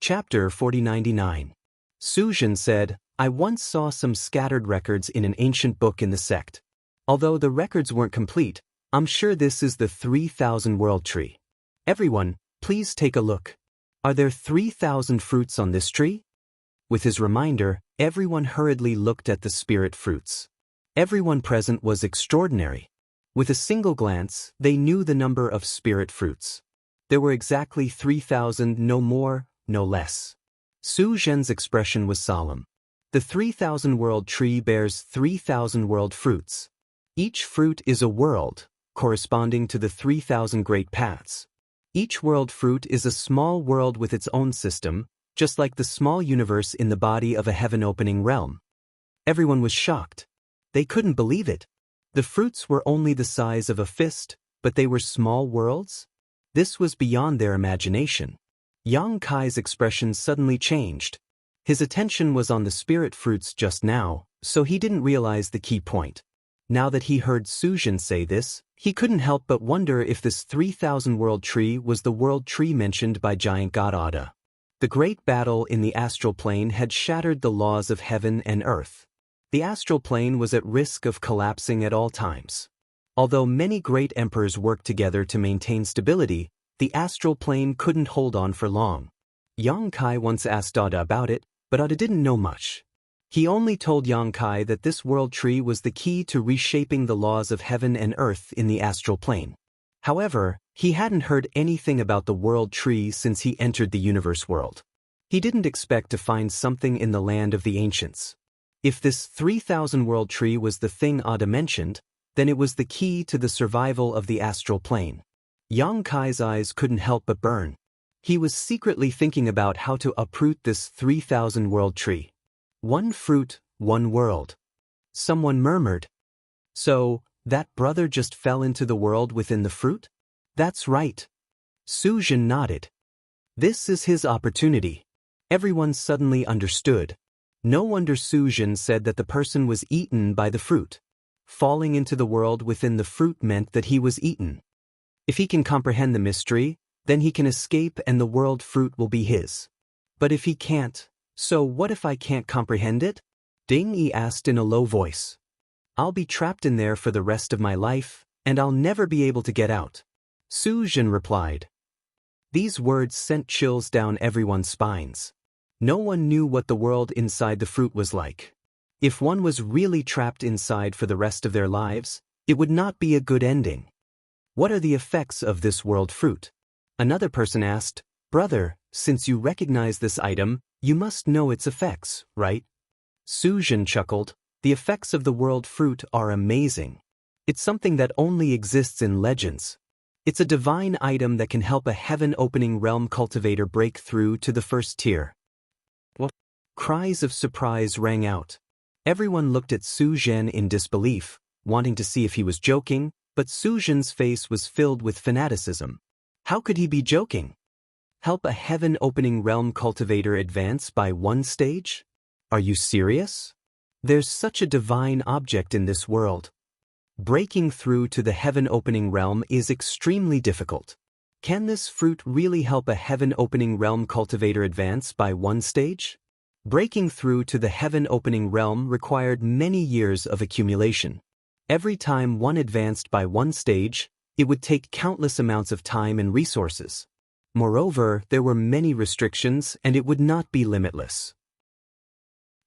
Chapter 4099. Suzhen said, I once saw some scattered records in an ancient book in the sect. Although the records weren't complete, I'm sure this is the 3,000 world tree. Everyone, please take a look. Are there 3,000 fruits on this tree? With his reminder, everyone hurriedly looked at the spirit fruits. Everyone present was extraordinary. With a single glance, they knew the number of spirit fruits. There were exactly 3,000, no more, no less. Su Zhen's expression was solemn. The 3,000 world tree bears 3,000 world fruits. Each fruit is a world, corresponding to the 3,000 great paths. Each world fruit is a small world with its own system, just like the small universe in the body of a heaven-opening realm. Everyone was shocked. They couldn't believe it. The fruits were only the size of a fist, but they were small worlds? This was beyond their imagination. Yang Kai's expression suddenly changed. His attention was on the spirit fruits just now, so he didn't realize the key point. Now that he heard Suzhen say this, he couldn't help but wonder if this 3,000 world tree was the world tree mentioned by giant god Ada. The great battle in the astral plane had shattered the laws of heaven and earth. The astral plane was at risk of collapsing at all times. Although many great emperors worked together to maintain stability, the astral plane couldn't hold on for long. Yang Kai once asked Ada about it, but Ada didn't know much. He only told Yang Kai that this world tree was the key to reshaping the laws of heaven and earth in the astral plane. However, he hadn't heard anything about the world tree since he entered the universe world. He didn't expect to find something in the land of the ancients. If this 3,000 world tree was the thing Ada mentioned, then it was the key to the survival of the astral plane. Yang Kai's eyes couldn't help but burn. He was secretly thinking about how to uproot this 3,000 world tree. One fruit, one world. Someone murmured. So, that brother just fell into the world within the fruit? That's right. Suzhen nodded. This is his opportunity. Everyone suddenly understood. No wonder Suzhen said that the person was eaten by the fruit. Falling into the world within the fruit meant that he was eaten. If he can comprehend the mystery, then he can escape and the world fruit will be his. But if he can't, so what if I can't comprehend it? Ding Yi asked in a low voice. I'll be trapped in there for the rest of my life, and I'll never be able to get out. Suzhen replied. These words sent chills down everyone's spines. No one knew what the world inside the fruit was like. If one was really trapped inside for the rest of their lives, it would not be a good ending. What are the effects of this world fruit? Another person asked, Brother, since you recognize this item, you must know its effects, right? Suzhen chuckled. The effects of the world fruit are amazing. It's something that only exists in legends. It's a divine item that can help a heaven-opening realm cultivator break through to the first tier. What? Cries of surprise rang out. Everyone looked at Suzhen in disbelief, wanting to see if he was joking, but Suzhen's face was filled with fanaticism. How could he be joking? Help a heaven-opening realm cultivator advance by one stage? Are you serious? There's such a divine object in this world. Breaking through to the heaven-opening realm is extremely difficult. Can this fruit really help a heaven-opening realm cultivator advance by one stage? Breaking through to the heaven-opening realm required many years of accumulation. Every time one advanced by one stage, it would take countless amounts of time and resources. Moreover, there were many restrictions and it would not be limitless.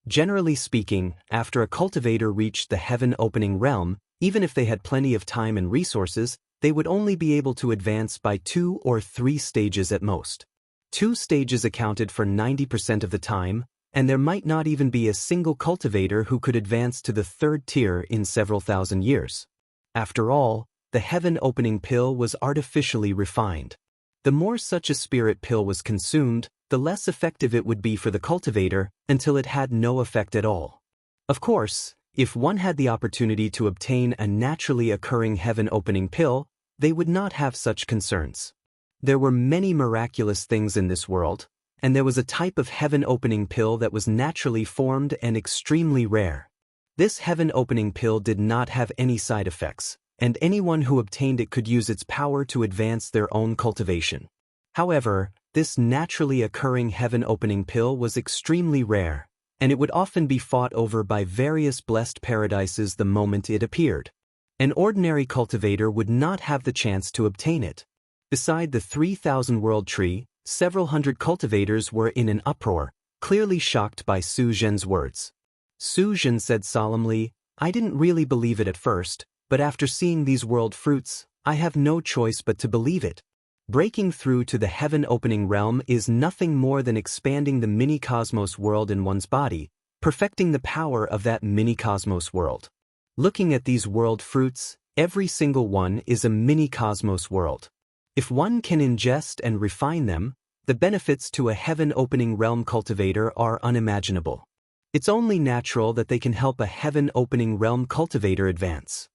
Generally speaking, after a cultivator reached the heaven-opening realm, even if they had plenty of time and resources, they would only be able to advance by 2 or 3 stages at most. 2 stages accounted for 90% of the time, and there might not even be a single cultivator who could advance to the 3rd tier in several thousand years. After all, the heaven-opening pill was artificially refined. The more such a spirit pill was consumed, the less effective it would be for the cultivator until it had no effect at all. Of course, if one had the opportunity to obtain a naturally occurring heaven-opening pill, they would not have such concerns. There were many miraculous things in this world, and there was a type of heaven-opening pill that was naturally formed and extremely rare. This heaven-opening pill did not have any side effects, and anyone who obtained it could use its power to advance their own cultivation. However, this naturally occurring heaven-opening pill was extremely rare, and it would often be fought over by various blessed paradises the moment it appeared. An ordinary cultivator would not have the chance to obtain it. Beside the 3,000-world tree, several hundred cultivators were in an uproar, clearly shocked by Su Zhen's words. Su Zhen said solemnly, "I didn't really believe it at first, but after seeing these world fruits, I have no choice but to believe it. Breaking through to the heaven-opening realm is nothing more than expanding the mini-cosmos world in one's body, perfecting the power of that mini-cosmos world. Looking at these world fruits, every single one is a mini-cosmos world. If one can ingest and refine them, the benefits to a heaven-opening realm cultivator are unimaginable. It's only natural that they can help a heaven-opening realm cultivator advance."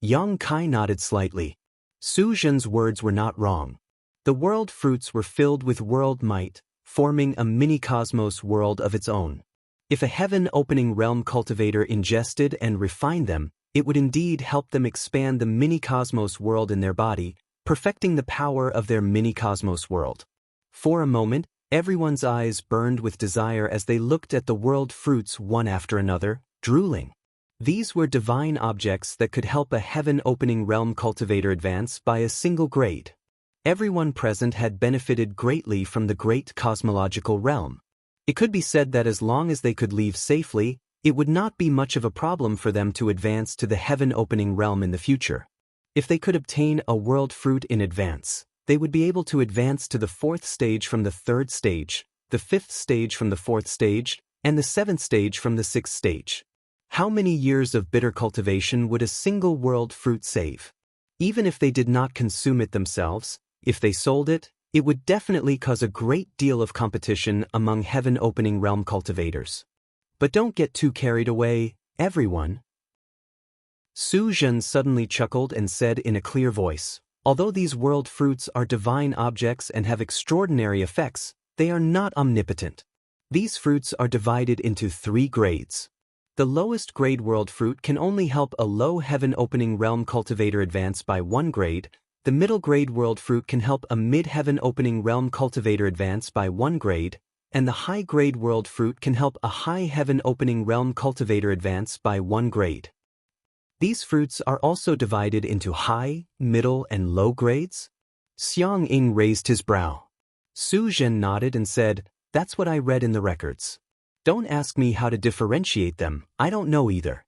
Yang Kai nodded slightly. Su Zhen's words were not wrong. The world fruits were filled with world might, forming a mini-cosmos world of its own. If a heaven-opening realm cultivator ingested and refined them, it would indeed help them expand the mini-cosmos world in their body, perfecting the power of their mini-cosmos world. For a moment, everyone's eyes burned with desire as they looked at the world fruits one after another, drooling. These were divine objects that could help a heaven-opening realm cultivator advance by a single grade. Everyone present had benefited greatly from the great cosmological realm. It could be said that as long as they could leave safely, it would not be much of a problem for them to advance to the heaven-opening realm in the future. If they could obtain a world fruit in advance, they would be able to advance to the 4th stage from the 3rd stage, the 5th stage from the 4th stage, and the 7th stage from the 6th stage. How many years of bitter cultivation would a single world fruit save? Even if they did not consume it themselves, if they sold it, it would definitely cause a great deal of competition among heaven-opening realm cultivators. But don't get too carried away, everyone. Su Zhen suddenly chuckled and said in a clear voice, "Although these world fruits are divine objects and have extraordinary effects, they are not omnipotent. These fruits are divided into 3 grades. The lowest grade world fruit can only help a low heaven-opening realm cultivator advance by 1 grade, the middle grade world fruit can help a mid-heaven-opening realm cultivator advance by 1 grade, and the high grade world fruit can help a high heaven-opening realm cultivator advance by 1 grade. These fruits are also divided into high, middle, and low grades?" Xianxia raised his brow. Su Zhen nodded and said, "That's what I read in the records. Don't ask me how to differentiate them, I don't know either.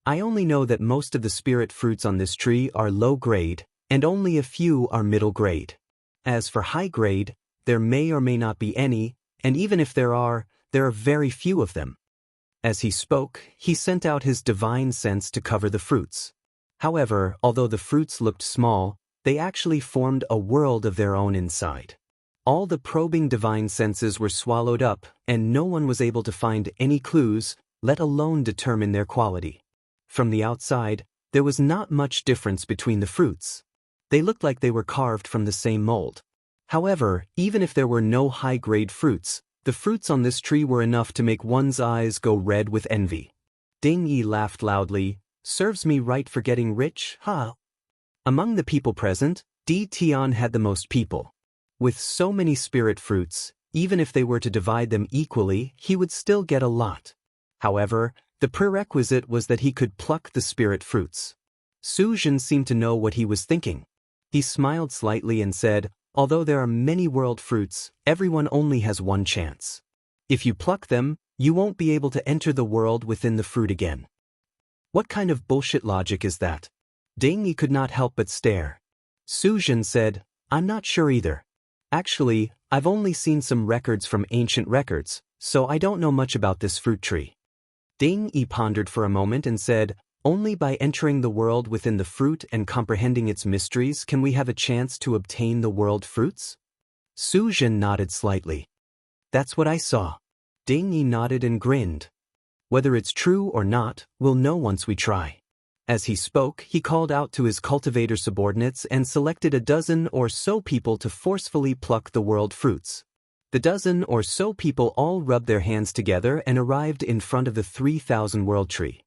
I only know that most of the spirit fruits on this tree are low grade, and only a few are middle grade. As for high grade, there may or may not be any, and even if there are very few of them." As he spoke, he sent out his divine sense to cover the fruits. However, although the fruits looked small, they actually formed a world of their own inside. All the probing divine senses were swallowed up, and no one was able to find any clues, let alone determine their quality. From the outside, there was not much difference between the fruits. They looked like they were carved from the same mold. However, even if there were no high-grade fruits, the fruits on this tree were enough to make one's eyes go red with envy. Ding Yi laughed loudly, "Serves me right for getting rich, huh?" Among the people present, Di Tian had the most people. With so many spirit fruits, even if they were to divide them equally, he would still get a lot. However, the prerequisite was that he could pluck the spirit fruits. Su Zhen seemed to know what he was thinking. He smiled slightly and said, "Although there are many world fruits, everyone only has 1 chance. If you pluck them, you won't be able to enter the world within the fruit again." What kind of bullshit logic is that? Ding Yi could not help but stare. Su Zhen said, "I'm not sure either. Actually, I've only seen some records from ancient records, so I don't know much about this fruit tree." Ding Yi pondered for a moment and said, "Only by entering the world within the fruit and comprehending its mysteries can we have a chance to obtain the world fruits?" Su Zhen nodded slightly. "That's what I saw." Ding Yi nodded and grinned. "Whether it's true or not, we'll know once we try." As he spoke, he called out to his cultivator subordinates and selected a dozen or so people to forcefully pluck the world fruits. The dozen or so people all rubbed their hands together and arrived in front of the 3,000 world tree.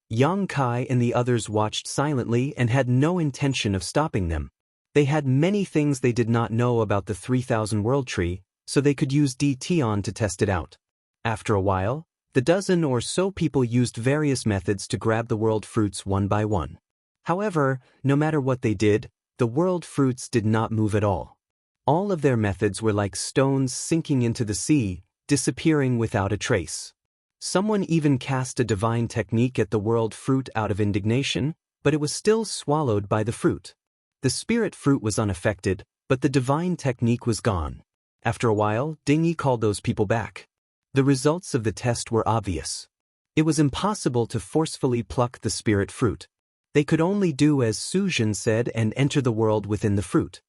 Yang Kai and the others watched silently and had no intention of stopping them. They had many things they did not know about the 3000 World Tree, so they could use Tion to test it out. After a while, the dozen or so people used various methods to grab the world fruits one by one. However, no matter what they did, the world fruits did not move at all. All of their methods were like stones sinking into the sea, disappearing without a trace. Someone even cast a divine technique at the world fruit out of indignation, but it was still swallowed by the fruit. The spirit fruit was unaffected, but the divine technique was gone. After a while, Dingyi called those people back. The results of the test were obvious. It was impossible to forcefully pluck the spirit fruit. They could only do as Su Zhen said and enter the world within the fruit.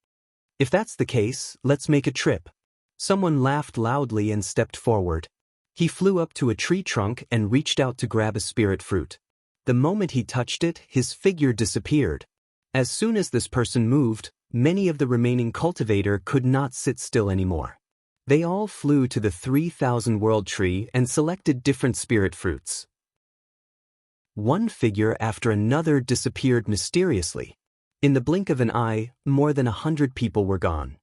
If that's the case, let's make a trip. Someone laughed loudly and stepped forward. He flew up to a tree trunk and reached out to grab a spirit fruit. The moment he touched it, his figure disappeared. As soon as this person moved, many of the remaining cultivator could not sit still anymore. They all flew to the 3000 World Tree and selected different spirit fruits. One figure after another disappeared mysteriously. In the blink of an eye, more than 100 people were gone.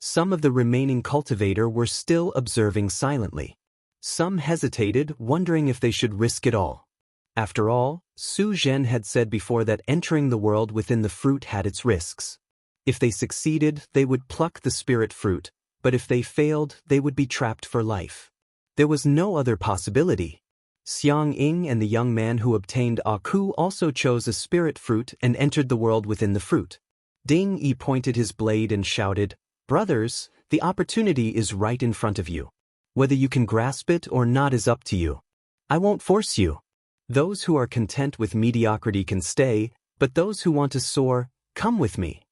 Some of the remaining cultivator were still observing silently. Some hesitated, wondering if they should risk it all. After all, Su Zhen had said before that entering the world within the fruit had its risks. If they succeeded, they would pluck the spirit fruit, but if they failed, they would be trapped for life. There was no other possibility. Xianxia and the young man who obtained Aku also chose a spirit fruit and entered the world within the fruit. Dingyi pointed his blade and shouted, "Brothers, the opportunity is right in front of you. Whether you can grasp it or not is up to you. I won't force you. Those who are content with mediocrity can stay, but those who want to soar, come with me."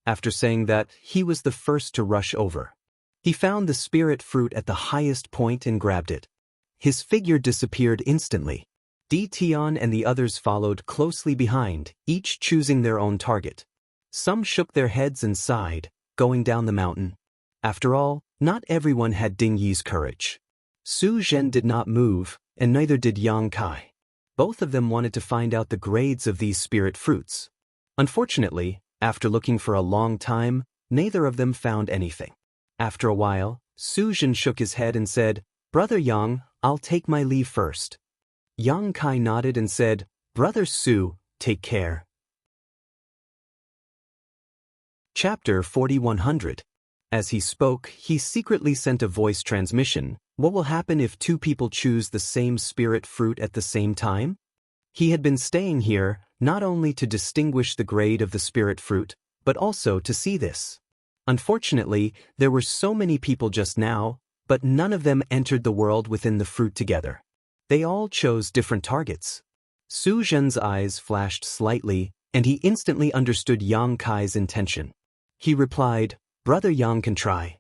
After saying that, he was the first to rush over. He found the spirit fruit at the highest point and grabbed it. His figure disappeared instantly. Tion and the others followed closely behind, each choosing their own target. Some shook their heads and sighed, going down the mountain. After all, not everyone had Dingyi's courage. Su Zhen did not move, and neither did Yang Kai. Both of them wanted to find out the grades of these spirit fruits. Unfortunately, after looking for a long time, neither of them found anything. After a while, Su Zhen shook his head and said, "Brother Yang, I'll take my leave first." Yang Kai nodded and said, "Brother Su, take care." Chapter 4100. As he spoke, he secretly sent a voice transmission. What will happen if two people choose the same spirit fruit at the same time? He had been staying here, not only to distinguish the grade of the spirit fruit, but also to see this. Unfortunately, there were so many people just now, but none of them entered the world within the fruit together. They all chose different targets. Su Zhen's eyes flashed slightly, and he instantly understood Yang Kai's intention. He replied, "Brother Yang can try."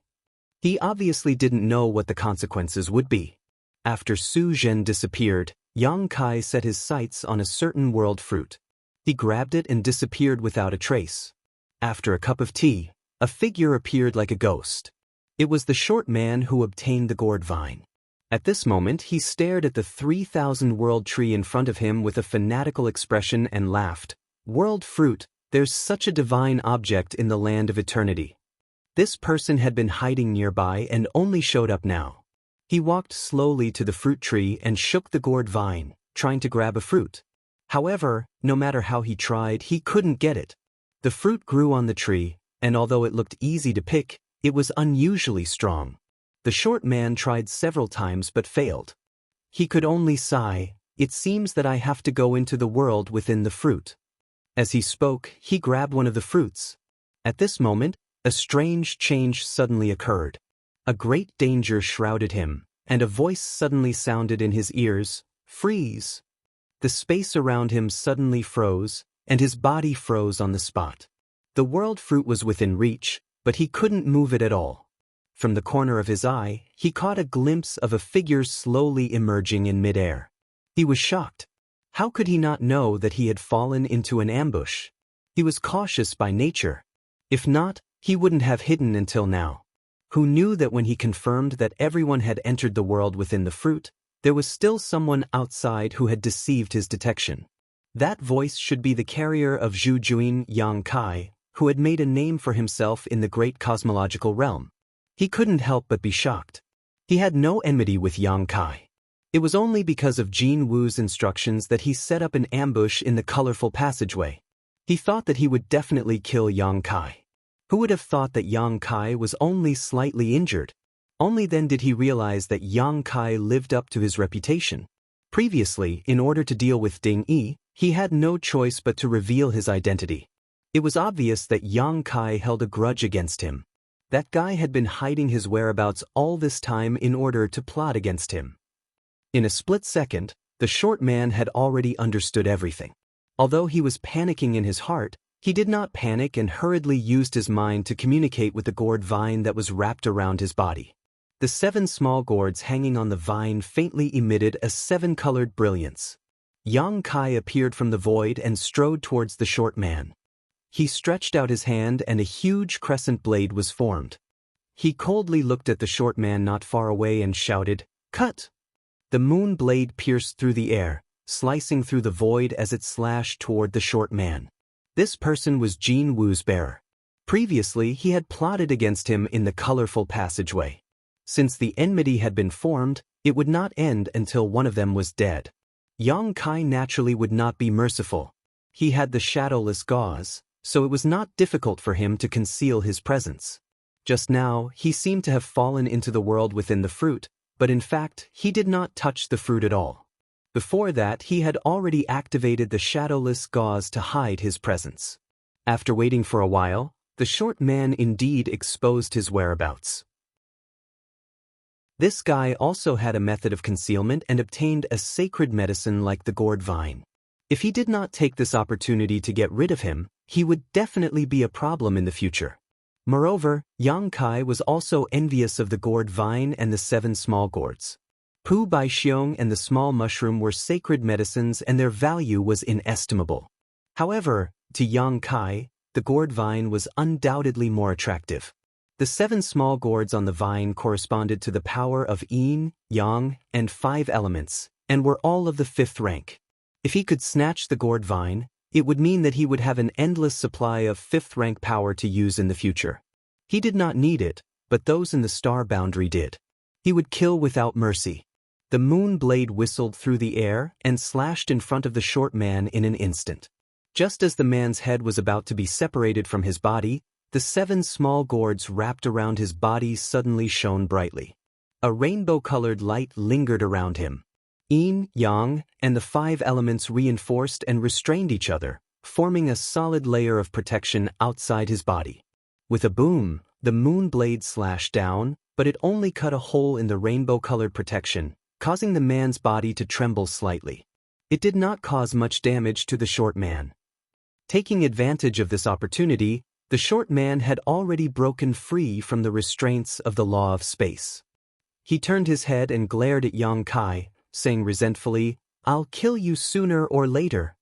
He obviously didn't know what the consequences would be. After Su Zhen disappeared, Yang Kai set his sights on a certain world fruit. He grabbed it and disappeared without a trace. After a cup of tea, a figure appeared like a ghost. It was the short man who obtained the gourd vine. At this moment, he stared at the 3000 World Tree in front of him with a fanatical expression and laughed. "World fruit, there's such a divine object in the land of eternity." This person had been hiding nearby and only showed up now. He walked slowly to the fruit tree and shook the gourd vine, trying to grab a fruit. However, no matter how he tried, he couldn't get it. The fruit grew on the tree, and although it looked easy to pick, it was unusually strong. The short man tried several times but failed. He could only sigh, "It seems that I have to go into the world within the fruit." As he spoke, he grabbed one of the fruits. At this moment, a strange change suddenly occurred. A great danger shrouded him, and a voice suddenly sounded in his ears, "Freeze!" The space around him suddenly froze, and his body froze on the spot. The world fruit was within reach, but he couldn't move it at all. From the corner of his eye, he caught a glimpse of a figure slowly emerging in midair. He was shocked. How could he not know that he had fallen into an ambush? He was cautious by nature. If not, he wouldn't have hidden until now. Who knew that when he confirmed that everyone had entered the world within the fruit, there was still someone outside who had deceived his detection. That voice should be the carrier of Zhu Juin Yang Kai, who had made a name for himself in the great cosmological realm. He couldn't help but be shocked. He had no enmity with Yang Kai. It was only because of Jin Wu's instructions that he set up an ambush in the colorful passageway. He thought that he would definitely kill Yang Kai. Who would have thought that Yang Kai was only slightly injured? Only then did he realize that Yang Kai lived up to his reputation. Previously, in order to deal with Ding Yi, he had no choice but to reveal his identity. It was obvious that Yang Kai held a grudge against him. That guy had been hiding his whereabouts all this time in order to plot against him. In a split second, the short man had already understood everything. Although he was panicking in his heart, he did not panic and hurriedly used his mind to communicate with the gourd vine that was wrapped around his body. The 7 small gourds hanging on the vine faintly emitted a 7-colored brilliance. Yang Kai appeared from the void and strode towards the short man. He stretched out his hand and a huge crescent blade was formed. He coldly looked at the short man not far away and shouted, "Cut!" The moon blade pierced through the air, slicing through the void as it slashed toward the short man. This person was Jin Wu's bearer. Previously, he had plotted against him in the colorful passageway. Since the enmity had been formed, it would not end until one of them was dead. Yang Kai naturally would not be merciful. He had the shadowless gauze, so it was not difficult for him to conceal his presence. Just now, he seemed to have fallen into the world within the fruit, but in fact, he did not touch the fruit at all. Before that, he had already activated the shadowless gauze to hide his presence. After waiting for a while, the short man indeed exposed his whereabouts. This guy also had a method of concealment and obtained a sacred medicine like the gourd vine. If he did not take this opportunity to get rid of him, he would definitely be a problem in the future. Moreover, Yang Kai was also envious of the gourd vine and the 7 small gourds. Pu Bai Xiong and the small mushroom were sacred medicines and their value was inestimable. However, to Yang Kai, the gourd vine was undoubtedly more attractive. The 7 small gourds on the vine corresponded to the power of yin, yang, and 5 elements, and were all of the 5th rank. If he could snatch the gourd vine, it would mean that he would have an endless supply of 5th rank power to use in the future. He did not need it, but those in the star boundary did. He would kill without mercy. The moon blade whistled through the air and slashed in front of the short man in an instant. Just as the man's head was about to be separated from his body, the 7 small gourds wrapped around his body suddenly shone brightly. A rainbow-colored light lingered around him. Yin, yang, and the 5 elements reinforced and restrained each other, forming a solid layer of protection outside his body. With a boom, the moon blade slashed down, but it only cut a hole in the rainbow-colored protection, causing the man's body to tremble slightly. It did not cause much damage to the short man. Taking advantage of this opportunity, the short man had already broken free from the restraints of the law of space. He turned his head and glared at Yang Kai, saying resentfully, "I'll kill you sooner or later."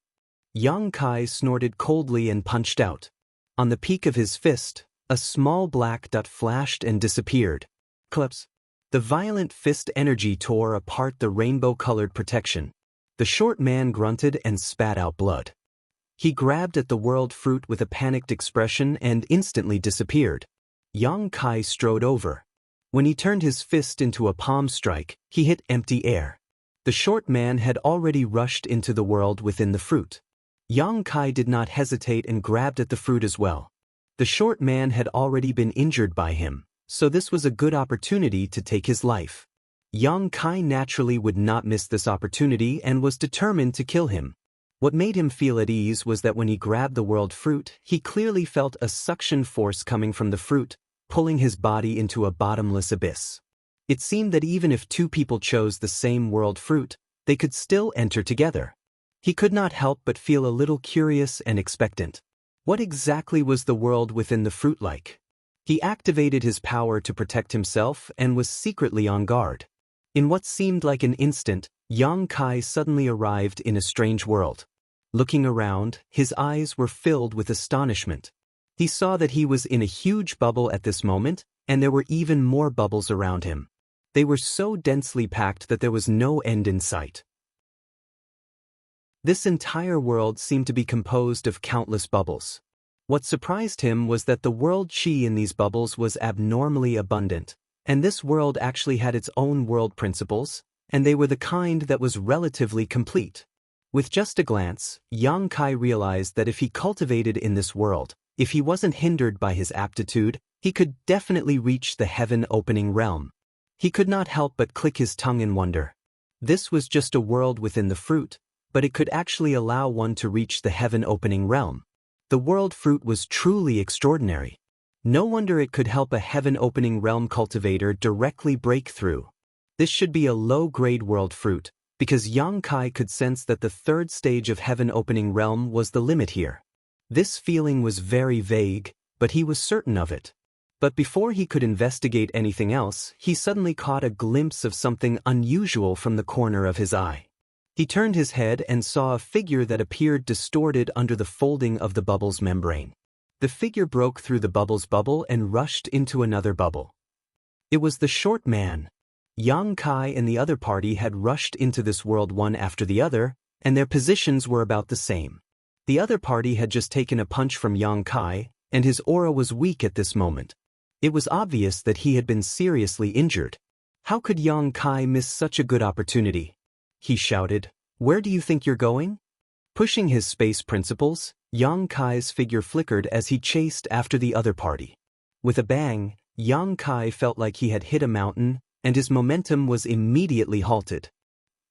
Yang Kai snorted coldly and punched out. On the peak of his fist, a small black dot flashed and disappeared. Clips. The violent fist energy tore apart the rainbow-colored protection. The short man grunted and spat out blood. He grabbed at the world fruit with a panicked expression and instantly disappeared. Yang Kai strode over. When he turned his fist into a palm strike, he hit empty air. The short man had already rushed into the world within the fruit. Yang Kai did not hesitate and grabbed at the fruit as well. The short man had already been injured by him, so this was a good opportunity to take his life. Yang Kai naturally would not miss this opportunity and was determined to kill him. What made him feel at ease was that when he grabbed the world fruit, he clearly felt a suction force coming from the fruit, pulling his body into a bottomless abyss. It seemed that even if 2 people chose the same world fruit, they could still enter together. He could not help but feel a little curious and expectant. What exactly was the world within the fruit like? He activated his power to protect himself and was secretly on guard. In what seemed like an instant, Yang Kai suddenly arrived in a strange world. Looking around, his eyes were filled with astonishment. He saw that he was in a huge bubble at this moment, and there were even more bubbles around him. They were so densely packed that there was no end in sight. This entire world seemed to be composed of countless bubbles. What surprised him was that the world chi in these bubbles was abnormally abundant, and this world actually had its own world principles, and they were the kind that was relatively complete. With just a glance, Yang Kai realized that if he cultivated in this world, if he wasn't hindered by his aptitude, he could definitely reach the heaven-opening realm. He could not help but click his tongue in wonder. This was just a world within the fruit, but it could actually allow one to reach the heaven-opening realm. The world fruit was truly extraordinary. No wonder it could help a heaven-opening realm cultivator directly break through. This should be a low-grade world fruit, because Yang Kai could sense that the third stage of heaven-opening realm was the limit here. This feeling was very vague, but he was certain of it. But before he could investigate anything else, he suddenly caught a glimpse of something unusual from the corner of his eye. He turned his head and saw a figure that appeared distorted under the folding of the bubble's membrane. The figure broke through the bubble's bubble and rushed into another bubble. It was the short man. Yang Kai and the other party had rushed into this world one after the other, and their positions were about the same. The other party had just taken a punch from Yang Kai, and his aura was weak at this moment. It was obvious that he had been seriously injured. How could Yang Kai miss such a good opportunity? He shouted, "Where do you think you're going?" Pushing his space principles, Yang Kai's figure flickered as he chased after the other party. With a bang, Yang Kai felt like he had hit a mountain, and his momentum was immediately halted.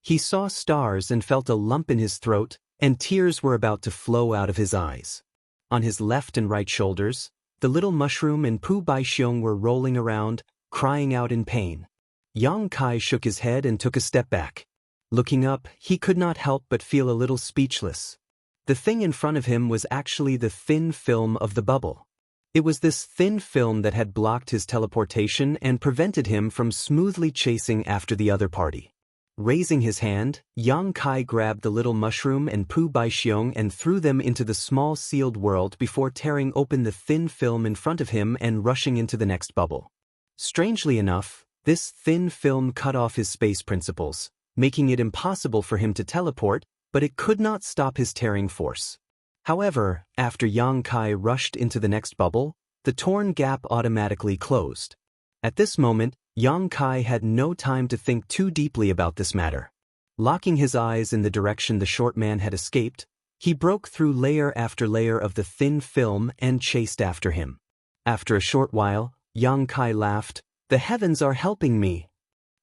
He saw stars and felt a lump in his throat, and tears were about to flow out of his eyes. On his left and right shoulders, the little mushroom and Pu Baixiong were rolling around, crying out in pain. Yang Kai shook his head and took a step back. Looking up, he could not help but feel a little speechless. The thing in front of him was actually the thin film of the bubble. It was this thin film that had blocked his teleportation and prevented him from smoothly chasing after the other party. Raising his hand, Yang Kai grabbed the little mushroom and Pu Baixiong and threw them into the small sealed world before tearing open the thin film in front of him and rushing into the next bubble. Strangely enough, this thin film cut off his space principles, making it impossible for him to teleport, but it could not stop his tearing force. However, after Yang Kai rushed into the next bubble, the torn gap automatically closed. At this moment, Yang Kai had no time to think too deeply about this matter. Locking his eyes in the direction the short man had escaped, he broke through layer after layer of the thin film and chased after him. After a short while, Yang Kai laughed, "The heavens are helping me."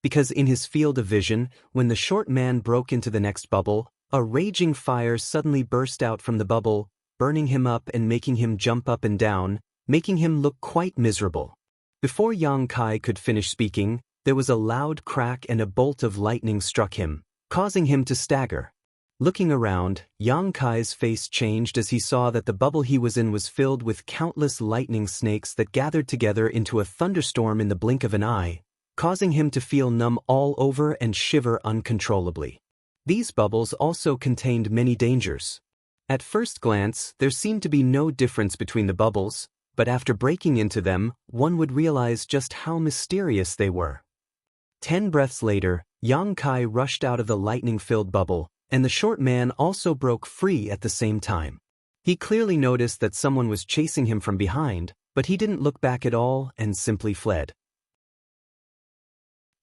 Because in his field of vision, when the short man broke into the next bubble, a raging fire suddenly burst out from the bubble, burning him up and making him jump up and down, making him look quite miserable. Before Yang Kai could finish speaking, there was a loud crack and a bolt of lightning struck him, causing him to stagger. Looking around, Yang Kai's face changed as he saw that the bubble he was in was filled with countless lightning snakes that gathered together into a thunderstorm in the blink of an eye, causing him to feel numb all over and shiver uncontrollably. These bubbles also contained many dangers. At first glance, there seemed to be no difference between the bubbles, but after breaking into them, one would realize just how mysterious they were. 10 breaths later, Yang Kai rushed out of the lightning-filled bubble, and the short man also broke free at the same time. He clearly noticed that someone was chasing him from behind, but he didn't look back at all and simply fled.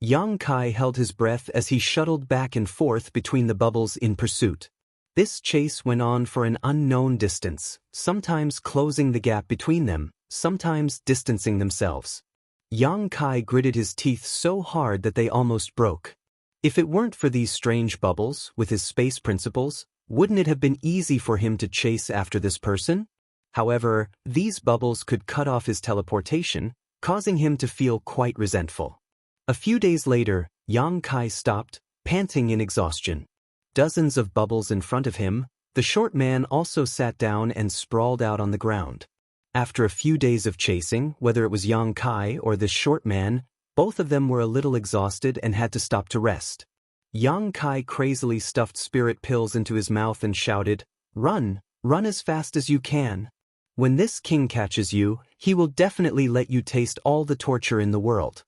Yang Kai held his breath as he shuttled back and forth between the bubbles in pursuit. This chase went on for an unknown distance, sometimes closing the gap between them, sometimes distancing themselves. Yang Kai gritted his teeth so hard that they almost broke. If it weren't for these strange bubbles, with his space principles, wouldn't it have been easy for him to chase after this person? However, these bubbles could cut off his teleportation, causing him to feel quite resentful. A few days later, Yang Kai stopped, panting in exhaustion. Dozens of bubbles in front of him, the short man also sat down and sprawled out on the ground. After a few days of chasing, whether it was Yang Kai or this short man, both of them were a little exhausted and had to stop to rest. Yang Kai crazily stuffed spirit pills into his mouth and shouted, "Run, run as fast as you can. When this king catches you, he will definitely let you taste all the torture in the world."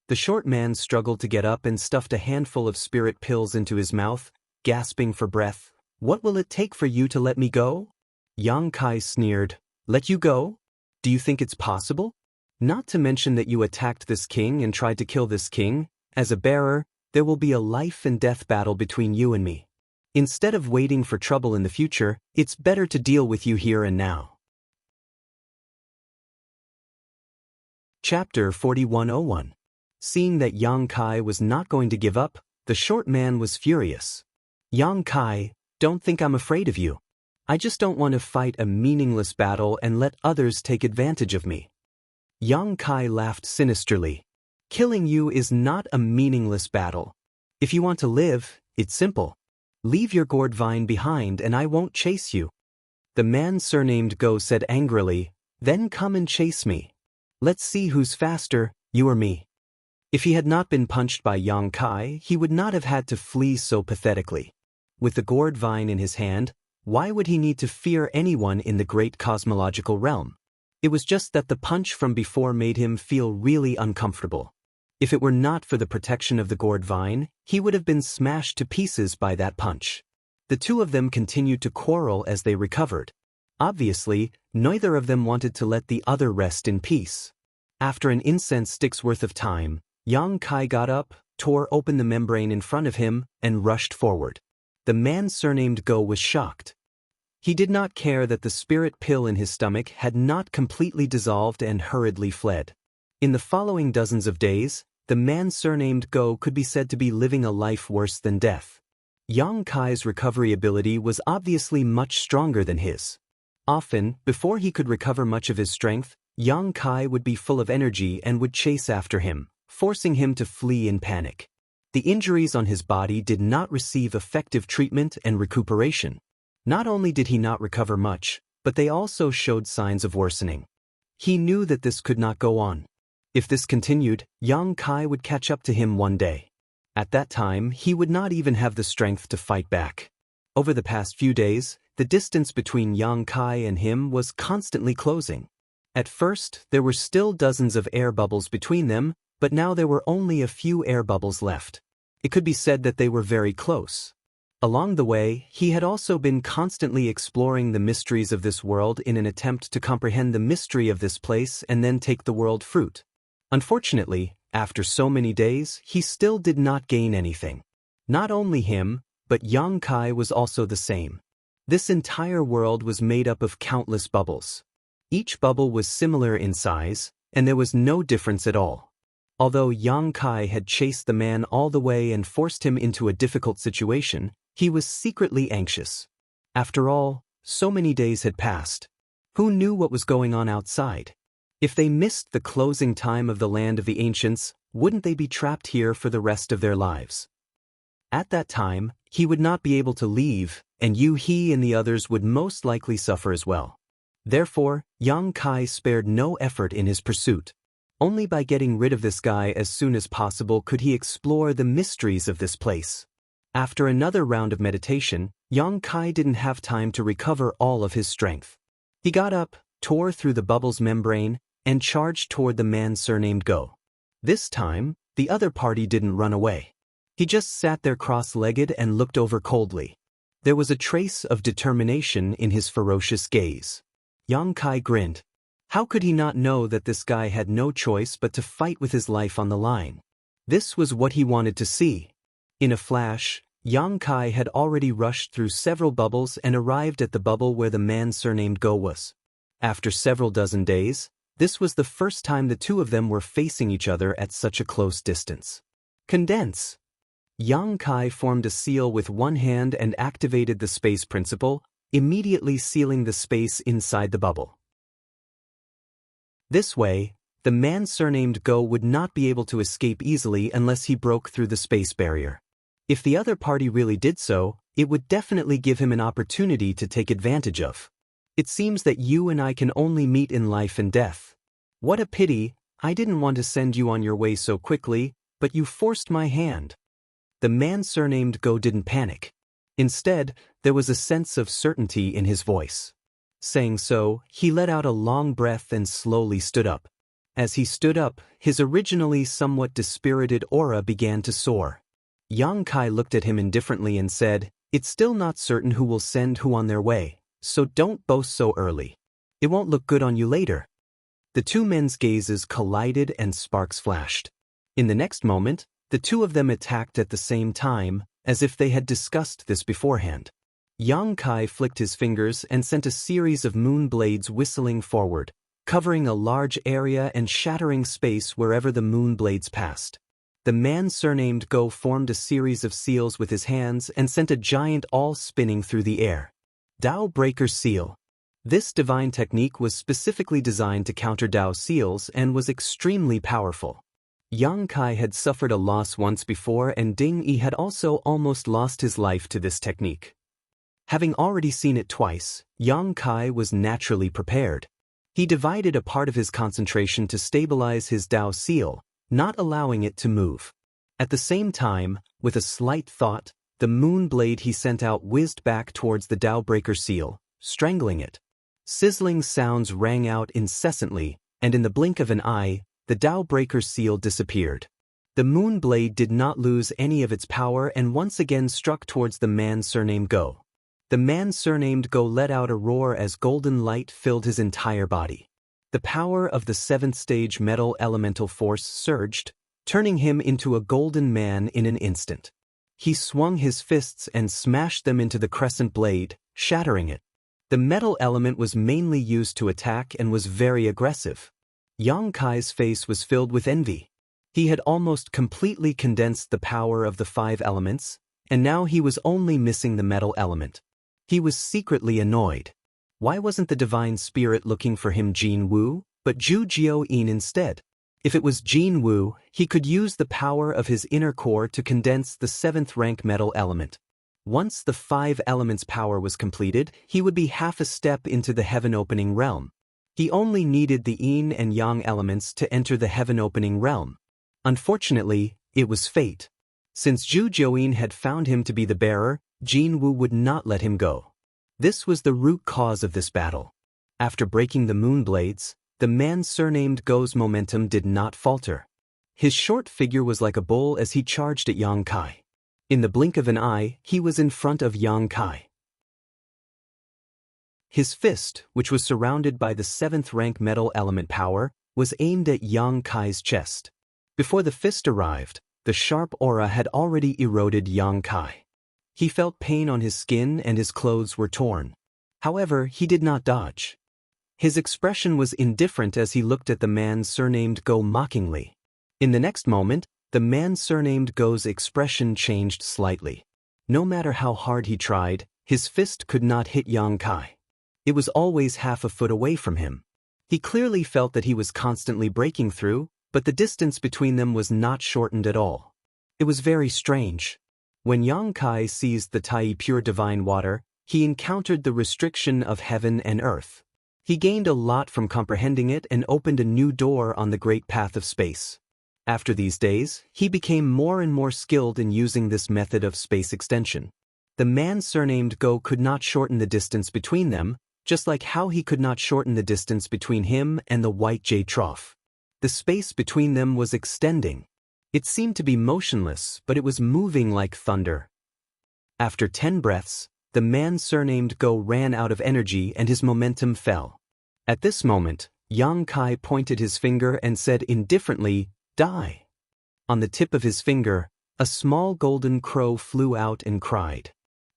The short man struggled to get up and stuffed a handful of spirit pills into his mouth, gasping for breath. "What will it take for you to let me go?" Yang Kai sneered, Let you go? Do you think it's possible? Not to mention that you attacked this king and tried to kill this king. As a bearer, there will be a life and death battle between you and me. Instead of waiting for trouble in the future, it's better to deal with you here and now. Chapter 4101. Seeing that Yang Kai was not going to give up, the short man was furious. Yang Kai, don't think I'm afraid of you. I just don't want to fight a meaningless battle and let others take advantage of me. Yang Kai laughed sinisterly. Killing you is not a meaningless battle. If you want to live, it's simple. Leave your gourd vine behind and I won't chase you. The man surnamed Go said angrily, then come and chase me. Let's see who's faster, you or me. If he had not been punched by Yang Kai, he would not have had to flee so pathetically. With the gourd vine in his hand, why would he need to fear anyone in the great cosmological realm? It was just that the punch from before made him feel really uncomfortable. If it were not for the protection of the gourd vine, he would have been smashed to pieces by that punch. The two of them continued to quarrel as they recovered. Obviously, neither of them wanted to let the other rest in peace. After an incense stick's worth of time, Yang Kai got up, tore open the membrane in front of him, and rushed forward. The man surnamed Go was shocked. He did not care that the spirit pill in his stomach had not completely dissolved and hurriedly fled. In the following dozens of days, the man surnamed Go could be said to be living a life worse than death. Yang Kai's recovery ability was obviously much stronger than his. Often, before he could recover much of his strength, Yang Kai would be full of energy and would chase after him, forcing him to flee in panic. The injuries on his body did not receive effective treatment and recuperation. Not only did he not recover much, but they also showed signs of worsening. He knew that this could not go on. If this continued, Yang Kai would catch up to him one day. At that time, he would not even have the strength to fight back. Over the past few days, the distance between Yang Kai and him was constantly closing. At first, there were still dozens of air bubbles between them, but now there were only a few air bubbles left. It could be said that they were very close. Along the way, he had also been constantly exploring the mysteries of this world in an attempt to comprehend the mystery of this place and then take the world fruit. Unfortunately, after so many days, he still did not gain anything. Not only him, but Yang Kai was also the same. This entire world was made up of countless bubbles. Each bubble was similar in size, and there was no difference at all. Although Yang Kai had chased the man all the way and forced him into a difficult situation, he was secretly anxious. After all, so many days had passed. Who knew what was going on outside? If they missed the closing time of the land of the ancients, wouldn't they be trapped here for the rest of their lives? At that time, he would not be able to leave, and he and the others would most likely suffer as well. Therefore, Yang Kai spared no effort in his pursuit. Only by getting rid of this guy as soon as possible could he explore the mysteries of this place. After another round of meditation, Yang Kai didn't have time to recover all of his strength. He got up, tore through the bubble's membrane, and charged toward the man surnamed Go. This time, the other party didn't run away. He just sat there cross-legged and looked over coldly. There was a trace of determination in his ferocious gaze. Yang Kai grinned. How could he not know that this guy had no choice but to fight with his life on the line? This was what he wanted to see. In a flash, Yang Kai had already rushed through several bubbles and arrived at the bubble where the man surnamed Go was. After several dozen days, this was the first time the two of them were facing each other at such a close distance. Condense! Yang Kai formed a seal with one hand and activated the space principle, immediately sealing the space inside the bubble. This way, the man surnamed Go would not be able to escape easily unless he broke through the space barrier. If the other party really did so, it would definitely give him an opportunity to take advantage of. It seems that you and I can only meet in life and death. What a pity, I didn't want to send you on your way so quickly, but you forced my hand. The man surnamed Go didn't panic. Instead, there was a sense of certainty in his voice. Saying so, he let out a long breath and slowly stood up. As he stood up, his originally somewhat dispirited aura began to soar. Yang Kai looked at him indifferently and said, "It's still not certain who will send who on their way, so don't boast so early." It won't look good on you later. The two men's gazes collided and sparks flashed. In the next moment, the two of them attacked at the same time, as if they had discussed this beforehand. Yang Kai flicked his fingers and sent a series of moon blades whistling forward, covering a large area and shattering space wherever the moon blades passed. The man surnamed Go formed a series of seals with his hands and sent a giant awl spinning through the air. Dao Breaker Seal. This divine technique was specifically designed to counter Dao seals and was extremely powerful. Yang Kai had suffered a loss once before, and Ding Yi had also almost lost his life to this technique. Having already seen it twice, Yang Kai was naturally prepared. He divided a part of his concentration to stabilize his Dao seal, not allowing it to move. At the same time, with a slight thought, the moon blade he sent out whizzed back towards the Dao Breaker seal, strangling it. Sizzling sounds rang out incessantly, and in the blink of an eye, the Dao Breaker seal disappeared. The moon blade did not lose any of its power and once again struck towards the man surnamed Go. The man surnamed Go let out a roar as golden light filled his entire body. The power of the 7th stage metal elemental force surged, turning him into a golden man in an instant. He swung his fists and smashed them into the crescent blade, shattering it. The metal element was mainly used to attack and was very aggressive. Yang Kai's face was filled with envy. He had almost completely condensed the power of the 5 elements, and now he was only missing the metal element. He was secretly annoyed. Why wasn't the divine spirit looking for him Jin Wu, but Zhu Jiao-yin instead? If it was Jin Wu, he could use the power of his inner core to condense the 7th rank metal element. Once the 5 elements' power was completed, he would be half a step into the heaven-opening realm. He only needed the yin and yang elements to enter the heaven-opening realm. Unfortunately, it was fate. Since Zhu Jiao-yin had found him to be the bearer, Jin Wu would not let him go. This was the root cause of this battle. After breaking the moon blades, the man surnamed Go's momentum did not falter. His short figure was like a bull as he charged at Yang Kai. In the blink of an eye, he was in front of Yang Kai. His fist, which was surrounded by the 7th rank metal element power, was aimed at Yang Kai's chest. Before the fist arrived, the sharp aura had already eroded Yang Kai. He felt pain on his skin and his clothes were torn. However, he did not dodge. His expression was indifferent as he looked at the man surnamed Go mockingly. In the next moment, the man surnamed Go's expression changed slightly. No matter how hard he tried, his fist could not hit Yang Kai. It was always half a foot away from him. He clearly felt that he was constantly breaking through, but the distance between them was not shortened at all. It was very strange. When Yang Kai seized the Tai pure divine water, he encountered the restriction of heaven and earth. He gained a lot from comprehending it and opened a new door on the great path of space. After these days, he became more and more skilled in using this method of space extension. The man surnamed Go could not shorten the distance between them, just like how he could not shorten the distance between him and the white jade trough. The space between them was extending. It seemed to be motionless, but it was moving like thunder. After 10 breaths, the man surnamed Go ran out of energy and his momentum fell. At this moment, Yang Kai pointed his finger and said indifferently, "Die." On the tip of his finger, a small golden crow flew out and cried.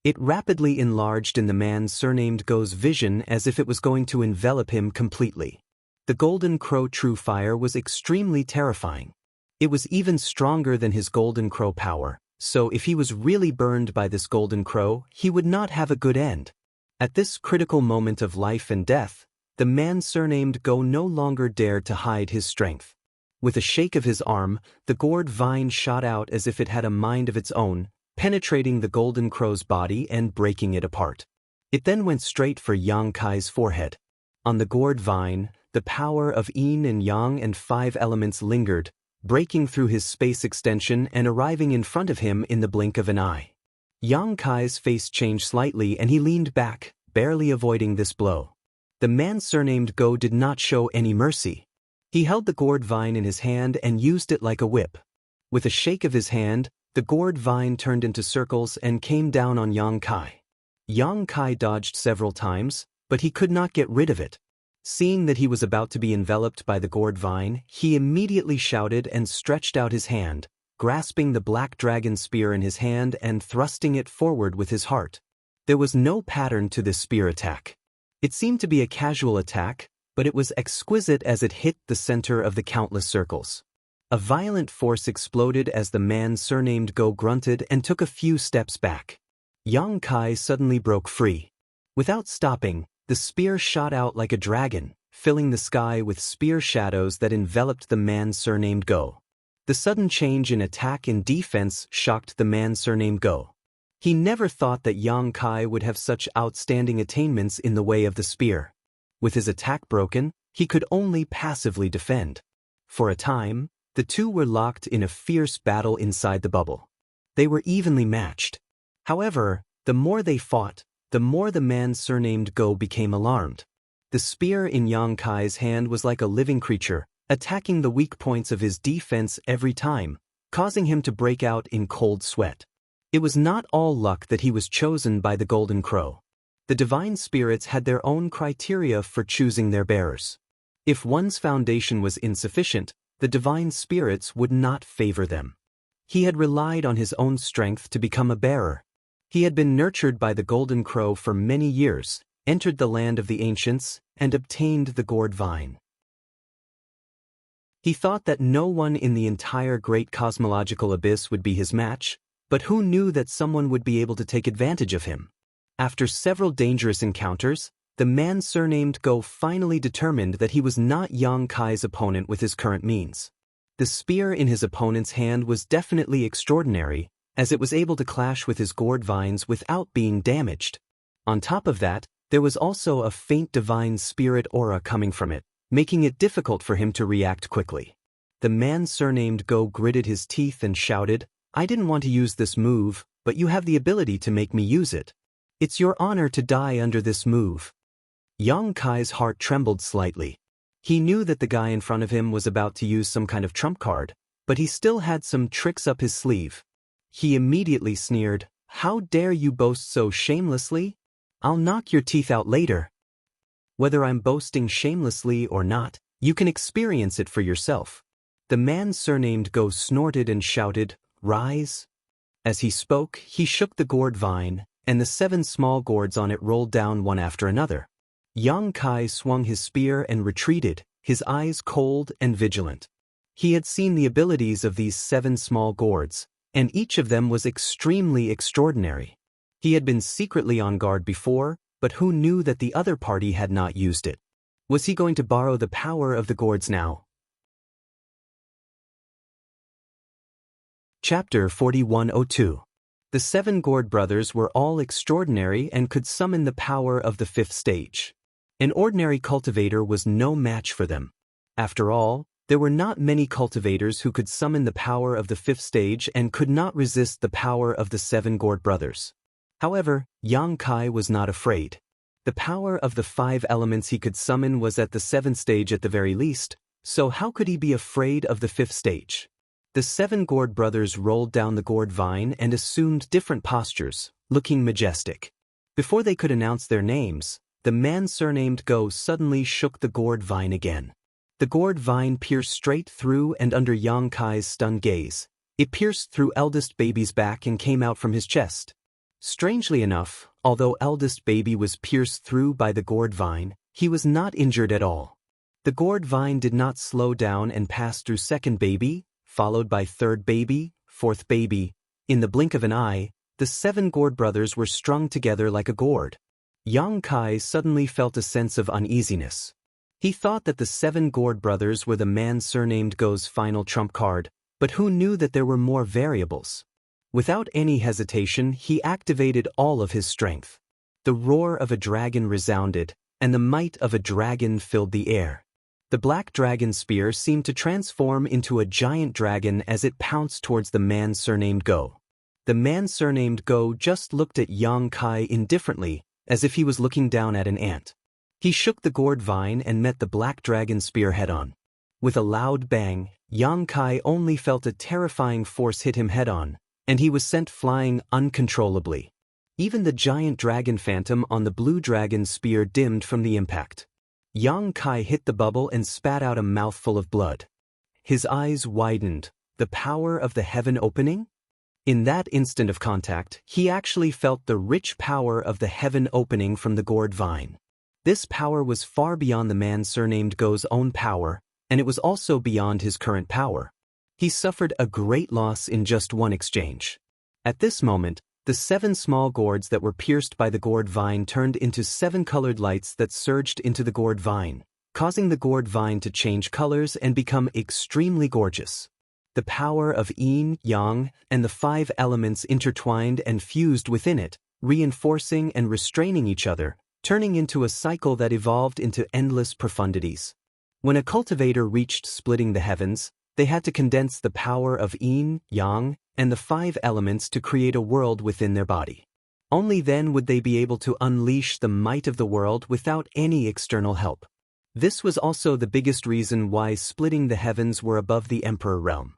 It rapidly enlarged in the man surnamed Go's vision as if it was going to envelop him completely. The golden crow true fire was extremely terrifying. It was even stronger than his golden crow power, so if he was really burned by this golden crow, he would not have a good end. At this critical moment of life and death, the man surnamed Go no longer dared to hide his strength. With a shake of his arm, the gourd vine shot out as if it had a mind of its own, penetrating the golden crow's body and breaking it apart. It then went straight for Yang Kai's forehead. On the gourd vine, the power of yin and yang and 5 elements lingered, breaking through his space extension and arriving in front of him in the blink of an eye. Yang Kai's face changed slightly and he leaned back, barely avoiding this blow. The man surnamed Go did not show any mercy. He held the gourd vine in his hand and used it like a whip. With a shake of his hand, the gourd vine turned into circles and came down on Yang Kai. Yang Kai dodged several times, but he could not get rid of it. Seeing that he was about to be enveloped by the gourd vine, he immediately shouted and stretched out his hand, grasping the black dragon spear in his hand and thrusting it forward with his heart. There was no pattern to this spear attack. It seemed to be a casual attack, but it was exquisite as it hit the center of the countless circles. A violent force exploded as the man surnamed Go grunted and took a few steps back. Yang Kai suddenly broke free. Without stopping, the spear shot out like a dragon, filling the sky with spear shadows that enveloped the man surnamed Go. The sudden change in attack and defense shocked the man surnamed Go. He never thought that Yang Kai would have such outstanding attainments in the way of the spear. With his attack broken, he could only passively defend. For a time, the two were locked in a fierce battle inside the bubble. They were evenly matched. However, the more they fought, the more the man surnamed Go became alarmed. The spear in Yang Kai's hand was like a living creature, attacking the weak points of his defense every time, causing him to break out in cold sweat. It was not all luck that he was chosen by the Golden Crow. The divine spirits had their own criteria for choosing their bearers. If one's foundation was insufficient, the divine spirits would not favor them. He had relied on his own strength to become a bearer. He had been nurtured by the Golden Crow for many years, entered the land of the ancients, and obtained the gourd vine. He thought that no one in the entire great cosmological abyss would be his match, but who knew that someone would be able to take advantage of him? After several dangerous encounters, the man surnamed Go finally determined that he was not Yang Kai's opponent with his current means. The spear in his opponent's hand was definitely extraordinary, as it was able to clash with his gourd vines without being damaged. On top of that, there was also a faint divine spirit aura coming from it, making it difficult for him to react quickly. The man surnamed Go gritted his teeth and shouted, "I didn't want to use this move, but you have the ability to make me use it. It's your honor to die under this move." Yang Kai's heart trembled slightly. He knew that the guy in front of him was about to use some kind of trump card, but he still had some tricks up his sleeve. He immediately sneered, "How dare you boast so shamelessly? I'll knock your teeth out later." Whether I'm boasting shamelessly or not, you can experience it for yourself. The man surnamed Go snorted and shouted, "Rise." As he spoke, he shook the gourd vine, and the 7 small gourds on it rolled down one after another. Yang Kai swung his spear and retreated, his eyes cold and vigilant. He had seen the abilities of these 7 small gourds, and each of them was extremely extraordinary. He had been secretly on guard before, but who knew that the other party had not used it? Was he going to borrow the power of the gourds now? Chapter 4102. The 7 gourd brothers were all extraordinary and could summon the power of the 5th stage. An ordinary cultivator was no match for them. After all, there were not many cultivators who could summon the power of the 5th stage and could not resist the power of the 7 gourd brothers. However, Yang Kai was not afraid. The power of the 5 elements he could summon was at the 7th stage at the very least, so how could he be afraid of the 5th stage? The 7 gourd brothers rolled down the gourd vine and assumed different postures, looking majestic. Before they could announce their names, the man surnamed Go suddenly shook the gourd vine again. The gourd vine pierced straight through and under Yang Kai's stunned gaze. It pierced through eldest baby's back and came out from his chest. Strangely enough, although eldest baby was pierced through by the gourd vine, he was not injured at all. The gourd vine did not slow down and pass through second baby, followed by third baby, fourth baby. In the blink of an eye, the 7 gourd brothers were strung together like a gourd. Yang Kai suddenly felt a sense of uneasiness. He thought that the 7 gourd brothers were the man surnamed Go's final trump card, but who knew that there were more variables? Without any hesitation, he activated all of his strength. The roar of a dragon resounded, and the might of a dragon filled the air. The black dragon spear seemed to transform into a giant dragon as it pounced towards the man surnamed Go. The man surnamed Go just looked at Yang Kai indifferently, as if he was looking down at an ant. He shook the gourd vine and met the black dragon spear head-on. With a loud bang, Yang Kai only felt a terrifying force hit him head-on, and he was sent flying uncontrollably. Even the giant dragon phantom on the blue dragon spear dimmed from the impact. Yang Kai hit the bubble and spat out a mouthful of blood. His eyes widened. The power of the heaven opening? In that instant of contact, he actually felt the rich power of the heaven opening from the gourd vine. This power was far beyond the man surnamed Go's own power, and it was also beyond his current power. He suffered a great loss in just one exchange. At this moment, the 7 small gourds that were pierced by the gourd vine turned into 7 colored lights that surged into the gourd vine, causing the gourd vine to change colors and become extremely gorgeous. The power of yin, yang, and the 5 elements intertwined and fused within it, reinforcing and restraining each other, turning into a cycle that evolved into endless profundities. When a cultivator reached splitting the heavens, they had to condense the power of yin, yang, and the 5 elements to create a world within their body. Only then would they be able to unleash the might of the world without any external help. This was also the biggest reason why splitting the heavens were above the emperor realm.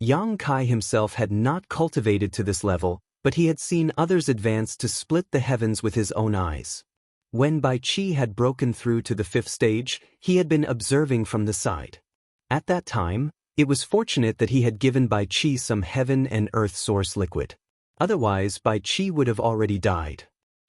Yang Kai himself had not cultivated to this level, but he had seen others advance to split the heavens with his own eyes. When Bai Qi had broken through to the 5th stage, he had been observing from the side. At that time, it was fortunate that he had given Bai Qi some heaven and earth source liquid. Otherwise, Bai Qi would have already died.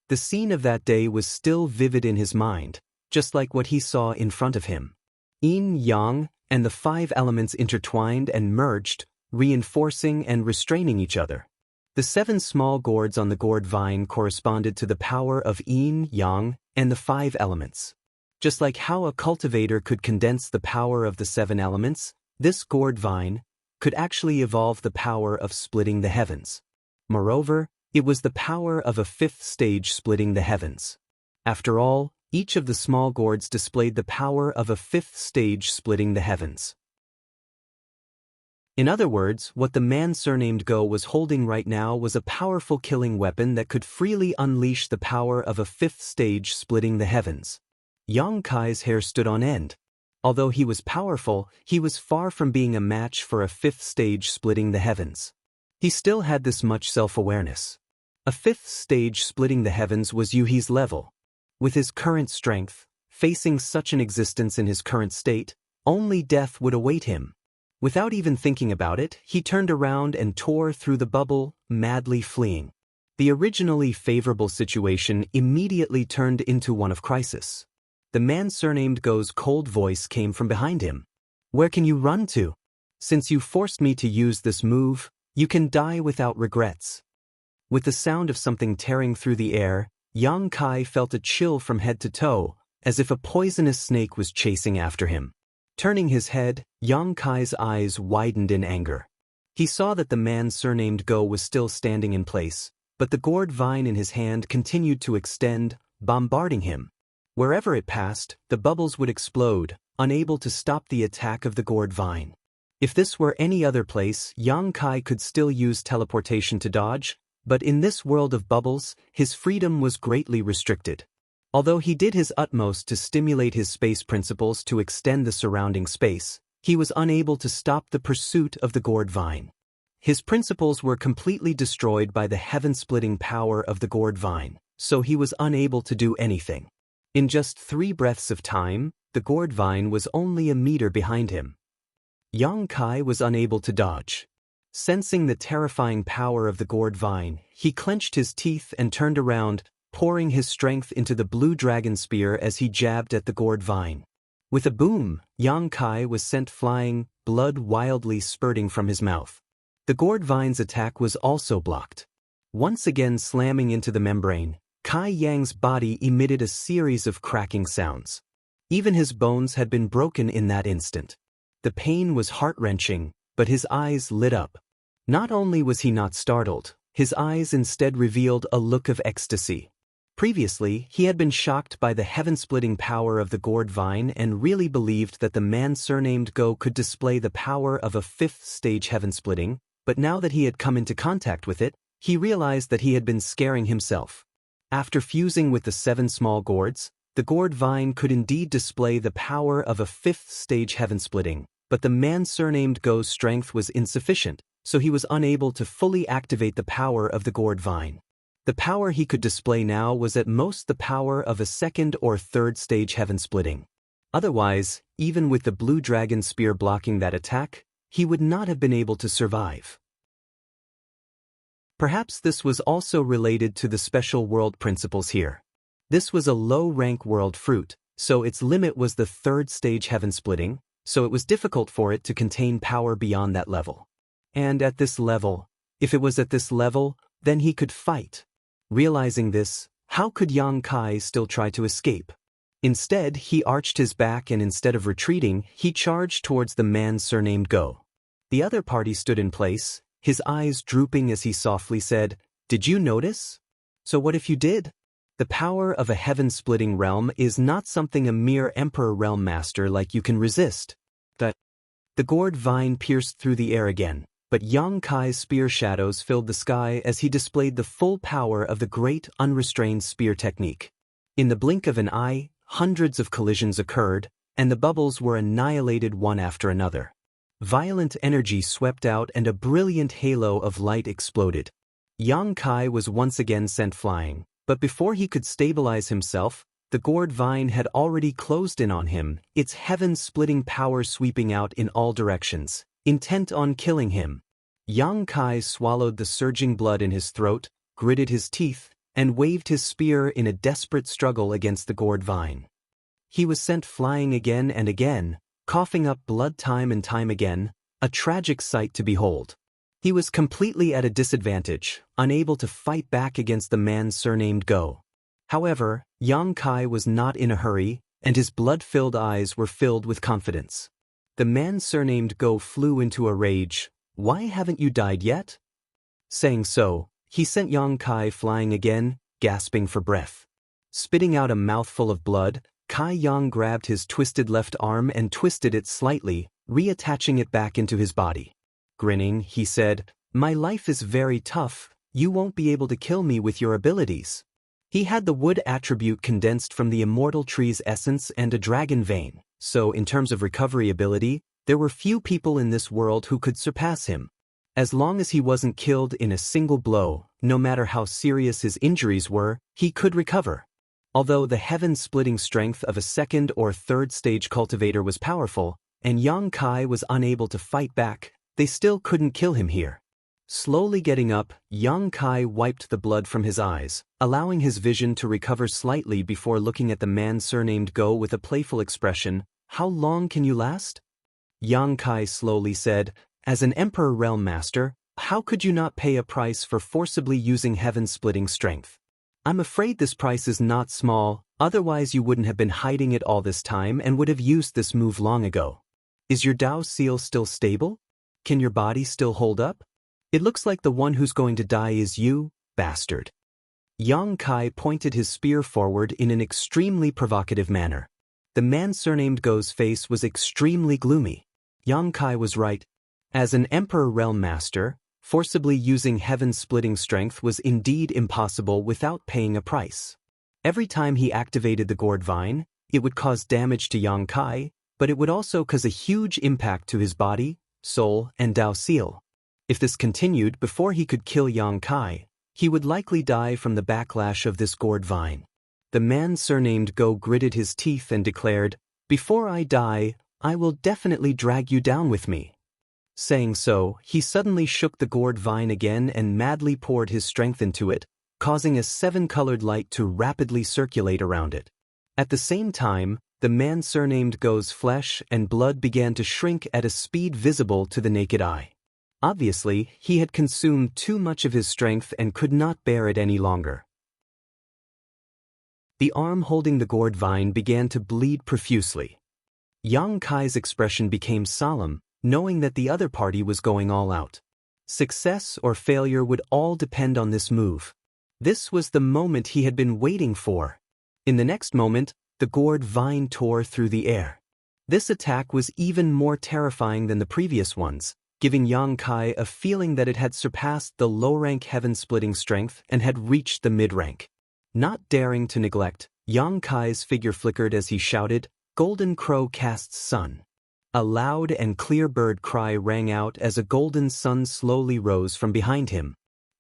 The scene of that day was still vivid in his mind, just like what he saw in front of him. Yin, yang, and the 5 elements intertwined and merged, reinforcing and restraining each other. The 7 small gourds on the gourd vine corresponded to the power of yin, yang, and the 5 elements. Just like how a cultivator could condense the power of the 7 elements, this gourd vine could actually evolve the power of splitting the heavens. Moreover, it was the power of a 5th stage splitting the heavens. After all, each of the small gourds displayed the power of a 5th stage splitting the heavens. In other words, what the man surnamed Go was holding right now was a powerful killing weapon that could freely unleash the power of a 5th stage splitting the heavens. Yang Kai's hair stood on end. Although he was powerful, he was far from being a match for a 5th stage splitting the heavens. He still had this much self-awareness. A 5th stage splitting the heavens was Yuhi's level. With his current strength, facing such an existence in his current state, only death would await him. Without even thinking about it, he turned around and tore through the bubble, madly fleeing. The originally favorable situation immediately turned into one of crisis. The man surnamed Go's cold voice came from behind him. "Where can you run to? Since you forced me to use this move, you can die without regrets." With the sound of something tearing through the air, Yang Kai felt a chill from head to toe, as if a poisonous snake was chasing after him. Turning his head, Yang Kai's eyes widened in anger. He saw that the man surnamed Go was still standing in place, but the gourd vine in his hand continued to extend, bombarding him. Wherever it passed, the bubbles would explode, unable to stop the attack of the gourd vine. If this were any other place, Yang Kai could still use teleportation to dodge, but in this world of bubbles, his freedom was greatly restricted. Although he did his utmost to stimulate his space principles to extend the surrounding space, he was unable to stop the pursuit of the gourd vine. His principles were completely destroyed by the heaven-splitting power of the gourd vine, so he was unable to do anything. In just 3 breaths of time, the gourd vine was only a meter behind him. Yang Kai was unable to dodge. Sensing the terrifying power of the gourd vine, he clenched his teeth and turned around, pouring his strength into the blue dragon spear as he jabbed at the gourd vine. With a boom, Yang Kai was sent flying, blood wildly spurting from his mouth. The gourd vine's attack was also blocked. Once again slamming into the membrane, Kai Yang's body emitted a series of cracking sounds. Even his bones had been broken in that instant. The pain was heart-wrenching, but his eyes lit up. Not only was he not startled, his eyes instead revealed a look of ecstasy. Previously, he had been shocked by the heaven-splitting power of the gourd vine and really believed that the man surnamed Go could display the power of a 5th stage heaven-splitting, but now that he had come into contact with it, he realized that he had been scaring himself. After fusing with the 7 small gourds, the gourd vine could indeed display the power of a 5th stage heaven-splitting, but the man surnamed Go's strength was insufficient, so he was unable to fully activate the power of the gourd vine. The power he could display now was at most the power of a second or third stage heaven splitting. Otherwise, even with the blue dragon spear blocking that attack, he would not have been able to survive. Perhaps this was also related to the special world principles here. This was a low-rank world fruit, so its limit was the third stage heaven splitting, so it was difficult for it to contain power beyond that level. And at this level, if it was at this level, then he could fight. Realizing this, how could Yang Kai still try to escape? Instead, he arched his back and instead of retreating, he charged towards the man surnamed Go. The other party stood in place, his eyes drooping as he softly said, "Did you notice? So what if you did? The power of a heaven-splitting realm is not something a mere emperor realm master like you can resist." The gourd vine pierced through the air again, but Yang Kai's spear shadows filled the sky as he displayed the full power of the great unrestrained spear technique. In the blink of an eye, hundreds of collisions occurred, and the bubbles were annihilated one after another. Violent energy swept out and a brilliant halo of light exploded. Yang Kai was once again sent flying, but before he could stabilize himself, the gourd vine had already closed in on him, its heaven-splitting power sweeping out in all directions, intent on killing him. Yang Kai swallowed the surging blood in his throat, gritted his teeth, and waved his spear in a desperate struggle against the gourd vine. He was sent flying again and again, coughing up blood time and time again, a tragic sight to behold. He was completely at a disadvantage, unable to fight back against the man surnamed Go. However, Yang Kai was not in a hurry, and his blood-filled eyes were filled with confidence. The man surnamed Go flew into a rage. "Why haven't you died yet?" Saying so, he sent Yang Kai flying again, gasping for breath. Spitting out a mouthful of blood, Kai Yang grabbed his twisted left arm and twisted it slightly, reattaching it back into his body. Grinning, he said, "My life is very tough, you won't be able to kill me with your abilities." He had the wood attribute condensed from the immortal tree's essence and a dragon vein, so in terms of recovery ability, there were few people in this world who could surpass him. As long as he wasn't killed in a single blow, no matter how serious his injuries were, he could recover. Although the heaven-splitting strength of a second or third stage cultivator was powerful, and Yang Kai was unable to fight back, they still couldn't kill him here. Slowly getting up, Yang Kai wiped the blood from his eyes, allowing his vision to recover slightly before looking at the man surnamed Go with a playful expression. "How long can you last?" Yang Kai slowly said, "As an Emperor Realm Master, how could you not pay a price for forcibly using heaven-splitting strength? I'm afraid this price is not small, otherwise you wouldn't have been hiding it all this time and would have used this move long ago. Is your Dao seal still stable? Can your body still hold up? It looks like the one who's going to die is you, bastard." Yang Kai pointed his spear forward in an extremely provocative manner. The man surnamed Go's face was extremely gloomy. Yang Kai was right. As an Emperor Realm Master, forcibly using heaven-splitting strength was indeed impossible without paying a price. Every time he activated the gourd vine, it would cause damage to Yang Kai, but it would also cause a huge impact to his body, soul, and Dao seal. If this continued before he could kill Yang Kai, he would likely die from the backlash of this gourd vine. The man surnamed Go gritted his teeth and declared, "Before I die, I will definitely drag you down with me." Saying so, he suddenly shook the gourd vine again and madly poured his strength into it, causing a seven-colored light to rapidly circulate around it. At the same time, the man surnamed Go's flesh and blood began to shrink at a speed visible to the naked eye. Obviously, he had consumed too much of his strength and could not bear it any longer. The arm holding the gourd vine began to bleed profusely. Yang Kai's expression became solemn, knowing that the other party was going all out. Success or failure would all depend on this move. This was the moment he had been waiting for. In the next moment, the gourd vine tore through the air. This attack was even more terrifying than the previous ones, giving Yang Kai a feeling that it had surpassed the low-rank heaven-splitting strength and had reached the mid-rank. Not daring to neglect, Yang Kai's figure flickered as he shouted, "Golden Crow casts sun." A loud and clear bird cry rang out as a golden sun slowly rose from behind him.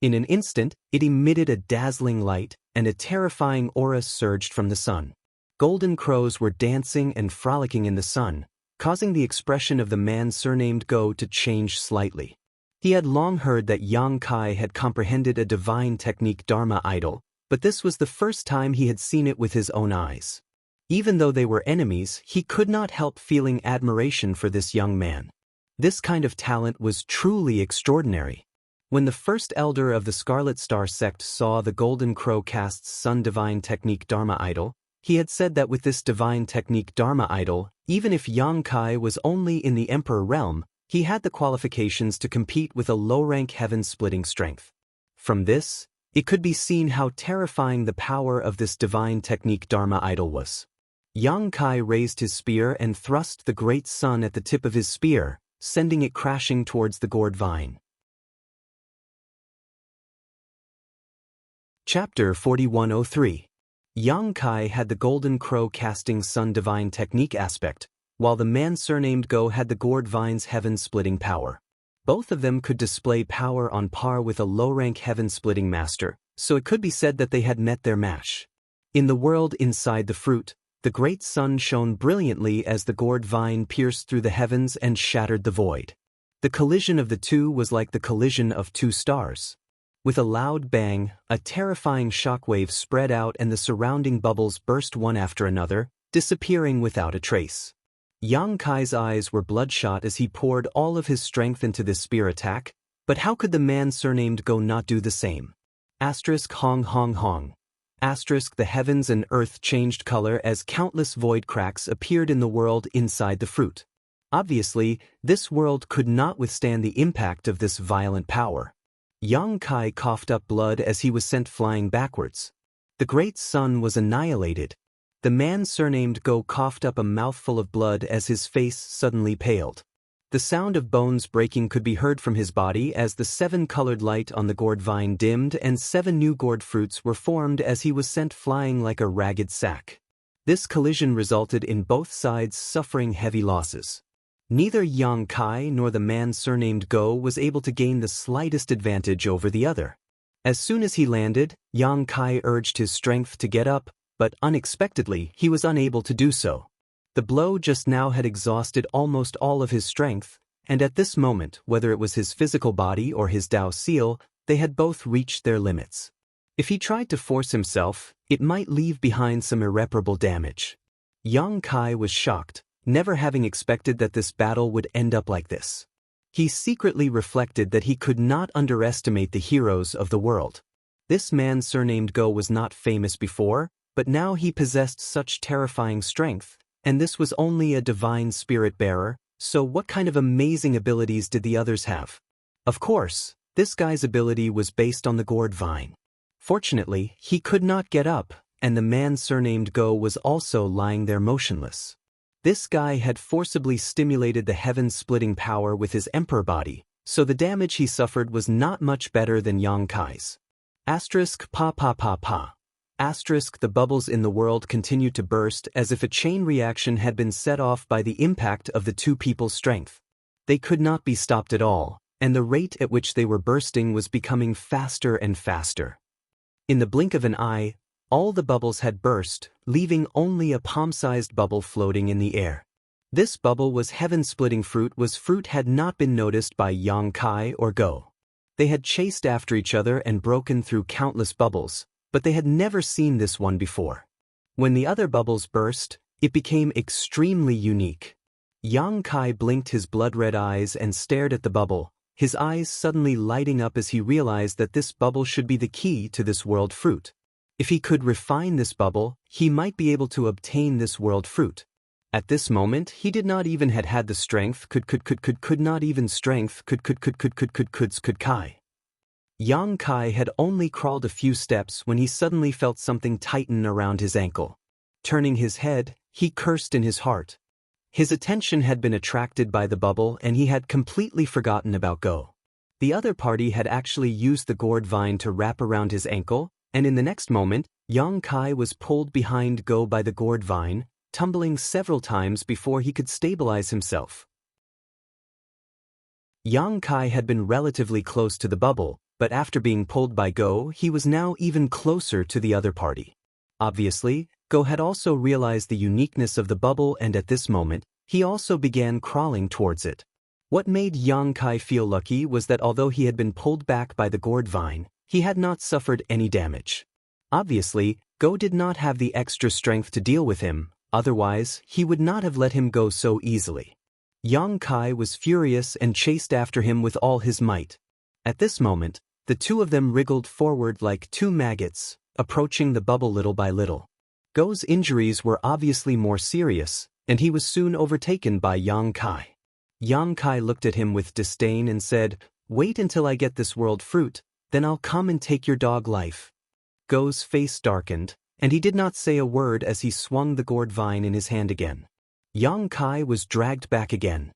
In an instant, it emitted a dazzling light, and a terrifying aura surged from the sun. Golden crows were dancing and frolicking in the sun, causing the expression of the man surnamed Go to change slightly. He had long heard that Yang Kai had comprehended a divine technique Dharma idol, but this was the first time he had seen it with his own eyes. Even though they were enemies, he could not help feeling admiration for this young man. This kind of talent was truly extraordinary. When the first elder of the Scarlet Star sect saw the Golden Crow cast's Sun Divine Technique Dharma idol, he had said that with this divine technique Dharma idol, even if Yang Kai was only in the Emperor realm, he had the qualifications to compete with a low-rank heaven-splitting strength. From this, it could be seen how terrifying the power of this divine technique Dharma idol was. Yang Kai raised his spear and thrust the great sun at the tip of his spear, sending it crashing towards the gourd vine. Chapter 4103. Yang Kai had the Golden Crow casting Sun Divine Technique aspect, while the man surnamed Go had the gourd vine's heaven-splitting power. Both of them could display power on par with a low-rank heaven-splitting master, so it could be said that they had met their match. In the world inside the fruit, the great sun shone brilliantly as the gourd vine pierced through the heavens and shattered the void. The collision of the two was like the collision of two stars. With a loud bang, a terrifying shockwave spread out and the surrounding bubbles burst one after another, disappearing without a trace. Yang Kai's eyes were bloodshot as he poured all of his strength into this spear attack, but how could the man surnamed Go not do the same? Hong hong hong. The heavens and earth changed color as countless void cracks appeared in the world inside the fruit. Obviously, this world could not withstand the impact of this violent power. Yang Kai coughed up blood as he was sent flying backwards. The great sun was annihilated. The man surnamed Go coughed up a mouthful of blood as his face suddenly paled. The sound of bones breaking could be heard from his body as the 7-colored light on the gourd vine dimmed and 7 new gourd fruits were formed as he was sent flying like a ragged sack. This collision resulted in both sides suffering heavy losses. Neither Yang Kai nor the man surnamed Go was able to gain the slightest advantage over the other. As soon as he landed, Yang Kai urged his strength to get up, but unexpectedly he was unable to do so. The blow just now had exhausted almost all of his strength, and at this moment, whether it was his physical body or his Dao seal, they had both reached their limits. If he tried to force himself, it might leave behind some irreparable damage. Yang Kai was shocked, never having expected that this battle would end up like this. He secretly reflected that he could not underestimate the heroes of the world. This man surnamed Go was not famous before, but now he possessed such terrifying strength, and this was only a divine spirit bearer, so what kind of amazing abilities did the others have? Of course, this guy's ability was based on the gourd vine. Fortunately, he could not get up, and the man surnamed Go was also lying there motionless. This guy had forcibly stimulated the heaven-splitting power with his emperor body, so the damage he suffered was not much better than Yang Kai's. The bubbles in the world continued to burst as if a chain reaction had been set off by the impact of the two people's strength. They could not be stopped at all, and the rate at which they were bursting was becoming faster and faster. In the blink of an eye, all the bubbles had burst, leaving only a palm-sized bubble floating in the air. This bubble was heaven-splitting fruit had not been noticed by Yang Kai or Go. They had chased after each other and broken through countless bubbles, but they had never seen this one before. When the other bubbles burst, it became extremely unique. Yang Kai blinked his blood-red eyes and stared at the bubble, his eyes suddenly lighting up as he realized that this bubble should be the key to this world fruit. If he could refine this bubble, he might be able to obtain this world fruit. At this moment, he did not even had the strength Kai. Yang Kai had only crawled a few steps when he suddenly felt something tighten around his ankle. Turning his head, he cursed in his heart. His attention had been attracted by the bubble and he had completely forgotten about Go. The other party had actually used the gourd vine to wrap around his ankle, and in the next moment, Yang Kai was pulled behind Go by the gourd vine, tumbling several times before he could stabilize himself. Yang Kai had been relatively close to the bubble, but after being pulled by Go, he was now even closer to the other party. Obviously, Go had also realized the uniqueness of the bubble, and at this moment, he also began crawling towards it. What made Xianxia feel lucky was that although he had been pulled back by the gourd vine, he had not suffered any damage. Obviously, Go did not have the extra strength to deal with him, otherwise, he would not have let him go so easily. Xianxia was furious and chased after him with all his might. At this moment, the two of them wriggled forward like two maggots, approaching the bubble little by little. Go's injuries were obviously more serious, and he was soon overtaken by Xianxia. Xianxia looked at him with disdain and said, "Wait until I get this world fruit, then I'll come and take your dog life." Go's face darkened, and he did not say a word as he swung the gourd vine in his hand again. Xianxia was dragged back again.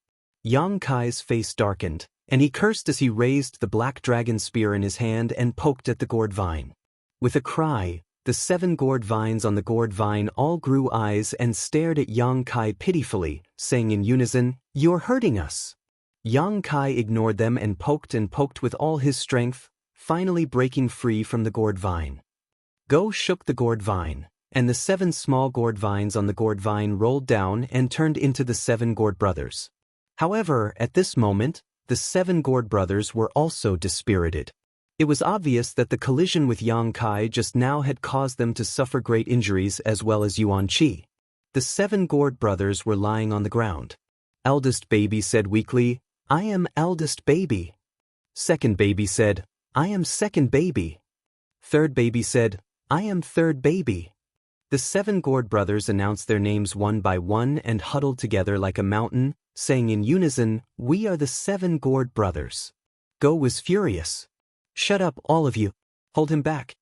Xianxia's face darkened, and he cursed as he raised the black dragon spear in his hand and poked at the gourd vine. With a cry, the 7 gourd vines on the gourd vine all grew eyes and stared at Xianxia pitifully, saying in unison, "You're hurting us." Xianxia ignored them and poked with all his strength, finally breaking free from the gourd vine. Go shook the gourd vine, and the 7 small gourd vines on the gourd vine rolled down and turned into the 7 gourd brothers. However, at this moment, the 7 gourd brothers were also dispirited. It was obvious that the collision with Xianxia just now had caused them to suffer great injuries as well as Yuanqi. The 7 gourd brothers were lying on the ground. Eldest baby said weakly, "I am eldest baby." Second baby said, "I am second baby." Third baby said, "I am third baby." The 7 gourd brothers announced their names one by one and huddled together like a mountain, saying in unison, "We are the 7 gourd brothers." Go was furious. "Shut up, all of you. Hold him back."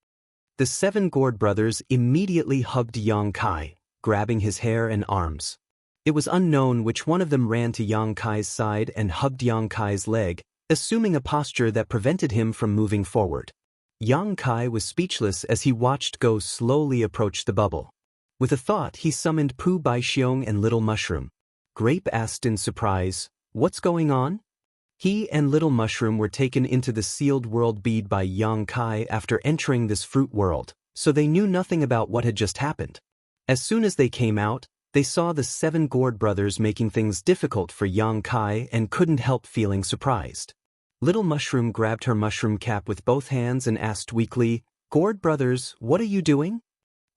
The 7 gourd brothers immediately hugged Xianxia, grabbing his hair and arms. It was unknown which one of them ran to Xianxia's side and hugged Xianxia's leg, assuming a posture that prevented him from moving forward. Xianxia was speechless as he watched Go slowly approach the bubble. With a thought, he summoned Pu Baixiong and Little Mushroom. Grape asked in surprise, "What's going on?" He and Little Mushroom were taken into the sealed world bead by Xianxia after entering this fruit world, so they knew nothing about what had just happened. As soon as they came out, they saw the 7 gourd brothers making things difficult for Xianxia and couldn't help feeling surprised. Little Mushroom grabbed her mushroom cap with both hands and asked weakly, "Gourd brothers, what are you doing?"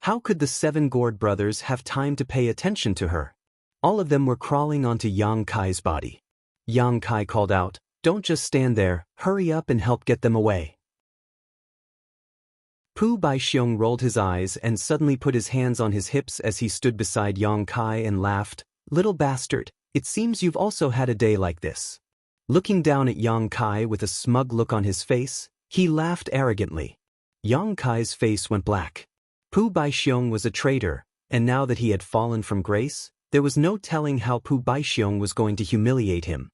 How could the 7 gourd brothers have time to pay attention to her? All of them were crawling onto Xianxia's body. Xianxia called out, "Don't just stand there, hurry up and help get them away." Pu Baixiong rolled his eyes and suddenly put his hands on his hips as he stood beside Xianxia and laughed, "Little bastard, it seems you've also had a day like this." Looking down at Xianxia with a smug look on his face, he laughed arrogantly. Xianxia's face went black. Pu Baixiong was a traitor, and now that he had fallen from grace, there was no telling how Pu Baixiong was going to humiliate him.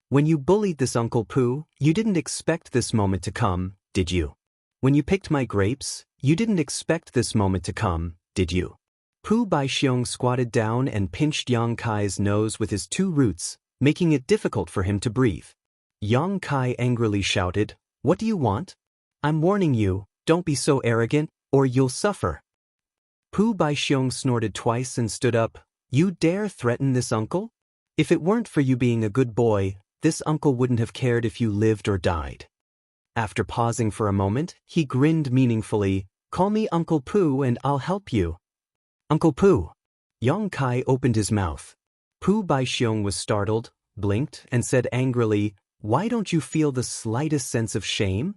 "When you bullied this Uncle Pu, you didn't expect this moment to come, did you? When you picked my grapes, you didn't expect this moment to come, did you?" Pu Baixiong squatted down and pinched Xianxia's nose with his 2 roots, making it difficult for him to breathe. Xianxia angrily shouted, "What do you want? I'm warning you, don't be so arrogant, or you'll suffer." Pu Baixiong snorted twice and stood up. "You dare threaten this uncle? If it weren't for you being a good boy, this uncle wouldn't have cared if you lived or died." After pausing for a moment, he grinned meaningfully, "Call me Uncle Pu and I'll help you." "Uncle Pu." Xianxia opened his mouth. Pu Baixiong was startled, blinked, and said angrily, "Why don't you feel the slightest sense of shame?"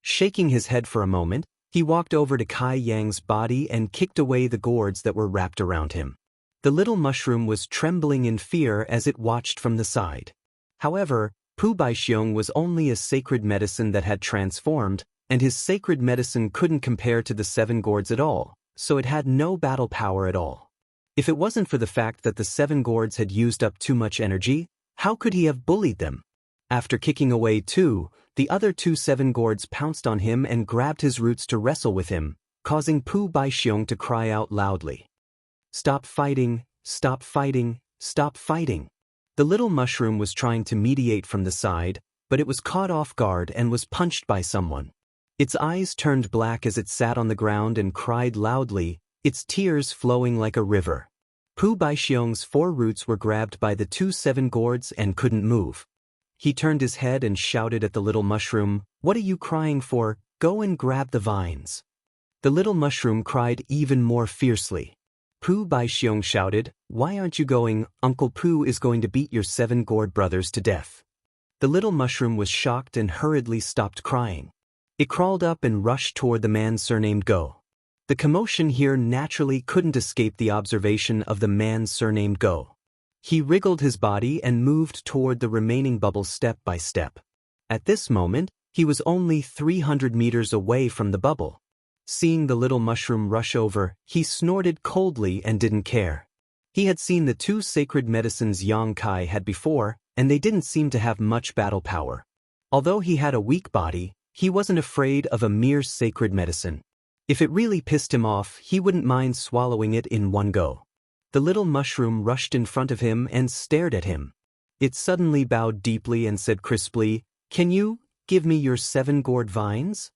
Shaking his head for a moment, he walked over to Kai Yang's body and kicked away the gourds that were wrapped around him. The little mushroom was trembling in fear as it watched from the side. However, Pu Baixiong was only a sacred medicine that had transformed, and his sacred medicine couldn't compare to the 7 gourds at all, so it had no battle power at all. If it wasn't for the fact that the 7 gourds had used up too much energy, how could he have bullied them? After kicking away 2, the other 2 7 gourds pounced on him and grabbed his roots to wrestle with him, causing Pu Baixiong to cry out loudly. "Stop fighting, stop fighting, stop fighting." The little mushroom was trying to mediate from the side, but it was caught off guard and was punched by someone. Its eyes turned black as it sat on the ground and cried loudly, its tears flowing like a river. Pu Baixiong's 4 roots were grabbed by the 2 7 gourds and couldn't move. He turned his head and shouted at the little mushroom, "What are you crying for? Go and grab the vines." The little mushroom cried even more fiercely. Pu Baixiong shouted, "Why aren't you going? Uncle Pu is going to beat your 7 gourd brothers to death." The little mushroom was shocked and hurriedly stopped crying. It crawled up and rushed toward the man surnamed Go. The commotion here naturally couldn't escape the observation of the man surnamed Go. He wriggled his body and moved toward the remaining bubbles step by step. At this moment, he was only 300 meters away from the bubble. Seeing the little mushroom rush over, he snorted coldly and didn't care. He had seen the 2 sacred medicines Yang Kai had before, and they didn't seem to have much battle power. Although he had a weak body, he wasn't afraid of a mere sacred medicine. If it really pissed him off, he wouldn't mind swallowing it in one go. The little mushroom rushed in front of him and stared at him. It suddenly bowed deeply and said crisply, "Can you give me your 7 gourd vines?"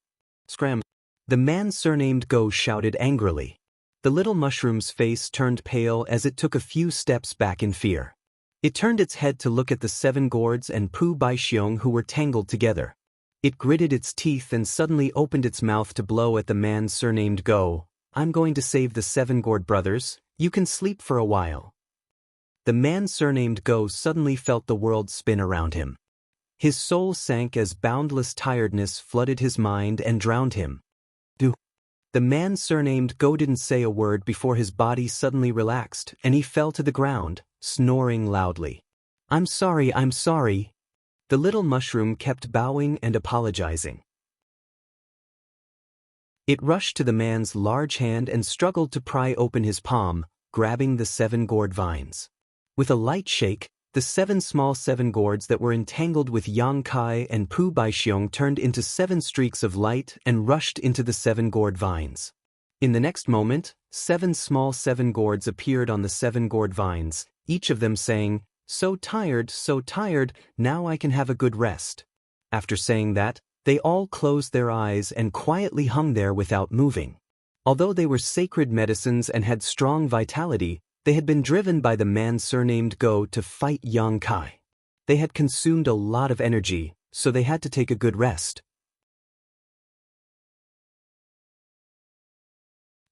Scram. The man surnamed Go shouted angrily. The little mushroom's face turned pale as it took a few steps back in fear. It turned its head to look at the 7 gourds and Pu Baixiong who were tangled together. It gritted its teeth and suddenly opened its mouth to blow at the man surnamed Go. "I'm going to save the 7 gourd brothers, you can sleep for a while." The man surnamed Go suddenly felt the world spin around him. His soul sank as boundless tiredness flooded his mind and drowned him. The man surnamed Go didn't say a word before his body suddenly relaxed and he fell to the ground, snoring loudly. I'm sorry. The little mushroom kept bowing and apologizing. It rushed to the man's large hand and struggled to pry open his palm, grabbing the 7 gourd vines. With a light shake, the 7 small 7 gourds that were entangled with Yang Kai and Pu Baixiong turned into 7 streaks of light and rushed into the 7 gourd vines. In the next moment, 7 small 7 gourds appeared on the 7 gourd vines, each of them saying, so tired, now I can have a good rest." After saying that, they all closed their eyes and quietly hung there without moving. Although they were sacred medicines and had strong vitality, they had been driven by the man surnamed Go to fight Yang Kai. They had consumed a lot of energy, so they had to take a good rest.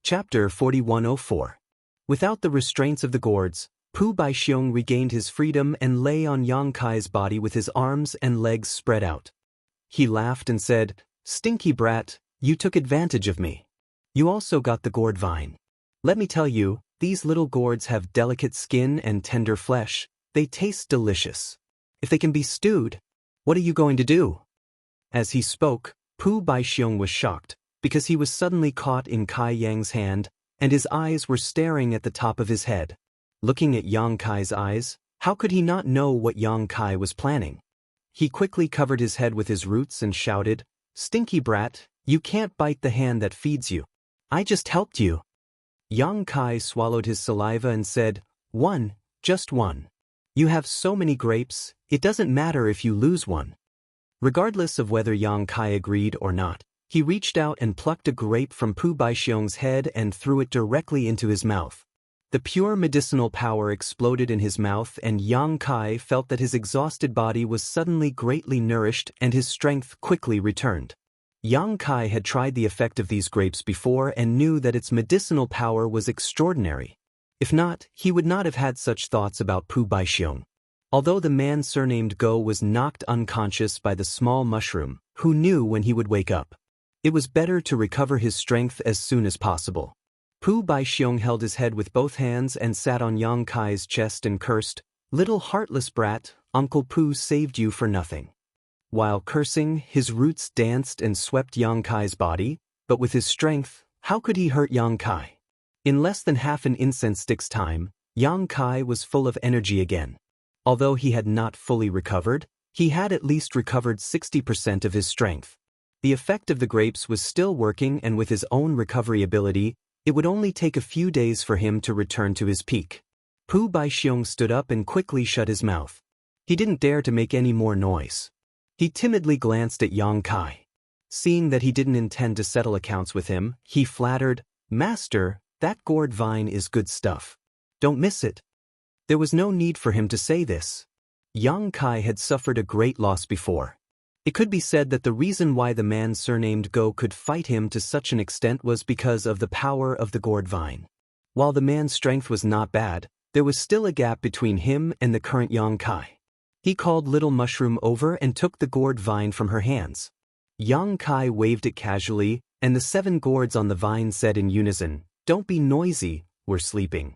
Chapter 4104. Without the restraints of the gourds, Pu Baixiong regained his freedom and lay on Yang Kai's body with his arms and legs spread out. He laughed and said, "Stinky brat, you took advantage of me. You also got the gourd vine. Let me tell you, these little gourds have delicate skin and tender flesh. They taste delicious. If they can be stewed, what are you going to do?" As he spoke, Pu Baixiong was shocked, because he was suddenly caught in Kai Yang's hand, and his eyes were staring at the top of his head. Looking at Yang Kai's eyes, how could he not know what Yang Kai was planning? He quickly covered his head with his roots and shouted, "Stinky brat, you can't bite the hand that feeds you. I just helped you." Yang Kai swallowed his saliva and said, "One, just one. You have so many grapes, it doesn't matter if you lose one." Regardless of whether Yang Kai agreed or not, he reached out and plucked a grape from Pu Baixiong's head and threw it directly into his mouth. The pure medicinal power exploded in his mouth and Yang Kai felt that his exhausted body was suddenly greatly nourished and his strength quickly returned. Yang Kai had tried the effect of these grapes before and knew that its medicinal power was extraordinary. If not, he would not have had such thoughts about Pu Baixiong. Although the man surnamed Go was knocked unconscious by the small mushroom, who knew when he would wake up? It was better to recover his strength as soon as possible. Pu Baixiong held his head with both hands and sat on Yang Kai's chest and cursed, "Little heartless brat, Uncle Pu saved you for nothing." While cursing, his roots danced and swept Yang Kai's body, but with his strength, how could he hurt Yang Kai? In less than half an incense stick's time, Yang Kai was full of energy again. Although he had not fully recovered, he had at least recovered 60% of his strength. The effect of the grapes was still working, and with his own recovery ability, it would only take a few days for him to return to his peak. Pu Baixiong stood up and quickly shut his mouth. He didn't dare to make any more noise. He timidly glanced at Yang Kai. Seeing that he didn't intend to settle accounts with him, he flattered, "Master, that gourd vine is good stuff. Don't miss it." There was no need for him to say this. Yang Kai had suffered a great loss before. It could be said that the reason why the man surnamed Go could fight him to such an extent was because of the power of the gourd vine. While the man's strength was not bad, there was still a gap between him and the current Yang Kai. He called Little Mushroom over and took the gourd vine from her hands. Yang Kai waved it casually, and the 7 gourds on the vine said in unison, "Don't be noisy, we're sleeping."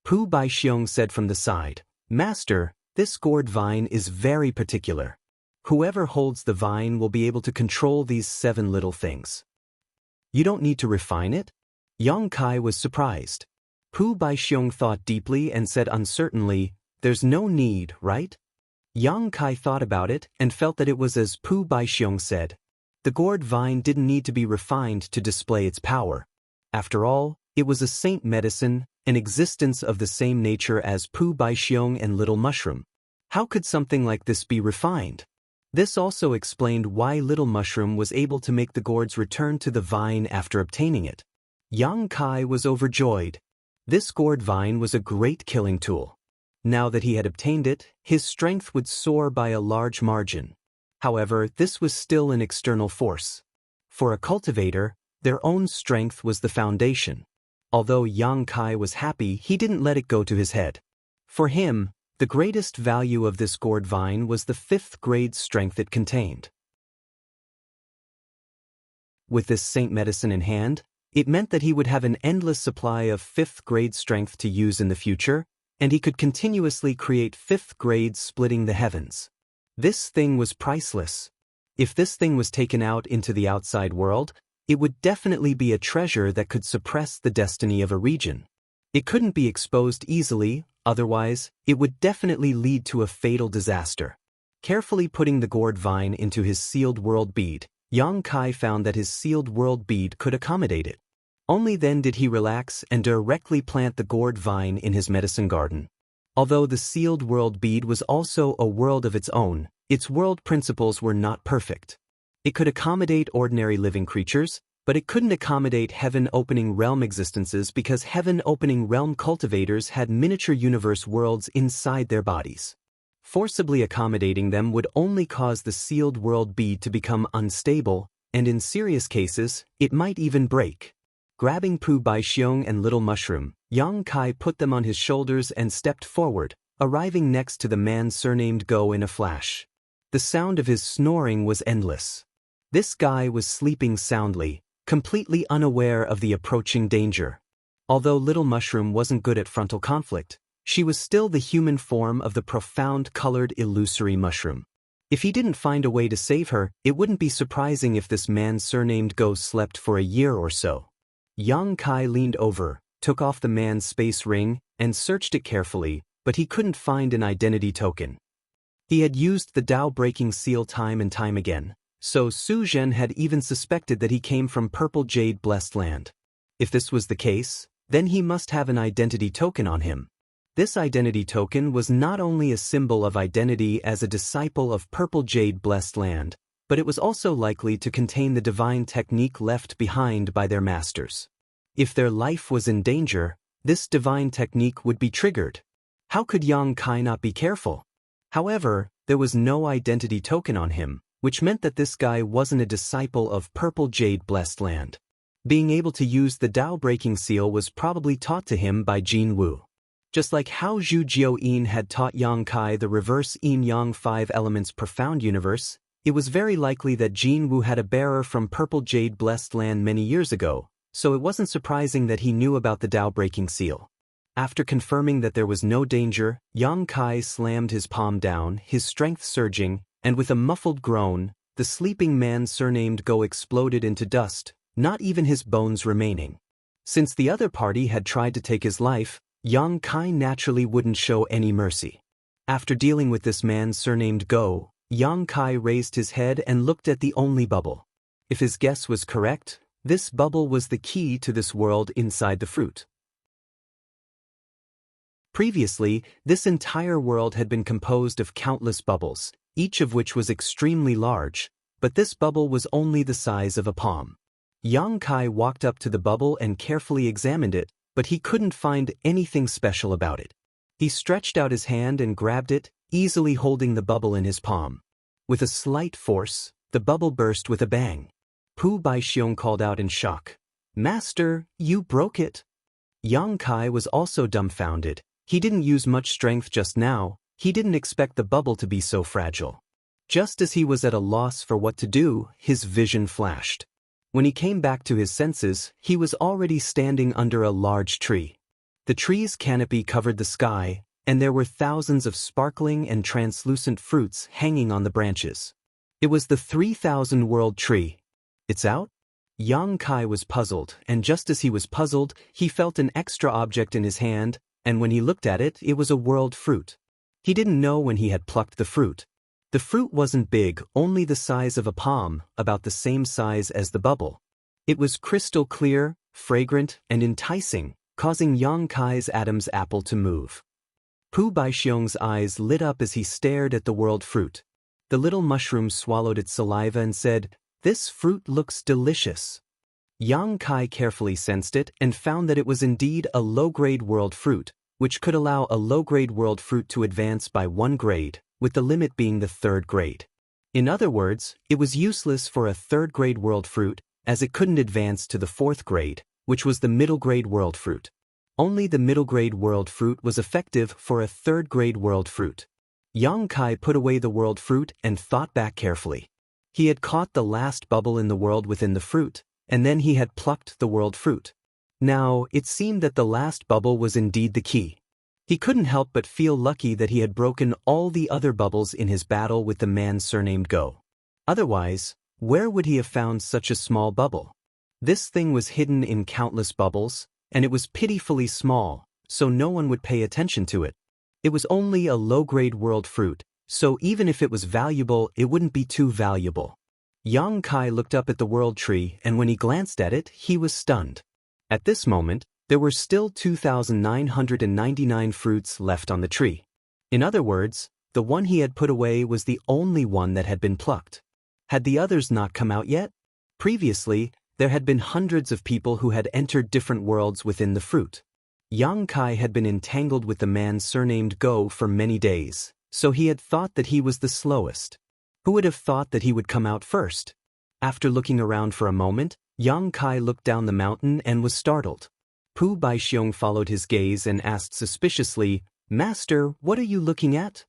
Pu Baixiong said from the side, "Master, this gourd vine is very particular. Whoever holds the vine will be able to control these 7 little things." "You don't need to refine it?" Yang Kai was surprised. Pu Baixiong thought deeply and said uncertainly, "There's no need, right?" Yang Kai thought about it and felt that it was as Pu Baixiong said. The gourd vine didn't need to be refined to display its power. After all, it was a saint medicine, an existence of the same nature as Pu Baixiong and Little Mushroom. How could something like this be refined? This also explained why Little Mushroom was able to make the gourds return to the vine after obtaining it. Yang Kai was overjoyed. This gourd vine was a great killing tool. Now that he had obtained it, his strength would soar by a large margin. However, this was still an external force. For a cultivator, their own strength was the foundation. Although Yang Kai was happy, he didn't let it go to his head. For him, the greatest value of this gourd vine was the 5th grade strength it contained. With this saint medicine in hand, it meant that he would have an endless supply of 5th grade strength to use in the future, and he could continuously create 5th grades splitting the heavens. This thing was priceless. If this thing was taken out into the outside world, it would definitely be a treasure that could suppress the destiny of a region. It couldn't be exposed easily, otherwise, it would definitely lead to a fatal disaster. Carefully putting the gourd vine into his sealed world bead, Yang Kai found that his sealed world bead could accommodate it. Only then did he relax and directly plant the gourd vine in his medicine garden. Although the sealed world bead was also a world of its own, its world principles were not perfect. It could accommodate ordinary living creatures, but it couldn't accommodate heaven-opening realm existences because heaven-opening realm cultivators had miniature universe worlds inside their bodies. Forcibly accommodating them would only cause the sealed world bead to become unstable, and in serious cases, it might even break. Grabbing Pu Baixiong and Little Mushroom, Yang Kai put them on his shoulders and stepped forward, arriving next to the man surnamed Go in a flash. The sound of his snoring was endless. This guy was sleeping soundly, completely unaware of the approaching danger. Although Little Mushroom wasn't good at frontal conflict, she was still the human form of the profound colored illusory mushroom. If he didn't find a way to save her, it wouldn't be surprising if this man surnamed Go slept for a year or so. Yang Kai leaned over, took off the man's space ring, and searched it carefully, but he couldn't find an identity token. He had used the Tao-breaking seal time and time again, so Su Zhen had even suspected that he came from Purple Jade Blessed Land. If this was the case, then he must have an identity token on him. This identity token was not only a symbol of identity as a disciple of Purple Jade Blessed Land, but it was also likely to contain the divine technique left behind by their masters. If their life was in danger, this divine technique would be triggered. How could Yang Kai not be careful? However, there was no identity token on him, which meant that this guy wasn't a disciple of Purple Jade Blessed Land. Being able to use the Tao-breaking seal was probably taught to him by Jin Wu. Just like how Zhu Jiuyin had taught Yang Kai the reverse yin-yang 5 elements profound universe, it was very likely that Jin Wu had a bearer from Purple Jade Blessed Land many years ago, so it wasn't surprising that he knew about the Tao-breaking seal. After confirming that there was no danger, Yang Kai slammed his palm down, his strength surging, and with a muffled groan, the sleeping man surnamed Go exploded into dust, not even his bones remaining. Since the other party had tried to take his life, Yang Kai naturally wouldn't show any mercy. After dealing with this man surnamed Go, Yang Kai raised his head and looked at the only bubble. If his guess was correct, this bubble was the key to this world inside the fruit. Previously, this entire world had been composed of countless bubbles, each of which was extremely large, but this bubble was only the size of a palm. Yang Kai walked up to the bubble and carefully examined it, but he couldn't find anything special about it. He stretched out his hand and grabbed it, easily holding the bubble in his palm. With a slight force, the bubble burst with a bang. Pu Baixiong called out in shock, "Master, you broke it." Yang Kai was also dumbfounded. He didn't use much strength just now. He didn't expect the bubble to be so fragile. Just as he was at a loss for what to do, his vision flashed. When he came back to his senses, he was already standing under a large tree. The tree's canopy covered the sky, and there were thousands of sparkling and translucent fruits hanging on the branches. It was the 3,000-world tree. "It's out?" Yang Kai was puzzled, and just as he was puzzled, he felt an extra object in his hand, and when he looked at it, it was a world fruit. He didn't know when he had plucked the fruit. The fruit wasn't big, only the size of a palm, about the same size as the bubble. It was crystal clear, fragrant, and enticing, causing Yang Kai's Adam's apple to move. Pu Baixiong's eyes lit up as he stared at the world fruit. The little mushroom swallowed its saliva and said, "This fruit looks delicious." Yang Kai carefully sensed it and found that it was indeed a low-grade world fruit, which could allow a low-grade world fruit to advance by 1 grade, with the limit being the 3rd grade. In other words, it was useless for a 3rd-grade world fruit, as it couldn't advance to the 4th grade, which was the middle-grade world fruit. Only the middle-grade world fruit was effective for a 3rd-grade world fruit. Yang Kai put away the world fruit and thought back carefully. He had caught the last bubble in the world within the fruit, and then he had plucked the world fruit. Now, it seemed that the last bubble was indeed the key. He couldn't help but feel lucky that he had broken all the other bubbles in his battle with the man surnamed Go. Otherwise, where would he have found such a small bubble? This thing was hidden in countless bubbles, and it was pitifully small, so no one would pay attention to it. It was only a low-grade world fruit, so even if it was valuable, it wouldn't be too valuable. Yang Kai looked up at the world tree, and when he glanced at it, he was stunned. At this moment, there were still 2,999 fruits left on the tree. In other words, the one he had put away was the only one that had been plucked. Had the others not come out yet? Previously, there had been hundreds of people who had entered different worlds within the fruit. Yang Kai had been entangled with the man surnamed Go for many days, so he had thought that he was the slowest. Who would have thought that he would come out first? After looking around for a moment, Yang Kai looked down the mountain and was startled. Pu Baixiong followed his gaze and asked suspiciously, "Master, what are you looking at?"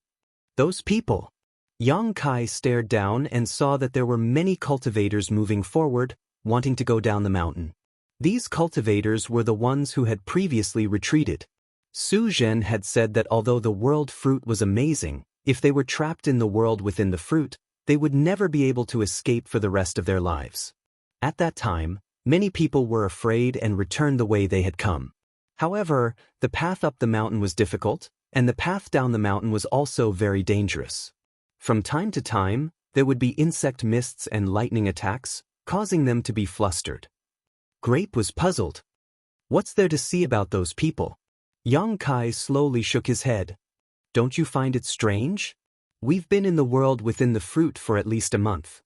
"Those people." Yang Kai stared down and saw that there were many cultivators moving forward, wanting to go down the mountain. These cultivators were the ones who had previously retreated. Su Zhen had said that although the world fruit was amazing, if they were trapped in the world within the fruit, they would never be able to escape for the rest of their lives. At that time, many people were afraid and returned the way they had come. However, the path up the mountain was difficult, and the path down the mountain was also very dangerous. From time to time, there would be insect mists and lightning attacks, causing them to be flustered. Grape was puzzled. "What's there to see about those people?" Yang Kai slowly shook his head. "Don't you find it strange? We've been in the world within the fruit for at least a month.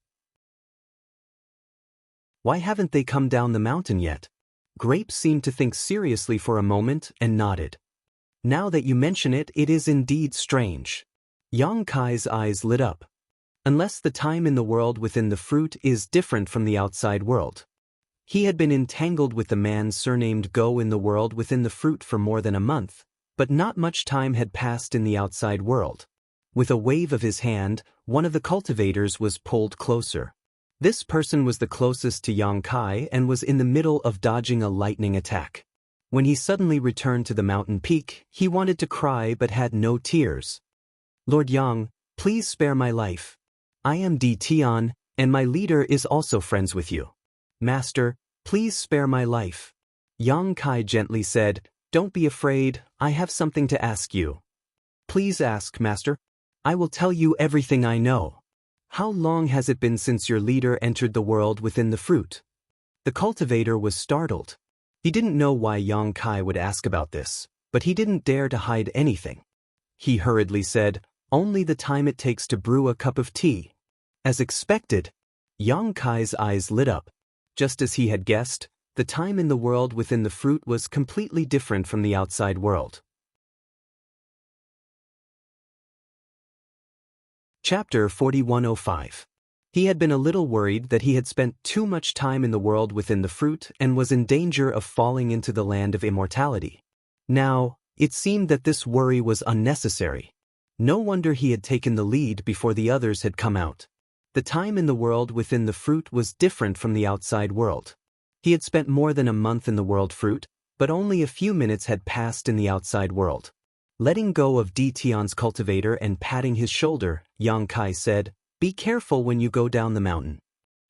Why haven't they come down the mountain yet?" Grape seemed to think seriously for a moment and nodded. "Now that you mention it, it is indeed strange." Yang Kai's eyes lit up. Unless the time in the world within the fruit is different from the outside world. He had been entangled with the man surnamed Go in the world within the fruit for more than a month, but not much time had passed in the outside world. With a wave of his hand, one of the cultivators was pulled closer. This person was the closest to Yang Kai and was in the middle of dodging a lightning attack. When he suddenly returned to the mountain peak, he wanted to cry but had no tears. "Lord Yang, please spare my life. I am Di Tian, and my leader is also friends with you. Master, please spare my life." Yang Kai gently said, "Don't be afraid, I have something to ask you." "Please ask, Master. I will tell you everything I know." "How long has it been since your leader entered the world within the fruit?" The cultivator was startled. He didn't know why Yang Kai would ask about this, but he didn't dare to hide anything. He hurriedly said, only the time it takes to brew a cup of tea. As expected, Yang Kai's eyes lit up. Just as he had guessed, the time in the world within the fruit was completely different from the outside world. Chapter 4105. He had been a little worried that he had spent too much time in the world within the fruit and was in danger of falling into the land of immortality. Now, it seemed that this worry was unnecessary. No wonder he had taken the lead before the others had come out. The time in the world within the fruit was different from the outside world. He had spent more than a month in the world fruit, but only a few minutes had passed in the outside world. Letting go of Tian's cultivator and patting his shoulder, Yang Kai said, "Be careful when you go down the mountain."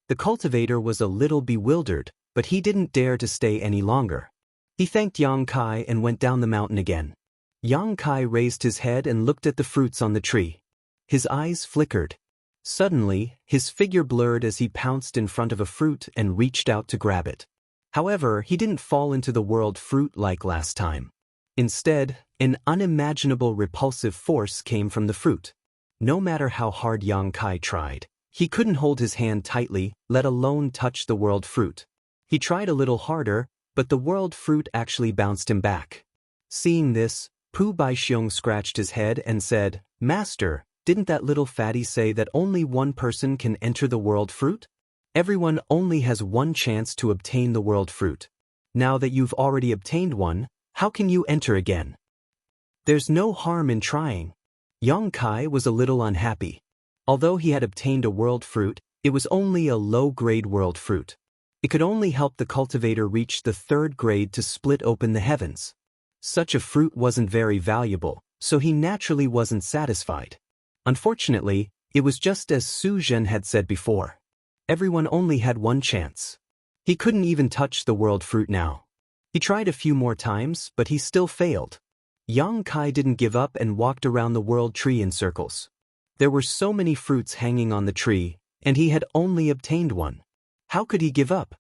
The cultivator was a little bewildered, but he didn't dare to stay any longer. He thanked Yang Kai and went down the mountain again. Yang Kai raised his head and looked at the fruits on the tree. His eyes flickered. Suddenly, his figure blurred as he pounced in front of a fruit and reached out to grab it. However, he didn't fall into the world fruit like last time. Instead, an unimaginable repulsive force came from the fruit. No matter how hard Yang Kai tried, he couldn't hold his hand tightly, let alone touch the world fruit. He tried a little harder, but the world fruit actually bounced him back. Seeing this, Pu Baixiong scratched his head and said, "Master, didn't that little fatty say that only one person can enter the world fruit? Everyone only has one chance to obtain the world fruit. Now that you've already obtained one, how can you enter again? There's no harm in trying." Yang Kai was a little unhappy. Although he had obtained a world fruit, it was only a low-grade world fruit. It could only help the cultivator reach the 3rd grade to split open the heavens. Such a fruit wasn't very valuable, so he naturally wasn't satisfied. Unfortunately, it was just as Su Zhen had said before. Everyone only had one chance. He couldn't even touch the world fruit now. He tried a few more times, but he still failed. Yang Kai didn't give up and walked around the world tree in circles. There were so many fruits hanging on the tree, and he had only obtained one. How could he give up?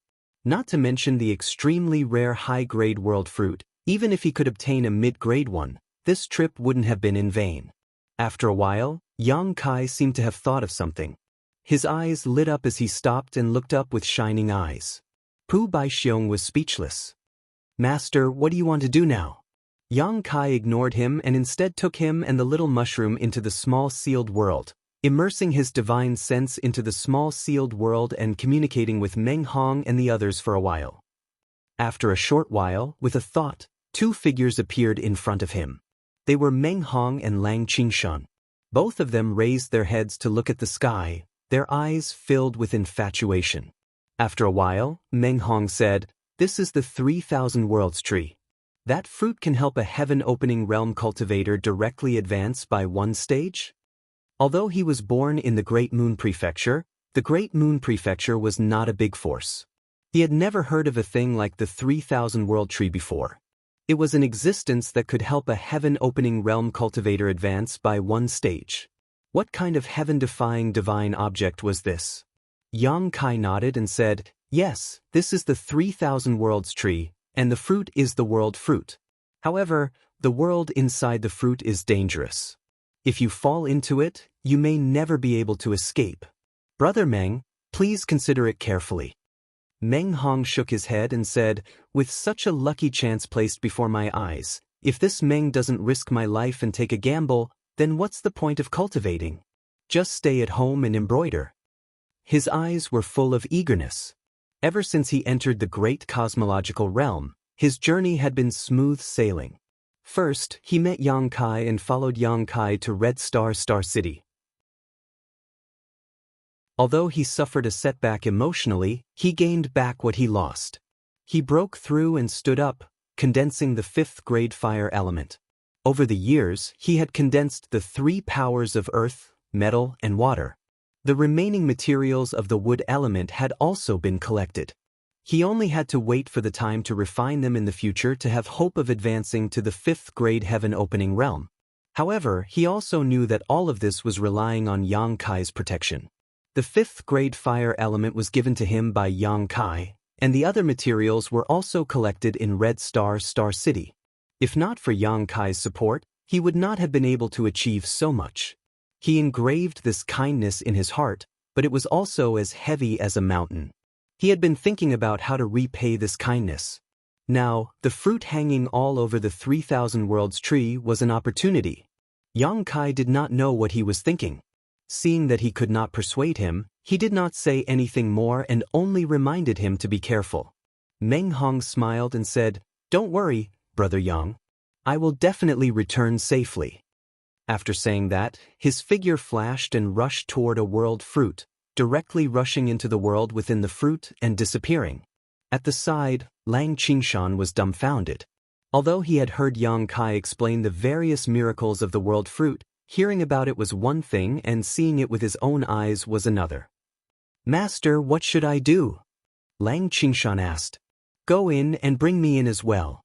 Not to mention the extremely rare high-grade world fruit, even if he could obtain a mid-grade one, this trip wouldn't have been in vain. After a while, Yang Kai seemed to have thought of something. His eyes lit up as he stopped and looked up with shining eyes. Pu Baixiong was speechless. "Master, what do you want to do now?" Yang Kai ignored him and instead took him and the little mushroom into the small sealed world, immersing his divine sense into the small sealed world and communicating with Meng Hong and the others for a while. After a short while, with a thought, 2 figures appeared in front of him. They were Meng Hong and Lang Qingshan. Both of them raised their heads to look at the sky, their eyes filled with infatuation. After a while, Meng Hong said, "This is the 3,000 Worlds tree. That fruit can help a heaven-opening realm cultivator directly advance by 1 stage?" Although he was born in the Great Moon Prefecture, the Great Moon Prefecture was not a big force. He had never heard of a thing like the 3,000 World Tree before. It was an existence that could help a heaven-opening realm cultivator advance by 1 stage. What kind of heaven-defying divine object was this? Yang Kai nodded and said, "Yes, this is the 3,000 Worlds tree, and the fruit is the world fruit. However, the world inside the fruit is dangerous. If you fall into it, you may never be able to escape. Brother Meng, please consider it carefully." Meng Hong shook his head and said, "With such a lucky chance placed before my eyes, if this Meng doesn't risk my life and take a gamble, then what's the point of cultivating? Just stay at home and embroider." His eyes were full of eagerness. Ever since he entered the great cosmological realm, his journey had been smooth sailing. First, he met Yang Kai and followed Yang Kai to Red Star City. Although he suffered a setback emotionally, he gained back what he lost. He broke through and stood up, condensing the 5th grade fire element. Over the years, he had condensed the 3 powers of earth, metal, and water. The remaining materials of the wood element had also been collected. He only had to wait for the time to refine them in the future to have hope of advancing to the 5th grade heaven-opening realm. However, he also knew that all of this was relying on Yang Kai's protection. The 5th grade fire element was given to him by Yang Kai, and the other materials were also collected in Red Star City. If not for Yang Kai's support, he would not have been able to achieve so much. He engraved this kindness in his heart, but it was also as heavy as a mountain. He had been thinking about how to repay this kindness. Now, the fruit hanging all over the 3,000 Worlds tree was an opportunity. Yang Kai did not know what he was thinking. Seeing that he could not persuade him, he did not say anything more and only reminded him to be careful. Meng Hong smiled and said, "Don't worry, Brother Yang. I will definitely return safely." After saying that, his figure flashed and rushed toward a world fruit, directly rushing into the world within the fruit and disappearing. At the side, Lang Qingshan was dumbfounded. Although he had heard Yang Kai explain the various miracles of the world fruit, hearing about it was one thing and seeing it with his own eyes was another. "Master, what should I do?" Lang Qingshan asked. "Go in and bring me in as well."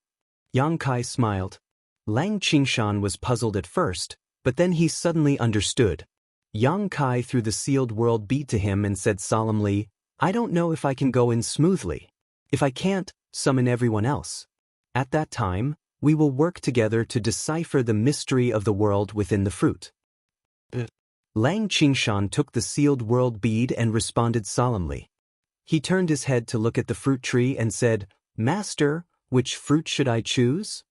Yang Kai smiled. Lang Qingshan was puzzled at first, but then he suddenly understood. Yang Kai threw the sealed world bead to him and said solemnly, "I don't know if I can go in smoothly. If I can't, summon everyone else. At that time, we will work together to decipher the mystery of the world within the fruit." Lang Qingshan took the sealed world bead and responded solemnly. He turned his head to look at the fruit tree and said, "Master, which fruit should I choose?"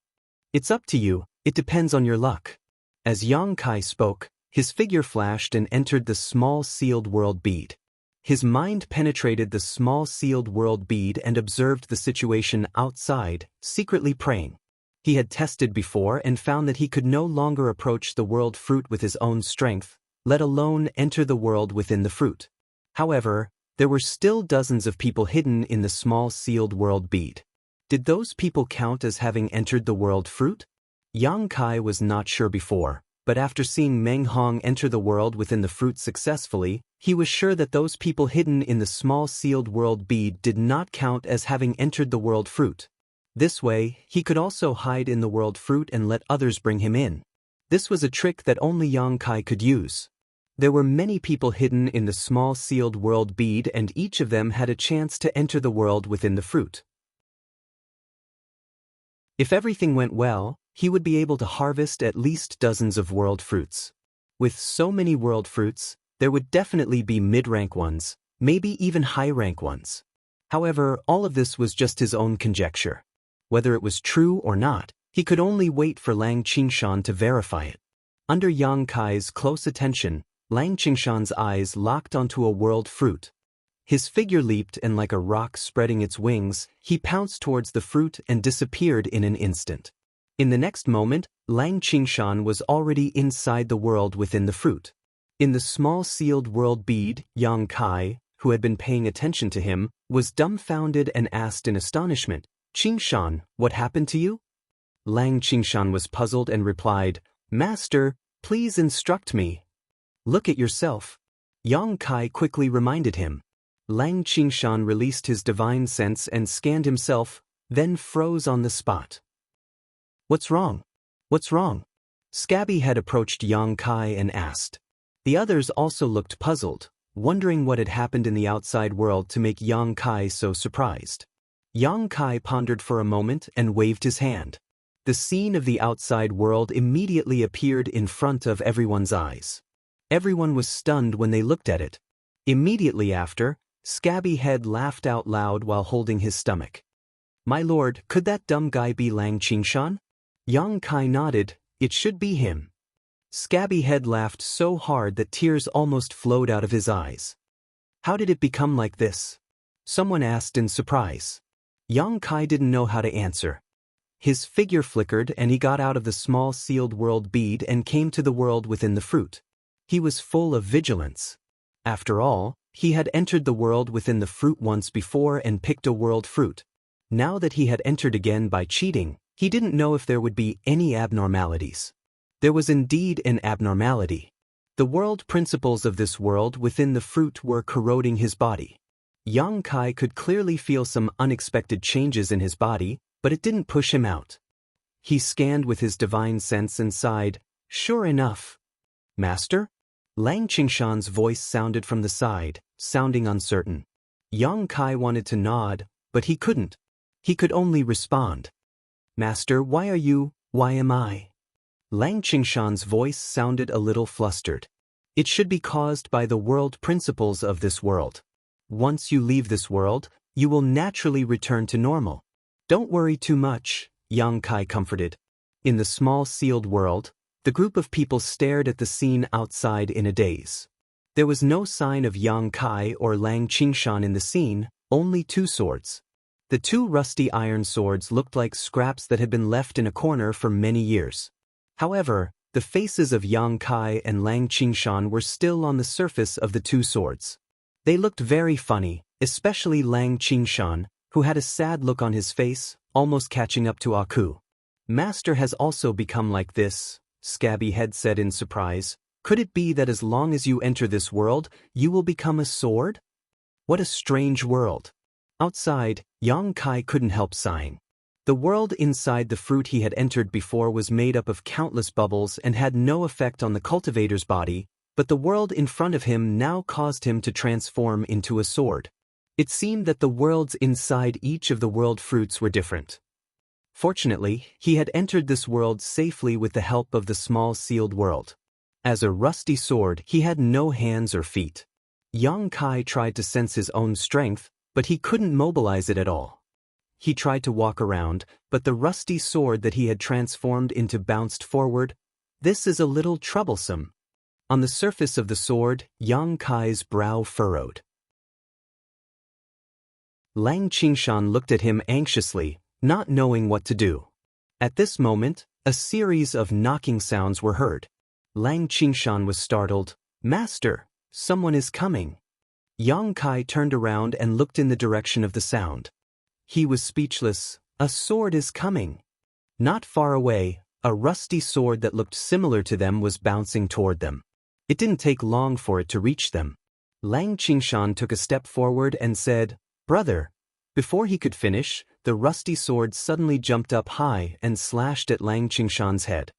"It's up to you, it depends on your luck." As Yang Kai spoke, his figure flashed and entered the small sealed world bead. His mind penetrated the small sealed world bead and observed the situation outside, secretly praying. He had tested before and found that he could no longer approach the world fruit with his own strength, let alone enter the world within the fruit. However, there were still dozens of people hidden in the small sealed world bead. Did those people count as having entered the world fruit? Yang Kai was not sure before, but after seeing Meng Hong enter the world within the fruit successfully, he was sure that those people hidden in the small sealed world bead did not count as having entered the world fruit. This way, he could also hide in the world fruit and let others bring him in. This was a trick that only Yang Kai could use. There were many people hidden in the small sealed world bead and each of them had a chance to enter the world within the fruit. If everything went well, he would be able to harvest at least dozens of world fruits. With so many world fruits, there would definitely be mid-rank ones, maybe even high-rank ones. However, all of this was just his own conjecture. Whether it was true or not, he could only wait for Lang Qingshan to verify it. Under Yang Kai's close attention, Lang Qingshan's eyes locked onto a world fruit. His figure leaped and like a rock spreading its wings, he pounced towards the fruit and disappeared in an instant. In the next moment, Lang Qingshan was already inside the world within the fruit. In the small sealed world bead, Yang Kai, who had been paying attention to him, was dumbfounded and asked in astonishment, "Qingshan, what happened to you?" Lang Qingshan was puzzled and replied, "Master, please instruct me." "Look at yourself." Yang Kai quickly reminded him. Lang Qingshan released his divine sense and scanned himself, then froze on the spot. "What's wrong? What's wrong?" Scabby had approached Yang Kai and asked. The others also looked puzzled, wondering what had happened in the outside world to make Yang Kai so surprised. Yang Kai pondered for a moment and waved his hand. The scene of the outside world immediately appeared in front of everyone's eyes. Everyone was stunned when they looked at it. Immediately after, Scabby Head laughed out loud while holding his stomach. "My lord, could that dumb guy be Lang Qingshan?" Yang Kai nodded, "It should be him." Scabby Head laughed so hard that tears almost flowed out of his eyes. "How did it become like this?" someone asked in surprise. Yang Kai didn't know how to answer. His figure flickered and he got out of the small sealed world bead and came to the world within the fruit. He was full of vigilance. After all, he had entered the world within the fruit once before and picked a world fruit. Now that he had entered again by cheating, he didn't know if there would be any abnormalities. There was indeed an abnormality. The world principles of this world within the fruit were corroding his body. Yang Kai could clearly feel some unexpected changes in his body, but it didn't push him out. He scanned with his divine sense and sighed, "Sure enough." "Master?" Lang Qingshan's voice sounded from the side, sounding uncertain. Yang Kai wanted to nod, but he couldn't. He could only respond. "Master, why are you, why am I?" Lang Qingshan's voice sounded a little flustered. It should be caused by the world principles of this world. Once you leave this world, you will naturally return to normal. Don't worry too much, Xianxia comforted. In the small sealed world, the group of people stared at the scene outside in a daze. There was no sign of Xianxia or Lang Qingshan in the scene, only two swords. The two rusty iron swords looked like scraps that had been left in a corner for many years. However, the faces of Xianxia and Lang Qingshan were still on the surface of the two swords. They looked very funny, especially Lang Qingshan, who had a sad look on his face, almost catching up to Aku. Master has also become like this, Scabby Head said in surprise. Could it be that as long as you enter this world, you will become a sword? What a strange world. Outside, Xianxia couldn't help sighing. The world inside the fruit he had entered before was made up of countless bubbles and had no effect on the cultivator's body, but the world in front of him now caused him to transform into a sword. It seemed that the worlds inside each of the world fruits were different. Fortunately, he had entered this world safely with the help of the small sealed world. As a rusty sword, he had no hands or feet. Xianxia tried to sense his own strength, but he couldn't mobilize it at all. He tried to walk around, but the rusty sword that he had transformed into bounced forward. This is a little troublesome. On the surface of the sword, Xianxia's brow furrowed. Lang Qingshan looked at him anxiously, not knowing what to do. At this moment, a series of knocking sounds were heard. Lang Qingshan was startled. Master, someone is coming. Xianxia turned around and looked in the direction of the sound. He was speechless. A sword is coming. Not far away, a rusty sword that looked similar to them was bouncing toward them. It didn't take long for it to reach them. Lang Qingshan took a step forward and said, Brother. Before he could finish, the rusty sword suddenly jumped up high and slashed at Lang Qingshan's head.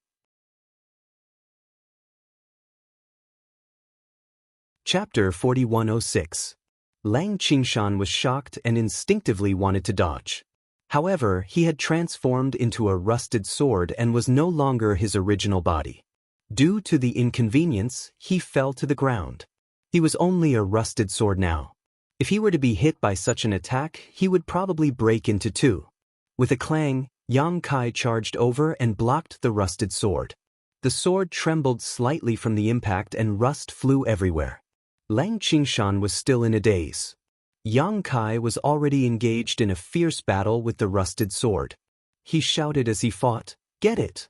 Chapter 4106. Lang Qingshan was shocked and instinctively wanted to dodge. However, he had transformed into a rusted sword and was no longer his original body. Due to the inconvenience, he fell to the ground. He was only a rusted sword now. If he were to be hit by such an attack, he would probably break into two. With a clang, Xianxia charged over and blocked the rusted sword. The sword trembled slightly from the impact and rust flew everywhere. Lang Qingshan was still in a daze. Xianxia was already engaged in a fierce battle with the rusted sword. He shouted as he fought, Get it!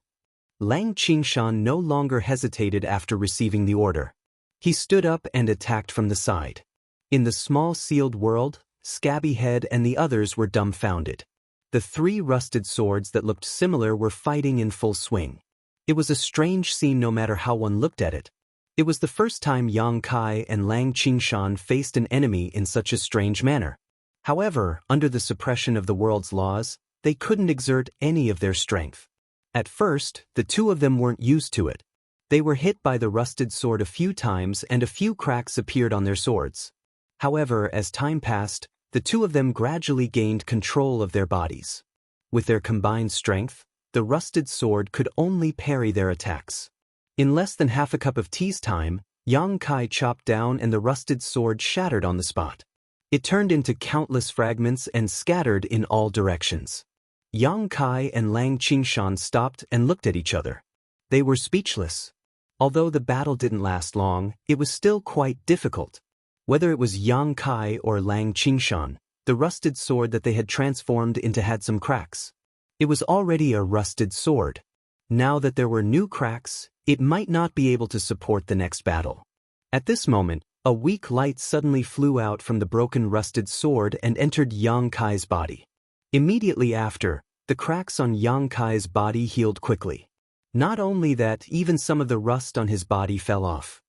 Lang Qingshan no longer hesitated after receiving the order. He stood up and attacked from the side. In the small sealed world, Scabby Head and the others were dumbfounded. The three rusted swords that looked similar were fighting in full swing. It was a strange scene no matter how one looked at it. It was the first time Xianxia and Lang Qingshan faced an enemy in such a strange manner. However, under the suppression of the world's laws, they couldn't exert any of their strength. At first, the two of them weren't used to it. They were hit by the rusted sword a few times and a few cracks appeared on their swords. However, as time passed, the two of them gradually gained control of their bodies. With their combined strength, the rusted sword could only parry their attacks. In less than half a cup of tea's time, Xianxia chopped down and the rusted sword shattered on the spot. It turned into countless fragments and scattered in all directions. Xianxia and Lang Qingshan stopped and looked at each other. They were speechless. Although the battle didn't last long, it was still quite difficult. Whether it was Xianxia or Lang Qingshan, the rusted sword that they had transformed into had some cracks. It was already a rusted sword. Now that there were new cracks, it might not be able to support the next battle. At this moment, a weak light suddenly flew out from the broken rusted sword and entered Xianxia's body. Immediately after, the cracks on Xianxia's body healed quickly. Not only that, even some of the rust on his body fell off.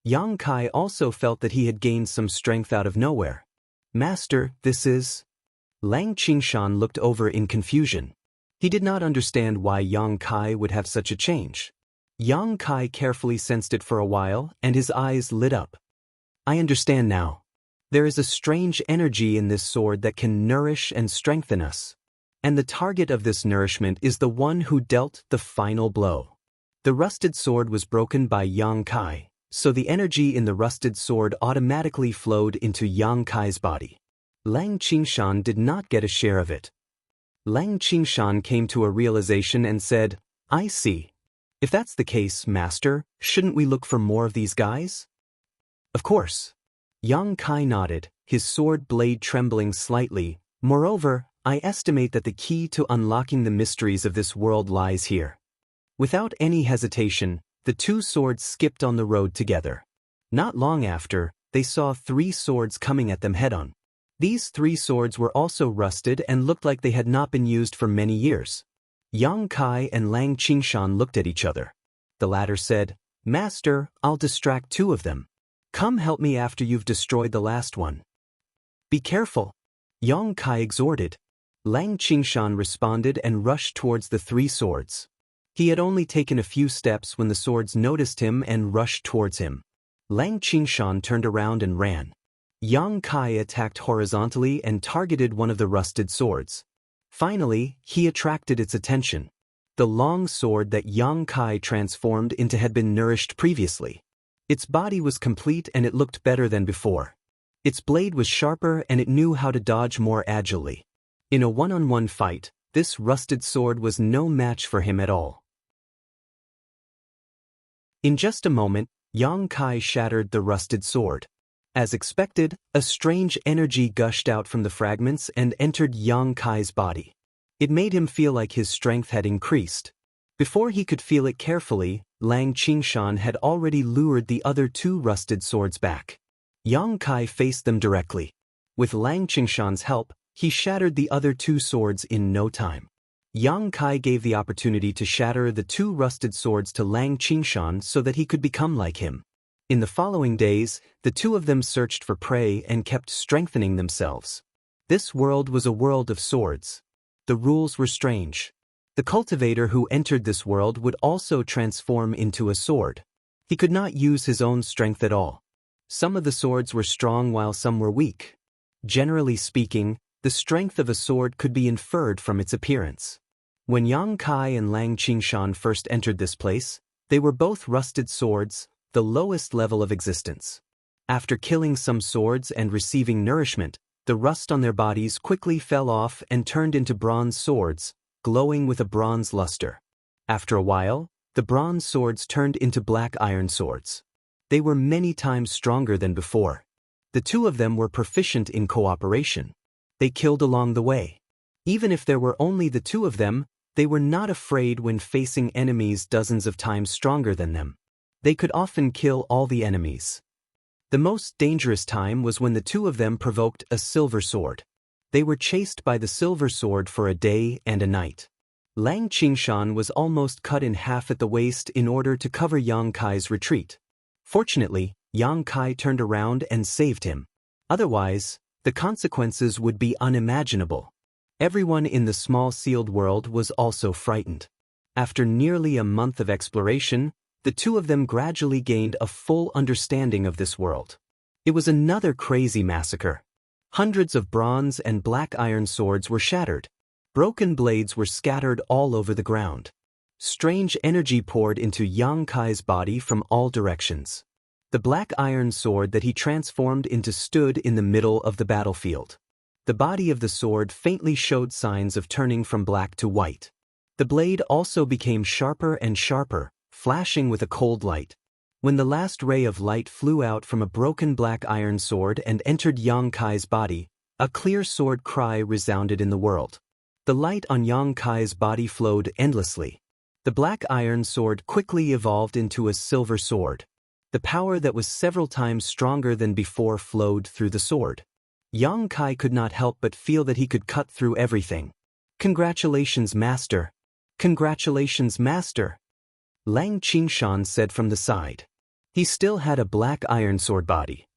Xianxia also felt that he had gained some strength out of nowhere. Master, this is... Lang Qingshan looked over in confusion. He did not understand why Xianxia would have such a change. Xianxia carefully sensed it for a while, and his eyes lit up. I understand now. There is a strange energy in this sword that can nourish and strengthen us. And the target of this nourishment is the one who dealt the final blow. The rusted sword was broken by Xianxia. so the energy in the rusted sword automatically flowed into Yang Kai's body. Lang Qingshan did not get a share of it. Lang Qingshan came to a realization and said, I see. If that's the case, Master, shouldn't we look for more of these guys? Of course. Yang Kai nodded, his sword blade trembling slightly. Moreover, I estimate that the key to unlocking the mysteries of this world lies here. Without any hesitation, the two swords skipped on the road together. Not long after, they saw 3 swords coming at them head-on. These 3 swords were also rusted and looked like they had not been used for many years. Yang Kai and Lang Qingshan looked at each other. The latter said, Master, I'll distract 2 of them. Come help me after you've destroyed the last one. Be careful, Yang Kai exhorted. Lang Qingshan responded and rushed towards the 3 swords. He had only taken a few steps when the swords noticed him and rushed towards him. Lang Qingshan turned around and ran. Yang Kai attacked horizontally and targeted one of the rusted swords. Finally, he attracted its attention. The long sword that Yang Kai transformed into had been nourished previously. Its body was complete and it looked better than before. Its blade was sharper and it knew how to dodge more agilely. In a one-on-one fight, this rusted sword was no match for him at all. In just a moment, Yang Kai shattered the rusted sword. As expected, a strange energy gushed out from the fragments and entered Yang Kai's body. It made him feel like his strength had increased. Before he could feel it carefully, Lang Qingshan had already lured the other 2 rusted swords back. Yang Kai faced them directly. With Lang Qingshan's help, he shattered the other 2 swords in no time. Yang Kai gave the opportunity to shatter the 2 rusted swords to Lang Qingshan so that he could become like him. In the following days, the 2 of them searched for prey and kept strengthening themselves. This world was a world of swords. The rules were strange. The cultivator who entered this world would also transform into a sword. He could not use his own strength at all. Some of the swords were strong while some were weak. Generally speaking, the strength of a sword could be inferred from its appearance. When Yang Kai and Lang Qingshan first entered this place, they were both rusted swords, the lowest level of existence. After killing some swords and receiving nourishment, the rust on their bodies quickly fell off and turned into bronze swords, glowing with a bronze luster. After a while, the bronze swords turned into black iron swords. They were many times stronger than before. The 2 of them were proficient in cooperation. They killed along the way. Even if there were only the 2 of them, they were not afraid when facing enemies dozens of times stronger than them. They could often kill all the enemies. The most dangerous time was when the 2 of them provoked a silver sword. They were chased by the silver sword for a day and a night. Lang Qingshan was almost cut in half at the waist in order to cover Yang Kai's retreat. Fortunately, Yang Kai turned around and saved him. Otherwise, the consequences would be unimaginable. Everyone in the small sealed world was also frightened. After nearly a month of exploration, the 2 of them gradually gained a full understanding of this world. It was another crazy massacre. Hundreds of bronze and black iron swords were shattered. Broken blades were scattered all over the ground. Strange energy poured into Yang Kai's body from all directions. The black iron sword that he transformed into stood in the middle of the battlefield. The body of the sword faintly showed signs of turning from black to white. The blade also became sharper and sharper, flashing with a cold light. When the last ray of light flew out from a broken black iron sword and entered Yang Kai's body, a clear sword cry resounded in the world. The light on Yang Kai's body flowed endlessly. The black iron sword quickly evolved into a silver sword. The power that was several times stronger than before flowed through the sword. Yang Kai could not help but feel that he could cut through everything. "Congratulations, Master! Congratulations, Master!" Lang Qingshan said from the side. He still had a black iron sword body.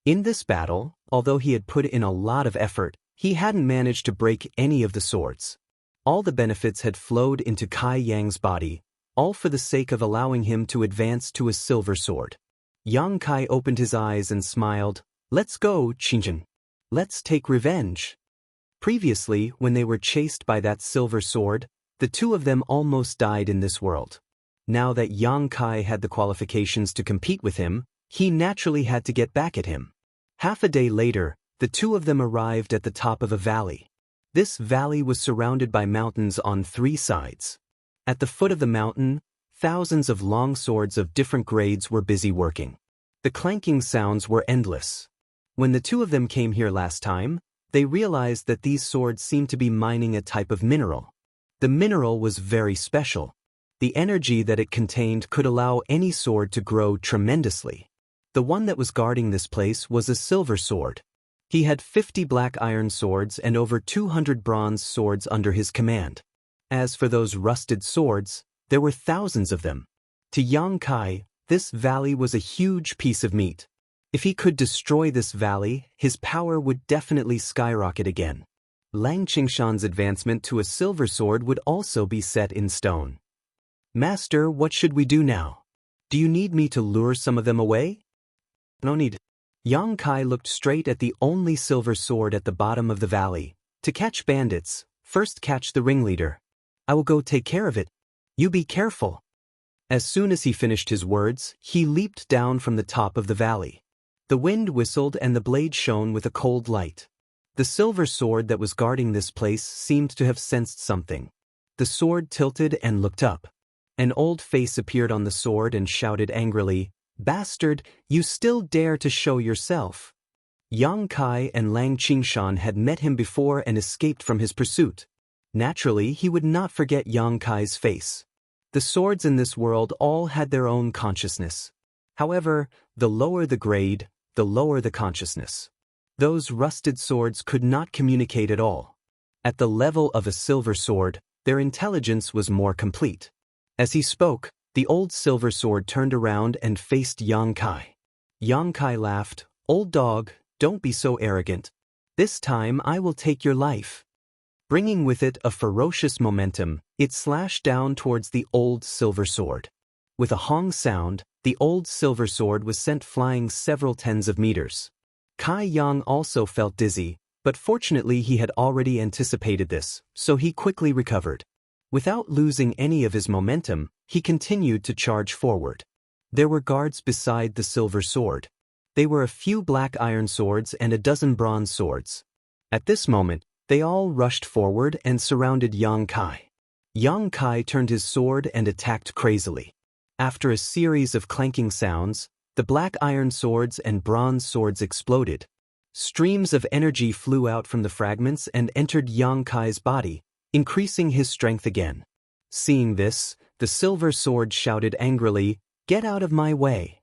In this battle, although he had put in a lot of effort, he hadn't managed to break any of the swords. All the benefits had flowed into Kai Yang's body, all for the sake of allowing him to advance to a silver sword. Yang Kai opened his eyes and smiled. "Let's go, Qingjin. Let's take revenge." Previously, when they were chased by that silver sword, the 2 of them almost died in this world. Now that Yang Kai had the qualifications to compete with him, he naturally had to get back at him. Half a day later, the two of them arrived at the top of a valley. This valley was surrounded by mountains on 3 sides. At the foot of the mountain, thousands of long swords of different grades were busy working. The clanking sounds were endless. When the two of them came here last time, they realized that these swords seemed to be mining a type of mineral. The mineral was very special. The energy that it contained could allow any sword to grow tremendously. The one that was guarding this place was a silver sword. He had 50 black iron swords and over 200 bronze swords under his command. As for those rusted swords, there were thousands of them. To Yang Kai, this valley was a huge piece of meat. If he could destroy this valley, his power would definitely skyrocket again. Lang Qingshan's advancement to a silver sword would also be set in stone. Master, what should we do now? Do you need me to lure some of them away? No need. Yang Kai looked straight at the only silver sword at the bottom of the valley. To catch bandits, first catch the ringleader. I will go take care of it. You be careful. As soon as he finished his words, he leaped down from the top of the valley. The wind whistled and the blade shone with a cold light. The silver sword that was guarding this place seemed to have sensed something. The sword tilted and looked up. An old face appeared on the sword and shouted angrily, "Bastard, you still dare to show yourself." Yang Kai and Lang Qingshan had met him before and escaped from his pursuit. Naturally, he would not forget Yang Kai's face. The swords in this world all had their own consciousness. However, the lower the grade, the lower the consciousness. Those rusted swords could not communicate at all. At the level of a silver sword, their intelligence was more complete. As he spoke, the old silver sword turned around and faced Yang Kai. Yang Kai laughed, "Old dog, don't be so arrogant. This time I will take your life." Bringing with it a ferocious momentum, it slashed down towards the old silver sword. With a hong sound, the old silver sword was sent flying several tens of meters. Kai Yang also felt dizzy, but fortunately he had already anticipated this, so he quickly recovered. Without losing any of his momentum, he continued to charge forward. There were guards beside the silver sword. They were a few black iron swords and a dozen bronze swords. At this moment, they all rushed forward and surrounded Yang Kai. Yang Kai turned his sword and attacked crazily. After a series of clanking sounds, the black iron swords and bronze swords exploded. Streams of energy flew out from the fragments and entered Yang Kai's body, increasing his strength again. Seeing this, the silver sword shouted angrily, "Get out of my way."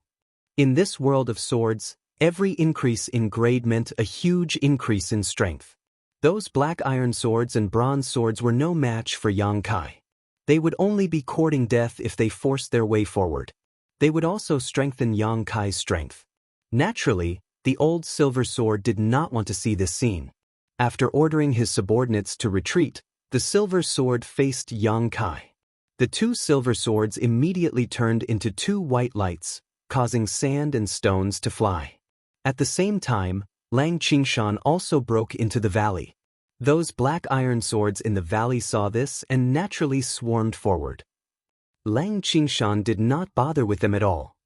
In this world of swords, every increase in grade meant a huge increase in strength. Those black iron swords and bronze swords were no match for Yang Kai. They would only be courting death if they forced their way forward. They would also strengthen Yang Kai's strength. Naturally, the old silver sword did not want to see this scene. After ordering his subordinates to retreat, the silver sword faced Yang Kai. The two silver swords immediately turned into 2 white lights, causing sand and stones to fly. At the same time, Lang Qingshan also broke into the valley. Those black iron swords in the valley saw this and naturally swarmed forward. Lang Qingshan did not bother with them at all.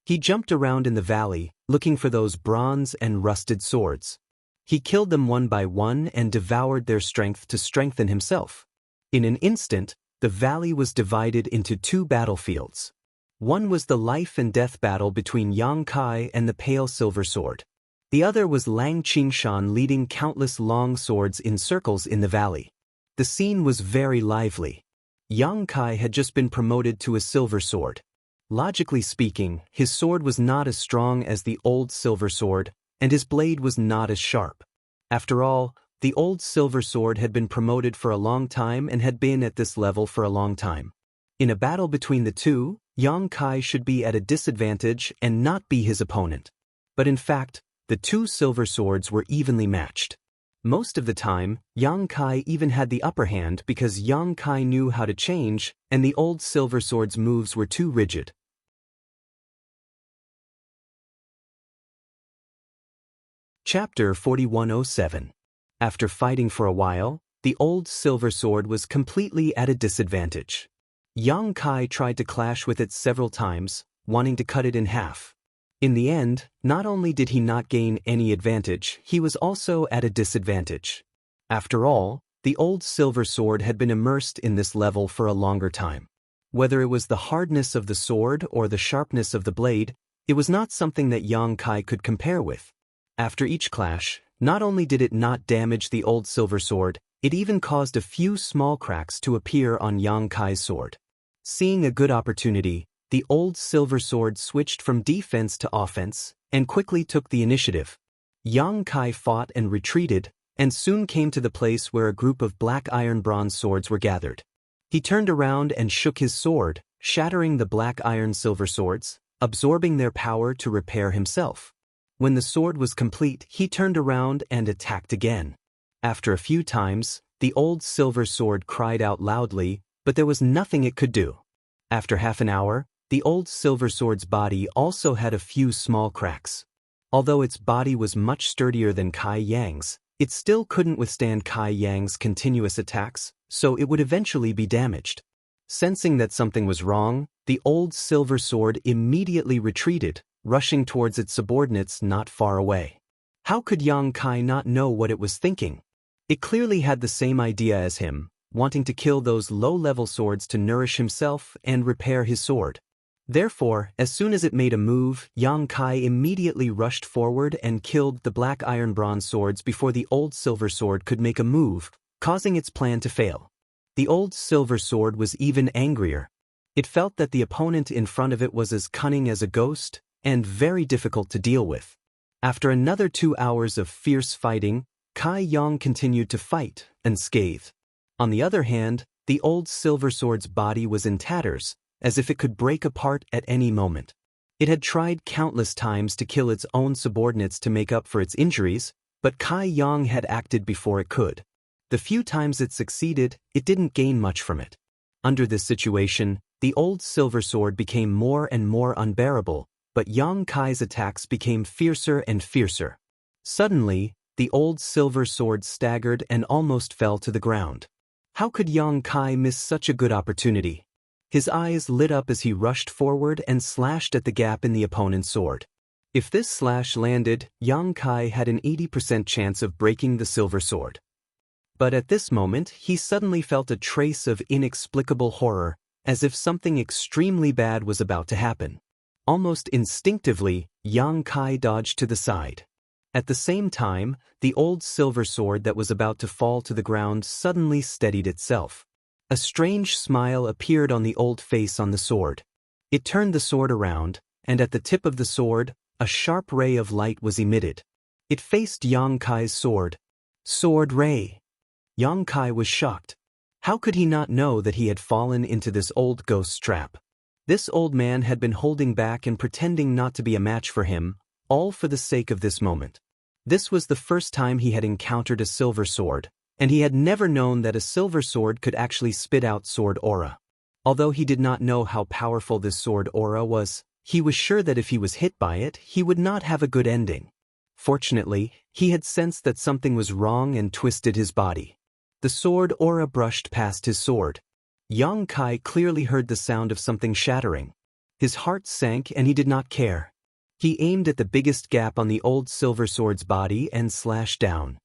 He jumped around in the valley, looking for those bronze and rusted swords. He killed them one by one and devoured their strength to strengthen himself. In an instant, the valley was divided into 2 battlefields. One was the life and death battle between Yang Kai and the pale silver sword. The other was Lang Qingshan leading countless long swords in circles in the valley. The scene was very lively. Yang Kai had just been promoted to a silver sword. Logically speaking, his sword was not as strong as the old silver sword, and his blade was not as sharp. After all, the old silver sword had been promoted for a long time and had been at this level for a long time. In a battle between the two, Yang Kai should be at a disadvantage and not be his opponent. But in fact, the 2 silver swords were evenly matched. Most of the time, Yang Kai even had the upper hand because Yang Kai knew how to change, and the old silver sword's moves were too rigid. Chapter 4107. After fighting for a while, the old silver sword was completely at a disadvantage. Yang Kai tried to clash with it several times, wanting to cut it in half. In the end, not only did he not gain any advantage, he was also at a disadvantage. After all, the old silver sword had been immersed in this level for a longer time. Whether it was the hardness of the sword or the sharpness of the blade, it was not something that Yang Kai could compare with. After each clash, not only did it not damage the old silver sword, it even caused a few small cracks to appear on Yang Kai's sword. Seeing a good opportunity, the old silver sword switched from defense to offense and quickly took the initiative. Yang Kai fought and retreated, and soon came to the place where a group of black iron bronze swords were gathered. He turned around and shook his sword, shattering the black iron silver swords, absorbing their power to repair himself. When the sword was complete, he turned around and attacked again. After a few times, the old silver sword cried out loudly, but there was nothing it could do. After half an hour, the old silver sword's body also had a few small cracks. Although its body was much sturdier than Kai Yang's, it still couldn't withstand Kai Yang's continuous attacks, so it would eventually be damaged. Sensing that something was wrong, the old silver sword immediately retreated, rushing towards its subordinates not far away. How could Yang Kai not know what it was thinking? It clearly had the same idea as him, wanting to kill those low-level swords to nourish himself and repair his sword. Therefore, as soon as it made a move, Yang Kai immediately rushed forward and killed the black iron bronze swords before the old silver sword could make a move, causing its plan to fail. The old silver sword was even angrier. It felt that the opponent in front of it was as cunning as a ghost and very difficult to deal with. After another 2 hours of fierce fighting, Kai Yang continued to fight unscathed. On the other hand, the old silver sword's body was in tatters, as if it could break apart at any moment. It had tried countless times to kill its own subordinates to make up for its injuries, but Kai Yang had acted before it could. The few times it succeeded, it didn't gain much from it. Under this situation, the old silver sword became more and more unbearable, but Yang Kai's attacks became fiercer and fiercer. Suddenly, the old silver sword staggered and almost fell to the ground. How could Yang Kai miss such a good opportunity? His eyes lit up as he rushed forward and slashed at the gap in the opponent's sword. If this slash landed, Yang Kai had an 80% chance of breaking the silver sword. But at this moment, he suddenly felt a trace of inexplicable horror, as if something extremely bad was about to happen. Almost instinctively, Yang Kai dodged to the side. At the same time, the old silver sword that was about to fall to the ground suddenly steadied itself. A strange smile appeared on the old face on the sword. It turned the sword around, and at the tip of the sword, a sharp ray of light was emitted. It faced Yang Kai's sword. Sword ray! Yang Kai was shocked. How could he not know that he had fallen into this old ghost's trap? This old man had been holding back and pretending not to be a match for him, all for the sake of this moment. This was the first time he had encountered a silver sword, and he had never known that a silver sword could actually spit out sword aura. Although he did not know how powerful this sword aura was, he was sure that if he was hit by it, he would not have a good ending. Fortunately, he had sensed that something was wrong and twisted his body. The sword aura brushed past his sword. Yang Kai clearly heard the sound of something shattering. His heart sank and he did not care. He aimed at the biggest gap on the old silver sword's body and slashed down.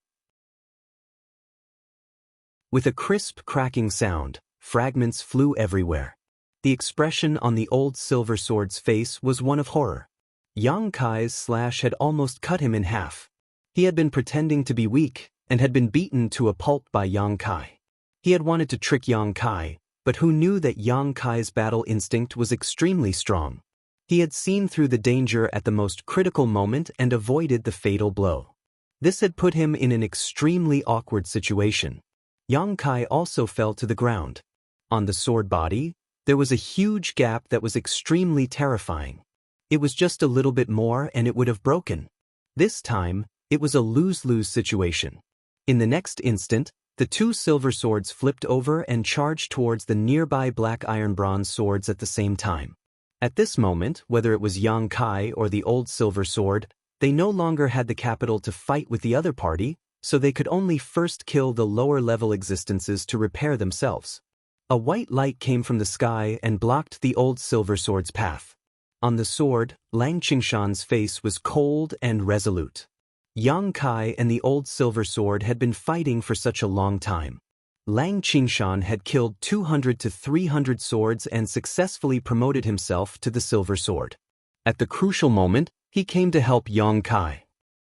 With a crisp cracking sound, fragments flew everywhere. The expression on the old silver sword's face was one of horror. Yang Kai's slash had almost cut him in half. He had been pretending to be weak, and had been beaten to a pulp by Yang Kai. He had wanted to trick Yang Kai, but who knew that Yang Kai's battle instinct was extremely strong. He had seen through the danger at the most critical moment and avoided the fatal blow. This had put him in an extremely awkward situation. Yang Kai also fell to the ground. On the sword body, there was a huge gap that was extremely terrifying. It was just a little bit more and it would have broken. This time, it was a lose-lose situation. In the next instant, the two silver swords flipped over and charged towards the nearby black iron bronze swords at the same time. At this moment, whether it was Yang Kai or the old silver sword, they no longer had the capital to fight with the other party, so they could only first kill the lower-level existences to repair themselves. A white light came from the sky and blocked the old silver sword's path. On the sword, Lang Qingshan's face was cold and resolute. Yang Kai and the old silver sword had been fighting for such a long time. Lang Qingshan had killed 200 to 300 swords and successfully promoted himself to the silver sword. At the crucial moment, he came to help Yang Kai.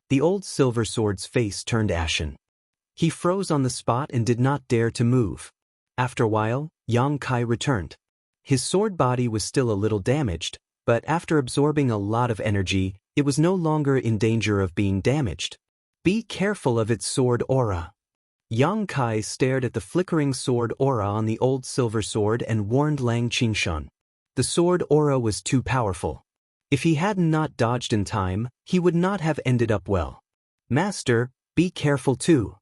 The old silver sword's face turned ashen. He froze on the spot and did not dare to move. After a while, Yang Kai returned. His sword body was still a little damaged, but after absorbing a lot of energy, it was no longer in danger of being damaged. Be careful of its sword aura. Yang Kai stared at the flickering sword aura on the old silver sword and warned Lang Qingshan. The sword aura was too powerful. If he had not dodged in time, he would not have ended up well. Master, be careful too,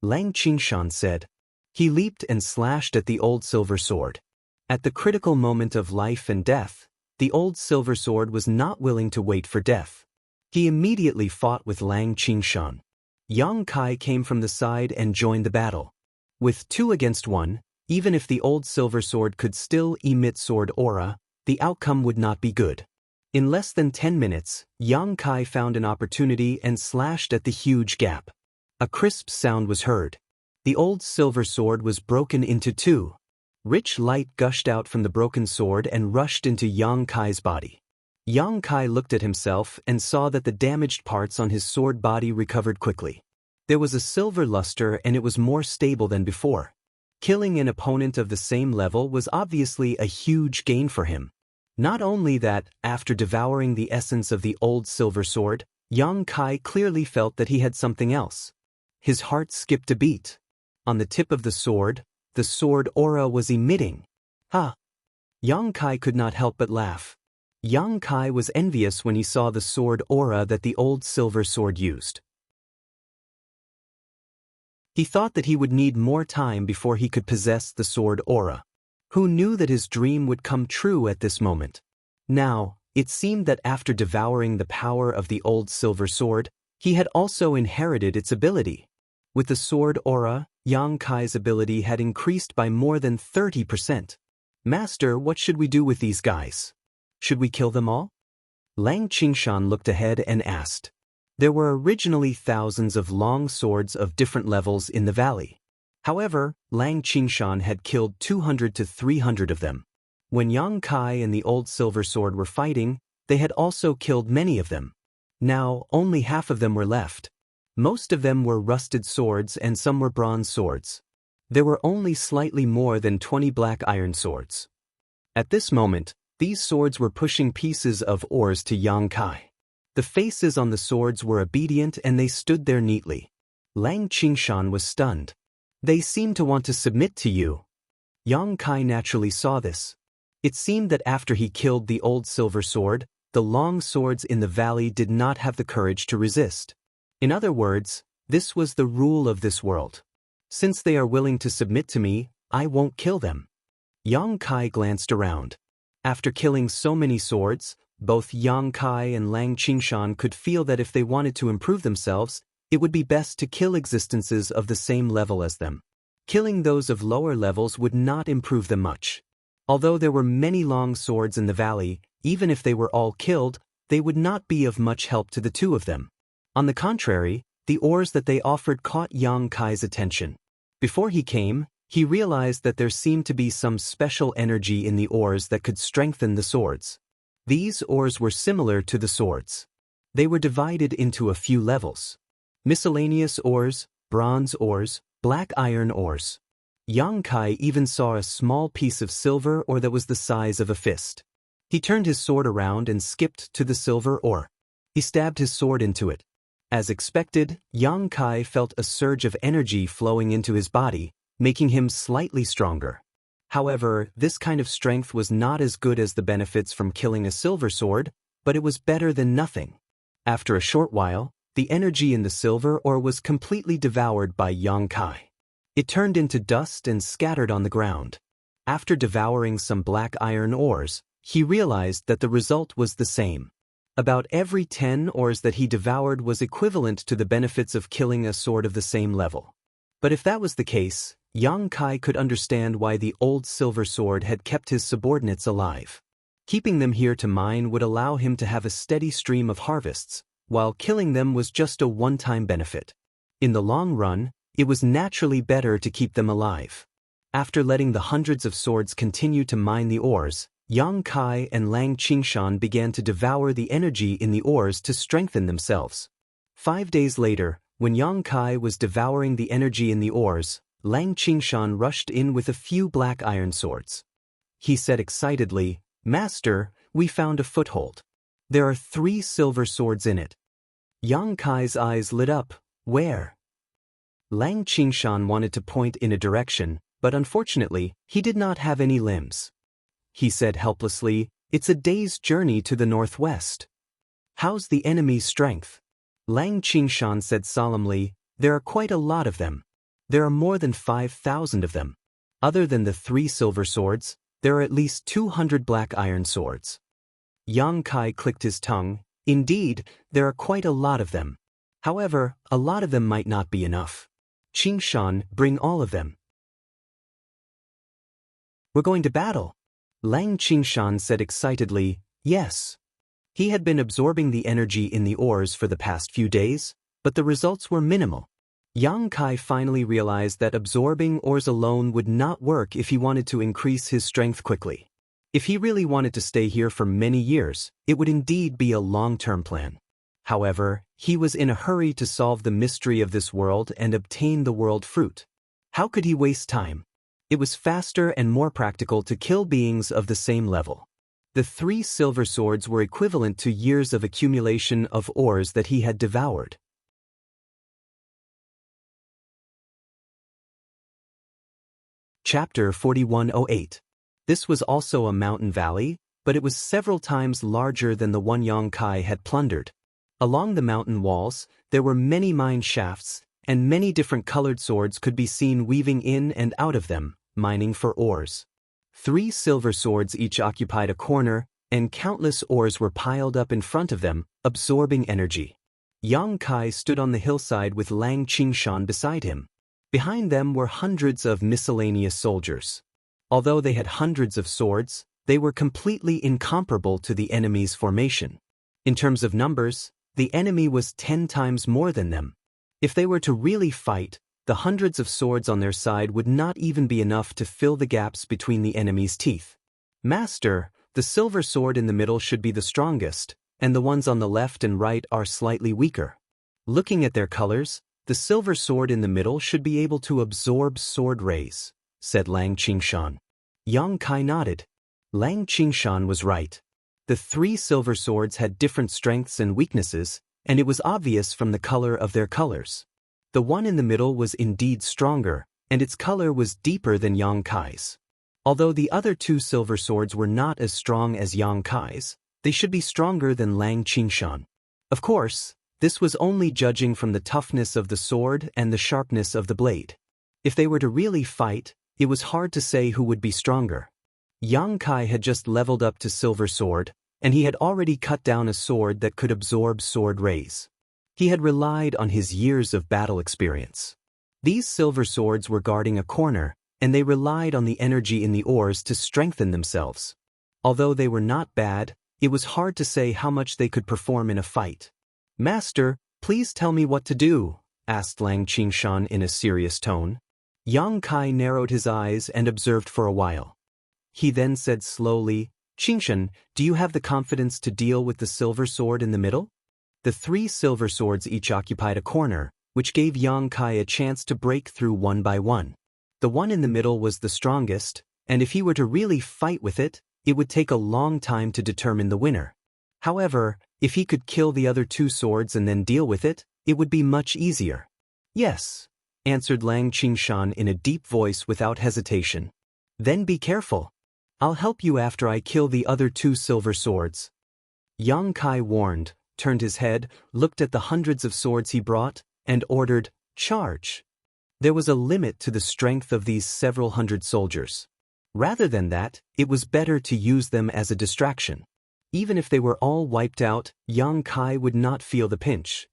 Lang Qingshan said. He leaped and slashed at the old silver sword. At the critical moment of life and death, the old silver sword was not willing to wait for death. He immediately fought with Lang Qingshan. Yang Kai came from the side and joined the battle. With 2 against 1, even if the old silver sword could still emit sword aura, the outcome would not be good. In less than 10 minutes, Yang Kai found an opportunity and slashed at the huge gap. A crisp sound was heard. The old silver sword was broken into 2. Rich light gushed out from the broken sword and rushed into Yang Kai's body. Yang Kai looked at himself and saw that the damaged parts on his sword body recovered quickly. There was a silver luster and it was more stable than before. Killing an opponent of the same level was obviously a huge gain for him. Not only that, after devouring the essence of the old silver sword, Yang Kai clearly felt that he had something else. His heart skipped a beat. On the tip of the sword aura was emitting. Ha! Yang Kai could not help but laugh. Yang Kai was envious when he saw the sword aura that the old silver sword used. He thought that he would need more time before he could possess the sword aura. Who knew that his dream would come true at this moment? Now, it seemed that after devouring the power of the old silver sword, he had also inherited its ability. With the sword aura, Yang Kai's ability had increased by more than 30%. Master, what should we do with these guys? Should we kill them all? Lang Qingshan looked ahead and asked. There were originally thousands of long swords of different levels in the valley. However, Lang Qingshan had killed 200 to 300 of them. When Yang Kai and the old silver sword were fighting, they had also killed many of them. Now, only half of them were left. Most of them were rusted swords and some were bronze swords. There were only slightly more than 20 black iron swords. At this moment, these swords were pushing pieces of ores to Yang Kai. The faces on the swords were obedient and they stood there neatly. Lang Qingshan was stunned. They seem to want to submit to you. Yang Kai naturally saw this. It seemed that after he killed the old silver sword, the long swords in the valley did not have the courage to resist. In other words, this was the rule of this world. Since they are willing to submit to me, I won't kill them. Yang Kai glanced around. After killing so many swords, both Yang Kai and Lang Qingshan could feel that if they wanted to improve themselves, it would be best to kill existences of the same level as them. Killing those of lower levels would not improve them much. Although there were many long swords in the valley, even if they were all killed, they would not be of much help to the 2 of them. On the contrary, the ores that they offered caught Yang Kai's attention. Before he came, he realized that there seemed to be some special energy in the ores that could strengthen the swords. These ores were similar to the swords. They were divided into a few levels. Miscellaneous ores, bronze ores, black iron ores. Yang Kai even saw a small piece of silver ore that was the size of a fist. He turned his sword around and skipped to the silver ore. He stabbed his sword into it. As expected, Yang Kai felt a surge of energy flowing into his body, making him slightly stronger. However, this kind of strength was not as good as the benefits from killing a silver sword, but it was better than nothing. After a short while, the energy in the silver ore was completely devoured by Yang Kai. It turned into dust and scattered on the ground. After devouring some black iron ores, he realized that the result was the same. About every 10 ores that he devoured was equivalent to the benefits of killing a sword of the same level. But if that was the case, Yang Kai could understand why the old silver sword had kept his subordinates alive. Keeping them here to mine would allow him to have a steady stream of harvests, while killing them was just a one-time benefit. In the long run, it was naturally better to keep them alive. After letting the hundreds of swords continue to mine the ores, Yang Kai and Lang Qingshan began to devour the energy in the ores to strengthen themselves. 5 days later, when Yang Kai was devouring the energy in the ores, Lang Qingshan rushed in with a few black iron swords. He said excitedly, "Master, we found a foothold. There are 3 silver swords in it." Yang Kai's eyes lit up. "Where?" Lang Qingshan wanted to point in a direction, but unfortunately, he did not have any limbs. He said helplessly, "It's a day's journey to the northwest." "How's the enemy's strength?" Lang Qingshan said solemnly, "There are quite a lot of them. There are more than 5,000 of them. Other than the 3 silver swords, there are at least 200 black iron swords." Yang Kai clicked his tongue. "Indeed, there are quite a lot of them. However, a lot of them might not be enough. Qingshan, bring all of them." "We're going to battle." Lang Qingshan said excitedly, "Yes." He had been absorbing the energy in the ores for the past few days, but the results were minimal. Yang Kai finally realized that absorbing ores alone would not work if he wanted to increase his strength quickly. If he really wanted to stay here for many years, it would indeed be a long-term plan. However, he was in a hurry to solve the mystery of this world and obtain the world fruit. How could he waste time? It was faster and more practical to kill beings of the same level. The 3 silver swords were equivalent to years of accumulation of ores that he had devoured. Chapter 4108. This was also a mountain valley, but it was several times larger than the one Yang Kai had plundered. Along the mountain walls, there were many mine shafts, and many different colored swords could be seen weaving in and out of them, mining for ores. 3 silver swords each occupied a corner, and countless ores were piled up in front of them, absorbing energy. Yang Kai stood on the hillside with Lang Qingshan beside him. Behind them were hundreds of miscellaneous soldiers. Although they had hundreds of swords, they were completely incomparable to the enemy's formation. In terms of numbers, the enemy was 10 times more than them. If they were to really fight, the hundreds of swords on their side would not even be enough to fill the gaps between the enemy's teeth. "Master, the silver sword in the middle should be the strongest, and the ones on the left and right are slightly weaker. Looking at their colors, the silver sword in the middle should be able to absorb sword rays," said Lang Qingshan. Yang Kai nodded. Lang Qingshan was right. The 3 silver swords had different strengths and weaknesses, and it was obvious from the color of their colors. The one in the middle was indeed stronger, and its color was deeper than Yang Kai's. Although the other 2 silver swords were not as strong as Yang Kai's, they should be stronger than Lang Qingshan. Of course, this was only judging from the toughness of the sword and the sharpness of the blade. If they were to really fight, it was hard to say who would be stronger. Yang Kai had just leveled up to silver sword, and he had already cut down a sword that could absorb sword rays. He had relied on his years of battle experience. These silver swords were guarding a corner, and they relied on the energy in the ores to strengthen themselves. Although they were not bad, it was hard to say how much they could perform in a fight. "Master, please tell me what to do," asked Lang Qingshan in a serious tone. Yang Kai narrowed his eyes and observed for a while. He then said slowly, "Qingshan, do you have the confidence to deal with the silver sword in the middle?" The 3 silver swords each occupied a corner, which gave Yang Kai a chance to break through one by one. The one in the middle was the strongest, and if he were to really fight with it, it would take a long time to determine the winner. However, if he could kill the other 2 swords and then deal with it, it would be much easier. "Yes," answered Lang Qingshan in a deep voice without hesitation. "Then be careful. I'll help you after I kill the other 2 silver swords." Yang Kai warned, turned his head, looked at the hundreds of swords he brought, and ordered, "Charge." There was a limit to the strength of these several hundred soldiers. Rather than that, it was better to use them as a distraction. Even if they were all wiped out, Yang Kai would not feel the pinch.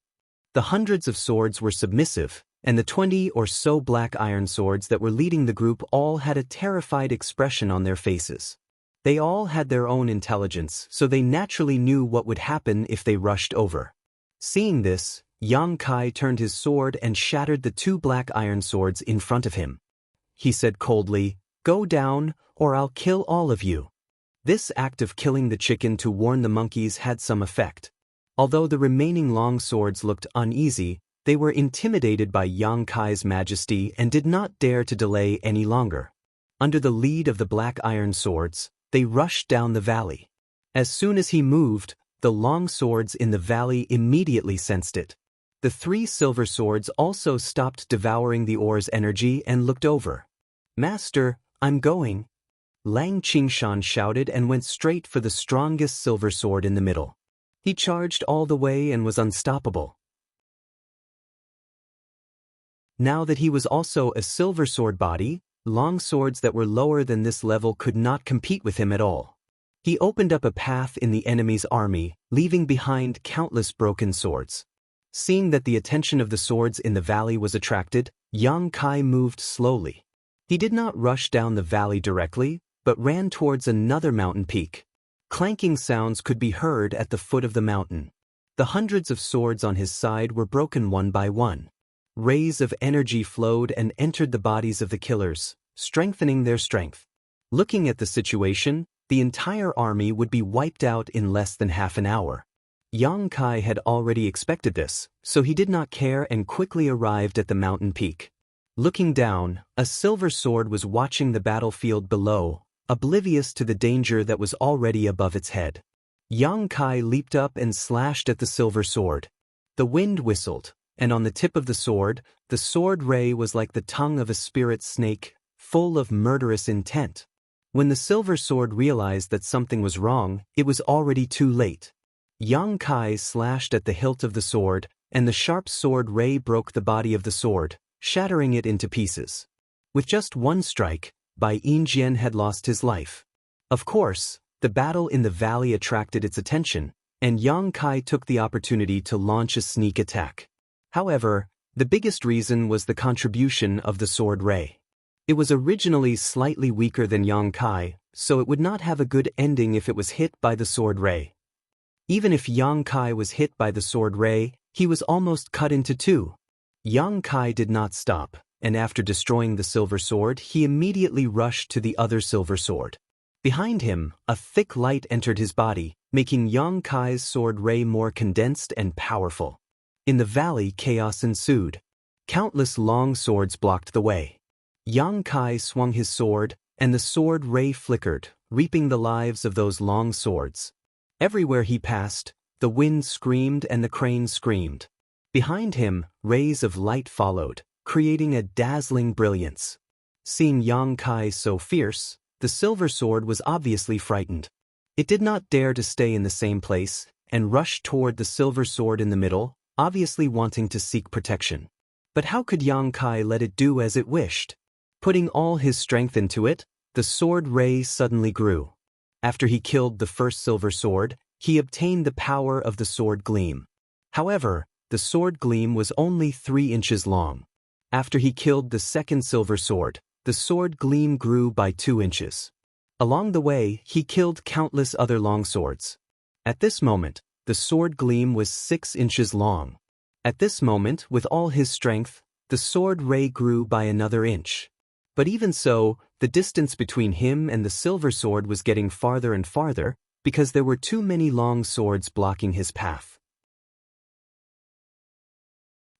The hundreds of swords were submissive, and the 20 or so black iron swords that were leading the group all had a terrified expression on their faces. They all had their own intelligence, so they naturally knew what would happen if they rushed over. Seeing this, Yang Kai turned his sword and shattered the 2 black iron swords in front of him. He said coldly, "Go down, or I'll kill all of you." This act of killing the chicken to warn the monkeys had some effect. Although the remaining long swords looked uneasy, they were intimidated by Yang Kai's majesty and did not dare to delay any longer. Under the lead of the black iron swords, they rushed down the valley. As soon as he moved, the long swords in the valley immediately sensed it. The 3 silver swords also stopped devouring the ore's energy and looked over. "Master, I'm going." Lang Qingshan shouted and went straight for the strongest silver sword in the middle. He charged all the way and was unstoppable. Now that he was also a silver sword body, long swords that were lower than this level could not compete with him at all. He opened up a path in the enemy's army, leaving behind countless broken swords. Seeing that the attention of the swords in the valley was attracted, Yang Kai moved slowly. He did not rush down the valley directly, but ran towards another mountain peak. Clanking sounds could be heard at the foot of the mountain. The hundreds of swords on his side were broken one by one. Rays of energy flowed and entered the bodies of the killers, strengthening their strength. Looking at the situation, the entire army would be wiped out in less than half an hour. Yang Kai had already expected this, so he did not care and quickly arrived at the mountain peak. Looking down, a silver sword was watching the battlefield below, oblivious to the danger that was already above its head. Yang Kai leaped up and slashed at the silver sword. The wind whistled, and on the tip of the sword ray was like the tongue of a spirit snake, full of murderous intent. When the silver sword realized that something was wrong, it was already too late. Yang Kai slashed at the hilt of the sword, and the sharp sword ray broke the body of the sword, shattering it into pieces. With just one strike, Bai Yinjian had lost his life. Of course, the battle in the valley attracted its attention, and Yang Kai took the opportunity to launch a sneak attack. However, the biggest reason was the contribution of the sword ray. It was originally slightly weaker than Yang Kai, so it would not have a good ending if it was hit by the sword ray. Even if Yang Kai was hit by the sword ray, he was almost cut into 2. Yang Kai did not stop, and after destroying the silver sword, he immediately rushed to the other silver sword. Behind him, a thick light entered his body, making Yang Kai's sword ray more condensed and powerful. In the valley, chaos ensued. Countless long swords blocked the way. Yang Kai swung his sword, and the sword ray flickered, reaping the lives of those long swords. Everywhere he passed, the wind screamed and the crane screamed. Behind him, rays of light followed, creating a dazzling brilliance. Seeing Yang Kai so fierce, the silver sword was obviously frightened. It did not dare to stay in the same place, and rushed toward the silver sword in the middle, obviously wanting to seek protection. But how could Yang Kai let it do as it wished? Putting all his strength into it, the sword ray suddenly grew. After he killed the first silver sword, he obtained the power of the sword gleam. However, the sword gleam was only 3 inches long. After he killed the second silver sword, the sword gleam grew by 2 inches. Along the way, he killed countless other long swords. At this moment, the sword gleam was 6 inches long. At this moment, with all his strength, the sword ray grew by another inch. But even so, the distance between him and the silver sword was getting farther and farther, because there were too many long swords blocking his path.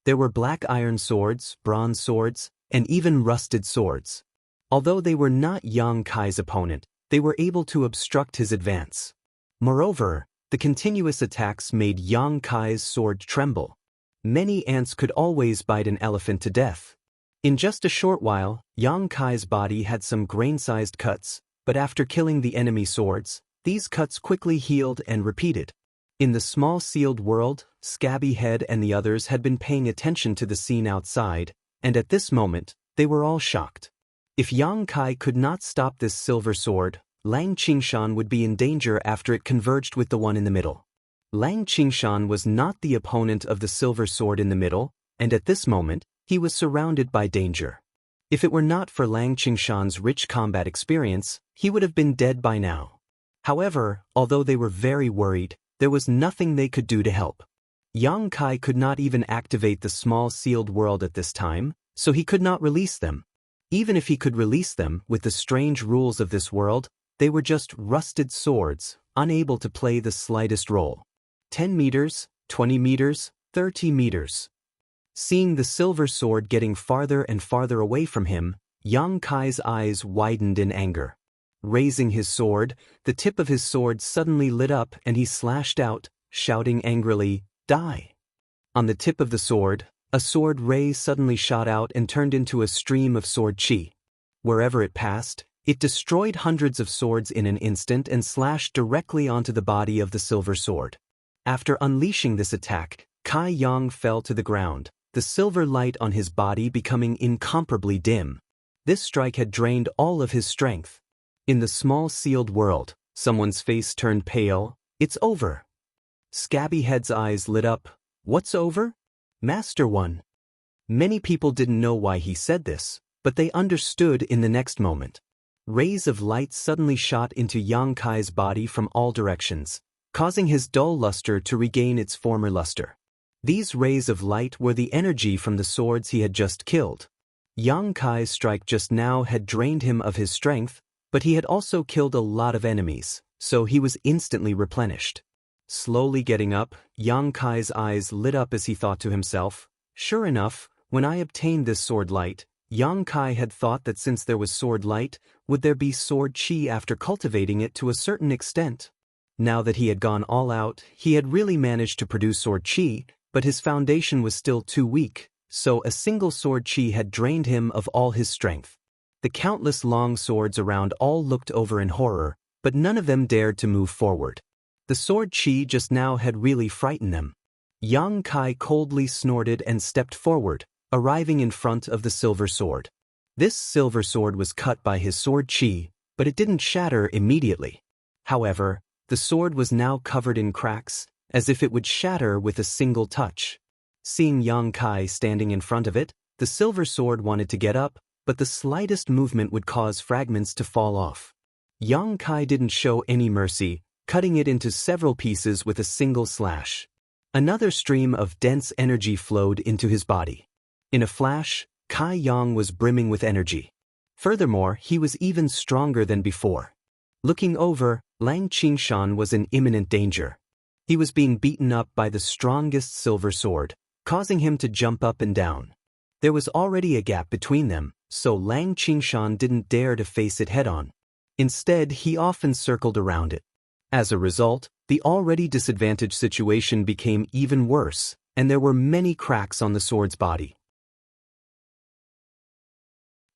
There were black iron swords, bronze swords, and even rusted swords. Although they were not Yang Kai's opponent, they were able to obstruct his advance. Moreover, the continuous attacks made Yang Kai's sword tremble. Many ants could always bite an elephant to death. In just a short while, Yang Kai's body had some grain-sized cuts, but after killing the enemy swords, these cuts quickly healed and repeated. In the small sealed world, Scabby Head and the others had been paying attention to the scene outside, and at this moment, they were all shocked. If Yang Kai could not stop this silver sword, Lang Qingshan would be in danger after it converged with the one in the middle. Lang Qingshan was not the opponent of the silver sword in the middle, and at this moment, he was surrounded by danger. If it were not for Lang Qingshan's rich combat experience, he would have been dead by now. However, although they were very worried, there was nothing they could do to help. Yang Kai could not even activate the small sealed world at this time, so he could not release them. Even if he could release them with the strange rules of this world, they were just rusted swords, unable to play the slightest role. 10 meters, 20 meters, 30 meters. Seeing the silver sword getting farther and farther away from him, Yang Kai's eyes widened in anger. Raising his sword, the tip of his sword suddenly lit up and he slashed out, shouting angrily, "Die!" On the tip of the sword, a sword ray suddenly shot out and turned into a stream of sword chi. Wherever it passed, it destroyed hundreds of swords in an instant and slashed directly onto the body of the silver sword. After unleashing this attack, Kai Yang fell to the ground, the silver light on his body becoming incomparably dim. This strike had drained all of his strength. In the small sealed world, someone's face turned pale. "It's over." Scabby Head's eyes lit up. "What's over?" "Master One." Many people didn't know why he said this, but they understood in the next moment. Rays of light suddenly shot into Yang Kai's body from all directions, causing his dull luster to regain its former luster. These rays of light were the energy from the swords he had just killed. Yang Kai's strike just now had drained him of his strength, but he had also killed a lot of enemies, so he was instantly replenished. Slowly getting up, Yang Kai's eyes lit up as he thought to himself, "Sure enough, when I obtained this sword light," Yang Kai had thought that since there was sword light, would there be sword chi after cultivating it to a certain extent? Now that he had gone all out, he had really managed to produce sword chi, but his foundation was still too weak, so a single sword chi had drained him of all his strength. The countless long swords around all looked over in horror, but none of them dared to move forward. The sword chi just now had really frightened them. Yang Kai coldly snorted and stepped forward, arriving in front of the silver sword. This silver sword was cut by his sword chi, but it didn't shatter immediately. However, the sword was now covered in cracks, as if it would shatter with a single touch. Seeing Yang Kai standing in front of it, the silver sword wanted to get up, but the slightest movement would cause fragments to fall off. Yang Kai didn't show any mercy, cutting it into several pieces with a single slash. Another stream of dense energy flowed into his body. In a flash, Kai Yang was brimming with energy. Furthermore, he was even stronger than before. Looking over, Lang Qingshan was in imminent danger. He was being beaten up by the strongest silver sword, causing him to jump up and down. There was already a gap between them, so Lang Qingshan didn't dare to face it head-on. Instead, he often circled around it. As a result, the already disadvantaged situation became even worse, and there were many cracks on the sword's body.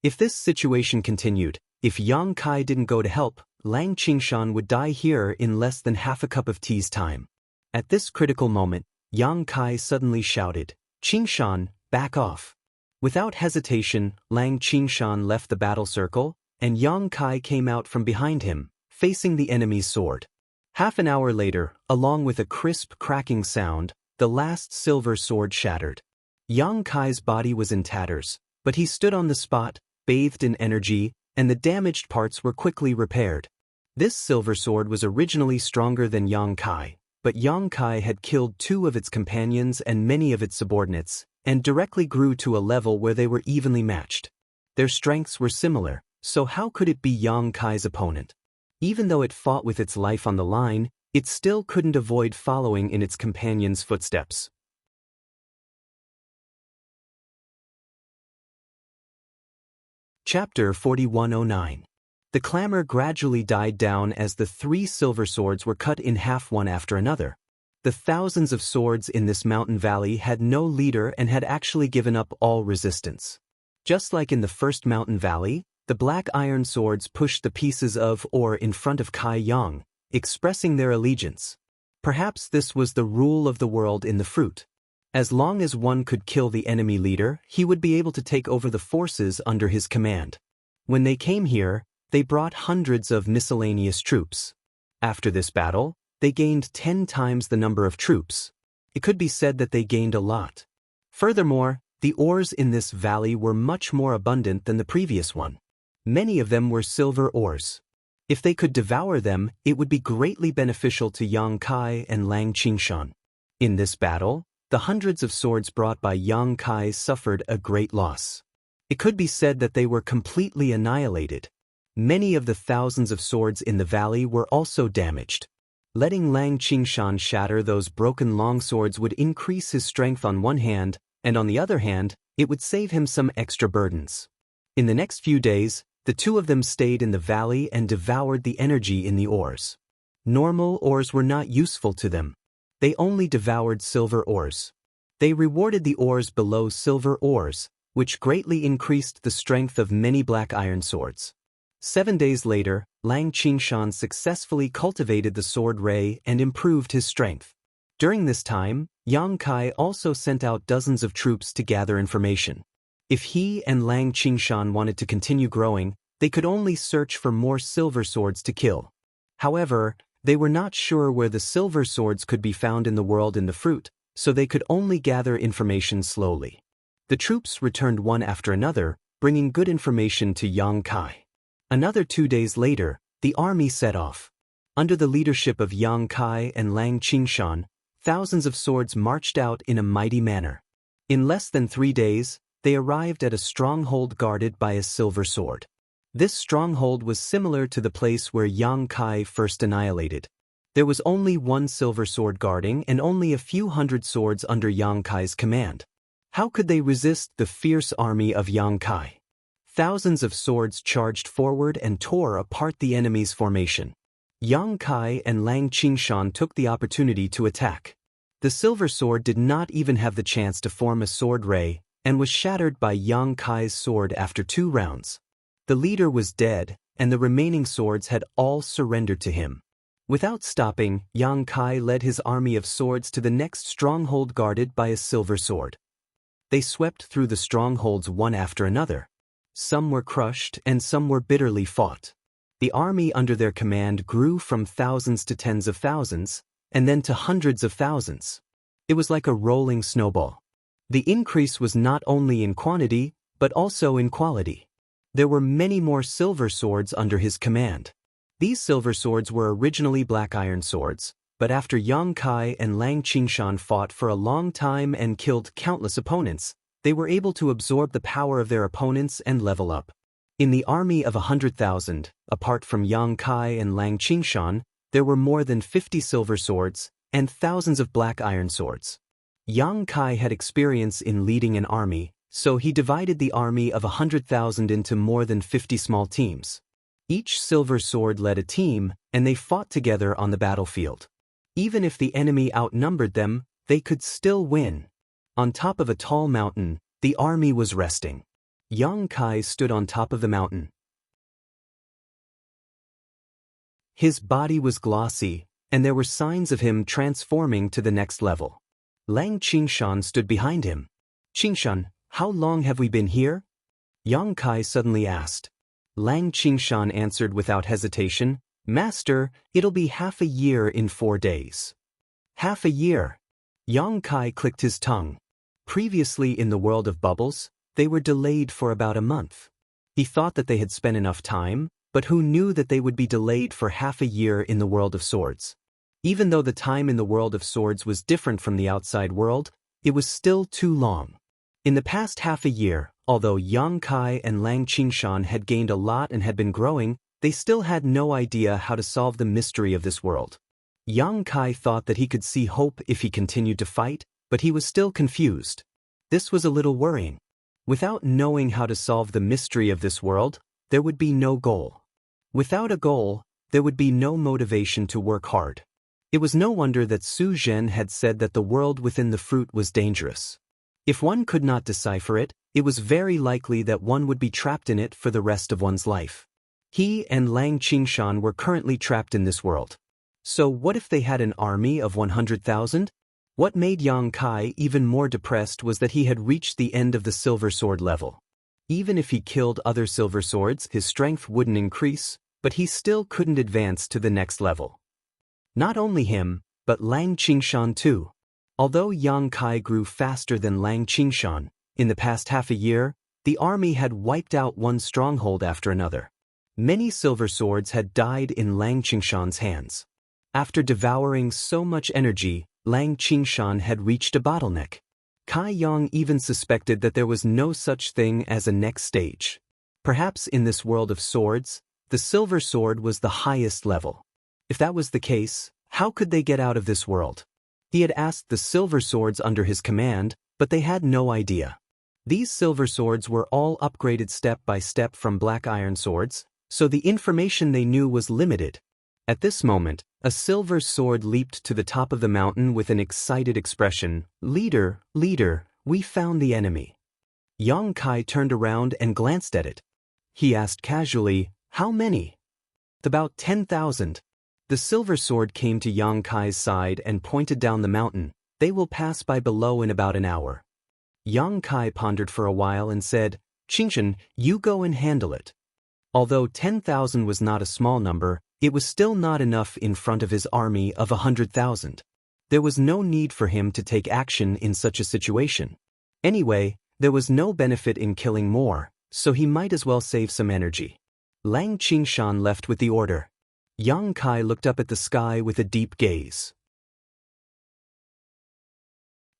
If this situation continued, if Yang Kai didn't go to help, Lang Qingshan would die here in less than half a cup of tea's time. At this critical moment, Yang Kai suddenly shouted, "Qingshan, back off." Without hesitation, Lang Qingshan left the battle circle, and Yang Kai came out from behind him, facing the enemy's sword. Half an hour later, along with a crisp cracking sound, the last silver sword shattered. Yang Kai's body was in tatters, but he stood on the spot, bathed in energy, and the damaged parts were quickly repaired. This silver sword was originally stronger than Yang Kai, but Yang Kai had killed 2 of its companions and many of its subordinates, and directly grew to a level where they were evenly matched. Their strengths were similar, so how could it be Yang Kai's opponent? Even though it fought with its life on the line, it still couldn't avoid following in its companion's footsteps. Chapter 4109. The clamor gradually died down as the 3 silver swords were cut in half one after another. The thousands of swords in this mountain valley had no leader and had actually given up all resistance. Just like in the first mountain valley, the black iron swords pushed the pieces of ore in front of Kai Yang, expressing their allegiance. Perhaps this was the rule of the world in the fruit. As long as one could kill the enemy leader, he would be able to take over the forces under his command. When they came here, they brought hundreds of miscellaneous troops. After this battle, they gained 10 times the number of troops. It could be said that they gained a lot. Furthermore, the ores in this valley were much more abundant than the previous one. Many of them were silver ores. If they could devour them, it would be greatly beneficial to Yang Kai and Lang Qingshan. In this battle, the hundreds of swords brought by Yang Kai suffered a great loss. It could be said that they were completely annihilated. Many of the thousands of swords in the valley were also damaged. Letting Lang Qingshan shatter those broken longswords would increase his strength on one hand, and on the other hand, it would save him some extra burdens. In the next few days, the two of them stayed in the valley and devoured the energy in the ores. Normal ores were not useful to them. They only devoured silver ores. They rewarded the ores below silver ores, which greatly increased the strength of many black iron swords. 7 days later, Lang Qingshan successfully cultivated the sword ray and improved his strength. During this time, Yang Kai also sent out dozens of troops to gather information. If he and Lang Qingshan wanted to continue growing, they could only search for more silver swords to kill. However, they were not sure where the silver swords could be found in the world in the fruit, so they could only gather information slowly. The troops returned one after another, bringing good information to Yang Kai. Another 2 days later, the army set off. Under the leadership of Yang Kai and Lang Qingshan, thousands of swords marched out in a mighty manner. In less than 3 days, they arrived at a stronghold guarded by a silver sword. This stronghold was similar to the place where Yang Kai first annihilated. There was only one silver sword guarding and only a few hundred swords under Yang Kai's command. How could they resist the fierce army of Yang Kai? Thousands of swords charged forward and tore apart the enemy's formation. Yang Kai and Lang Qingshan took the opportunity to attack. The silver sword did not even have the chance to form a sword ray, and was shattered by Yang Kai's sword after 2 rounds. The leader was dead, and the remaining swords had all surrendered to him. Without stopping, Yang Kai led his army of swords to the next stronghold guarded by a silver sword. They swept through the strongholds one after another. Some were crushed and some were bitterly fought. The army under their command grew from thousands to tens of thousands, and then to hundreds of thousands. It was like a rolling snowball. The increase was not only in quantity, but also in quality. There were many more silver swords under his command. These silver swords were originally black iron swords, but after Yang Kai and Lang Qingshan fought for a long time and killed countless opponents, they were able to absorb the power of their opponents and level up. In the army of 100,000, apart from Yang Kai and Lang Qingshan, there were more than 50 silver swords and thousands of black iron swords. Yang Kai had experience in leading an army, so he divided the army of 100,000 into more than 50 small teams. Each silver sword led a team, and they fought together on the battlefield. Even if the enemy outnumbered them, they could still win. On top of a tall mountain, the army was resting. Yang Kai stood on top of the mountain. His body was glossy, and there were signs of him transforming to the next level. Lang Qingshan stood behind him. "Qingshan, how long have we been here?" Yang Kai suddenly asked. Lang Qingshan answered without hesitation, "Master, it'll be half a year in 4 days." Half a year. Yang Kai clicked his tongue. Previously in the world of bubbles, they were delayed for about a month. He thought that they had spent enough time, but who knew that they would be delayed for half a year in the world of swords? Even though the time in the world of swords was different from the outside world, it was still too long. In the past half a year, although Yang Kai and Lang Qingshan had gained a lot and had been growing, they still had no idea how to solve the mystery of this world. Yang Kai thought that he could see hope if he continued to fight, but he was still confused. This was a little worrying. Without knowing how to solve the mystery of this world, there would be no goal. Without a goal, there would be no motivation to work hard. It was no wonder that Su Zhen had said that the world within the fruit was dangerous. If one could not decipher it, it was very likely that one would be trapped in it for the rest of one's life. He and Lang Qingshan were currently trapped in this world. So what if they had an army of 100,000? What made Yang Kai even more depressed was that he had reached the end of the silver sword level. Even if he killed other silver swords, his strength wouldn't increase, but he still couldn't advance to the next level. Not only him, but Lang Qingshan too. Although Yang Kai grew faster than Lang Qingshan, in the past half a year, the army had wiped out one stronghold after another. Many silver swords had died in Lang Qingshan's hands. After devouring so much energy, Lang Qingshan had reached a bottleneck. Kai Yang even suspected that there was no such thing as a next stage. Perhaps in this world of swords, the silver sword was the highest level. If that was the case, how could they get out of this world? He had asked the silver swords under his command, but they had no idea. These silver swords were all upgraded step by step from black iron swords, so the information they knew was limited. At this moment, a silver sword leaped to the top of the mountain with an excited expression. "Leader, leader, we found the enemy." Yang Kai turned around and glanced at it. He asked casually, "How many?" "About 10,000. The silver sword came to Yang Kai's side and pointed down the mountain. "They will pass by below in about an hour." Yang Kai pondered for a while and said, "Qingshan, you go and handle it." Although 10,000 was not a small number, it was still not enough in front of his army of 100,000. There was no need for him to take action in such a situation. Anyway, there was no benefit in killing more, so he might as well save some energy. Lang Qingshan left with the order. Yang Kai looked up at the sky with a deep gaze.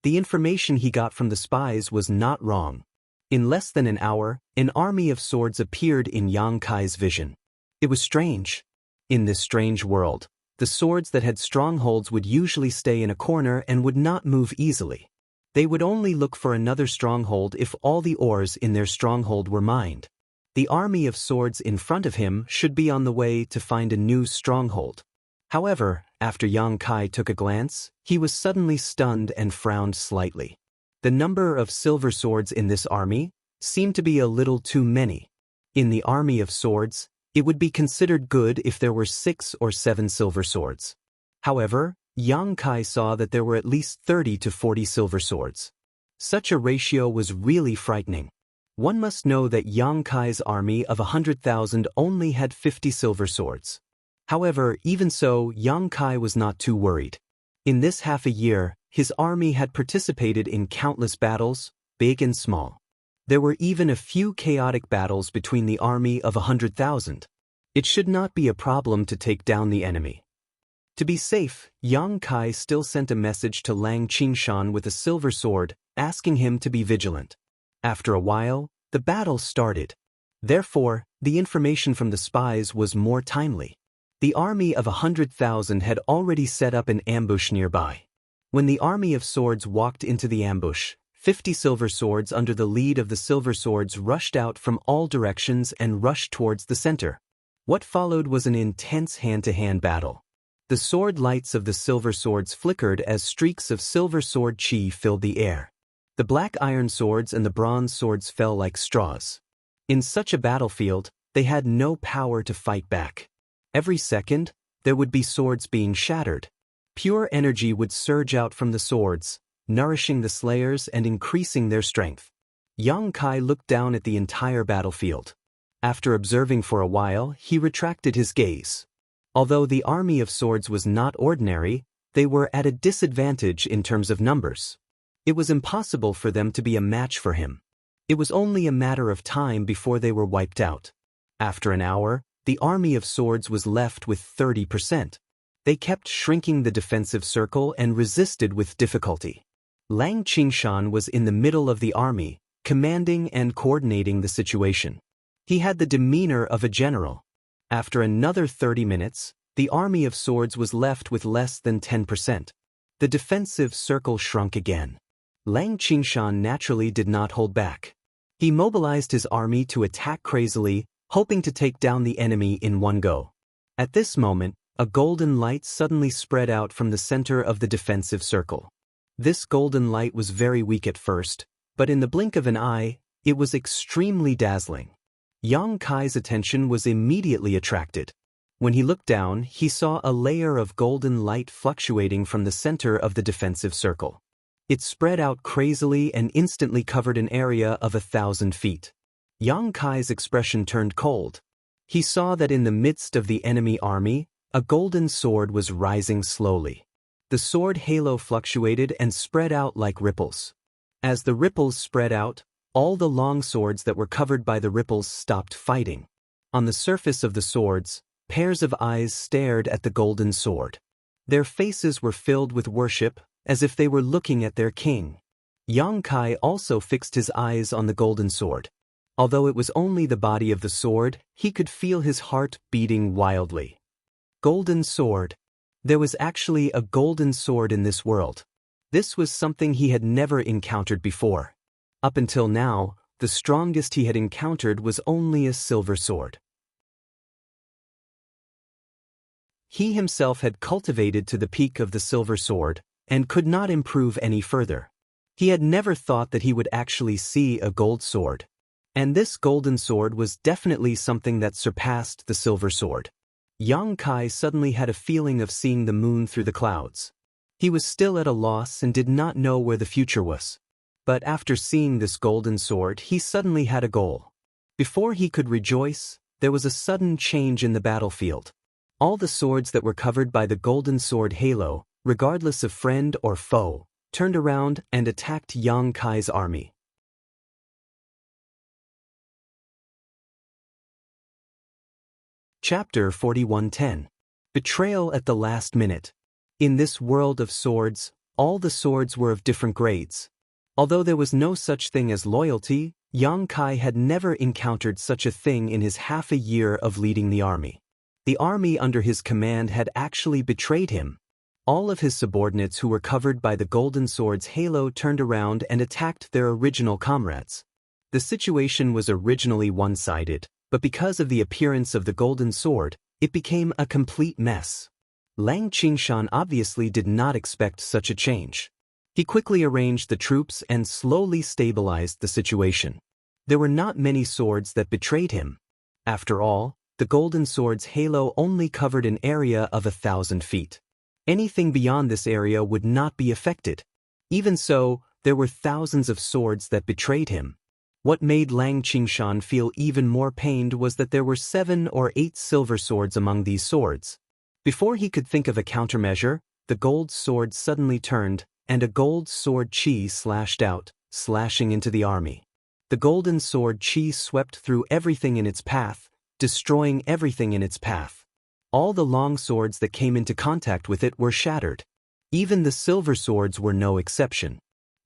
The information he got from the spies was not wrong. In less than an hour, an army of swords appeared in Yang Kai's vision. It was strange. In this strange world, the swords that had strongholds would usually stay in a corner and would not move easily. They would only look for another stronghold if all the ores in their stronghold were mined. The army of swords in front of him should be on the way to find a new stronghold. However, after Yang Kai took a glance, he was suddenly stunned and frowned slightly. The number of silver swords in this army seemed to be a little too many. In the army of swords, it would be considered good if there were 6 or 7 silver swords. However, Yang Kai saw that there were at least 30 to 40 silver swords. Such a ratio was really frightening. One must know that Yang Kai's army of 100,000 only had 50 silver swords. However, even so, Yang Kai was not too worried. In this half a year, his army had participated in countless battles, big and small. There were even a few chaotic battles between the army of 100,000. It should not be a problem to take down the enemy. To be safe, Yang Kai still sent a message to Lang Qingshan with a silver sword, asking him to be vigilant. After a while, the battle started. Therefore, the information from the spies was more timely. The army of 100,000 had already set up an ambush nearby. When the army of swords walked into the ambush, 50 silver swords under the lead of the silver swords rushed out from all directions and rushed towards the center. What followed was an intense hand-to-hand battle. The sword lights of the silver swords flickered as streaks of silver sword chi filled the air. The black iron swords and the bronze swords fell like straws. In such a battlefield, they had no power to fight back. Every second, there would be swords being shattered. Pure energy would surge out from the swords, nourishing the slayers and increasing their strength. Yang Kai looked down at the entire battlefield. After observing for a while, he retracted his gaze. Although the army of swords was not ordinary, they were at a disadvantage in terms of numbers. It was impossible for them to be a match for him. It was only a matter of time before they were wiped out. After an hour, the army of swords was left with 30%. They kept shrinking the defensive circle and resisted with difficulty. Lang Qingshan was in the middle of the army, commanding and coordinating the situation. He had the demeanor of a general. After another 30 minutes, the army of swords was left with less than 10%. The defensive circle shrunk again. Lang Qingshan naturally did not hold back. He mobilized his army to attack crazily, hoping to take down the enemy in one go. At this moment, a golden light suddenly spread out from the center of the defensive circle. This golden light was very weak at first, but in the blink of an eye, it was extremely dazzling. Yang Kai's attention was immediately attracted. When he looked down, he saw a layer of golden light fluctuating from the center of the defensive circle. It spread out crazily and instantly covered an area of 1,000 feet. Yang Kai's expression turned cold. He saw that in the midst of the enemy army, a golden sword was rising slowly. The sword halo fluctuated and spread out like ripples. As the ripples spread out, all the long swords that were covered by the ripples stopped fighting. On the surface of the swords, pairs of eyes stared at the golden sword. Their faces were filled with worship, as if they were looking at their king. Yang Kai also fixed his eyes on the golden sword. Although it was only the body of the sword, he could feel his heart beating wildly. Golden sword. There was actually a golden sword in this world. This was something he had never encountered before. Up until now, the strongest he had encountered was only a silver sword. He himself had cultivated to the peak of the silver sword, and could not improve any further. He had never thought that he would actually see a gold sword. And this golden sword was definitely something that surpassed the silver sword. Yang Kai suddenly had a feeling of seeing the moon through the clouds. He was still at a loss and did not know where the future was. But after seeing this golden sword, he suddenly had a goal. Before he could rejoice, there was a sudden change in the battlefield. All the swords that were covered by the golden sword halo, regardless of friend or foe, turned around and attacked Yang Kai's army. Chapter 41:10. Betrayal at the last minute. In this world of swords, all the swords were of different grades. Although there was no such thing as loyalty, Yang Kai had never encountered such a thing in his half a year of leading the army. The army under his command had actually betrayed him. All of his subordinates who were covered by the golden sword's halo turned around and attacked their original comrades. The situation was originally one-sided, but because of the appearance of the golden sword, it became a complete mess. Lang Qingshan obviously did not expect such a change. He quickly arranged the troops and slowly stabilized the situation. There were not many swords that betrayed him. After all, the golden sword's halo only covered an area of 1,000 feet. Anything beyond this area would not be affected. Even so, there were thousands of swords that betrayed him. What made Lang Qingshan feel even more pained was that there were 7 or 8 silver swords among these swords. Before he could think of a countermeasure, the gold sword suddenly turned, and a gold sword chi slashed out, slashing into the army. The golden sword chi swept through everything in its path, destroying everything in its path. All the long swords that came into contact with it were shattered. Even the silver swords were no exception.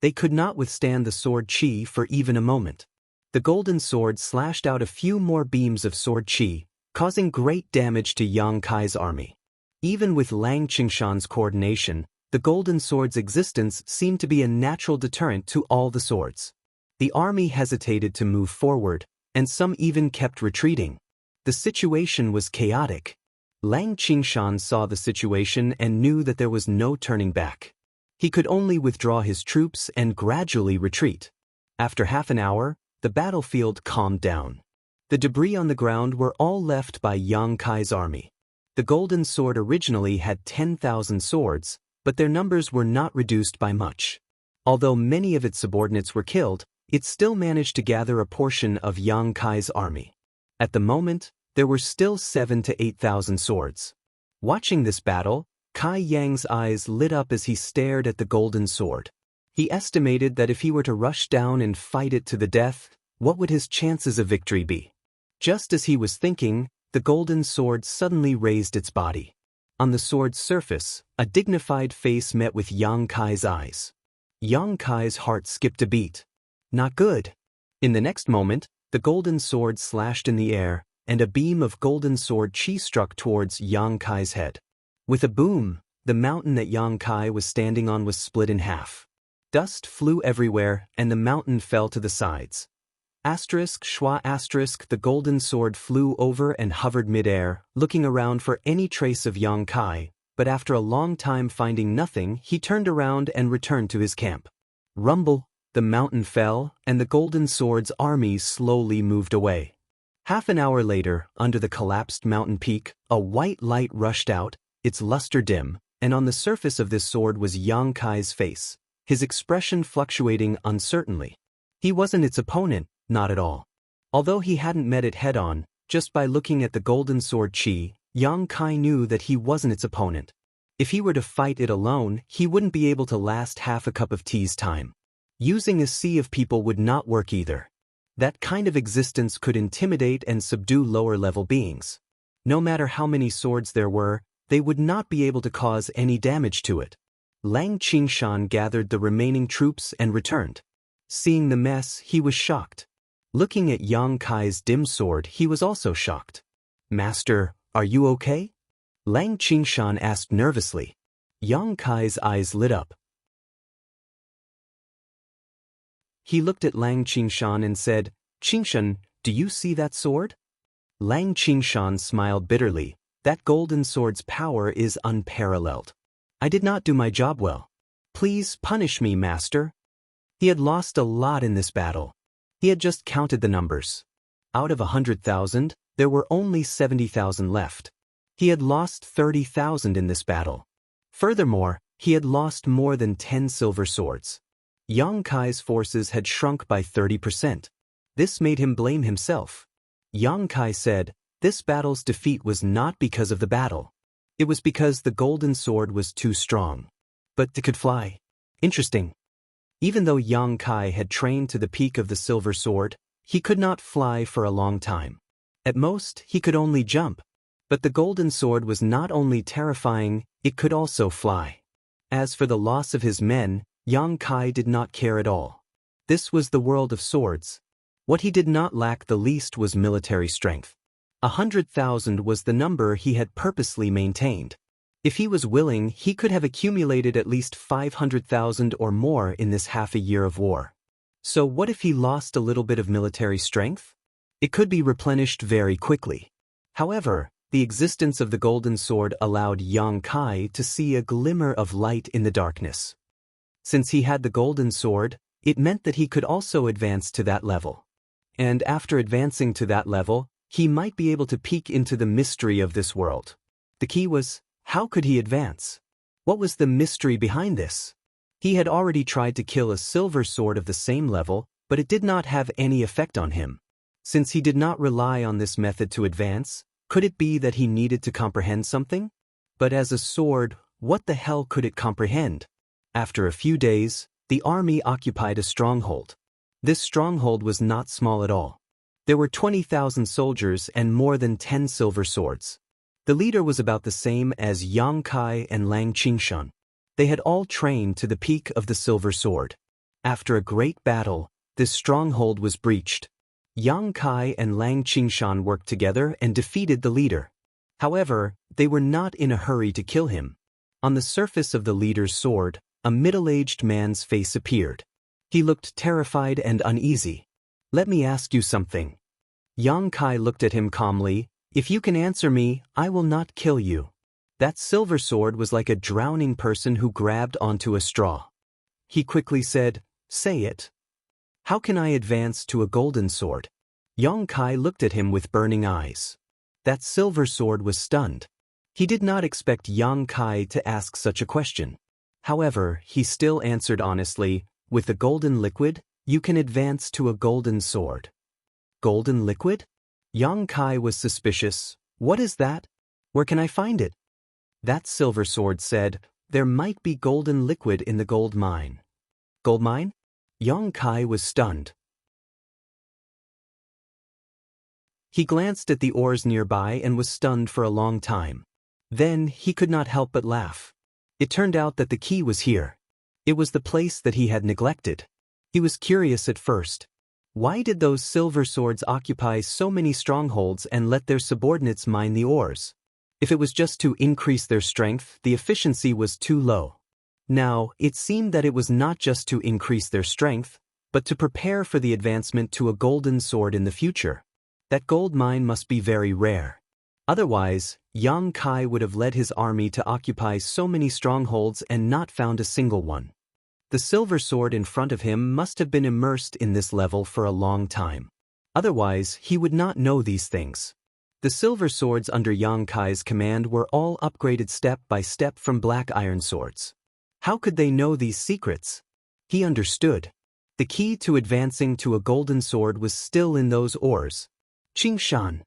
They could not withstand the sword chi for even a moment. The golden sword slashed out a few more beams of sword chi, causing great damage to Yang Kai's army. Even with Lang Qingshan's coordination, the golden sword's existence seemed to be a natural deterrent to all the swords. The army hesitated to move forward, and some even kept retreating. The situation was chaotic. Lang Qingshan saw the situation and knew that there was no turning back. He could only withdraw his troops and gradually retreat. After half an hour, the battlefield calmed down. The debris on the ground were all left by Yang Kai's army. The golden sword originally had 10,000 swords, but their numbers were not reduced by much. Although many of its subordinates were killed, it still managed to gather a portion of Yang Kai's army. At the moment, there were still 7,000 to 8,000 swords. Watching this battle, Kai Yang's eyes lit up as he stared at the golden sword. He estimated that if he were to rush down and fight it to the death, what would his chances of victory be? Just as he was thinking, the golden sword suddenly raised its body. On the sword's surface, a dignified face met with Yang Kai's eyes. Yang Kai's heart skipped a beat. Not good. In the next moment, the golden sword slashed in the air, and a beam of golden sword chi struck towards Yang Kai's head. With a boom, the mountain that Yang Kai was standing on was split in half. Dust flew everywhere, and the mountain fell to the sides. *schwa*, the golden sword flew over and hovered mid-air, looking around for any trace of Yang Kai, but after a long time finding nothing, he turned around and returned to his camp. Rumble, the mountain fell, and the golden sword's army slowly moved away. Half an hour later, under the collapsed mountain peak, a white light rushed out, its luster dim, and on the surface of this sword was Yang Kai's face, his expression fluctuating uncertainly. He wasn't its opponent, not at all. Although he hadn't met it head-on, just by looking at the golden sword Qi, Yang Kai knew that he wasn't its opponent. If he were to fight it alone, he wouldn't be able to last half a cup of tea's time. Using a sea of people would not work either. That kind of existence could intimidate and subdue lower-level beings. No matter how many swords there were, they would not be able to cause any damage to it. Lang Qingshan gathered the remaining troops and returned. Seeing the mess, he was shocked. Looking at Yang Kai's dim sword, he was also shocked. "Master, are you okay?" Lang Qingshan asked nervously. Yang Kai's eyes lit up. He looked at Lang Qingshan and said, "Qingshan, do you see that sword?" Lang Qingshan smiled bitterly. "That golden sword's power is unparalleled. I did not do my job well. Please punish me, master." He had lost a lot in this battle. He had just counted the numbers. Out of 100,000, there were only 70,000 left. He had lost 30,000 in this battle. Furthermore, he had lost more than 10 silver swords. Yang Kai's forces had shrunk by 30%. This made him blame himself. Yang Kai said, "This battle's defeat was not because of the battle. It was because the golden sword was too strong. But it could fly. Interesting." Even though Yang Kai had trained to the peak of the silver sword, he could not fly for a long time. At most, he could only jump. But the golden sword was not only terrifying, it could also fly. As for the loss of his men, Yang Kai did not care at all. This was the world of swords. What he did not lack the least was military strength. 100,000 was the number he had purposely maintained. If he was willing, he could have accumulated at least 500,000 or more in this half a year of war. So what if he lost a little bit of military strength? It could be replenished very quickly. However, the existence of the golden sword allowed Yang Kai to see a glimmer of light in the darkness. Since he had the golden sword, it meant that he could also advance to that level. And after advancing to that level, he might be able to peek into the mystery of this world. The key was, how could he advance? What was the mystery behind this? He had already tried to kill a silver sword of the same level, but it did not have any effect on him. Since he did not rely on this method to advance, could it be that he needed to comprehend something? But as a sword, what the hell could it comprehend? After a few days, the army occupied a stronghold. This stronghold was not small at all. There were 20,000 soldiers and more than 10 silver swords. The leader was about the same as Yang Kai and Lang Qingshan. They had all trained to the peak of the silver sword. After a great battle, this stronghold was breached. Yang Kai and Lang Qingshan worked together and defeated the leader. However, they were not in a hurry to kill him. On the surface of the leader's sword, a middle-aged man's face appeared. He looked terrified and uneasy. "Let me ask you something." Yang Kai looked at him calmly. "If you can answer me, I will not kill you." That silver sword was like a drowning person who grabbed onto a straw. He quickly said, "Say it." "How can I advance to a golden sword?" Yang Kai looked at him with burning eyes. That silver sword was stunned. He did not expect Yang Kai to ask such a question. However, he still answered honestly, "With the golden liquid, you can advance to a golden sword." Golden liquid? Yang Kai was suspicious. "What is that? Where can I find it?" That silver sword said, "There might be golden liquid in the gold mine." Gold mine? Yang Kai was stunned. He glanced at the ores nearby and was stunned for a long time. Then, he could not help but laugh. It turned out that the key was here. It was the place that he had neglected. He was curious at first. Why did those silver swords occupy so many strongholds and let their subordinates mine the ores? If it was just to increase their strength, the efficiency was too low. Now, it seemed that it was not just to increase their strength, but to prepare for the advancement to a golden sword in the future. That gold mine must be very rare. Otherwise, Yang Kai would have led his army to occupy so many strongholds and not found a single one. The silver sword in front of him must have been immersed in this level for a long time. Otherwise, he would not know these things. The silver swords under Yang Kai's command were all upgraded step by step from black iron swords. How could they know these secrets? He understood. The key to advancing to a golden sword was still in those oars. Qingshan!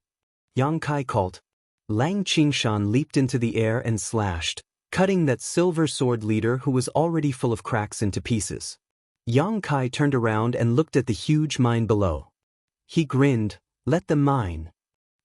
Yang Kai called. Lang Qingshan leaped into the air and slashed, cutting that silver sword leader who was already full of cracks into pieces. Yang Kai turned around and looked at the huge mine below. He grinned, "Let them mine."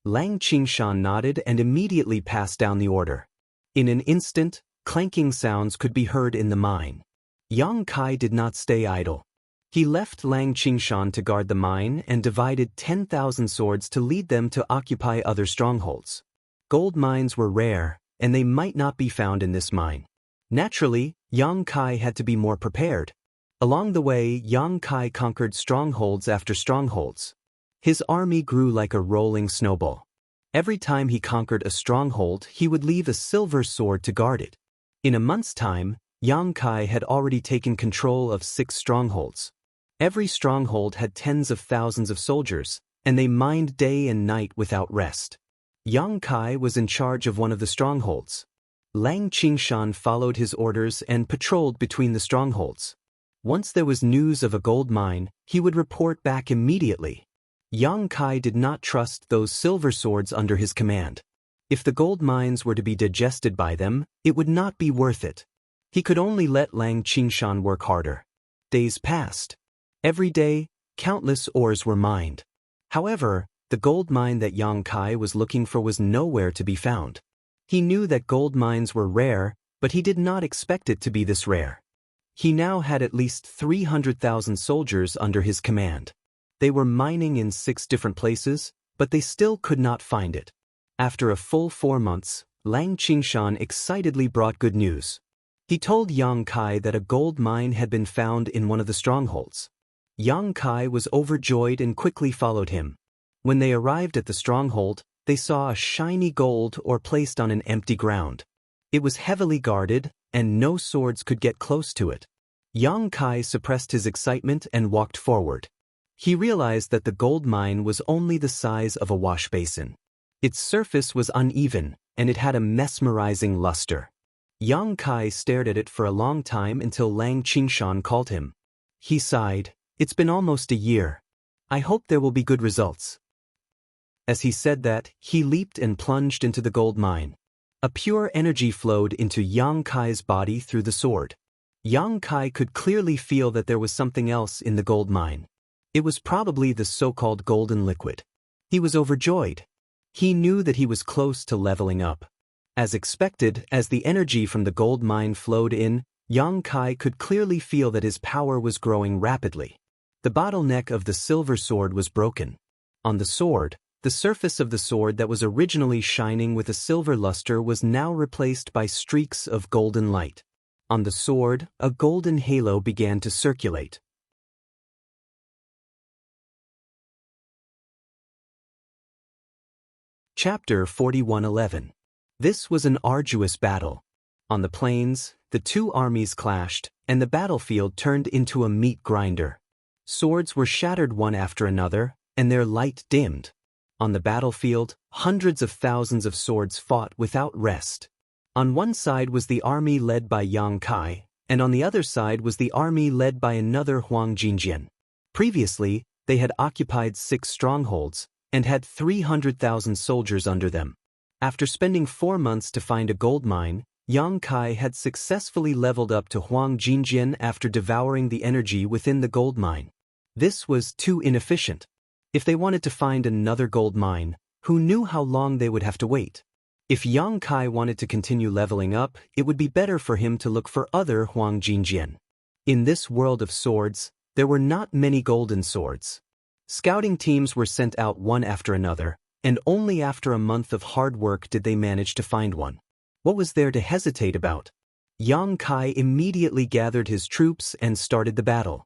Lang Qingshan nodded and immediately passed down the order. In an instant, clanking sounds could be heard in the mine. Yang Kai did not stay idle. He left Lang Qingshan to guard the mine and divided 10,000 swords to lead them to occupy other strongholds. Gold mines were rare, and they might not be found in this mine. Naturally, Yang Kai had to be more prepared. Along the way, Yang Kai conquered strongholds after strongholds. His army grew like a rolling snowball. Every time he conquered a stronghold, he would leave a silver sword to guard it. In a month's time, Yang Kai had already taken control of 6 strongholds. Every stronghold had tens of thousands of soldiers, and they mined day and night without rest. Yang Kai was in charge of one of the strongholds. Lang Qingshan followed his orders and patrolled between the strongholds. Once there was news of a gold mine, he would report back immediately. Yang Kai did not trust those silver swords under his command. If the gold mines were to be digested by them, it would not be worth it. He could only let Lang Qingshan work harder. Days passed. Every day, countless ores were mined. However, the gold mine that Yang Kai was looking for was nowhere to be found. He knew that gold mines were rare, but he did not expect it to be this rare. He now had at least 300,000 soldiers under his command. They were mining in 6 different places, but they still could not find it. After a full 4 months, Lang Qingshan excitedly brought good news. He told Yang Kai that a gold mine had been found in one of the strongholds. Yang Kai was overjoyed and quickly followed him. When they arrived at the stronghold, they saw a shiny gold ore placed on an empty ground. It was heavily guarded, and no swords could get close to it. Yang Kai suppressed his excitement and walked forward. He realized that the gold mine was only the size of a wash basin. Its surface was uneven, and it had a mesmerizing luster. Yang Kai stared at it for a long time until Lang Qingshan called him. He sighed, "It's been almost a year. I hope there will be good results." As he said that, he leaped and plunged into the gold mine. A pure energy flowed into Yang Kai's body through the sword. Yang Kai could clearly feel that there was something else in the gold mine. It was probably the so-called golden liquid. He was overjoyed. He knew that he was close to leveling up. As expected, as the energy from the gold mine flowed in, Yang Kai could clearly feel that his power was growing rapidly. The bottleneck of the silver sword was broken. On the sword, the surface of the sword that was originally shining with a silver luster was now replaced by streaks of golden light. On the sword, a golden halo began to circulate. Chapter 41:11. This was an arduous battle. On the plains, the 2 armies clashed, and the battlefield turned into a meat grinder. Swords were shattered one after another, and their light dimmed. On the battlefield, hundreds of thousands of swords fought without rest. On one side was the army led by Yang Kai, and on the other side was the army led by another Huang Jinjian. Previously, they had occupied 6 strongholds, and had 300,000 soldiers under them. After spending 4 months to find a gold mine, Yang Kai had successfully leveled up to Huang Jinjian after devouring the energy within the gold mine. This was too inefficient. If they wanted to find another gold mine, who knew how long they would have to wait? If Yang Kai wanted to continue leveling up, it would be better for him to look for other Huang Jinjian. In this world of swords, there were not many golden swords. Scouting teams were sent out one after another, and only after a month of hard work did they manage to find one. What was there to hesitate about? Yang Kai immediately gathered his troops and started the battle.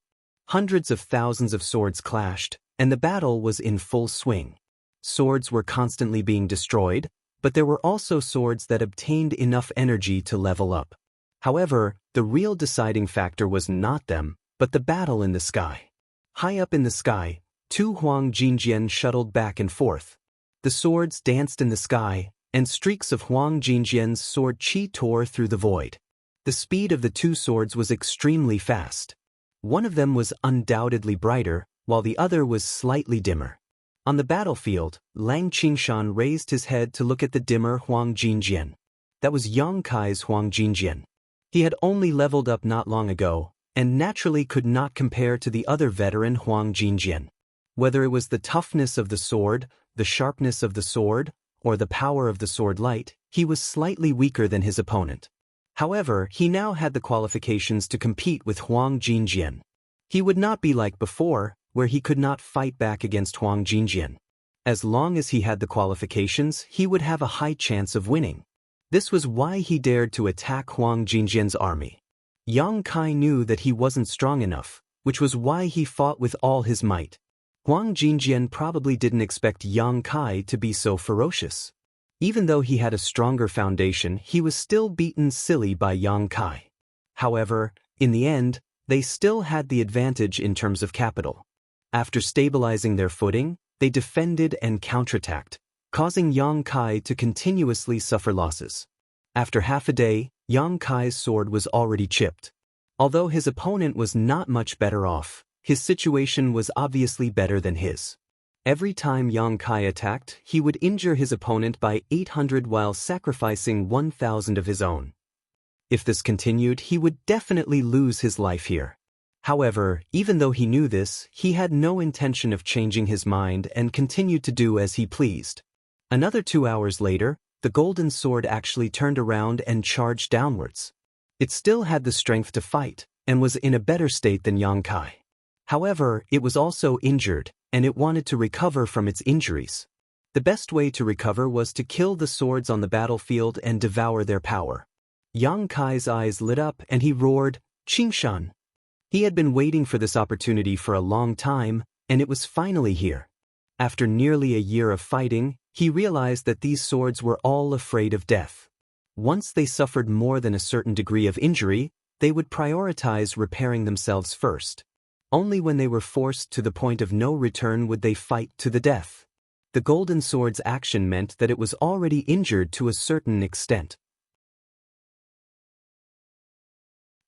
Hundreds of thousands of swords clashed, and the battle was in full swing. Swords were constantly being destroyed, but there were also swords that obtained enough energy to level up. However, the real deciding factor was not them, but the battle in the sky. High up in the sky, 2 Huang Jinjian shuttled back and forth. The swords danced in the sky, and streaks of Huang Jinjian's sword chi tore through the void. The speed of the 2 swords was extremely fast. One of them was undoubtedly brighter, while the other was slightly dimmer. On the battlefield, Lang Qingshan raised his head to look at the dimmer Huang Jinjian. That was Yang Kai's Huang Jinjian. He had only leveled up not long ago, and naturally could not compare to the other veteran Huang Jinjian. Whether it was the toughness of the sword, the sharpness of the sword, or the power of the sword light, he was slightly weaker than his opponent. However, he now had the qualifications to compete with Huang Jinjian. He would not be like before, where he could not fight back against Huang Jinjian. As long as he had the qualifications, he would have a high chance of winning. This was why he dared to attack Huang Jinjian's army. Yang Kai knew that he wasn't strong enough, which was why he fought with all his might. Huang Jinjian probably didn't expect Yang Kai to be so ferocious. Even though he had a stronger foundation, he was still beaten silly by Yang Kai. However, in the end, they still had the advantage in terms of capital. After stabilizing their footing, they defended and counterattacked, causing Yang Kai to continuously suffer losses. After half a day, Yang Kai's sword was already chipped. Although his opponent was not much better off, his situation was obviously better than his. Every time Yang Kai attacked, he would injure his opponent by 800 while sacrificing 1,000 of his own. If this continued, he would definitely lose his life here. However, even though he knew this, he had no intention of changing his mind and continued to do as he pleased. Another 2 hours later, the golden sword actually turned around and charged downwards. It still had the strength to fight, and was in a better state than Yang Kai. However, it was also injured, and it wanted to recover from its injuries. The best way to recover was to kill the swords on the battlefield and devour their power. Yang Kai's eyes lit up and he roared, "Qingshan!" He had been waiting for this opportunity for a long time, and it was finally here. After nearly a year of fighting, he realized that these swords were all afraid of death. Once they suffered more than a certain degree of injury, they would prioritize repairing themselves first. Only when they were forced to the point of no return would they fight to the death. The golden sword's action meant that it was already injured to a certain extent.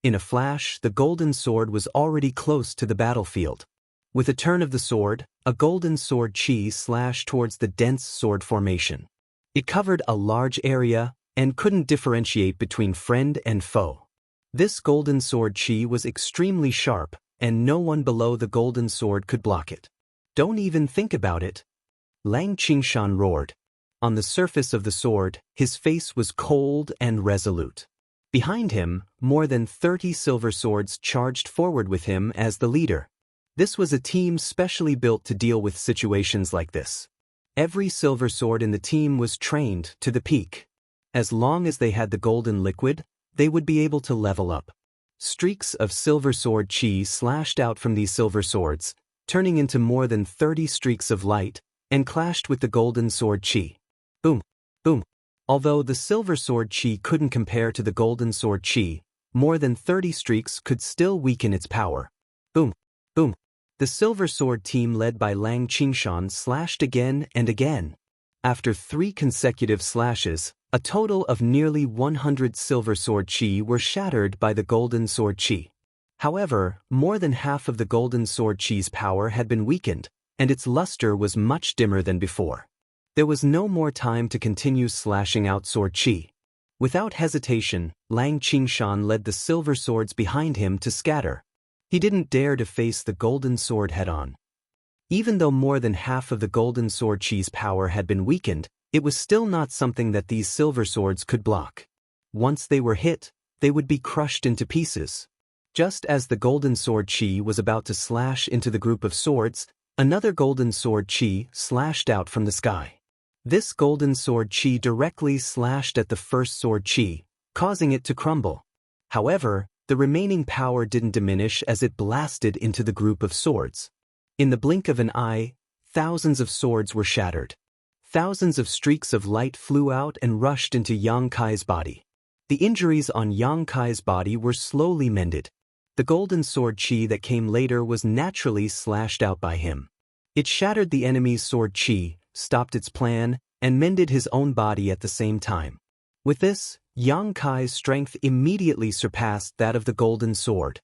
In a flash, the golden sword was already close to the battlefield. With a turn of the sword, a golden sword chi slashed towards the dense sword formation. It covered a large area and couldn't differentiate between friend and foe. This golden sword chi was extremely sharp, and no one below the golden sword could block it. "Don't even think about it," Lang Qingshan roared. On the surface of the sword, his face was cold and resolute. Behind him, more than 30 silver swords charged forward with him as the leader. This was a team specially built to deal with situations like this. Every silver sword in the team was trained to the peak. As long as they had the golden liquid, they would be able to level up. Streaks of silver sword chi slashed out from these silver swords, turning into more than 30 streaks of light, and clashed with the golden sword chi. Boom, boom. Although the silver sword chi couldn't compare to the golden sword chi, more than 30 streaks could still weaken its power. Boom, boom. The silver sword team led by Lang Qingshan slashed again and again. After 3 consecutive slashes, a total of nearly 100 silver sword chi were shattered by the golden sword chi. However, more than half of the golden sword chi's power had been weakened, and its luster was much dimmer than before. There was no more time to continue slashing out sword chi. Without hesitation, Lang Qingshan led the silver swords behind him to scatter. He didn't dare to face the golden sword head-on. Even though more than half of the golden sword chi's power had been weakened, it was still not something that these silver swords could block. Once they were hit, they would be crushed into pieces. Just as the golden sword chi was about to slash into the group of swords, another golden sword chi slashed out from the sky. This golden sword chi directly slashed at the first sword chi, causing it to crumble. However, the remaining power didn't diminish as it blasted into the group of swords. In the blink of an eye, thousands of swords were shattered. Thousands of streaks of light flew out and rushed into Yang Kai's body. The injuries on Yang Kai's body were slowly mended. The golden sword chi that came later was naturally slashed out by him. It shattered the enemy's sword chi, stopped its plan, and mended his own body at the same time. With this, Yang Kai's strength immediately surpassed that of the golden sword.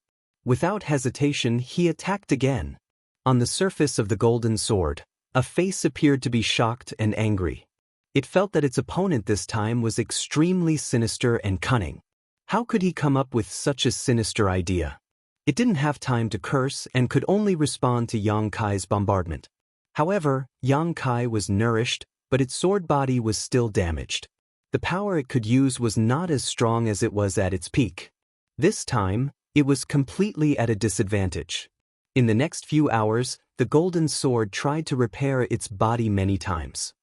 Without hesitation, he attacked again. On the surface of the golden sword, a face appeared to be shocked and angry. It felt that its opponent this time was extremely sinister and cunning. How could he come up with such a sinister idea? It didn't have time to curse and could only respond to Yang Kai's bombardment. However, Yang Kai was nourished, but its sword body was still damaged. The power it could use was not as strong as it was at its peak. This time, it was completely at a disadvantage. In the next few hours, the golden sword tried to repair its body many times.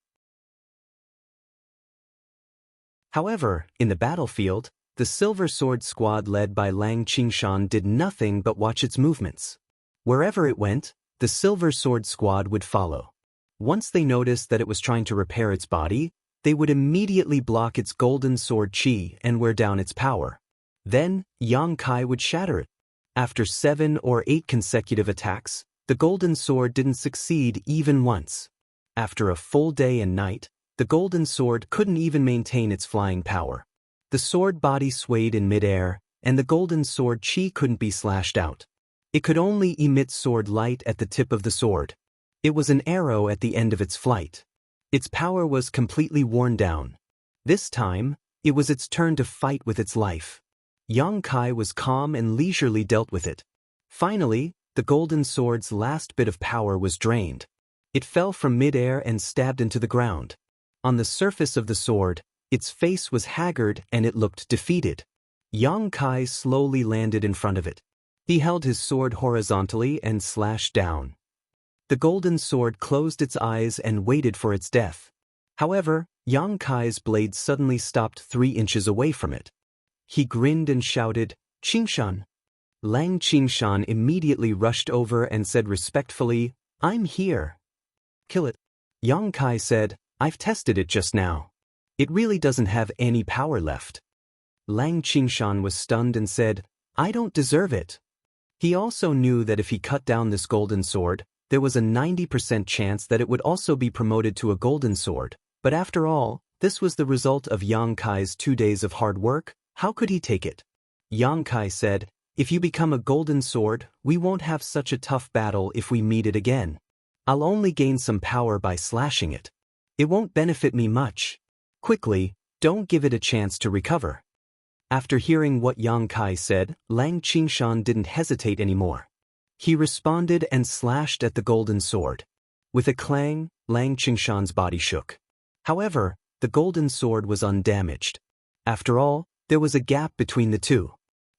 However, in the battlefield, the Silver Sword Squad led by Lang Qingshan did nothing but watch its movements. Wherever it went, the Silver Sword Squad would follow. Once they noticed that it was trying to repair its body, they would immediately block its golden sword chi and wear down its power. Then, Yang Kai would shatter it. After 7 or 8 consecutive attacks, the golden sword didn't succeed even once. After a full day and night, the golden sword couldn't even maintain its flying power. The sword body swayed in midair, and the golden sword chi couldn't be slashed out. It could only emit sword light at the tip of the sword. It was an arrow at the end of its flight. Its power was completely worn down. This time, it was its turn to fight with its life. Yang Kai was calm and leisurely dealt with it. Finally, the golden sword's last bit of power was drained. It fell from midair and stabbed into the ground. On the surface of the sword, its face was haggard and it looked defeated. Yang Kai slowly landed in front of it. He held his sword horizontally and slashed down. The golden sword closed its eyes and waited for its death. However, Yang Kai's blade suddenly stopped 3 inches away from it. He grinned and shouted, "Qingshan." Lang Qingshan immediately rushed over and said respectfully, "I'm here." "Kill it." Yang Kai said, "I've tested it just now. It really doesn't have any power left." Lang Qingshan was stunned and said, "I don't deserve it." He also knew that if he cut down this golden sword, there was a 90% chance that it would also be promoted to a golden sword. But after all, this was the result of Yang Kai's 2 days of hard work. How could he take it? Yang Kai said, "If you become a golden sword, we won't have such a tough battle if we meet it again. I'll only gain some power by slashing it. It won't benefit me much. Quickly, don't give it a chance to recover." After hearing what Yang Kai said, Lang Qingshan didn't hesitate anymore. He responded and slashed at the golden sword. With a clang, Lang Qingshan's body shook. However, the golden sword was undamaged. After all, there was a gap between the two.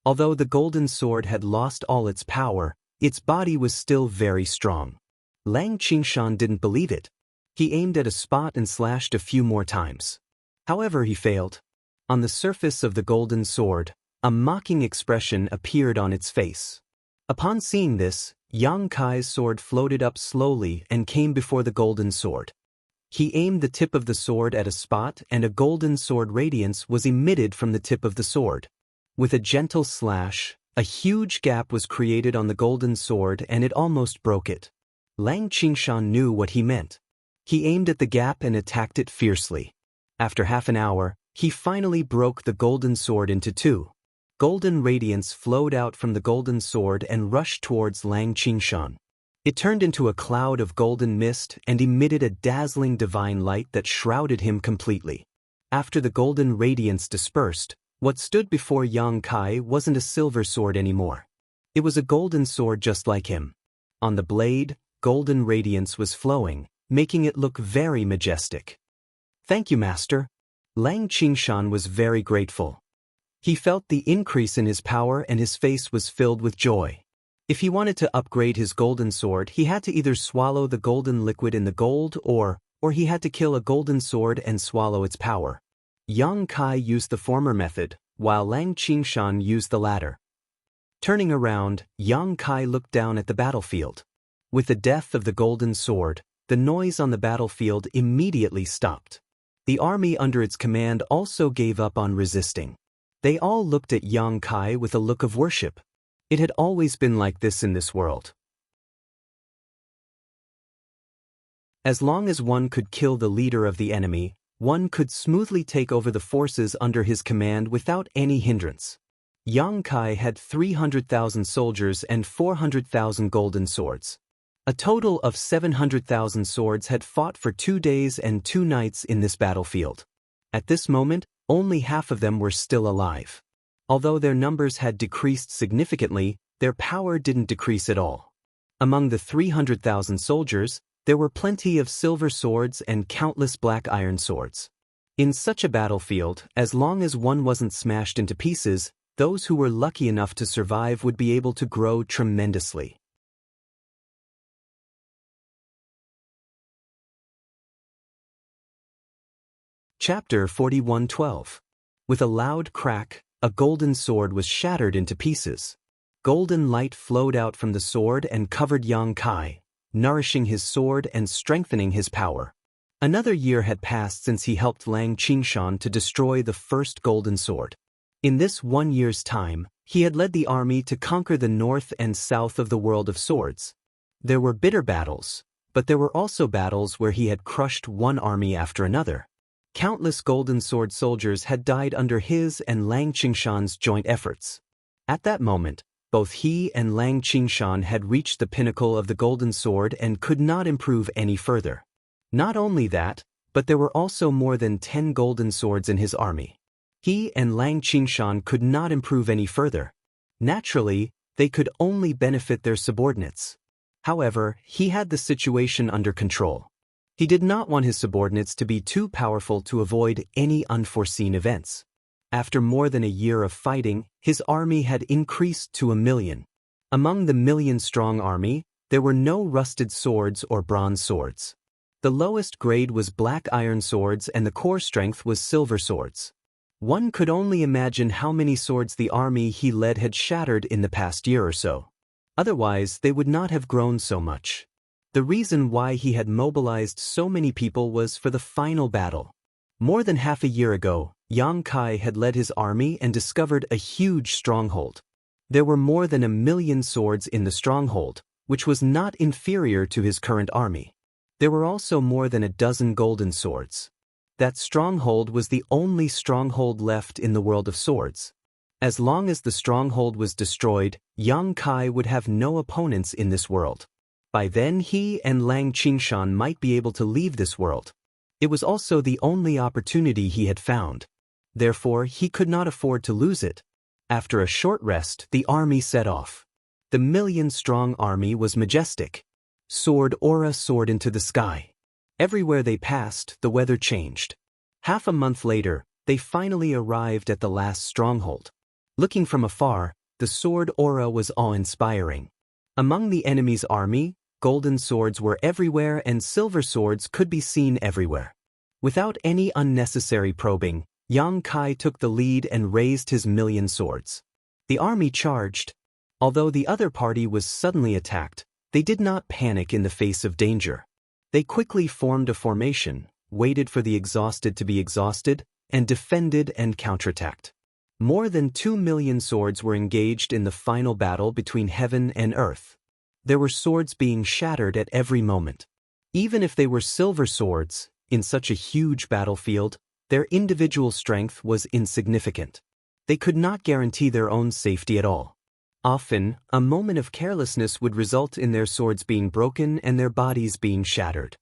Although the golden sword had lost all its power, its body was still very strong. Lang Qingshan didn't believe it. He aimed at a spot and slashed a few more times. However, he failed. On the surface of the golden sword, a mocking expression appeared on its face. Upon seeing this, Yang Kai's sword floated up slowly and came before the golden sword. He aimed the tip of the sword at a spot and a golden sword radiance was emitted from the tip of the sword. With a gentle slash, a huge gap was created on the golden sword and it almost broke it. Lang Qingshan knew what he meant. He aimed at the gap and attacked it fiercely. After half an hour, he finally broke the golden sword into 2. Golden radiance flowed out from the golden sword and rushed towards Lang Qingshan. It turned into a cloud of golden mist and emitted a dazzling divine light that shrouded him completely. After the golden radiance dispersed, what stood before Yang Kai wasn't a silver sword anymore. It was a golden sword just like him. On the blade, golden radiance was flowing, making it look very majestic. "Thank you, Master." Lang Qingshan was very grateful. He felt the increase in his power and his face was filled with joy. If he wanted to upgrade his golden sword, he had to either swallow the golden liquid in the gold or he had to kill a golden sword and swallow its power. Yang Kai used the former method, while Lang Qingshan used the latter. Turning around, Yang Kai looked down at the battlefield. With the death of the golden sword, the noise on the battlefield immediately stopped. The army under its command also gave up on resisting. They all looked at Yang Kai with a look of worship. It had always been like this in this world. As long as one could kill the leader of the enemy, one could smoothly take over the forces under his command without any hindrance. Yang Kai had 300,000 soldiers and 400,000 golden swords. A total of 700,000 swords had fought for 2 days and 2 nights in this battlefield. At this moment, only half of them were still alive. Although their numbers had decreased significantly, their power didn't decrease at all. Among the 300,000 soldiers, there were plenty of silver swords and countless black iron swords. In such a battlefield, as long as one wasn't smashed into pieces, those who were lucky enough to survive would be able to grow tremendously. Chapter 41:12. With a loud crack, a golden sword was shattered into pieces. Golden light flowed out from the sword and covered Yang Kai, nourishing his sword and strengthening his power. Another year had passed since he helped Lang Qingshan to destroy the first golden sword. In this 1 year's time, he had led the army to conquer the north and south of the world of swords. There were bitter battles, but there were also battles where he had crushed one army after another. Countless golden sword soldiers had died under his and Lang Qingshan's joint efforts. At that moment, both he and Lang Qingshan had reached the pinnacle of the golden sword and could not improve any further. Not only that, but there were also more than 10 golden swords in his army. He and Lang Qingshan could not improve any further. Naturally, they could only benefit their subordinates. However, he had the situation under control. He did not want his subordinates to be too powerful to avoid any unforeseen events. After more than a year of fighting, his army had increased to 1 million. Among the million-strong army, there were no rusted swords or bronze swords. The lowest grade was black iron swords and the core strength was silver swords. One could only imagine how many swords the army he led had shattered in the past year or so. Otherwise, they would not have grown so much. The reason why he had mobilized so many people was for the final battle. More than half a year ago, Yang Kai had led his army and discovered a huge stronghold. There were more than 1 million swords in the stronghold, which was not inferior to his current army. There were also more than 12 golden swords. That stronghold was the only stronghold left in the world of swords. As long as the stronghold was destroyed, Yang Kai would have no opponents in this world. By then he and Lang Qingshan might be able to leave this world. It was also the only opportunity he had found. Therefore, he could not afford to lose it. After a short rest, the army set off. The million-strong army was majestic. Sword aura soared into the sky. Everywhere they passed, the weather changed. Half a month later, they finally arrived at the last stronghold. Looking from afar, the sword aura was awe-inspiring. Among the enemy's army, golden swords were everywhere and silver swords could be seen everywhere. Without any unnecessary probing, Yang Kai took the lead and raised his 1,000,000 swords. The army charged. Although the other party was suddenly attacked, they did not panic in the face of danger. They quickly formed a formation, waited for the exhausted to be exhausted, and defended and counterattacked. More than 2 million swords were engaged in the final battle between heaven and earth. There were swords being shattered at every moment. Even if they were silver swords, in such a huge battlefield, their individual strength was insignificant. They could not guarantee their own safety at all. Often, a moment of carelessness would result in their swords being broken and their bodies being shattered.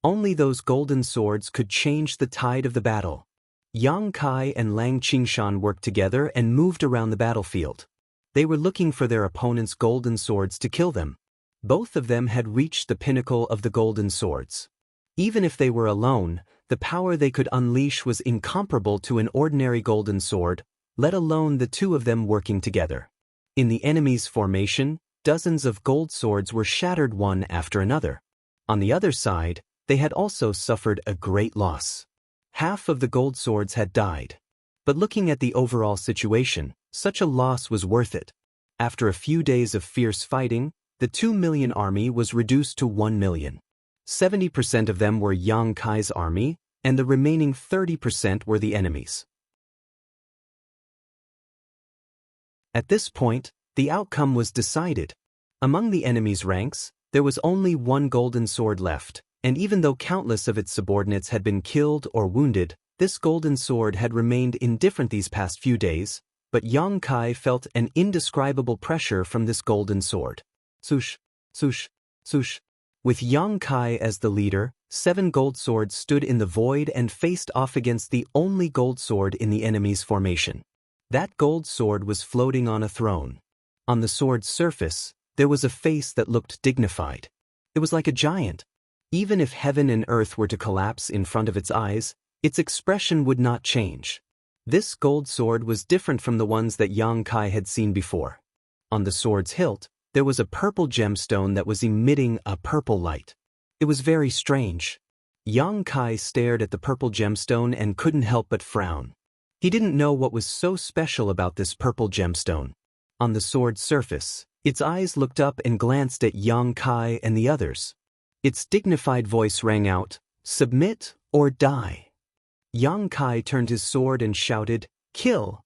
Only those golden swords could change the tide of the battle. Yang Kai and Lang Qingshan worked together and moved around the battlefield. They were looking for their opponent's golden swords to kill them. Both of them had reached the pinnacle of the golden swords. Even if they were alone, the power they could unleash was incomparable to an ordinary golden sword, let alone the two of them working together. In the enemy's formation, dozens of gold swords were shattered one after another. On the other side, they had also suffered a great loss. Half of the gold swords had died. But looking at the overall situation, such a loss was worth it. After a few days of fierce fighting, the 2 million army was reduced to 1 million. 70% of them were Yang Kai's army, and the remaining 30% were the enemy's. At this point, the outcome was decided. Among the enemy's ranks, there was only one golden sword left, and even though countless of its subordinates had been killed or wounded, this golden sword had remained indifferent these past few days, but Yang Kai felt an indescribable pressure from this golden sword. Swoosh, swoosh, swoosh. With Yang Kai as the leader, 7 gold swords stood in the void and faced off against the only gold sword in the enemy's formation. That gold sword was floating on a throne. On the sword's surface, there was a face that looked dignified. It was like a giant. Even if heaven and earth were to collapse in front of its eyes, its expression would not change. This gold sword was different from the ones that Yang Kai had seen before. On the sword's hilt, there was a purple gemstone that was emitting a purple light. It was very strange. Yang Kai stared at the purple gemstone and couldn't help but frown. He didn't know what was so special about this purple gemstone. On the sword's surface, its eyes looked up and glanced at Yang Kai and the others. Its dignified voice rang out, "Submit or die." Yang Kai turned his sword and shouted, "Kill!"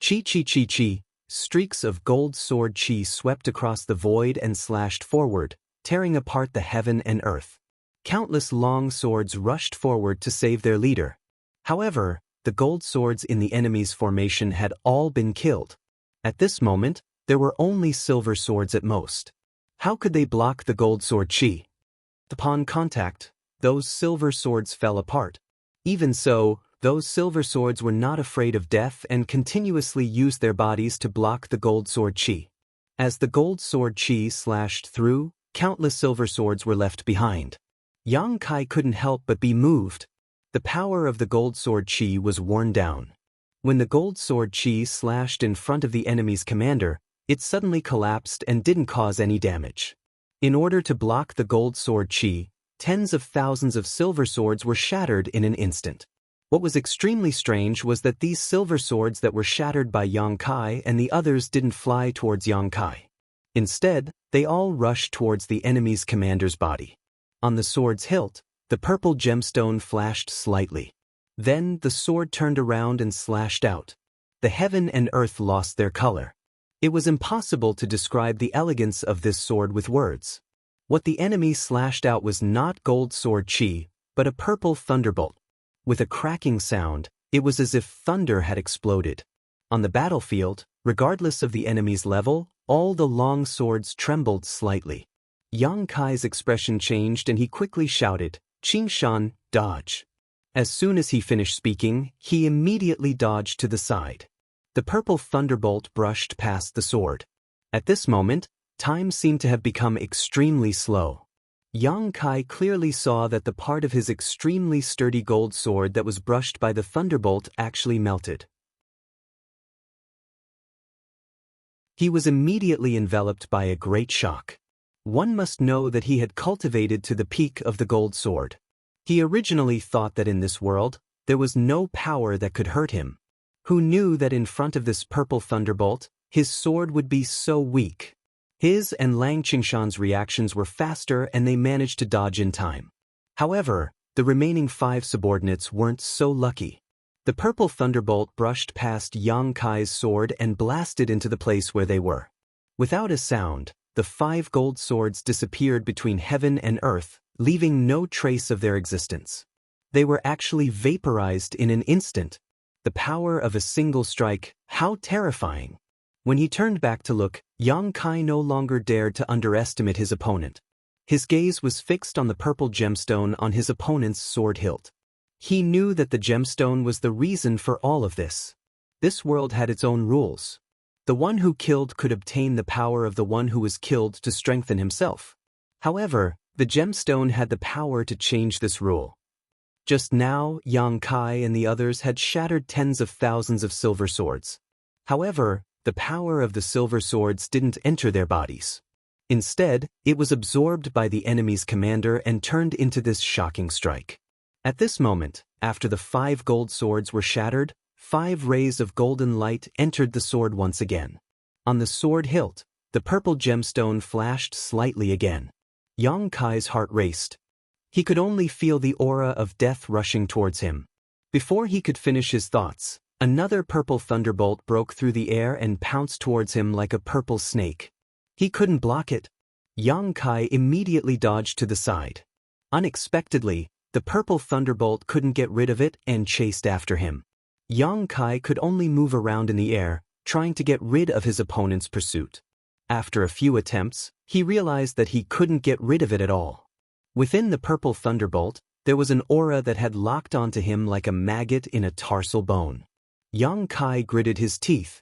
Chi chi chi chi. Streaks of gold sword chi swept across the void and slashed forward, tearing apart the heaven and earth. Countless long swords rushed forward to save their leader. However, the gold swords in the enemy's formation had all been killed. At this moment, there were only silver swords at most. How could they block the gold sword chi? Upon contact, those silver swords fell apart. Even so, those silver swords were not afraid of death and continuously used their bodies to block the gold sword chi. As the gold sword chi slashed through, countless silver swords were left behind. Yang Kai couldn't help but be moved. The power of the gold sword chi was worn down. When the gold sword chi slashed in front of the enemy's commander, it suddenly collapsed and didn't cause any damage. In order to block the gold sword chi, tens of thousands of silver swords were shattered in an instant. What was extremely strange was that these silver swords that were shattered by Yang Kai and the others didn't fly towards Yang Kai. Instead, they all rushed towards the enemy's commander's body. On the sword's hilt, the purple gemstone flashed slightly. Then the sword turned around and slashed out. The heaven and earth lost their color. It was impossible to describe the elegance of this sword with words. What the enemy slashed out was not gold sword chi, but a purple thunderbolt. With a cracking sound, it was as if thunder had exploded. On the battlefield, regardless of the enemy's level, all the long swords trembled slightly. Yang Kai's expression changed and he quickly shouted, "Qingshan, dodge." As soon as he finished speaking, he immediately dodged to the side. The purple thunderbolt brushed past the sword. At this moment, time seemed to have become extremely slow. Yang Kai clearly saw that the part of his extremely sturdy gold sword that was brushed by the thunderbolt actually melted. He was immediately enveloped by a great shock. One must know that he had cultivated to the peak of the gold sword. He originally thought that in this world, there was no power that could hurt him. Who knew that in front of this purple thunderbolt, his sword would be so weak? His and Lang Qingshan's reactions were faster and they managed to dodge in time. However, the remaining 5 subordinates weren't so lucky. The purple thunderbolt brushed past Yang Kai's sword and blasted into the place where they were. Without a sound, the 5 gold swords disappeared between heaven and earth, leaving no trace of their existence. They were actually vaporized in an instant. The power of a single strike, how terrifying! When he turned back to look, Yang Kai no longer dared to underestimate his opponent. His gaze was fixed on the purple gemstone on his opponent's sword hilt. He knew that the gemstone was the reason for all of this. This world had its own rules. The one who killed could obtain the power of the one who was killed to strengthen himself. However, the gemstone had the power to change this rule. Just now, Yang Kai and the others had shattered tens of thousands of silver swords. However, the power of the silver swords didn't enter their bodies. Instead, it was absorbed by the enemy's commander and turned into this shocking strike. At this moment, after the 5 gold swords were shattered, 5 rays of golden light entered the sword once again. On the sword hilt, the purple gemstone flashed slightly again. Yang Kai's heart raced. He could only feel the aura of death rushing towards him. Before he could finish his thoughts, another purple thunderbolt broke through the air and pounced towards him like a purple snake. He couldn't block it. Yang Kai immediately dodged to the side. Unexpectedly, the purple thunderbolt couldn't get rid of it and chased after him. Yang Kai could only move around in the air, trying to get rid of his opponent's pursuit. After a few attempts, he realized that he couldn't get rid of it at all. Within the purple thunderbolt, there was an aura that had locked onto him like a maggot in a tarsal bone. Yang Kai gritted his teeth.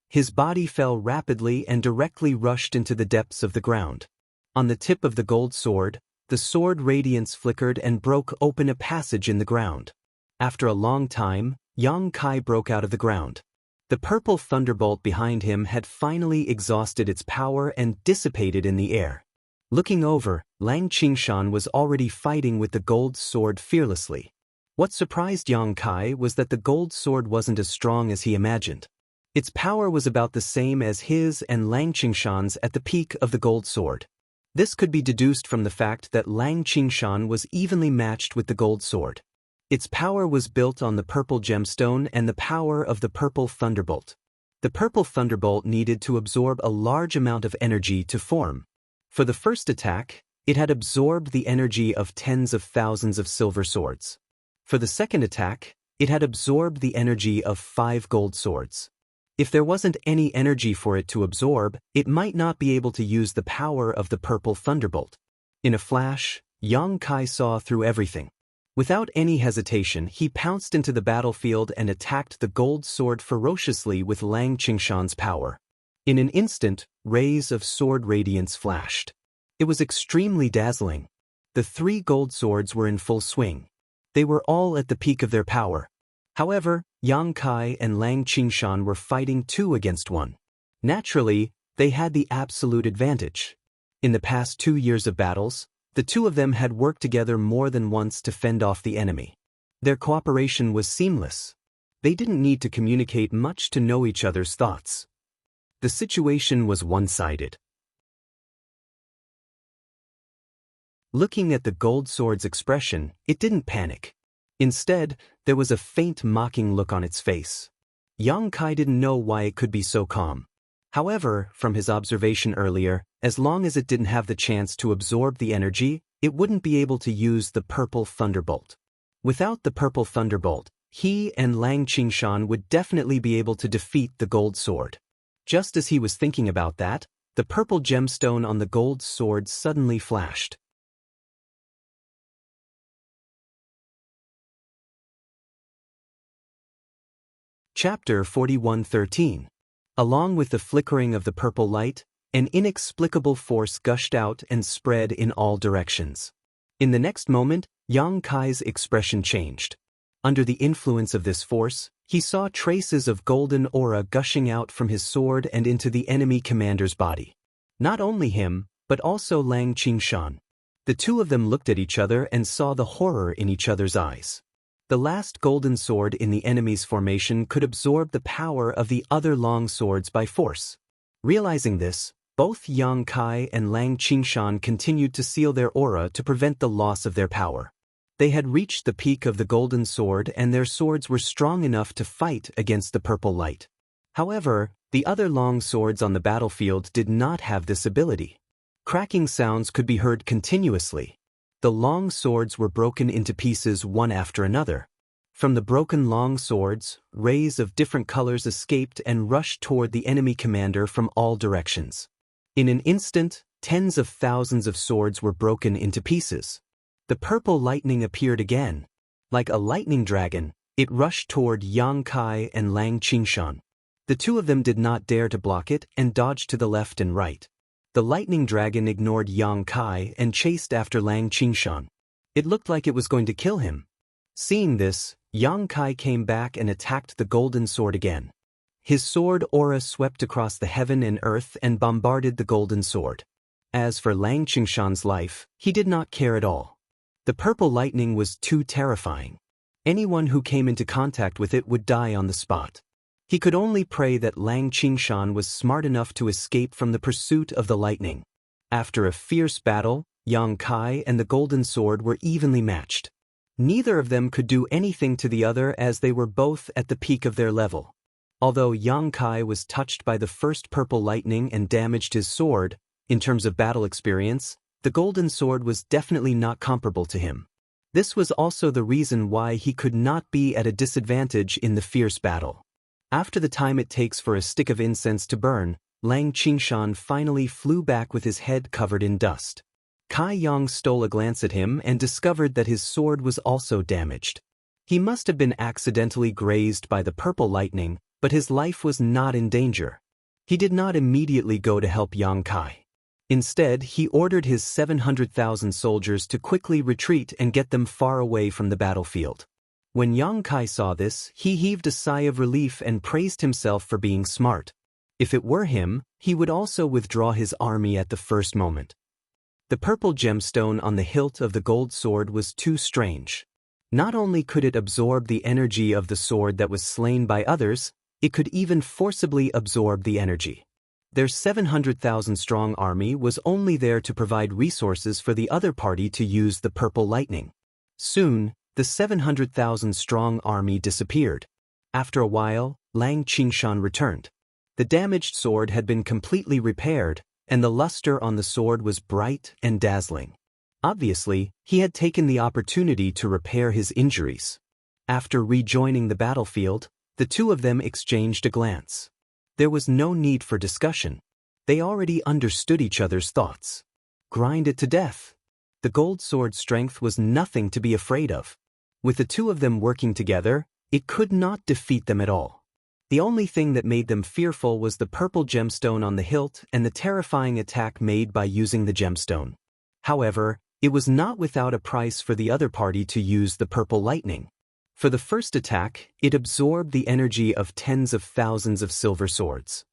His body fell rapidly and directly rushed into the depths of the ground. On the tip of the gold sword, the sword radiance flickered and broke open a passage in the ground. After a long time, Yang Kai broke out of the ground. The purple thunderbolt behind him had finally exhausted its power and dissipated in the air. Looking over, Lang Qingshan was already fighting with the gold sword fearlessly. What surprised Yang Kai was that the gold sword wasn't as strong as he imagined. Its power was about the same as his and Lang Qingshan's at the peak of the gold sword. This could be deduced from the fact that Lang Qingshan was evenly matched with the gold sword. Its power was built on the purple gemstone and the power of the purple thunderbolt. The purple thunderbolt needed to absorb a large amount of energy to form. For the first attack, it had absorbed the energy of tens of thousands of silver swords. For the second attack, it had absorbed the energy of 5 gold swords. If there wasn't any energy for it to absorb, it might not be able to use the power of the purple thunderbolt. In a flash, Yang Kai saw through everything. Without any hesitation, he pounced into the battlefield and attacked the gold sword ferociously with Lang Qingshan's power. In an instant, rays of sword radiance flashed. It was extremely dazzling. The 3 gold swords were in full swing. They were all at the peak of their power. However, Yang Kai and Lang Qingshan were fighting 2 against 1. Naturally, they had the absolute advantage. In the past 2 years of battles, the 2 of them had worked together more than once to fend off the enemy. Their cooperation was seamless. They didn't need to communicate much to know each other's thoughts. The situation was one-sided. Looking at the gold sword's expression, it didn't panic. Instead, there was a faint mocking look on its face. Yang Kai didn't know why it could be so calm. However, from his observation earlier, as long as it didn't have the chance to absorb the energy, it wouldn't be able to use the purple thunderbolt. Without the purple thunderbolt, he and Lang Qingshan would definitely be able to defeat the gold sword. Just as he was thinking about that, the purple gemstone on the gold sword suddenly flashed. Chapter 41:13. Along with the flickering of the purple light, an inexplicable force gushed out and spread in all directions. In the next moment, Yang Kai's expression changed. Under the influence of this force, he saw traces of golden aura gushing out from his sword and into the enemy commander's body. Not only him, but also Lang Qingshan. The 2 of them looked at each other and saw the horror in each other's eyes. The last golden sword in the enemy's formation could absorb the power of the other long swords by force. Realizing this, both Yang Kai and Lang Qingshan continued to seal their aura to prevent the loss of their power. They had reached the peak of the golden sword and their swords were strong enough to fight against the purple light. However, the other long swords on the battlefield did not have this ability. Cracking sounds could be heard continuously. The long swords were broken into pieces one after another. From the broken long swords, rays of different colors escaped and rushed toward the enemy commander from all directions. In an instant, tens of thousands of swords were broken into pieces. The purple lightning appeared again. Like a lightning dragon, it rushed toward Yang Kai and Lang Qingshan. The 2 of them did not dare to block it and dodged to the left and right. The lightning dragon ignored Yang Kai and chased after Lang Qingshan. It looked like it was going to kill him. Seeing this, Yang Kai came back and attacked the golden sword again. His sword aura swept across the heaven and earth and bombarded the golden sword. As for Lang Qingshan's life, he did not care at all. The purple lightning was too terrifying. Anyone who came into contact with it would die on the spot. He could only pray that Lang Qingshan was smart enough to escape from the pursuit of the lightning. After a fierce battle, Yang Kai and the golden sword were evenly matched. Neither of them could do anything to the other as they were both at the peak of their level. Although Yang Kai was touched by the first purple lightning and damaged his sword, in terms of battle experience, the golden sword was definitely not comparable to him. This was also the reason why he could not be at a disadvantage in the fierce battle. After the time it takes for a stick of incense to burn, Lang Qingshan finally flew back with his head covered in dust. Kai Yang stole a glance at him and discovered that his sword was also damaged. He must have been accidentally grazed by the purple lightning, but his life was not in danger. He did not immediately go to help Yang Kai. Instead, he ordered his 700,000 soldiers to quickly retreat and get them far away from the battlefield. When Yang Kai saw this, he heaved a sigh of relief and praised himself for being smart. If it were him, he would also withdraw his army at the first moment. The purple gemstone on the hilt of the gold sword was too strange. Not only could it absorb the energy of the sword that was slain by others, it could even forcibly absorb the energy. Their 700,000 strong army was only there to provide resources for the other party to use the purple lightning. Soon, the 700,000 strong army disappeared. After a while, Lang Qingshan returned. The damaged sword had been completely repaired, and the luster on the sword was bright and dazzling. Obviously, he had taken the opportunity to repair his injuries. After rejoining the battlefield, the two of them exchanged a glance. There was no need for discussion. They already understood each other's thoughts. Grind it to death. The gold sword's strength was nothing to be afraid of. With the two of them working together, it could not defeat them at all. The only thing that made them fearful was the purple gemstone on the hilt and the terrifying attack made by using the gemstone. However, it was not without a price for the other party to use the purple lightning. For the first attack, it absorbed the energy of tens of thousands of silver swords.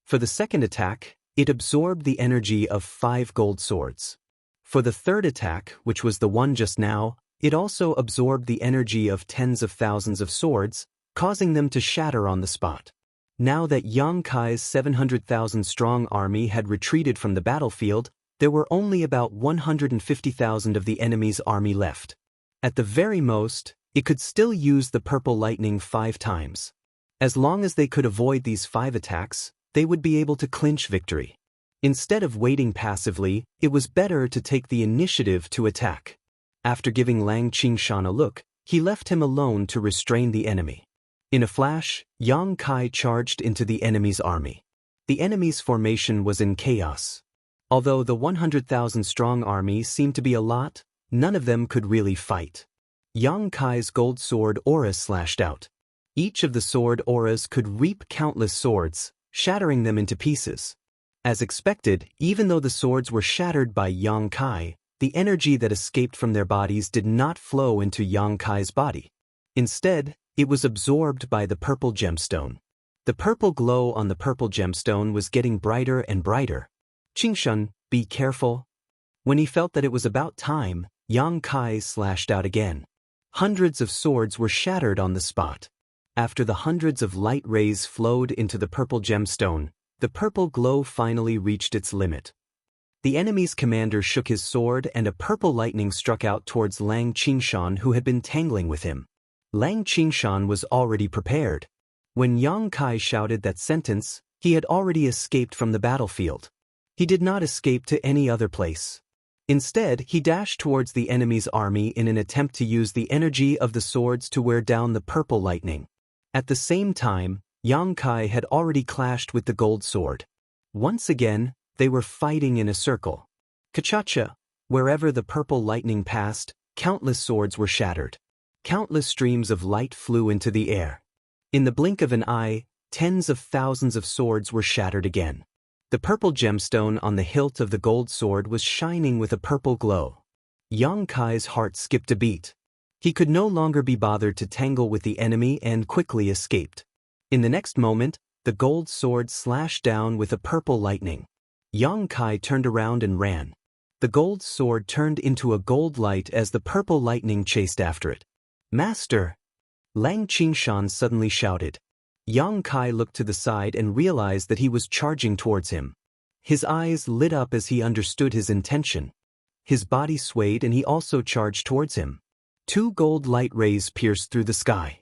For the second attack, it absorbed the energy of 5 gold swords. For the third attack, which was the one just now, it also absorbed the energy of tens of thousands of swords, causing them to shatter on the spot. Now that Yang Kai's 700,000 strong army had retreated from the battlefield, there were only about 150,000 of the enemy's army left. At the very most, it could still use the purple lightning 5 times. As long as they could avoid these 5 attacks, they would be able to clinch victory. Instead of waiting passively, it was better to take the initiative to attack. After giving Lang Qingshan a look, he left him alone to restrain the enemy. In a flash, Yang Kai charged into the enemy's army. The enemy's formation was in chaos. Although the 100,000 strong army seemed to be a lot, none of them could really fight. Yang Kai's gold sword aura slashed out. Each of the sword auras could reap countless swords, shattering them into pieces. As expected, even though the swords were shattered by Yang Kai, the energy that escaped from their bodies did not flow into Yang Kai's body. Instead, it was absorbed by the purple gemstone. The purple glow on the purple gemstone was getting brighter and brighter. Qingshan, be careful. When he felt that it was about time, Yang Kai slashed out again. Hundreds of swords were shattered on the spot. After the hundreds of light rays flowed into the purple gemstone, the purple glow finally reached its limit. The enemy's commander shook his sword and a purple lightning struck out towards Lang Qingshan, who had been tangling with him. Lang Qingshan was already prepared. When Yang Kai shouted that sentence, he had already escaped from the battlefield. He did not escape to any other place. Instead, he dashed towards the enemy's army in an attempt to use the energy of the swords to wear down the purple lightning. At the same time, Yang Kai had already clashed with the gold sword. Once again, they were fighting in a circle. Kachacha! Wherever the purple lightning passed, countless swords were shattered. Countless streams of light flew into the air. In the blink of an eye, tens of thousands of swords were shattered again. The purple gemstone on the hilt of the gold sword was shining with a purple glow. Yang Kai's heart skipped a beat. He could no longer be bothered to tangle with the enemy and quickly escaped. In the next moment, the gold sword slashed down with a purple lightning. Yang Kai turned around and ran. The gold sword turned into a gold light as the purple lightning chased after it. Master! Lang Qingshan suddenly shouted. Yang Kai looked to the side and realized that he was charging towards him. His eyes lit up as he understood his intention. His body swayed and he also charged towards him. 2 gold light rays pierced through the sky.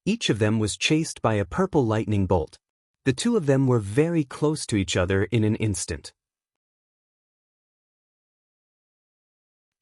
Each of them was chased by a purple lightning bolt. The two of them were very close to each other in an instant.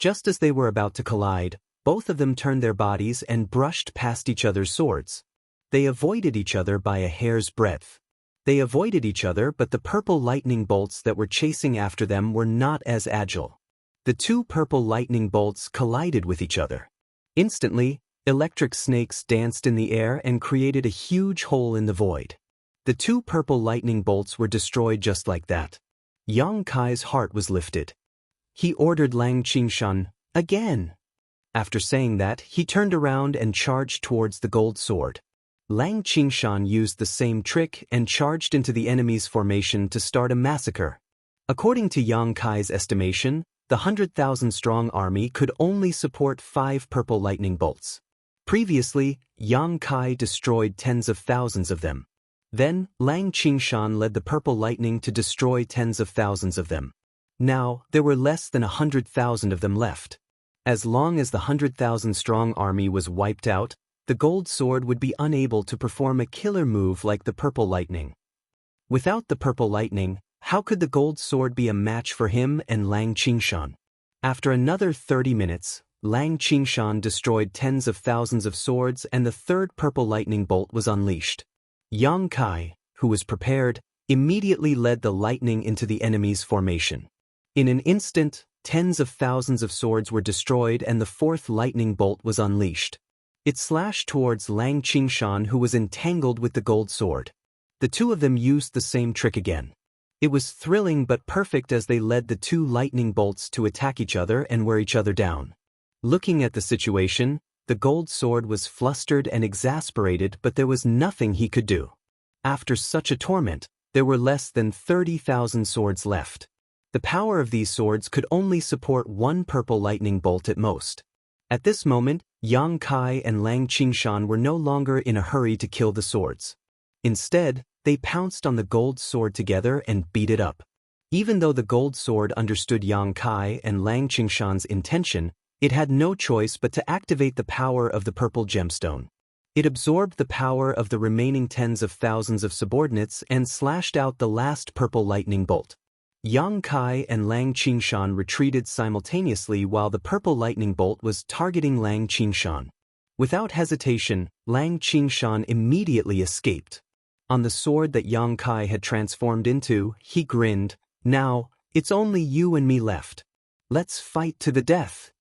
Just as they were about to collide, both of them turned their bodies and brushed past each other's swords. They avoided each other by a hair's breadth. They avoided each other, but the purple lightning bolts that were chasing after them were not as agile. The two purple lightning bolts collided with each other. Instantly, electric snakes danced in the air and created a huge hole in the void. The two purple lightning bolts were destroyed just like that. Yang Kai's heart was lifted. He ordered Lang Qingshan, again. After saying that, he turned around and charged towards the gold sword. Lang Qingshan used the same trick and charged into the enemy's formation to start a massacre. According to Yang Kai's estimation, the 100,000-strong army could only support 5 purple lightning bolts. Previously, Yang Kai destroyed tens of thousands of them. Then, Lang Qingshan led the purple lightning to destroy tens of thousands of them. Now, there were less than 100,000 of them left. As long as the 100,000-strong army was wiped out, the gold sword would be unable to perform a killer move like the purple lightning. Without the purple lightning, how could the gold sword be a match for him and Lang Qingshan? After another 30 minutes, Lang Qingshan destroyed tens of thousands of swords and the third purple lightning bolt was unleashed. Yang Kai, who was prepared, immediately led the lightning into the enemy's formation. In an instant, tens of thousands of swords were destroyed and the fourth lightning bolt was unleashed. It slashed towards Lang Qingshan, who was entangled with the gold sword. The two of them used the same trick again. It was thrilling but perfect as they led the two lightning bolts to attack each other and wear each other down. Looking at the situation, the gold sword was flustered and exasperated, but there was nothing he could do. After such a torment, there were less than 30,000 swords left. The power of these swords could only support one purple lightning bolt at most. At this moment, Yang Kai and Lang Qingshan were no longer in a hurry to kill the swords. Instead, they pounced on the gold sword together and beat it up. Even though the gold sword understood Yang Kai and Lang Qingshan's intention, it had no choice but to activate the power of the purple gemstone. It absorbed the power of the remaining tens of thousands of subordinates and slashed out the last purple lightning bolt. Yang Kai and Lang Qingshan retreated simultaneously while the purple lightning bolt was targeting Lang Qingshan. Without hesitation, Lang Qingshan immediately escaped. On the sword that Yang Kai had transformed into, he grinned, "Now, it's only you and me left. Let's fight to the death."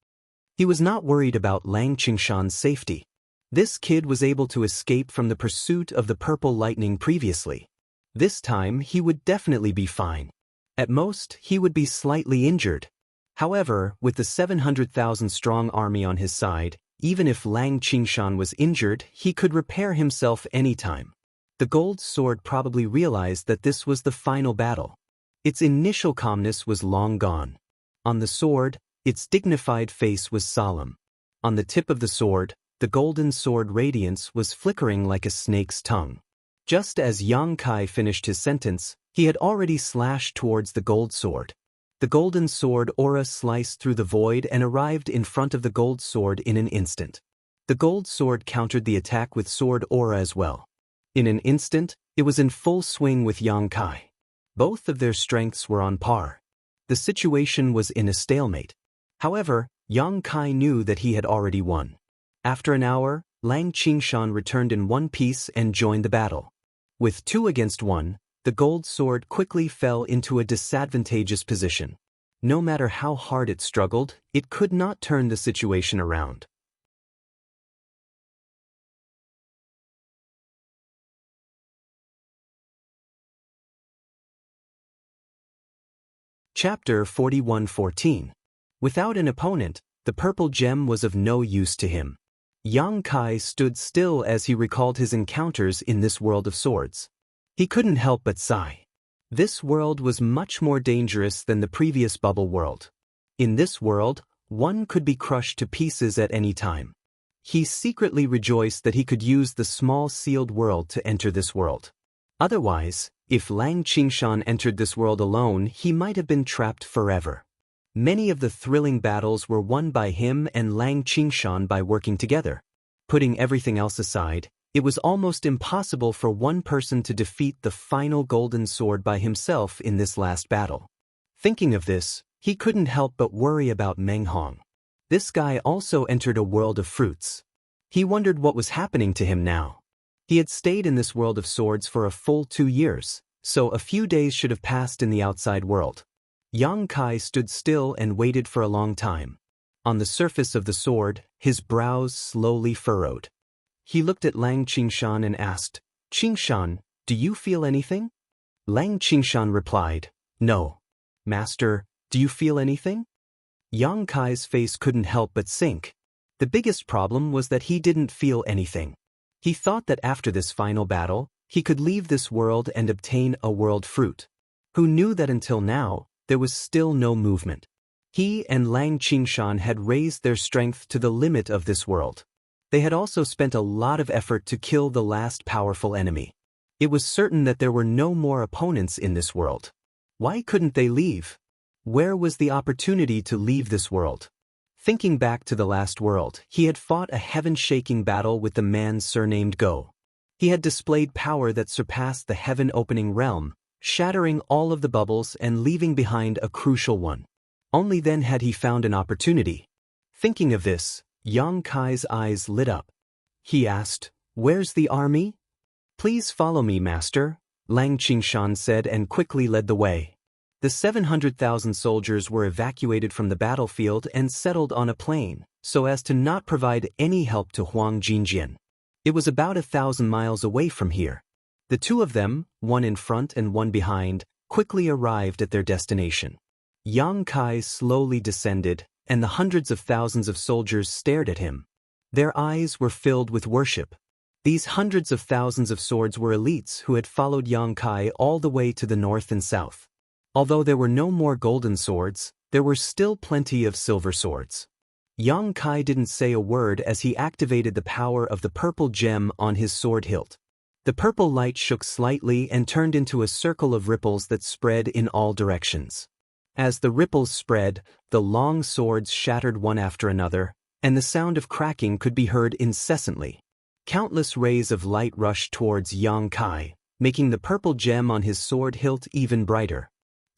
He was not worried about Lang Qingshan's safety. This kid was able to escape from the pursuit of the purple lightning previously. This time, he would definitely be fine. At most, he would be slightly injured. However, with the 700,000-strong army on his side, even if Lang Qingshan was injured, he could repair himself anytime. The gold sword probably realized that this was the final battle. Its initial calmness was long gone. On the sword, its dignified face was solemn. On the tip of the sword, the golden sword radiance was flickering like a snake's tongue. Just as Yang Kai finished his sentence, he had already slashed towards the gold sword. The golden sword aura sliced through the void and arrived in front of the gold sword in an instant. The gold sword countered the attack with sword aura as well. In an instant, it was in full swing with Yang Kai. Both of their strengths were on par. The situation was in a stalemate. However, Yang Kai knew that he had already won. After an hour, Lang Qingshan returned in one piece and joined the battle. With 2 against 1, the gold sword quickly fell into a disadvantageous position. No matter how hard it struggled, it could not turn the situation around. Chapter 41:14. Without an opponent, the purple gem was of no use to him. Yang Kai stood still as he recalled his encounters in this world of swords. He couldn't help but sigh. This world was much more dangerous than the previous bubble world. In this world, one could be crushed to pieces at any time. He secretly rejoiced that he could use the small sealed world to enter this world. Otherwise, if Lang Qingshan entered this world alone, he might have been trapped forever. Many of the thrilling battles were won by him and Lang Qingshan by working together. Putting everything else aside, it was almost impossible for one person to defeat the final golden sword by himself in this last battle. Thinking of this, he couldn't help but worry about Meng Hong. This guy also entered a world of fruits. He wondered what was happening to him now. He had stayed in this world of swords for a full 2 years, so a few days should have passed in the outside world. Yang Kai stood still and waited for a long time. On the surface of the sword, his brows slowly furrowed. He looked at Lang Qingshan and asked, "Qingshan, do you feel anything?" Lang Qingshan replied, "No." "Master, do you feel anything?" Yang Kai's face couldn't help but sink. The biggest problem was that he didn't feel anything. He thought that after this final battle, he could leave this world and obtain a world fruit. Who knew that until now, there was still no movement? He and Lang Qingshan had raised their strength to the limit of this world. They had also spent a lot of effort to kill the last powerful enemy. It was certain that there were no more opponents in this world. Why couldn't they leave? Where was the opportunity to leave this world? Thinking back to the last world, he had fought a heaven-shaking battle with the man surnamed Go. He had displayed power that surpassed the heaven-opening realm, shattering all of the bubbles and leaving behind a crucial one. Only then had he found an opportunity. Thinking of this, Yang Kai's eyes lit up. He asked, "Where's the army?" "Please follow me, master," Lang Qingshan said and quickly led the way. The 700,000 soldiers were evacuated from the battlefield and settled on a plain, so as to not provide any help to Huang Jinjian. It was about 1,000 miles away from here. The two of them, one in front and one behind, quickly arrived at their destination. Yang Kai slowly descended, and the hundreds of thousands of soldiers stared at him. Their eyes were filled with worship. These hundreds of thousands of swords were elites who had followed Yang Kai all the way to the north and south. Although there were no more golden swords, there were still plenty of silver swords. Yang Kai didn't say a word as he activated the power of the purple gem on his sword hilt. The purple light shook slightly and turned into a circle of ripples that spread in all directions. As the ripples spread, the long swords shattered one after another, and the sound of cracking could be heard incessantly. Countless rays of light rushed towards Yang Kai, making the purple gem on his sword hilt even brighter.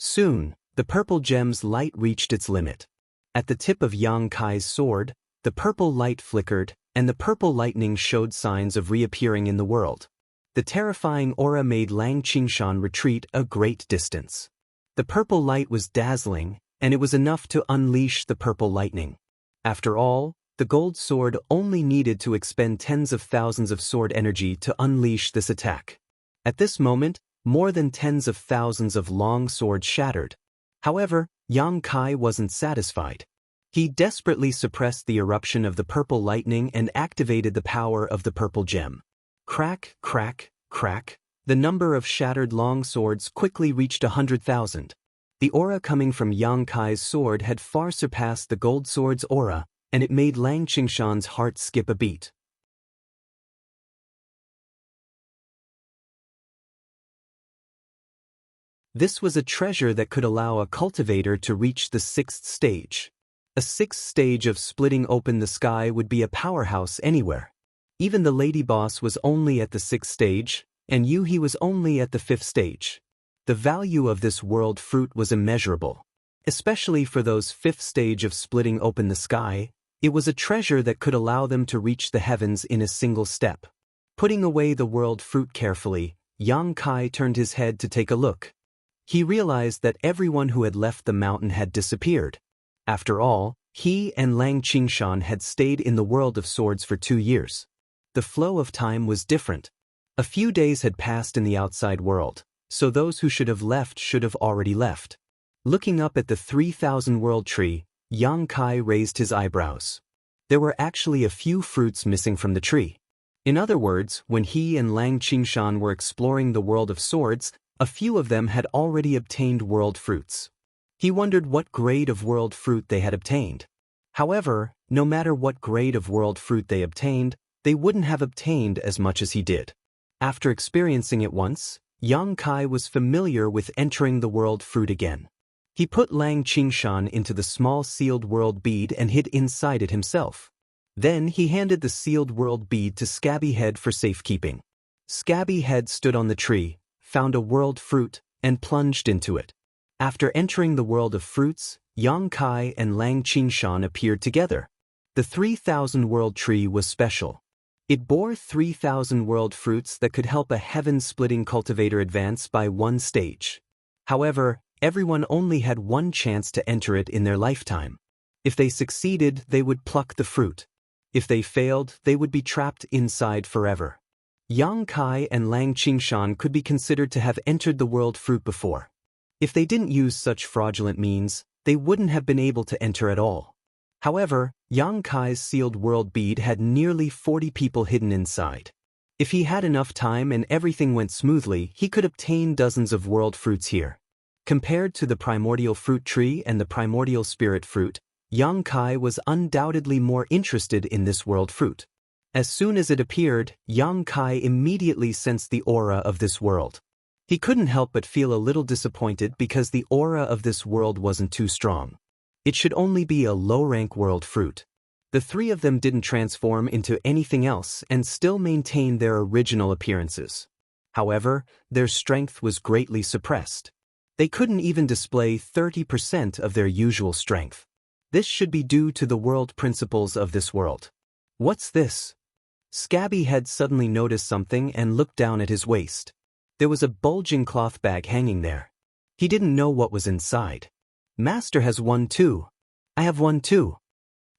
Soon, the purple gem's light reached its limit. At the tip of Yang Kai's sword, the purple light flickered, and the purple lightning showed signs of reappearing in the world. The terrifying aura made Lang Qingshan retreat a great distance. The purple light was dazzling, and it was enough to unleash the purple lightning. After all, the gold sword only needed to expend tens of thousands of sword energy to unleash this attack. At this moment, more than tens of thousands of long swords shattered. However, Yang Kai wasn't satisfied. He desperately suppressed the eruption of the purple lightning and activated the power of the purple gem. Crack, crack, crack. The number of shattered long swords quickly reached 100,000. The aura coming from Yang Kai's sword had far surpassed the gold sword's aura, and it made Lang Qingshan's heart skip a beat. This was a treasure that could allow a cultivator to reach the 6th stage. A 6th stage of splitting open the sky would be a powerhouse anywhere. Even the lady boss was only at the 6th stage, and Yuhi was only at the 5th stage. The value of this world fruit was immeasurable. Especially for those 5th stage of splitting open the sky, it was a treasure that could allow them to reach the heavens in a single step. Putting away the world fruit carefully, Yang Kai turned his head to take a look. He realized that everyone who had left the mountain had disappeared. After all, he and Lang Qingshan had stayed in the world of swords for 2 years. The flow of time was different. A few days had passed in the outside world, so those who should have already left. Looking up at the 3,000 world tree, Yang Kai raised his eyebrows. There were actually a few fruits missing from the tree. In other words, when he and Lang Qingshan were exploring the world of swords, a few of them had already obtained world fruits. He wondered what grade of world fruit they had obtained. However, no matter what grade of world fruit they obtained, they wouldn't have obtained as much as he did. After experiencing it once, Yang Kai was familiar with entering the world fruit again. He put Lang Qingshan into the small sealed world bead and hid inside it himself. Then he handed the sealed world bead to Scabby Head for safekeeping. Scabby Head stood on the tree, found a world fruit, and plunged into it. After entering the world of fruits, Yang Kai and Lang Qingshan appeared together. The 3,000 world tree was special. It bore 3,000 world fruits that could help a heaven-splitting cultivator advance by one stage. However, everyone only had one chance to enter it in their lifetime. If they succeeded, they would pluck the fruit. If they failed, they would be trapped inside forever. Yang Kai and Lang Qingshan could be considered to have entered the world fruit before. If they didn't use such fraudulent means, they wouldn't have been able to enter at all. However, Yang Kai's sealed world bead had nearly 40 people hidden inside. If he had enough time and everything went smoothly, he could obtain dozens of world fruits here. Compared to the primordial fruit tree and the primordial spirit fruit, Yang Kai was undoubtedly more interested in this world fruit. As soon as it appeared, Yang Kai immediately sensed the aura of this world. He couldn't help but feel a little disappointed because the aura of this world wasn't too strong. It should only be a low-rank world fruit. The three of them didn't transform into anything else and still maintained their original appearances. However, their strength was greatly suppressed. They couldn't even display 30% of their usual strength. This should be due to the world principles of this world. What's this? Scabby had suddenly noticed something and looked down at his waist. There was a bulging cloth bag hanging there. He didn't know what was inside. Master has one too. I have one too.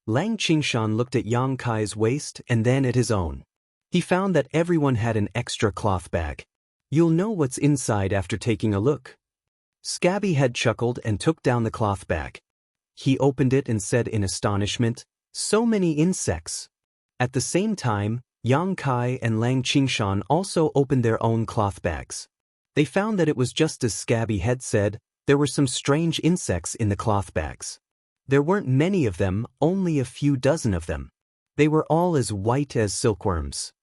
Lang Qingshan looked at Yang Kai's waist and then at his own. He found that everyone had an extra cloth bag. You'll know what's inside after taking a look. Scabby had chuckled and took down the cloth bag. He opened it and said in astonishment, "So many insects." At the same time, Yang Kai and Lang Qingshan also opened their own cloth bags. They found that it was just as Scabby had said. There were some strange insects in the cloth bags. There weren't many of them, only a few dozen of them. They were all as white as silkworms.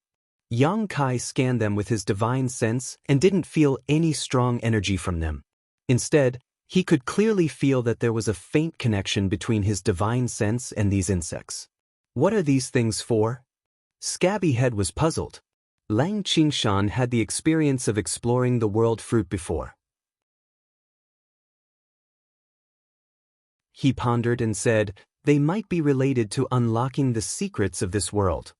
Yang Kai scanned them with his divine sense and didn't feel any strong energy from them. Instead, he could clearly feel that there was a faint connection between his divine sense and these insects. What are these things for? Scabby Head was puzzled. Lang Qingshan had the experience of exploring the world fruit before. He pondered and said, they might be related to unlocking the secrets of this world.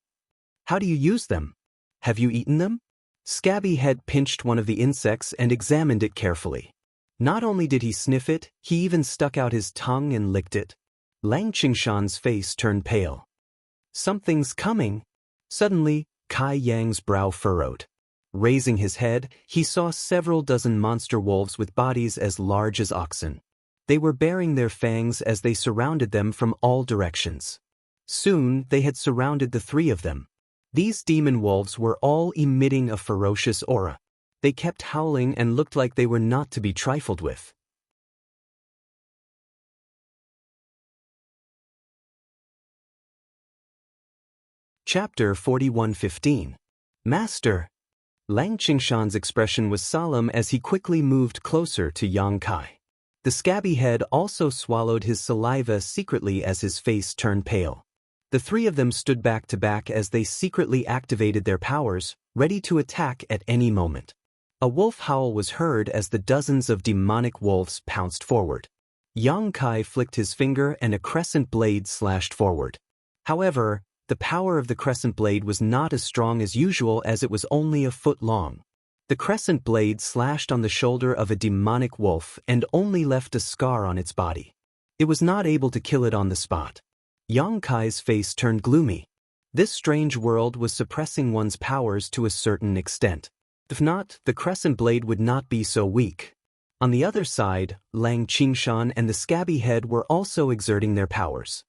How do you use them? Have you eaten them? Scabby Head pinched one of the insects and examined it carefully. Not only did he sniff it, he even stuck out his tongue and licked it. Lang Qingshan's face turned pale. Something's coming. Suddenly, Kai Yang's brow furrowed. Raising his head, he saw several dozen monster wolves with bodies as large as oxen. They were baring their fangs as they surrounded them from all directions. Soon, they had surrounded the three of them. These demon wolves were all emitting a ferocious aura. They kept howling and looked like they were not to be trifled with. Chapter 41:15. Master. Lang Qingshan's expression was solemn as he quickly moved closer to Yang Kai. The Scabby Head also swallowed his saliva secretly as his face turned pale. The three of them stood back to back as they secretly activated their powers, ready to attack at any moment. A wolf howl was heard as the dozens of demonic wolves pounced forward. Yang Kai flicked his finger and a crescent blade slashed forward. However, the power of the crescent blade was not as strong as usual as it was only a foot long. The crescent blade slashed on the shoulder of a demonic wolf and only left a scar on its body. It was not able to kill it on the spot. Yang Kai's face turned gloomy. This strange world was suppressing one's powers to a certain extent. If not, the crescent blade would not be so weak. On the other side, Lang Qingshan and the Scabby Head were also exerting their powers.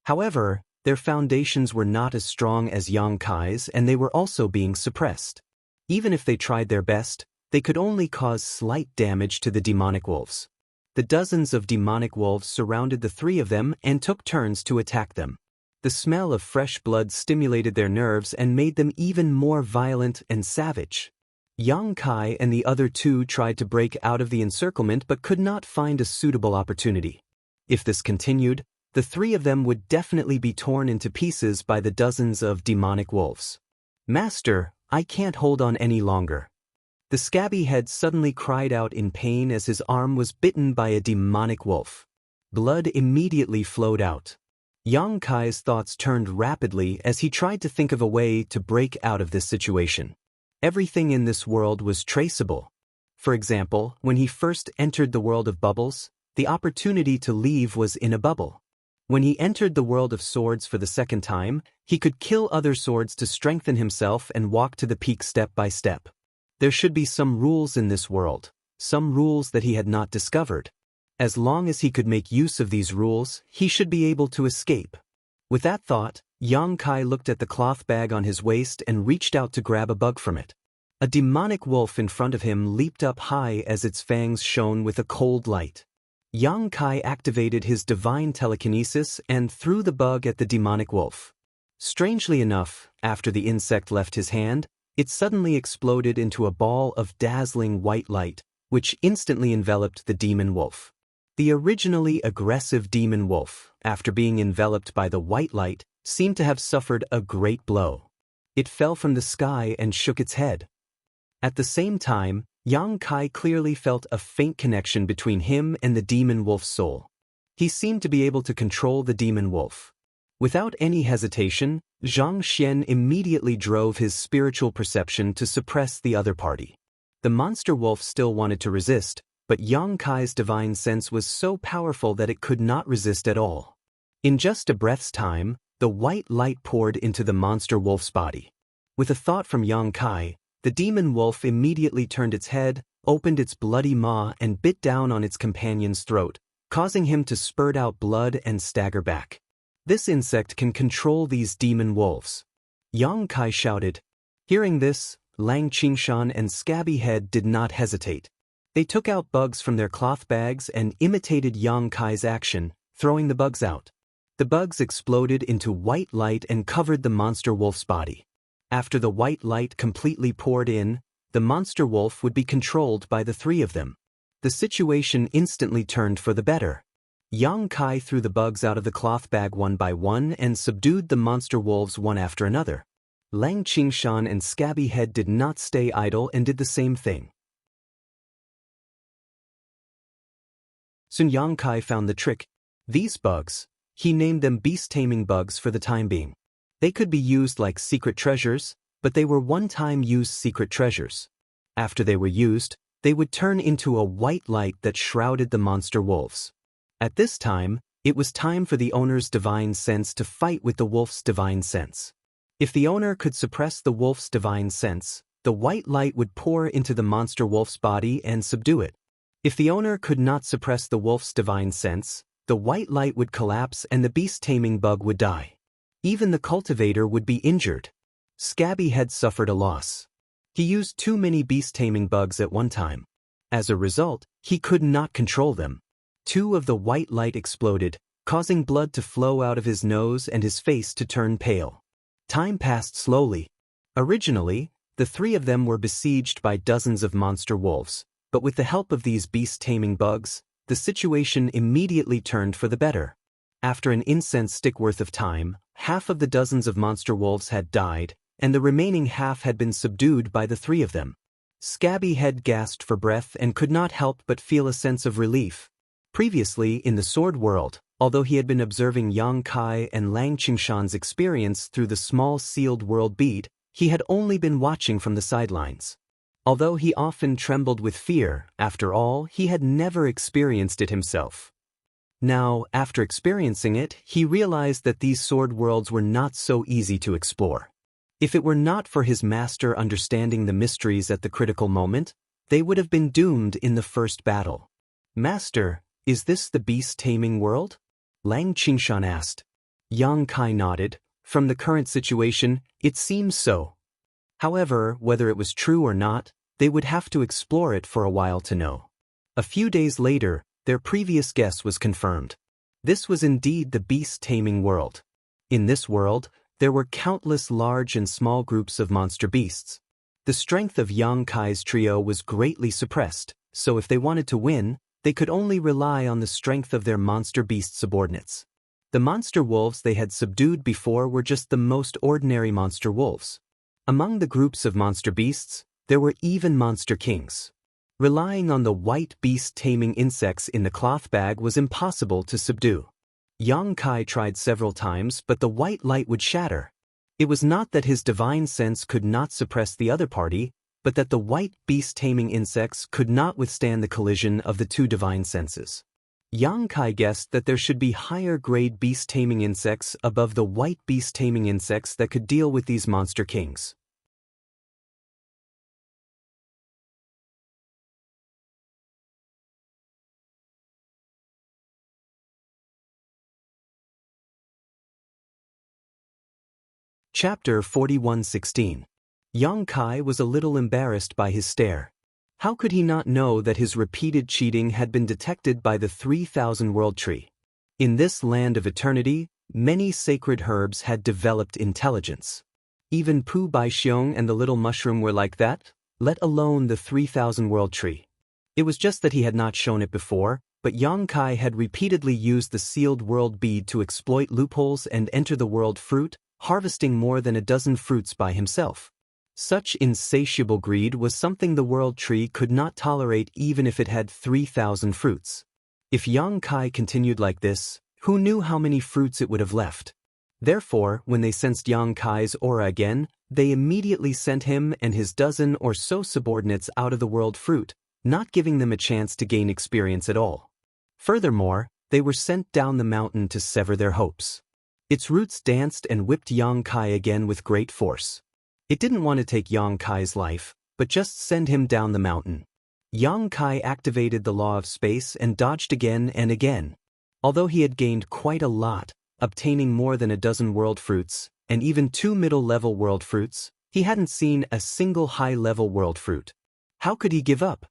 However, their foundations were not as strong as Yang Kai's and they were also being suppressed. Even if they tried their best, they could only cause slight damage to the demonic wolves. The dozens of demonic wolves surrounded the three of them and took turns to attack them. The smell of fresh blood stimulated their nerves and made them even more violent and savage. Yang Kai and the other two tried to break out of the encirclement but could not find a suitable opportunity. If this continued, the three of them would definitely be torn into pieces by the dozens of demonic wolves. Master, I can't hold on any longer. The Scabby Head suddenly cried out in pain as his arm was bitten by a demonic wolf. Blood immediately flowed out. Yang Kai's thoughts turned rapidly as he tried to think of a way to break out of this situation. Everything in this world was traceable. For example, when he first entered the world of bubbles, the opportunity to leave was in a bubble. When he entered the world of swords for the second time, he could kill other swords to strengthen himself and walk to the peak step by step. There should be some rules in this world, some rules that he had not discovered. As long as he could make use of these rules, he should be able to escape. With that thought, Yang Kai looked at the cloth bag on his waist and reached out to grab a bug from it. A demonic wolf in front of him leaped up high as its fangs shone with a cold light. Yang Kai activated his divine telekinesis and threw the bug at the demonic wolf. Strangely enough, after the insect left his hand, it suddenly exploded into a ball of dazzling white light, which instantly enveloped the demon wolf. The originally aggressive demon wolf, after being enveloped by the white light, seemed to have suffered a great blow. It fell from the sky and shook its head. At the same time, Yang Kai clearly felt a faint connection between him and the demon wolf's soul. He seemed to be able to control the demon wolf. Without any hesitation, Xianxia immediately drove his spiritual perception to suppress the other party. The monster wolf still wanted to resist, but Yang Kai's divine sense was so powerful that it could not resist at all. In just a breath's time, the white light poured into the monster wolf's body. With a thought from Yang Kai, the demon wolf immediately turned its head, opened its bloody maw and bit down on its companion's throat, causing him to spurt out blood and stagger back. This insect can control these demon wolves. Yang Kai shouted. Hearing this, Lang Qingshan and Scabby Head did not hesitate. They took out bugs from their cloth bags and imitated Yang Kai's action, throwing the bugs out. The bugs exploded into white light and covered the monster wolf's body. After the white light completely poured in, the monster wolf would be controlled by the three of them. The situation instantly turned for the better. Yang Kai threw the bugs out of the cloth bag one by one and subdued the monster wolves one after another. Lang Qingshan and Scabby Head did not stay idle and did the same thing. Soon Yang Kai found the trick. These bugs, he named them beast-taming bugs for the time being. They could be used like secret treasures, but they were one-time use secret treasures. After they were used, they would turn into a white light that shrouded the monster wolves. At this time, it was time for the owner's divine sense to fight with the wolf's divine sense. If the owner could suppress the wolf's divine sense, the white light would pour into the monster wolf's body and subdue it. If the owner could not suppress the wolf's divine sense, the white light would collapse and the beast-taming bug would die. Even the cultivator would be injured. Scabby Head suffered a loss. He used too many beast-taming bugs at one time. As a result, he could not control them. Two of the white light exploded, causing blood to flow out of his nose and his face to turn pale. Time passed slowly. Originally, the three of them were besieged by dozens of monster wolves, but with the help of these beast-taming bugs, the situation immediately turned for the better. After an incense stick worth of time, half of the dozens of monster wolves had died, and the remaining half had been subdued by the three of them. Scabby Head gasped for breath and could not help but feel a sense of relief. Previously, in the sword world, although he had been observing Yang Kai and Lang Qingshan's experience through the small sealed world bead, he had only been watching from the sidelines. Although he often trembled with fear, after all, he had never experienced it himself. Now, after experiencing it, he realized that these sword worlds were not so easy to explore. If it were not for his master understanding the mysteries at the critical moment, they would have been doomed in the first battle. Master, is this the beast-taming world? Lang Qingshan asked. Yang Kai nodded. From the current situation, it seems so. However, whether it was true or not, they would have to explore it for a while to know. A few days later, their previous guess was confirmed. This was indeed the beast-taming world. In this world, there were countless large and small groups of monster beasts. The strength of Yang Kai's trio was greatly suppressed, so if they wanted to win, they could only rely on the strength of their monster beast subordinates. The monster wolves they had subdued before were just the most ordinary monster wolves. Among the groups of monster beasts, there were even monster kings. Relying on the white beast taming insects in the cloth bag was impossible to subdue. Yang Kai tried several times, but the white light would shatter. It was not that his divine sense could not suppress the other party, but that the white beast taming insects could not withstand the collision of the two divine senses. Yang Kai guessed that there should be higher-grade beast taming insects above the white beast taming insects that could deal with these monster kings. Chapter 41:16. Yang Kai was a little embarrassed by his stare. How could he not know that his repeated cheating had been detected by the 3,000 World Tree? In this land of eternity, many sacred herbs had developed intelligence. Even Pu Baixiong and the little mushroom were like that, let alone the 3,000 World Tree. It was just that he had not shown it before, but Yang Kai had repeatedly used the sealed world bead to exploit loopholes and enter the world fruit, harvesting more than a dozen fruits by himself. Such insatiable greed was something the world tree could not tolerate even if it had 3,000 fruits. If Yang Kai continued like this, who knew how many fruits it would have left? Therefore, when they sensed Yang Kai's aura again, they immediately sent him and his dozen or so subordinates out of the world fruit, not giving them a chance to gain experience at all. Furthermore, they were sent down the mountain to sever their hopes. Its roots danced and whipped Yang Kai again with great force. It didn't want to take Yang Kai's life, but just send him down the mountain. Yang Kai activated the law of space and dodged again and again. Although he had gained quite a lot, obtaining more than a dozen world fruits, and even 2 middle-level world fruits, he hadn't seen a single high-level world fruit. How could he give up?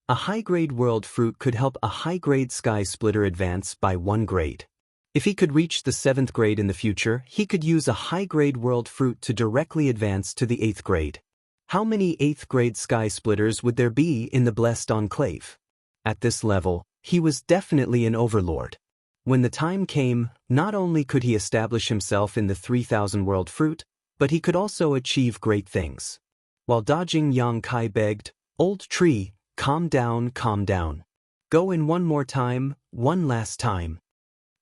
A high-grade world fruit could help a high-grade sky splitter advance by 1 grade. If he could reach the 7th grade in the future, he could use a high-grade world fruit to directly advance to the 8th grade. How many 8th grade sky splitters would there be in the Blessed Enclave? At this level, he was definitely an overlord. When the time came, not only could he establish himself in the 3,000 world fruit, but he could also achieve great things. While dodging, Yang Kai begged, "Old tree, calm down, calm down. Go in one more time, one last time."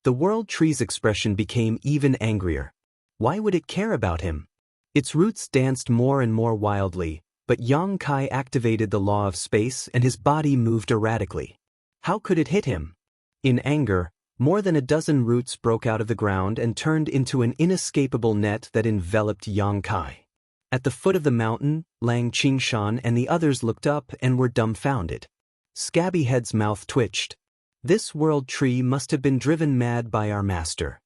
The world tree's expression became even angrier. Why would it care about him? Its roots danced more and more wildly, but Yang Kai activated the law of space and his body moved erratically. How could it hit him? In anger, more than a dozen roots broke out of the ground and turned into an inescapable net that enveloped Yang Kai. At the foot of the mountain, Lang Qingshan and the others looked up and were dumbfounded. Scabbyhead's mouth twitched. This world tree must have been driven mad by our master.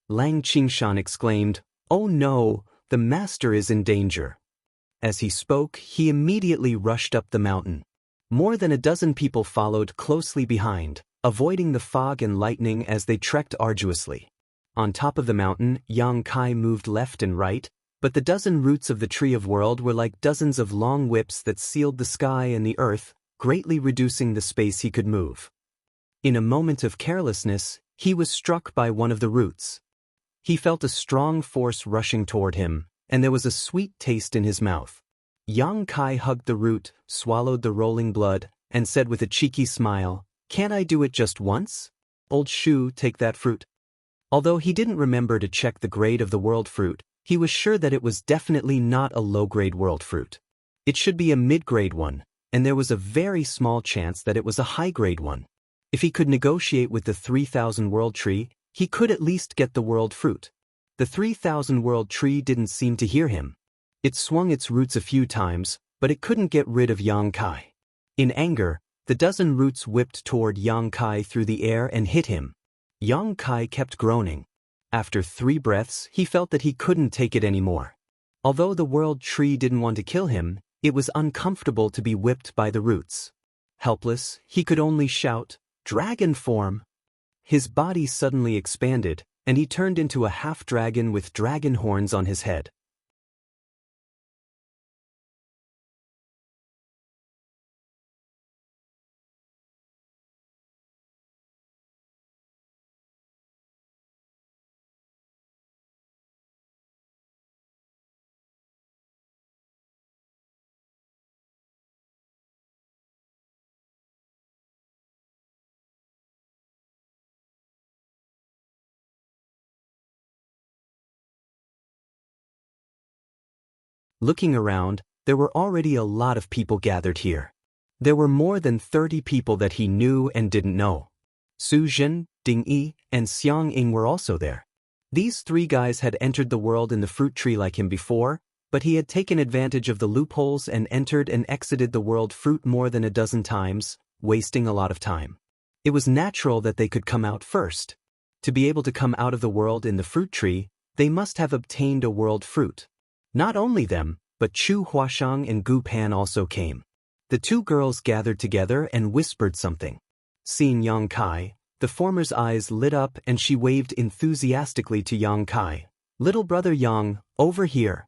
Lang Qingshan exclaimed, "Oh no, the master is in danger." As he spoke, he immediately rushed up the mountain. More than a dozen people followed closely behind, avoiding the fog and lightning as they trekked arduously. On top of the mountain, Yang Kai moved left and right, but the dozen roots of the Tree of World were like dozens of long whips that sealed the sky and the earth, greatly reducing the space he could move. In a moment of carelessness, he was struck by one of the roots. He felt a strong force rushing toward him, and there was a sweet taste in his mouth. Yang Kai hugged the root, swallowed the rolling blood, and said with a cheeky smile, "Can't I do it just once? Old Shu, take that fruit." Although he didn't remember to check the grade of the world fruit, he was sure that it was definitely not a low-grade world fruit. It should be a mid-grade one, and there was a very small chance that it was a high-grade one. If he could negotiate with the 3,000 world tree, he could at least get the world fruit. The 3,000 world tree didn't seem to hear him. It swung its roots a few times, but it couldn't get rid of Yang Kai. In anger, the dozen roots whipped toward Yang Kai through the air and hit him. Yang Kai kept groaning. After 3 breaths, he felt that he couldn't take it anymore. Although the world tree didn't want to kill him, it was uncomfortable to be whipped by the roots. Helpless, he could only shout, "Dragon form!" His body suddenly expanded, and he turned into a half-dragon with dragon horns on his head. Looking around, there were already a lot of people gathered here. There were more than 30 people that he knew and didn't know. Su Zhen, Ding Yi, and Xiang Ying were also there. These three guys had entered the world in the fruit tree like him before, but he had taken advantage of the loopholes and entered and exited the world fruit more than a dozen times, wasting a lot of time. It was natural that they could come out first. To be able to come out of the world in the fruit tree, they must have obtained a world fruit. Not only them, but Chu Huashang and Gu Pan also came. The two girls gathered together and whispered something. Seeing Yang Kai, the former's eyes lit up and she waved enthusiastically to Yang Kai. "Little brother Yang, over here."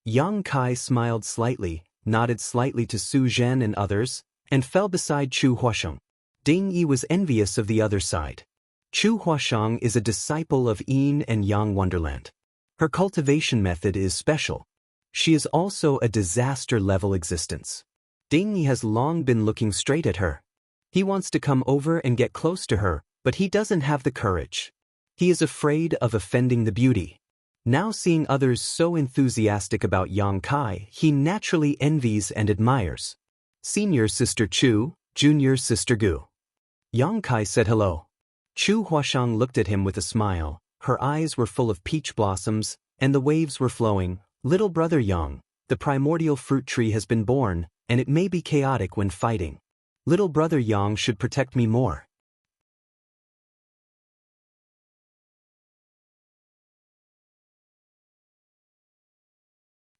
Yang Kai smiled slightly, nodded slightly to Su Zhen and others, and fell beside Chu Huashang. Ding Yi was envious of the other side. Chu Huashang is a disciple of Yin and Yang Wonderland. Her cultivation method is special. She is also a disaster-level existence. Ding Yi has long been looking straight at her. He wants to come over and get close to her, but he doesn't have the courage. He is afraid of offending the beauty. Now seeing others so enthusiastic about Yang Kai, he naturally envies and admires. Senior Sister Chu, Junior Sister Gu. Yang Kai said hello. Chu Huashang looked at him with a smile. Her eyes were full of peach blossoms, and the waves were flowing. "Little brother Yang, the primordial fruit tree has been born, and it may be chaotic when fighting. Little brother Yang should protect me more."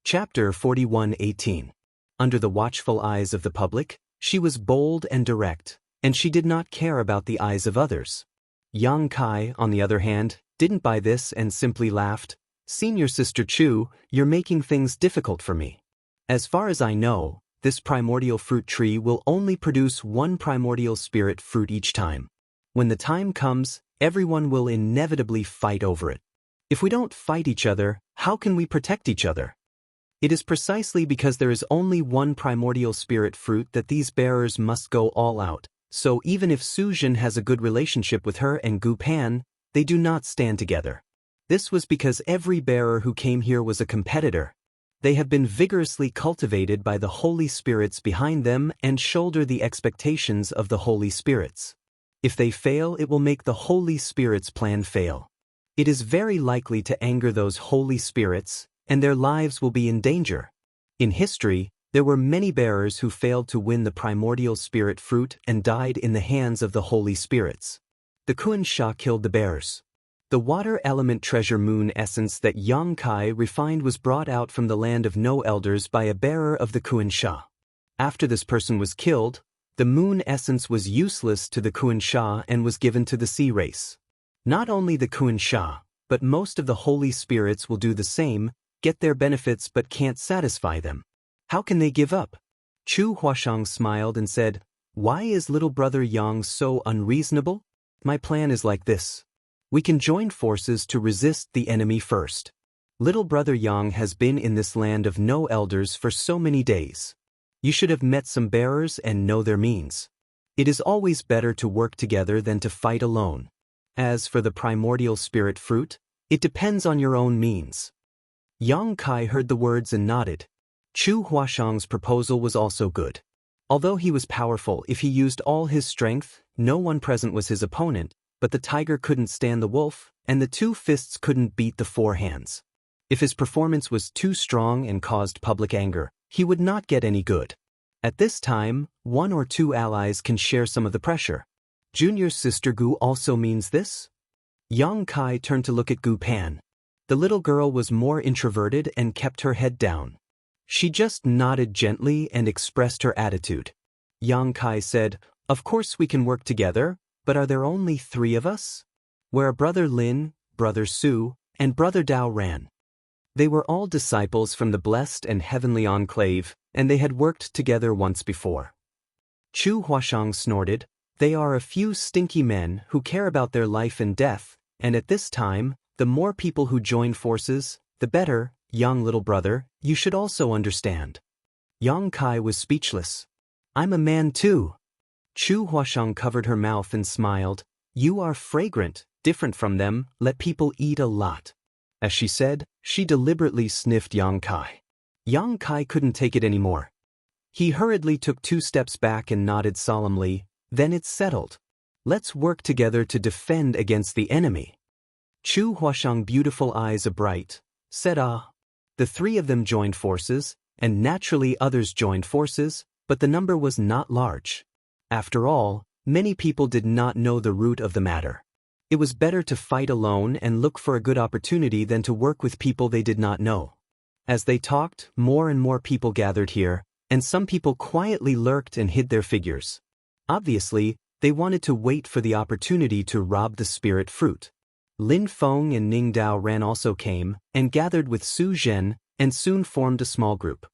Chapter 41:18. Under the watchful eyes of the public, she was bold and direct, and she did not care about the eyes of others. Yang Kai, on the other hand, didn't buy this and simply laughed. "Senior Sister Chu, you're making things difficult for me. As far as I know, this primordial fruit tree will only produce one primordial spirit fruit each time. When the time comes, everyone will inevitably fight over it. If we don't fight each other, how can we protect each other? It is precisely because there is only one primordial spirit fruit that these bearers must go all out, so even if Su Zhen has a good relationship with her and Gu Pan, they do not stand together. This was because every bearer who came here was a competitor. They have been vigorously cultivated by the holy spirits behind them and shoulder the expectations of the holy spirits. If they fail, it will make the holy spirits' plan fail. It is very likely to anger those holy spirits, and their lives will be in danger. In history, there were many bearers who failed to win the primordial spirit fruit and died in the hands of the holy spirits. The Xianxia killed the bearers. The water element treasure moon essence that Yang Kai refined was brought out from the land of no elders by a bearer of the Xianxia. After this person was killed, the moon essence was useless to the Xianxia and was given to the sea race. Not only the Xianxia, but most of the holy spirits will do the same, get their benefits but can't satisfy them. How can they give up? Chu Huashang smiled and said, "Why is little brother Yang so unreasonable? My plan is like this. We can join forces to resist the enemy first. Little brother Yang has been in this land of no elders for so many days. You should have met some bearers and know their means. It is always better to work together than to fight alone. As for the primordial spirit fruit, it depends on your own means." Yang Kai heard the words and nodded. Chu Huashang's proposal was also good. Although he was powerful, if he used all his strength, no one present was his opponent, but the tiger couldn't stand the wolf, and the two fists couldn't beat the four hands. If his performance was too strong and caused public anger, he would not get any good. At this time, one or two allies can share some of the pressure. Junior Sister Gu also means this? Yang Kai turned to look at Gu Pan. The little girl was more introverted and kept her head down. She just nodded gently and expressed her attitude. Yang Kai said, "Of course we can work together, but are there only 3 of us? Where are Brother Lin, Brother Su, and Brother Dao Ran?" They were all disciples from the blessed and heavenly enclave, and they had worked together once before. Chu Huashang snorted, "They are a few stinky men who care about their life and death, and at this time, the more people who join forces, the better. Young little brother, you should also understand." Yang Kai was speechless. "I'm a man too." Chu Huashang covered her mouth and smiled. "You are fragrant, different from them, let people eat a lot." As she said, she deliberately sniffed Yang Kai. Yang Kai couldn't take it anymore. He hurriedly took 2 steps back and nodded solemnly. Then it's settled. Let's work together to defend against the enemy. Chu Huashang's beautiful eyes abright, said The 3 of them joined forces, and naturally others joined forces, but the number was not large. After all, many people did not know the root of the matter. It was better to fight alone and look for a good opportunity than to work with people they did not know. As they talked, more and more people gathered here, and some people quietly lurked and hid their figures. Obviously, they wanted to wait for the opportunity to rob the spirit fruit. Lin Feng and Ning Dao also came, and gathered with Su Zhen, and soon formed a small group.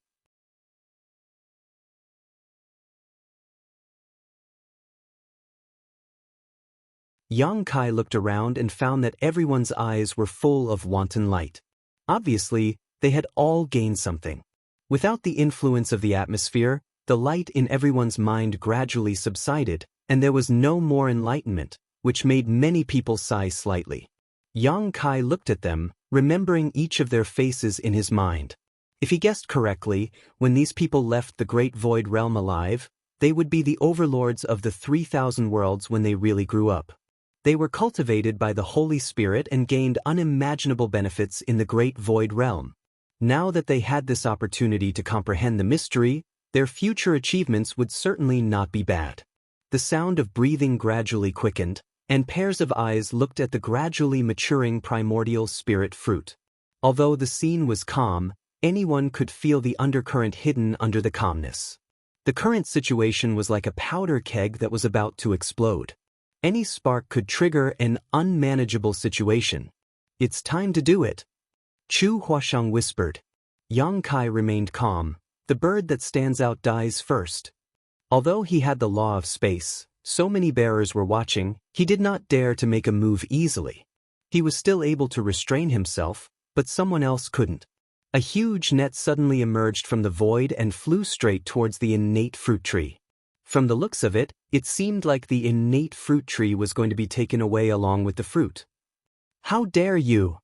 Yang Kai looked around and found that everyone's eyes were full of wanton light. Obviously, they had all gained something. Without the influence of the atmosphere, the light in everyone's mind gradually subsided, and there was no more enlightenment, which made many people sigh slightly. Yang Kai looked at them, remembering each of their faces in his mind. If he guessed correctly, when these people left the Great Void Realm alive, they would be the overlords of the 3,000 worlds when they really grew up. They were cultivated by the Holy Spirit and gained unimaginable benefits in the Great Void Realm. Now that they had this opportunity to comprehend the mystery, their future achievements would certainly not be bad. The sound of breathing gradually quickened, and pairs of eyes looked at the gradually maturing primordial spirit fruit. Although the scene was calm, anyone could feel the undercurrent hidden under the calmness. The current situation was like a powder keg that was about to explode. Any spark could trigger an unmanageable situation. It's time to do it. Chu Huashang whispered. Yang Kai remained calm. The bird that stands out dies first. Although he had the law of space, so many bearers were watching, he did not dare to make a move easily. He was still able to restrain himself, but someone else couldn't. A huge net suddenly emerged from the void and flew straight towards the innate fruit tree. From the looks of it, it seemed like the innate fruit tree was going to be taken away along with the fruit. How dare you!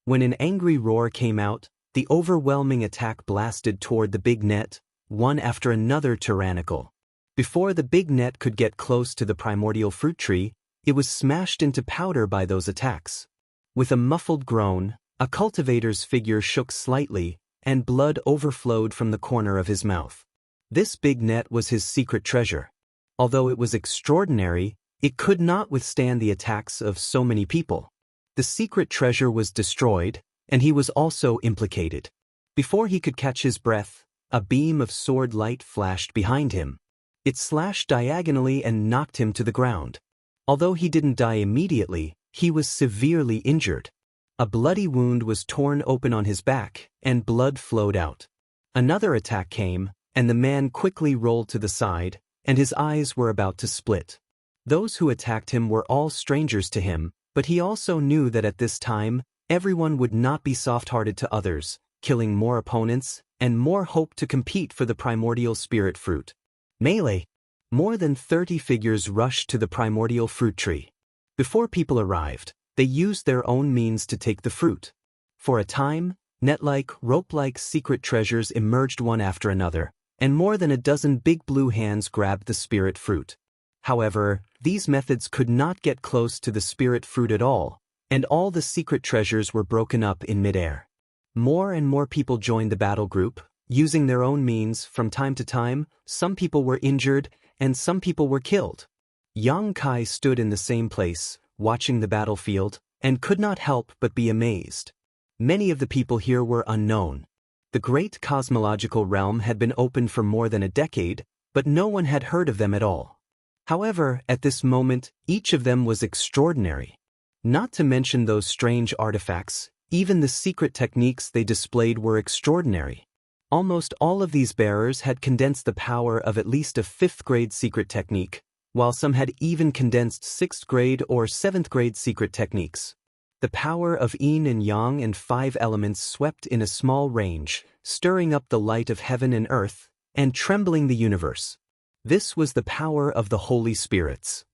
When an angry roar came out, the overwhelming attack blasted toward the big net, one after another tyrannical. Before the big net could get close to the primordial fruit tree, it was smashed into powder by those attacks. With a muffled groan, a cultivator's figure shook slightly, and blood overflowed from the corner of his mouth. This big net was his secret treasure. Although it was extraordinary, it could not withstand the attacks of so many people. The secret treasure was destroyed, and he was also implicated. Before he could catch his breath, a beam of sword light flashed behind him. It slashed diagonally and knocked him to the ground. Although he didn't die immediately, he was severely injured. A bloody wound was torn open on his back, and blood flowed out. Another attack came, and the man quickly rolled to the side, and his eyes were about to split. Those who attacked him were all strangers to him, but he also knew that at this time, everyone would not be soft-hearted to others, killing more opponents, and more hope to compete for the primordial spirit fruit. Melee! More than 30 figures rushed to the primordial fruit tree. Before people arrived, they used their own means to take the fruit. For a time, net-like, rope-like secret treasures emerged one after another, and more than a dozen big blue hands grabbed the spirit fruit. However, these methods could not get close to the spirit fruit at all, and all the secret treasures were broken up in midair. More and more people joined the battle group, using their own means. From time to time, some people were injured, and some people were killed. Yang Kai stood in the same place, watching the battlefield, and could not help but be amazed. Many of the people here were unknown. The great cosmological realm had been open for more than a decade, but no one had heard of them at all. However, at this moment, each of them was extraordinary. Not to mention those strange artifacts, even the secret techniques they displayed were extraordinary. Almost all of these bearers had condensed the power of at least a 5th-grade secret technique, while some had even condensed 6th-grade or 7th-grade secret techniques. The power of yin and yang and 5 elements swept in a small range, stirring up the light of heaven and earth, and trembling the universe. This was the power of the Holy Spirits.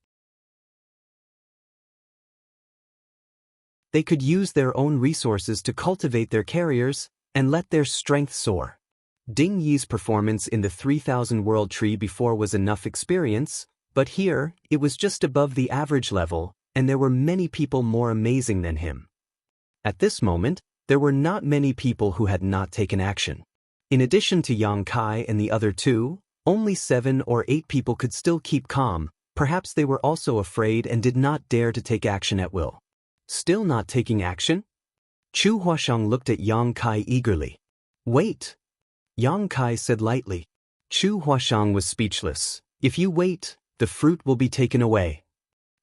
They could use their own resources to cultivate their carriers, and let their strength soar. Ding Yi's performance in the 3000 World Tree before was enough experience, but here, it was just above the average level, and there were many people more amazing than him. At this moment, there were not many people who had not taken action. In addition to Yang Kai and the other two, only 7 or 8 people could still keep calm. Perhaps they were also afraid and did not dare to take action at will. Still not taking action? Chu Huashang looked at Yang Kai eagerly. Wait! Yang Kai said lightly. Chu Huashang was speechless. If you wait, the fruit will be taken away.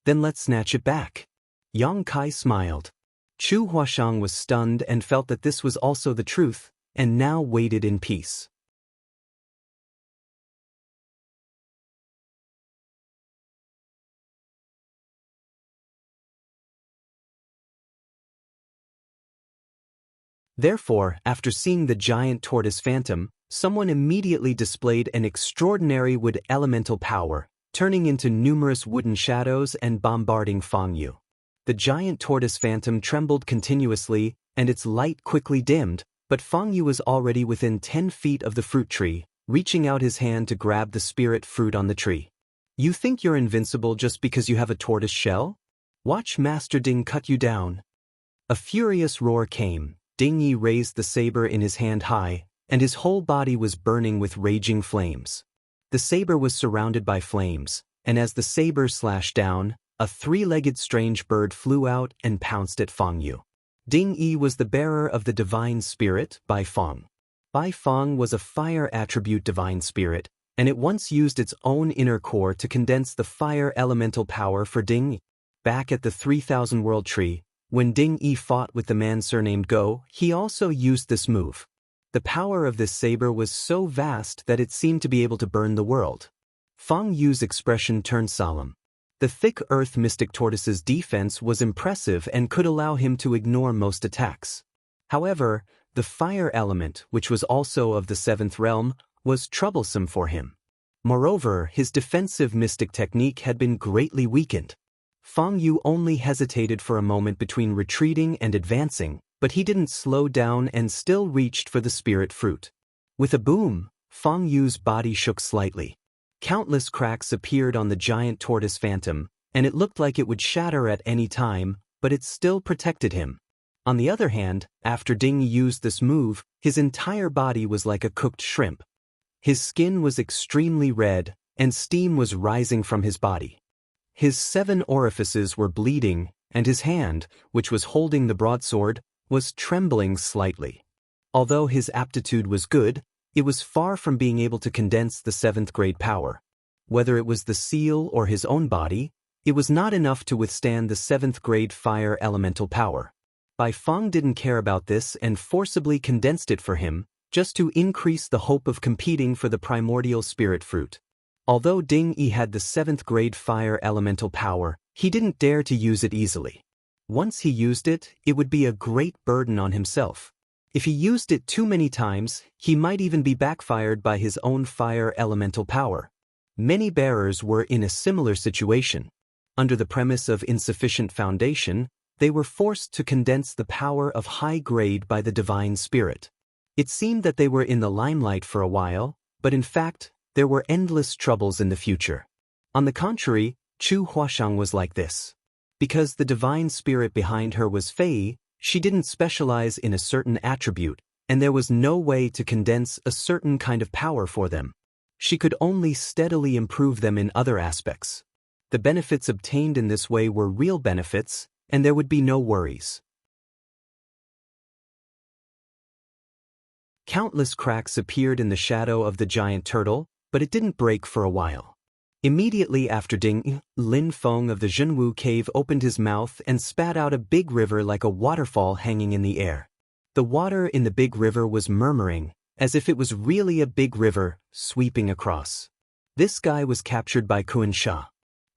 Then let's snatch it back. Yang Kai smiled. Chu Huashang was stunned and felt that this was also the truth, and now waited in peace. Therefore, after seeing the giant tortoise phantom, someone immediately displayed an extraordinary wood elemental power, turning into numerous wooden shadows and bombarding Fang Yu. The giant tortoise phantom trembled continuously, and its light quickly dimmed, but Fang Yu was already within 10 feet of the fruit tree, reaching out his hand to grab the spirit fruit on the tree. You think you're invincible just because you have a tortoise shell? Watch Master Ding cut you down. A furious roar came. Ding Yi raised the saber in his hand high, and his whole body was burning with raging flames. The saber was surrounded by flames, and as the saber slashed down, a 3-legged strange bird flew out and pounced at Fang Yu. Ding Yi was the bearer of the divine spirit, Bai Fang. Bai Fang was a fire attribute divine spirit, and it once used its own inner core to condense the fire elemental power for Ding Yi. Back at the 3000 World Tree, when Ding Yi fought with the man surnamed Go, he also used this move. The power of this saber was so vast that it seemed to be able to burn the world. Fang Yu's expression turned solemn. The thick earth mystic tortoise's defense was impressive and could allow him to ignore most attacks. However, the fire element, which was also of the 7th realm, was troublesome for him. Moreover, his defensive mystic technique had been greatly weakened. Fang Yu only hesitated for a moment between retreating and advancing, but he didn't slow down and still reached for the spirit fruit. With a boom, Fang Yu's body shook slightly. Countless cracks appeared on the giant tortoise phantom, and it looked like it would shatter at any time, but it still protected him. On the other hand, after Ding used this move, his entire body was like a cooked shrimp. His skin was extremely red, and steam was rising from his body. His 7 orifices were bleeding, and his hand, which was holding the broadsword, was trembling slightly. Although his aptitude was good, it was far from being able to condense the 7th grade power. Whether it was the seal or his own body, it was not enough to withstand the 7th grade fire elemental power. Bai Fang didn't care about this and forcibly condensed it for him, just to increase the hope of competing for the primordial spirit fruit. Although Ding Yi had the 7th grade fire elemental power, he didn't dare to use it easily. Once he used it, it would be a great burden on himself. If he used it too many times, he might even be backfired by his own fire elemental power. Many bearers were in a similar situation. Under the premise of insufficient foundation, they were forced to condense the power of high grade by the divine spirit. It seemed that they were in the limelight for a while, but in fact, there were endless troubles in the future. On the contrary, Chu Huashang was like this. Because the divine spirit behind her was Fei, she didn't specialize in a certain attribute, and there was no way to condense a certain kind of power for them. She could only steadily improve them in other aspects. The benefits obtained in this way were real benefits, and there would be no worries. Countless cracks appeared in the shadow of the giant turtle, but it didn't break for a while. Immediately after Ding, Lin Feng of the Zhenwu cave opened his mouth and spat out a big river like a waterfall hanging in the air. The water in the big river was murmuring, as if it was really a big river, sweeping across. This guy was captured by Xianxia.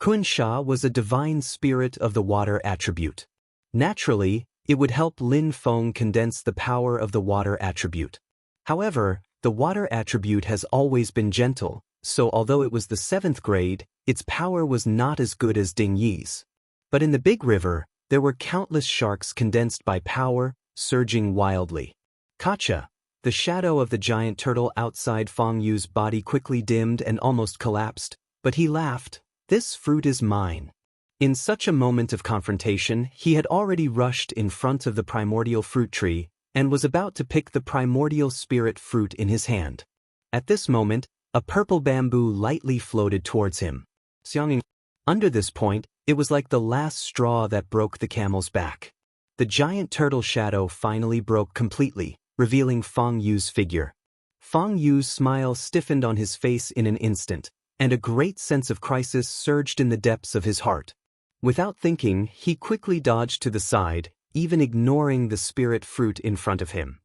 Xianxia was a divine spirit of the water attribute. Naturally, it would help Lin Feng condense the power of the water attribute. However, the water attribute has always been gentle, so although it was the 7th grade, its power was not as good as Ding Yi's. But in the big river, there were countless sharks condensed by power, surging wildly. Kacha, The shadow of the giant turtle outside Feng Yu's body quickly dimmed and almost collapsed, but he laughed. "This fruit is mine." In such a moment of confrontation, he had already rushed in front of the primordial fruit tree and was about to pick the primordial spirit fruit in his hand. At this moment, a purple bamboo lightly floated towards him. Xianxia. Under this point, it was like the last straw that broke the camel's back. The giant turtle shadow finally broke completely, revealing Feng Yu's figure. Feng Yu's smile stiffened on his face in an instant, and a great sense of crisis surged in the depths of his heart. Without thinking, he quickly dodged to the side, even ignoring the spirit fruit in front of him.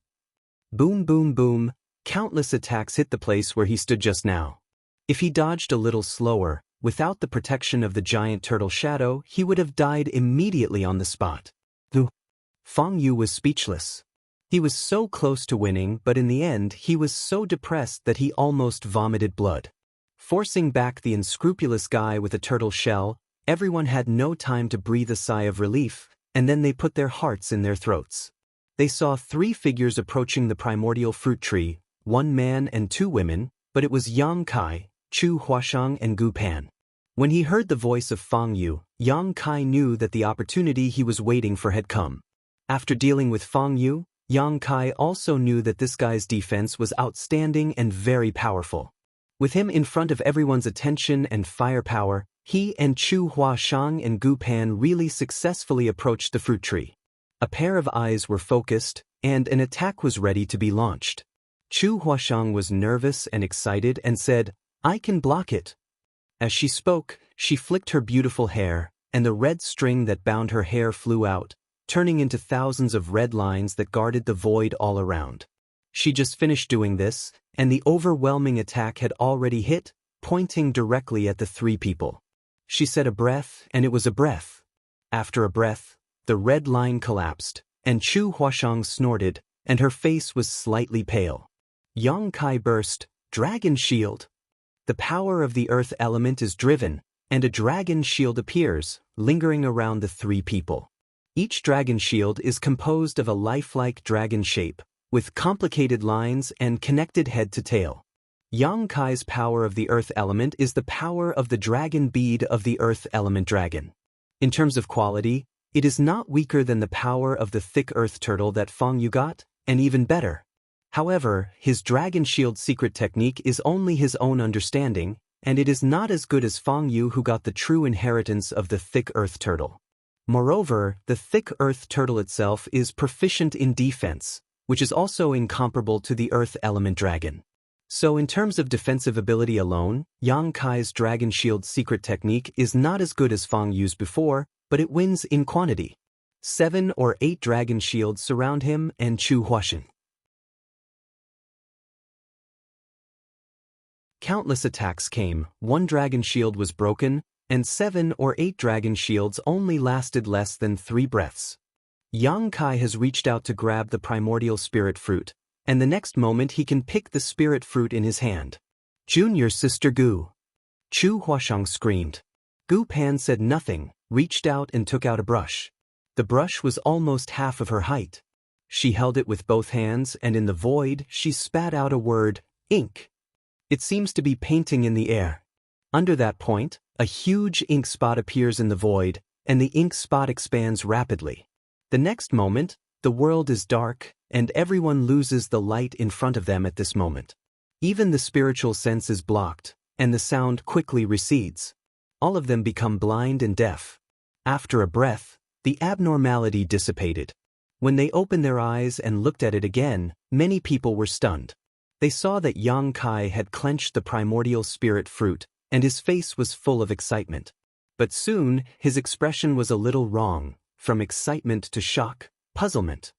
Boom, boom, boom, countless attacks hit the place where he stood just now. If he dodged a little slower, without the protection of the giant turtle shadow, he would have died immediately on the spot. Feng Yu was speechless. He was so close to winning, but in the end he was so depressed that he almost vomited blood. Forcing back the unscrupulous guy with a turtle shell, everyone had no time to breathe a sigh of relief, and then they put their hearts in their throats. They saw 3 figures approaching the primordial fruit tree, 1 man and 2 women, but it was Yang Kai, Chu Huashang and Gu Pan. When he heard the voice of Feng Yu, Yang Kai knew that the opportunity he was waiting for had come. After dealing with Feng Yu, Yang Kai also knew that this guy's defense was outstanding and very powerful. With him in front of everyone's attention and firepower, he and Chu Huashang and Gu Pan really successfully approached the fruit tree. A pair of eyes were focused, and an attack was ready to be launched. Chu Huashang was nervous and excited and said, "I can block it." As she spoke, she flicked her beautiful hair, and the red string that bound her hair flew out, turning into thousands of red lines that guarded the void all around. She just finished doing this, and the overwhelming attack had already hit, pointing directly at the 3 people. She said a breath, and it was a breath. After a breath, the red line collapsed, and Chu Huashang snorted, and her face was slightly pale. Yang Kai burst, "Dragon shield!" The power of the earth element is driven, and a dragon shield appears, lingering around the 3 people. Each dragon shield is composed of a lifelike dragon shape, with complicated lines and connected head to tail. Yang Kai's power of the earth element is the power of the dragon bead of the earth element dragon. In terms of quality, it is not weaker than the power of the thick earth turtle that Feng Yu got, and even better. However, his dragon shield secret technique is only his own understanding, and it is not as good as Feng Yu who got the true inheritance of the thick earth turtle. Moreover, the thick earth turtle itself is proficient in defense, which is also incomparable to the earth element dragon. So in terms of defensive ability alone, Yang Kai's dragon shield secret technique is not as good as Feng Yu's before, but it wins in quantity. 7 or 8 dragon shields surround him and Chu Huashan. Countless attacks came, 1 dragon shield was broken, and 7 or 8 dragon shields only lasted less than 3 breaths. Yang Kai has reached out to grab the primordial spirit fruit, and the next moment he can pick the spirit fruit in his hand. "Junior sister Gu!" Chu Huashang screamed. Gu Pan said nothing, reached out and took out a brush. The brush was almost half of her height. She held it with both hands, and in the void she spat out a word, "Ink." It seems to be painting in the air. Under that point, a huge ink spot appears in the void, and the ink spot expands rapidly. The next moment, the world is dark, and everyone loses the light in front of them at this moment. Even the spiritual sense is blocked, and the sound quickly recedes. All of them become blind and deaf. After a breath, the abnormality dissipated. When they opened their eyes and looked at it again, many people were stunned. They saw that Yang Kai had clenched the primordial spirit fruit, and his face was full of excitement. But soon, his expression was a little wrong, from excitement to shock, puzzlement.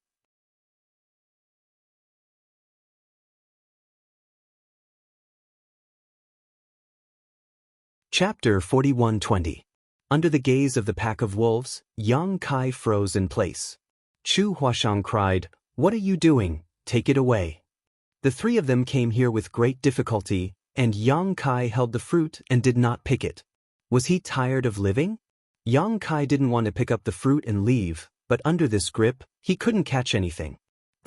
Chapter 41:20. Under the gaze of the pack of wolves, Yang Kai froze in place. Chu Huashang cried, "What are you doing? Take it away." The 3 of them came here with great difficulty, and Yang Kai held the fruit and did not pick it. Was he tired of living? Yang Kai didn't want to pick up the fruit and leave, but under this grip, he couldn't catch anything.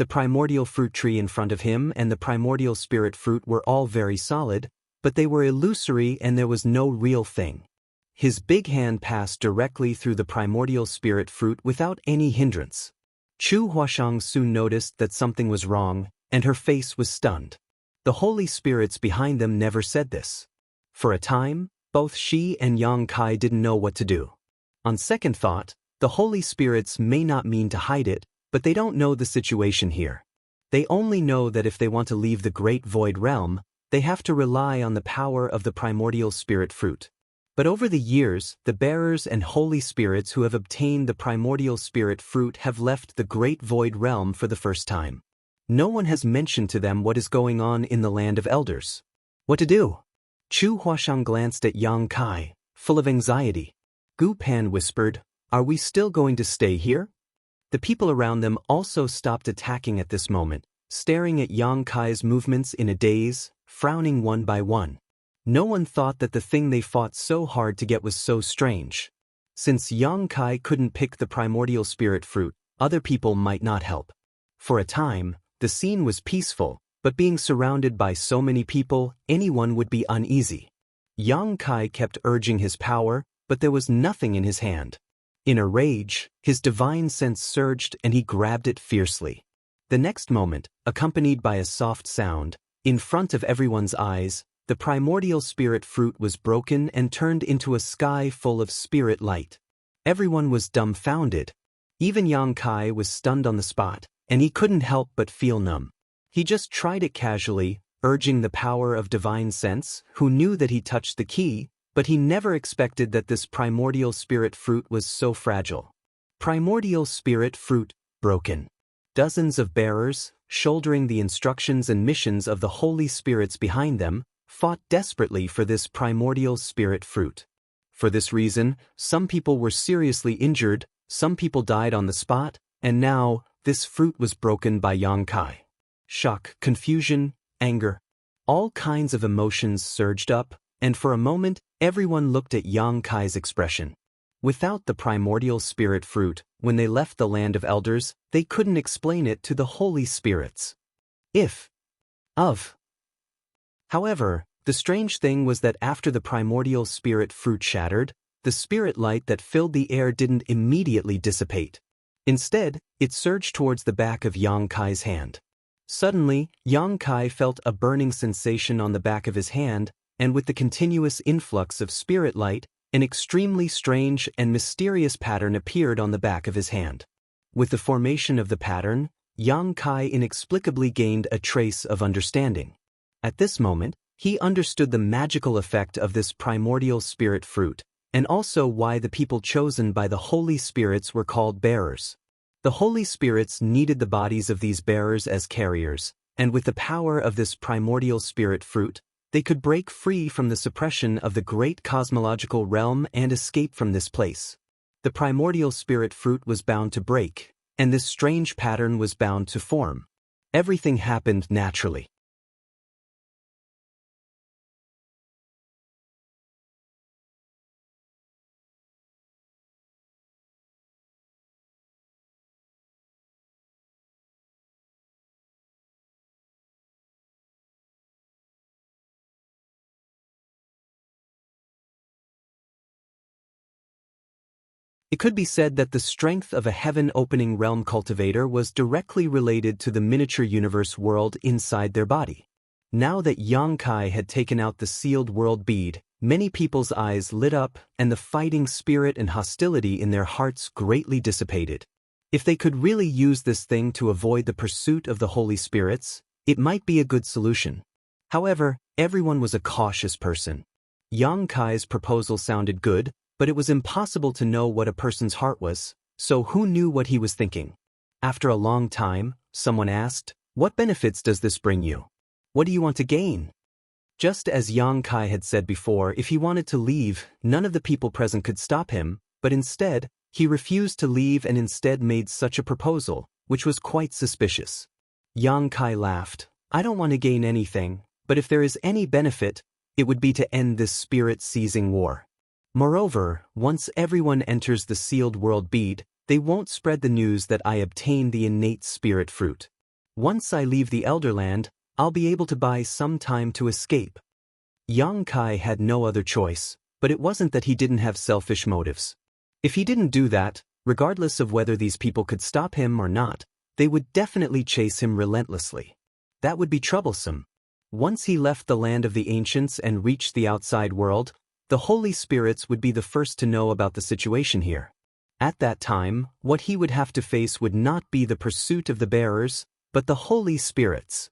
The primordial fruit tree in front of him and the primordial spirit fruit were all very solid, but they were illusory and there was no real thing. His big hand passed directly through the primordial spirit fruit without any hindrance. Chu Huashang soon noticed that something was wrong, and her face was stunned. The holy spirits behind them never said this. For a time, both she and Yang Kai didn't know what to do. On second thought, the holy spirits may not mean to hide it, but they don't know the situation here. They only know that if they want to leave the great void realm, they have to rely on the power of the primordial spirit fruit. But over the years, the bearers and holy spirits who have obtained the primordial spirit fruit have left the great void realm for the first time. No one has mentioned to them what is going on in the land of elders. What to do? Chu Huashang glanced at Yang Kai, full of anxiety. Gu Pan whispered, "Are we still going to stay here?" The people around them also stopped attacking at this moment, staring at Yang Kai's movements in a daze, frowning one by one. No one thought that the thing they fought so hard to get was so strange. Since Yang Kai couldn't pick the primordial spirit fruit, other people might not help. For a time, the scene was peaceful, but being surrounded by so many people, anyone would be uneasy. Yang Kai kept urging his power, but there was nothing in his hand. In a rage, his divine sense surged and he grabbed it fiercely. The next moment, accompanied by a soft sound, in front of everyone's eyes, the primordial spirit fruit was broken and turned into a sky full of spirit light. Everyone was dumbfounded. Even Yang Kai was stunned on the spot, and he couldn't help but feel numb. He just tried it casually, urging the power of divine sense, who knew that he touched the key, but he never expected that this primordial spirit fruit was so fragile. Primordial spirit fruit, broken. Dozens of bearers, shouldering the instructions and missions of the holy spirits behind them, fought desperately for this primordial spirit fruit. For this reason, some people were seriously injured, some people died on the spot, and now, this fruit was broken by Yang Kai. Shock, confusion, anger. All kinds of emotions surged up, and for a moment, everyone looked at Yang Kai's expression. Without the primordial spirit fruit, when they left the land of elders, they couldn't explain it to the holy spirits. However, the strange thing was that after the primordial spirit fruit shattered, the spirit light that filled the air didn't immediately dissipate. Instead, it surged towards the back of Yang Kai's hand. Suddenly, Yang Kai felt a burning sensation on the back of his hand, and with the continuous influx of spirit light, an extremely strange and mysterious pattern appeared on the back of his hand. With the formation of the pattern, Yang Kai inexplicably gained a trace of understanding. At this moment, he understood the magical effect of this primordial spirit fruit, and also why the people chosen by the holy spirits were called bearers. The holy spirits needed the bodies of these bearers as carriers, and with the power of this primordial spirit fruit, they could break free from the suppression of the great cosmological realm and escape from this place. The primordial spirit fruit was bound to break, and this strange pattern was bound to form. Everything happened naturally. It could be said that the strength of a heaven-opening realm cultivator was directly related to the miniature universe world inside their body. Now that Yang Kai had taken out the sealed world bead, many people's eyes lit up and the fighting spirit and hostility in their hearts greatly dissipated. If they could really use this thing to avoid the pursuit of the holy spirits, it might be a good solution. However, everyone was a cautious person. Yang Kai's proposal sounded good, but it was impossible to know what a person's heart was, so who knew what he was thinking? After a long time, someone asked, "What benefits does this bring you? What do you want to gain?" Just as Yang Kai had said before, if he wanted to leave, none of the people present could stop him, but instead, he refused to leave and instead made such a proposal, which was quite suspicious. Yang Kai laughed, "I don't want to gain anything, but if there is any benefit, it would be to end this spirit-seizing war. Moreover, once everyone enters the sealed world bead, they won't spread the news that I obtained the innate spirit fruit. Once I leave the Elderland, I'll be able to buy some time to escape. Yang Kai had no other choice, but it wasn't that he didn't have selfish motives. If he didn't do that, regardless of whether these people could stop him or not, they would definitely chase him relentlessly. That would be troublesome. Once he left the land of the ancients and reached the outside world, the holy spirits would be the first to know about the situation here. At that time, what he would have to face would not be the pursuit of the bearers, but the holy spirits.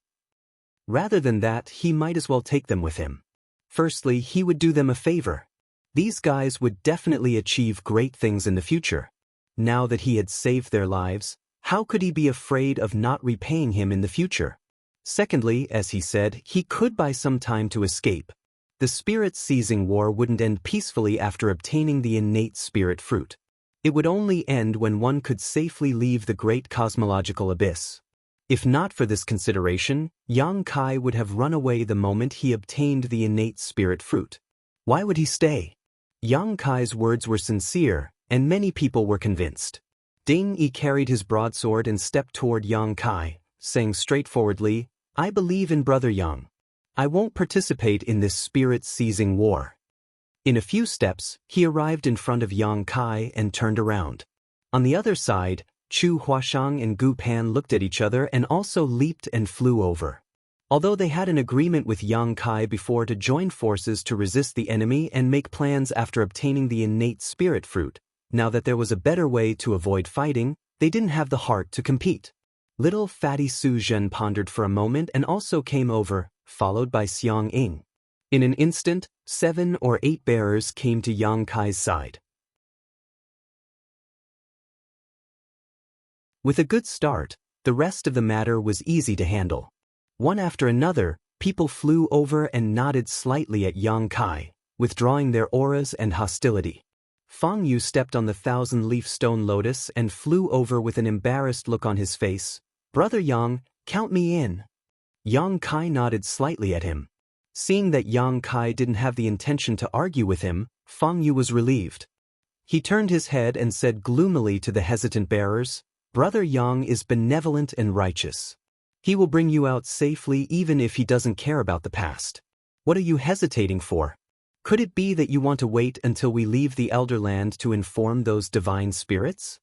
Rather than that, he might as well take them with him. Firstly, he would do them a favor. These guys would definitely achieve great things in the future. Now that he had saved their lives, how could he be afraid of not repaying him in the future? Secondly, as he said, he could buy some time to escape. The spirit-seizing war wouldn't end peacefully after obtaining the innate spirit fruit. It would only end when one could safely leave the great cosmological abyss. If not for this consideration, Yang Kai would have run away the moment he obtained the innate spirit fruit. Why would he stay? Yang Kai's words were sincere, and many people were convinced. Ding Yi carried his broadsword and stepped toward Yang Kai, saying straightforwardly, "I believe in Brother Yang. I won't participate in this spirit-seizing war." In a few steps, he arrived in front of Yang Kai and turned around. On the other side, Chu Huashang and Gu Pan looked at each other and also leaped and flew over. Although they had an agreement with Yang Kai before to join forces to resist the enemy and make plans after obtaining the innate spirit fruit, now that there was a better way to avoid fighting, they didn't have the heart to compete. Little fatty Su Zhen pondered for a moment and also came over, followed by Xiang Ying. In an instant, 7 or 8 bearers came to Yang Kai's side. With a good start, the rest of the matter was easy to handle. One after another, people flew over and nodded slightly at Yang Kai, withdrawing their auras and hostility. Fang Yu stepped on the 1,000-leaf stone lotus and flew over with an embarrassed look on his face. "Brother Yang, count me in." Yang Kai nodded slightly at him. Seeing that Yang Kai didn't have the intention to argue with him, Fang Yu was relieved. He turned his head and said gloomily to the hesitant bearers, "Brother Yang is benevolent and righteous. He will bring you out safely even if he doesn't care about the past. What are you hesitating for? Could it be that you want to wait until we leave the Elderland to inform those divine spirits?"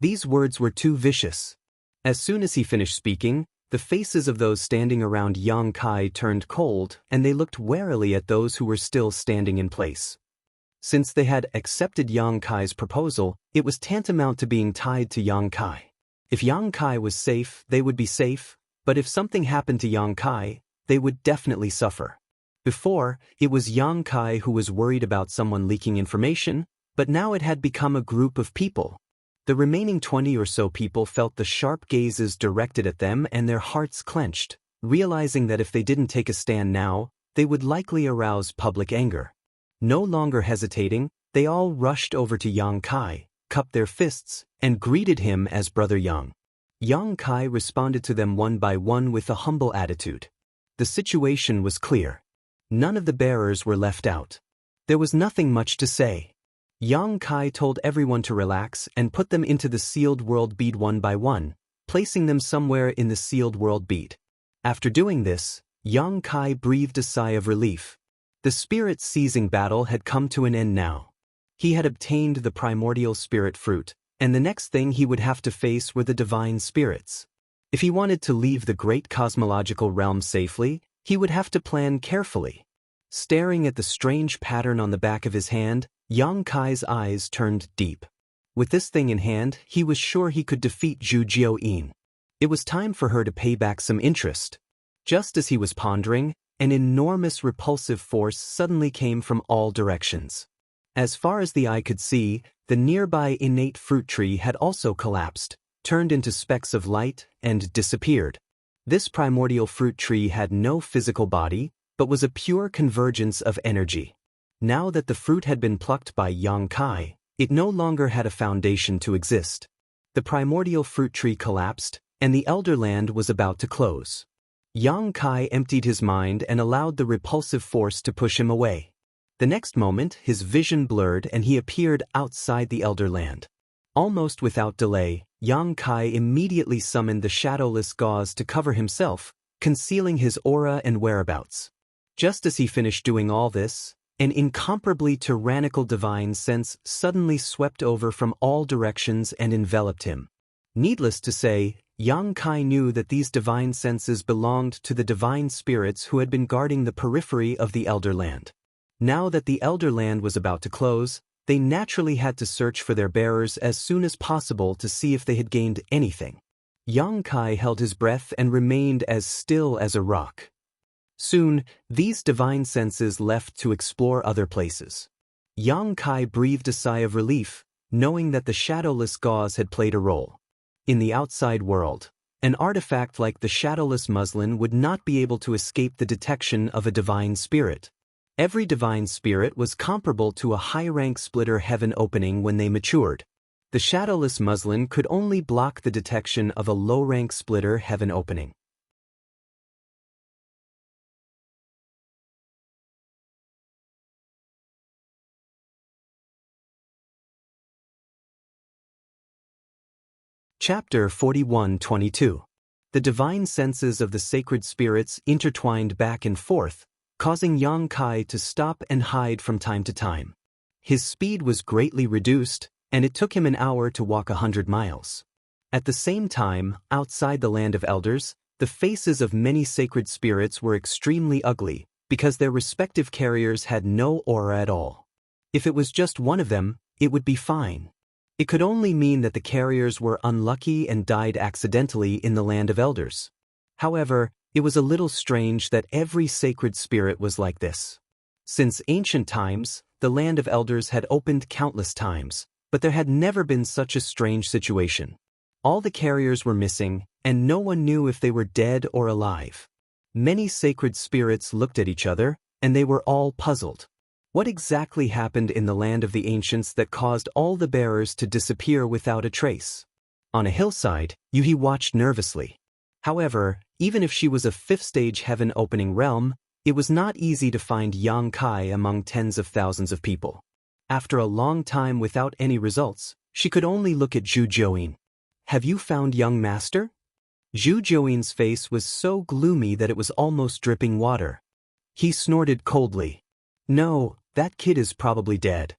These words were too vicious. As soon as he finished speaking, the faces of those standing around Yang Kai turned cold, and they looked warily at those who were still standing in place. Since they had accepted Yang Kai's proposal, it was tantamount to being tied to Yang Kai. If Yang Kai was safe, they would be safe, but if something happened to Yang Kai, they would definitely suffer. Before, it was Yang Kai who was worried about someone leaking information, but now it had become a group of people. The remaining 20 or so people felt the sharp gazes directed at them and their hearts clenched, realizing that if they didn't take a stand now, they would likely arouse public anger. No longer hesitating, they all rushed over to Yang Kai, cupped their fists, and greeted him as Brother Yang. Yang Kai responded to them one by one with a humble attitude. The situation was clear. None of the bearers were left out. There was nothing much to say. Yang Kai told everyone to relax and put them into the sealed world bead one by one, placing them somewhere in the sealed world bead. After doing this, Yang Kai breathed a sigh of relief. The spirit-seizing battle had come to an end now. He had obtained the primordial spirit fruit, and the next thing he would have to face were the divine spirits. If he wanted to leave the great cosmological realm safely, he would have to plan carefully. Staring at the strange pattern on the back of his hand, Yang Kai's eyes turned deep. With this thing in hand, he was sure he could defeat Zhu Jiuyin. It was time for her to pay back some interest. Just as he was pondering, an enormous repulsive force suddenly came from all directions. As far as the eye could see, the nearby innate fruit tree had also collapsed, turned into specks of light, and disappeared. This primordial fruit tree had no physical body, but was a pure convergence of energy. Now that the fruit had been plucked by Yang Kai, it no longer had a foundation to exist. The primordial fruit tree collapsed, and the Elderland was about to close. Yang Kai emptied his mind and allowed the repulsive force to push him away. The next moment, his vision blurred and he appeared outside the Elderland. Almost without delay, Yang Kai immediately summoned the shadowless gauze to cover himself, concealing his aura and whereabouts. Just as he finished doing all this, an incomparably tyrannical divine sense suddenly swept over from all directions and enveloped him. Needless to say, Yang Kai knew that these divine senses belonged to the divine spirits who had been guarding the periphery of the Elder Land. Now that the Elder Land was about to close, they naturally had to search for their bearers as soon as possible to see if they had gained anything. Yang Kai held his breath and remained as still as a rock. Soon, these divine senses left to explore other places. Yang Kai breathed a sigh of relief, knowing that the shadowless gauze had played a role. In the outside world, an artifact like the shadowless muslin would not be able to escape the detection of a divine spirit. Every divine spirit was comparable to a high-rank splitter heaven opening when they matured. The shadowless muslin could only block the detection of a low-rank splitter heaven opening. Chapter 41-22. The divine senses of the sacred spirits intertwined back and forth, causing Yang Kai to stop and hide from time to time. His speed was greatly reduced, and it took him an hour to walk 100 miles. At the same time, outside the Land of Elders, the faces of many sacred spirits were extremely ugly, because their respective carriers had no aura at all. If it was just one of them, it would be fine. It could only mean that the carriers were unlucky and died accidentally in the Land of Elders. However, it was a little strange that every sacred spirit was like this. Since ancient times, the Land of Elders had opened countless times, but there had never been such a strange situation. All the carriers were missing, and no one knew if they were dead or alive. Many sacred spirits looked at each other, and they were all puzzled. What exactly happened in the Land of the Ancients that caused all the bearers to disappear without a trace? On a hillside, Yuhi watched nervously. However, even if she was a fifth-stage heaven-opening realm, it was not easy to find Yang Kai among tens of thousands of people. After a long time without any results, she could only look at Zhu Jiuyin. "Have you found young master?" Zhu Jiuyin's face was so gloomy that it was almost dripping water. He snorted coldly. "No, that kid is probably dead."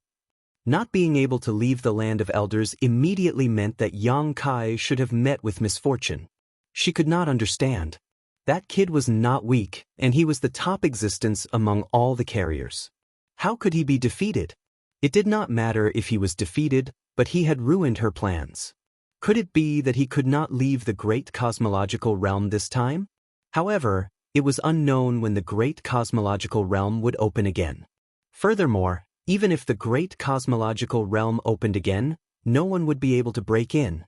Not being able to leave the Land of Elders immediately meant that Yang Kai should have met with misfortune. She could not understand. That kid was not weak, and he was the top existence among all the carriers. How could he be defeated? It did not matter if he was defeated, but he had ruined her plans. Could it be that he could not leave the great cosmological realm this time? However, it was unknown when the great cosmological realm would open again. Furthermore, even if the great cosmological realm opened again, no one would be able to break in.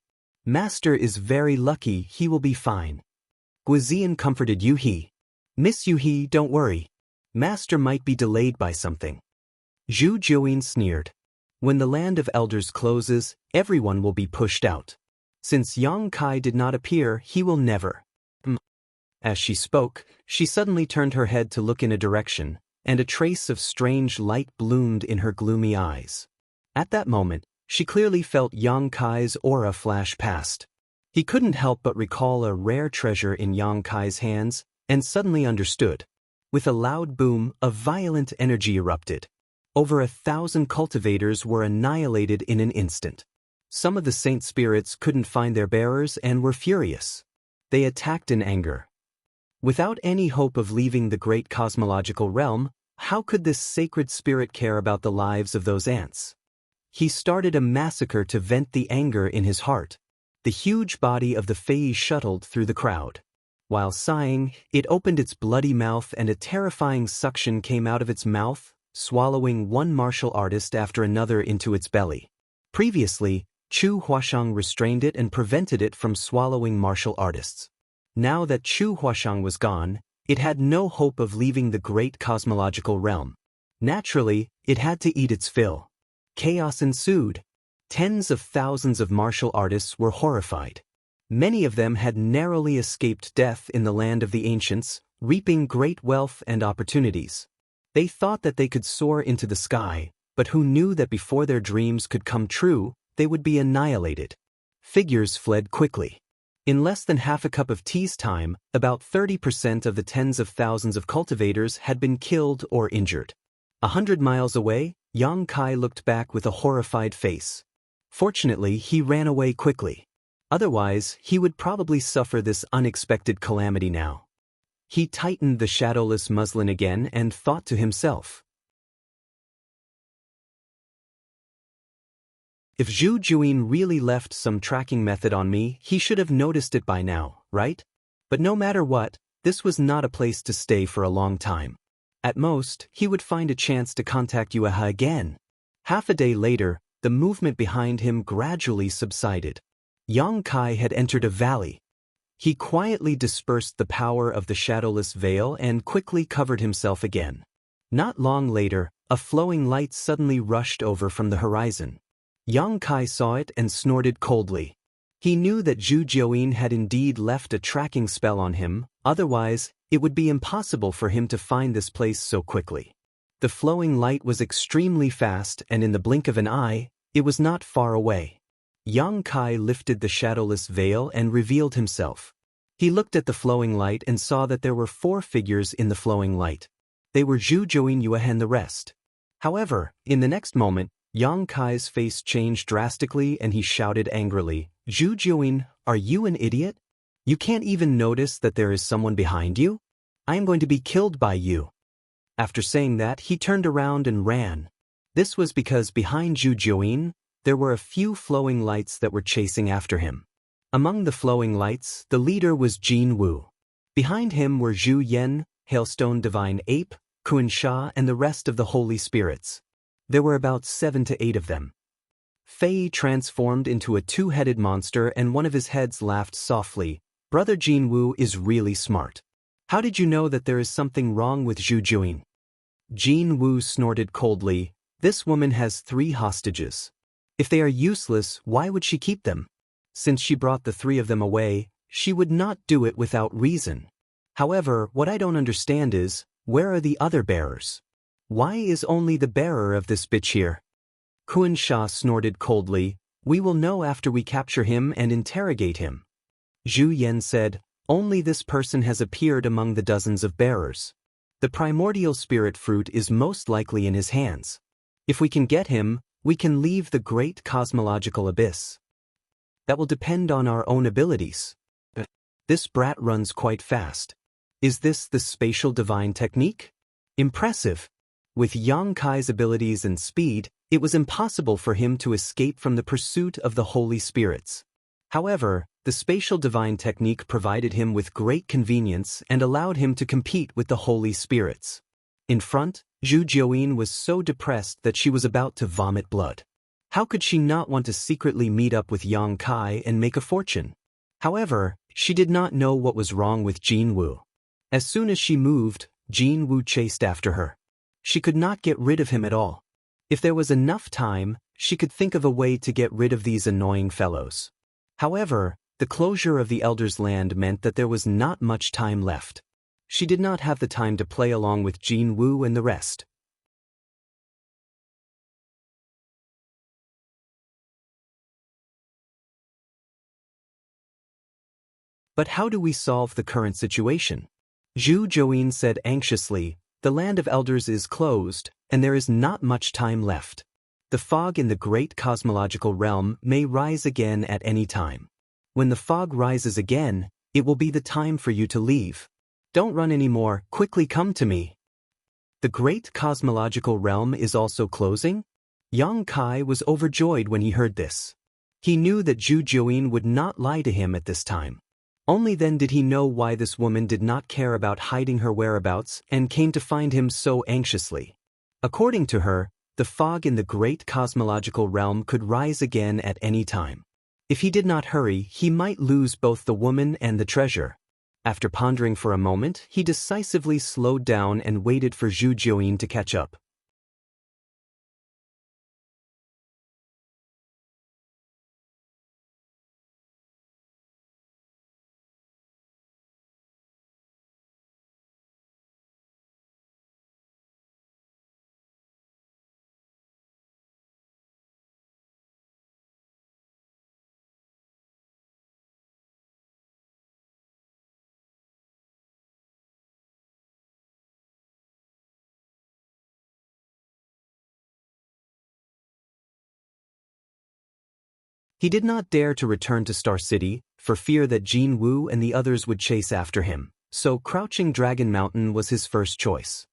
"Master is very lucky, he will be fine." Guizian comforted Yuhi. "Miss Yuhi, don't worry. Master might be delayed by something." Zhu Jiuyin sneered. "When the Land of Elders closes, everyone will be pushed out. Since Yang Kai did not appear, he will never." As she spoke, she suddenly turned her head to look in a direction, and a trace of strange light bloomed in her gloomy eyes. At that moment, she clearly felt Yang Kai's aura flash past. He couldn't help but recall a rare treasure in Yang Kai's hands, and suddenly understood. With a loud boom, a violent energy erupted. Over 1,000 cultivators were annihilated in an instant. Some of the saint spirits couldn't find their bearers and were furious. They attacked in anger. Without any hope of leaving the great cosmological realm, how could this sacred spirit care about the lives of those ants? He started a massacre to vent the anger in his heart. The huge body of the Fei shuttled through the crowd. While sighing, it opened its bloody mouth and a terrifying suction came out of its mouth, swallowing one martial artist after another into its belly. Previously, Chu Huashang restrained it and prevented it from swallowing martial artists. Now that Chu Huashang was gone, it had no hope of leaving the great cosmological realm. Naturally, it had to eat its fill. Chaos ensued. Tens of thousands of martial artists were horrified. Many of them had narrowly escaped death in the Land of the Ancients, reaping great wealth and opportunities. They thought that they could soar into the sky, but who knew that before their dreams could come true, they would be annihilated. Figures fled quickly. In less than half a cup of tea's time, about 30% of the tens of thousands of cultivators had been killed or injured. 100 miles away, Yang Kai looked back with a horrified face. Fortunately, he ran away quickly. Otherwise, he would probably suffer this unexpected calamity now. He tightened the shadowless muslin again and thought to himself, if Zhu Juin really left some tracking method on me, he should have noticed it by now, right? But no matter what, this was not a place to stay for a long time. At most, he would find a chance to contact Yueha again. Half a day later, the movement behind him gradually subsided. Yang Kai had entered a valley. He quietly dispersed the power of the shadowless veil and quickly covered himself again. Not long later, a flowing light suddenly rushed over from the horizon. Yang Kai saw it and snorted coldly. He knew that Zhu Jiuyin had indeed left a tracking spell on him, otherwise, it would be impossible for him to find this place so quickly. The flowing light was extremely fast, and in the blink of an eye, it was not far away. Yang Kai lifted the shadowless veil and revealed himself. He looked at the flowing light and saw that there were 4 figures in the flowing light. They were Zhu Jiuyin, Yueha, and the rest. However, in the next moment, Yang Kai's face changed drastically and he shouted angrily, "Zhu Jiuyin, are you an idiot? You can't even notice that there is someone behind you? I am going to be killed by you." After saying that, he turned around and ran. This was because behind Zhu Jiuyin, there were a few flowing lights that were chasing after him. Among the flowing lights, the leader was Jin Wu. Behind him were Zhu Yan, Hailstone Divine Ape, Xianxia, and the rest of the Holy Spirits. There were about 7 to 8 of them. Fei transformed into a 2-headed monster and one of his heads laughed softly. "Brother Jin Wu is really smart. How did you know that there is something wrong with Zhu Jiuyin?" Jin Wu snorted coldly. "This woman has 3 hostages. If they are useless, why would she keep them? Since she brought the 3 of them away, she would not do it without reason. However, what I don't understand is, where are the other bearers? Why is only the bearer of this bitch here?" Xianxia snorted coldly. "We will know after we capture him and interrogate him." Zhu Yan said, "Only this person has appeared among the dozens of bearers. The primordial spirit fruit is most likely in his hands. If we can get him, we can leave the great cosmological abyss. That will depend on our own abilities. This brat runs quite fast. Is this the spatial divine technique? Impressive." With Yang Kai's abilities and speed, it was impossible for him to escape from the pursuit of the Holy Spirits. However, the spatial divine technique provided him with great convenience and allowed him to compete with the Holy Spirits. In front, Zhu Jiuyin was so depressed that she was about to vomit blood. How could she not want to secretly meet up with Yang Kai and make a fortune? However, she did not know what was wrong with Jin Wu. As soon as she moved, Jin Wu chased after her. She could not get rid of him at all. If there was enough time, she could think of a way to get rid of these annoying fellows. However, the closure of the Elder's Land meant that there was not much time left. She did not have the time to play along with Jin Wu and the rest. But how do we solve the current situation? Zhu Jiuyin said anxiously, "The Land of Elders is closed, and there is not much time left. The fog in the great cosmological realm may rise again at any time. When the fog rises again, it will be the time for you to leave. Don't run anymore, quickly come to me." The great cosmological realm is also closing? Yang Kai was overjoyed when he heard this. He knew that Zhu Jiuyin would not lie to him at this time. Only then did he know why this woman did not care about hiding her whereabouts and came to find him so anxiously. According to her, the fog in the great cosmological realm could rise again at any time. If he did not hurry, he might lose both the woman and the treasure. After pondering for a moment, he decisively slowed down and waited for Zhu Jiuyin to catch up. He did not dare to return to Star City, for fear that Jin Wu and the others would chase after him, so Crouching Dragon Mountain was his first choice.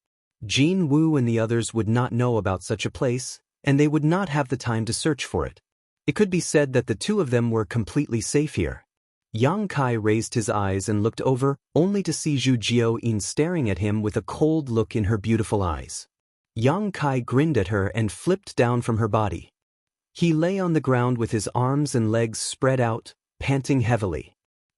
Jin Wu and the others would not know about such a place, and they would not have the time to search for it. It could be said that the two of them were completely safe here. Yang Kai raised his eyes and looked over, only to see Zhu Jiaoyin staring at him with a cold look in her beautiful eyes. Yang Kai grinned at her and flipped down from her body. He lay on the ground with his arms and legs spread out, panting heavily.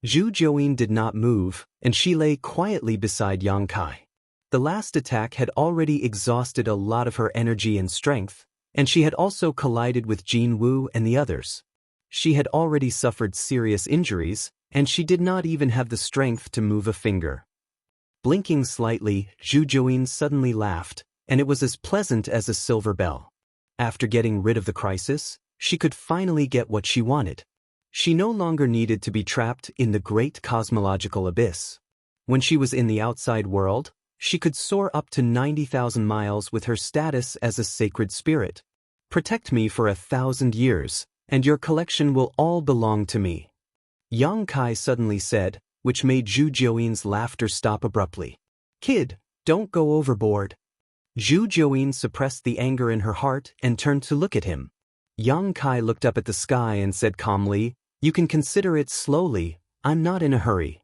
Zhu Jiaoyin did not move, and she lay quietly beside Yang Kai. The last attack had already exhausted a lot of her energy and strength, and she had also collided with Jin Wu and the others. She had already suffered serious injuries, and she did not even have the strength to move a finger. Blinking slightly, Zhu Jiaoyin suddenly laughed, and it was as pleasant as a silver bell. After getting rid of the crisis, she could finally get what she wanted. She no longer needed to be trapped in the great cosmological abyss. When she was in the outside world, she could soar up to 90,000 miles with her status as a sacred spirit. Protect me for 1,000 years, and your collection will all belong to me. Yang Kai suddenly said, which made Zhu Jiaoyin's laughter stop abruptly. Kid, don't go overboard. Zhu Jiaoyin suppressed the anger in her heart and turned to look at him. Yang Kai looked up at the sky and said calmly, You can consider it slowly, I'm not in a hurry.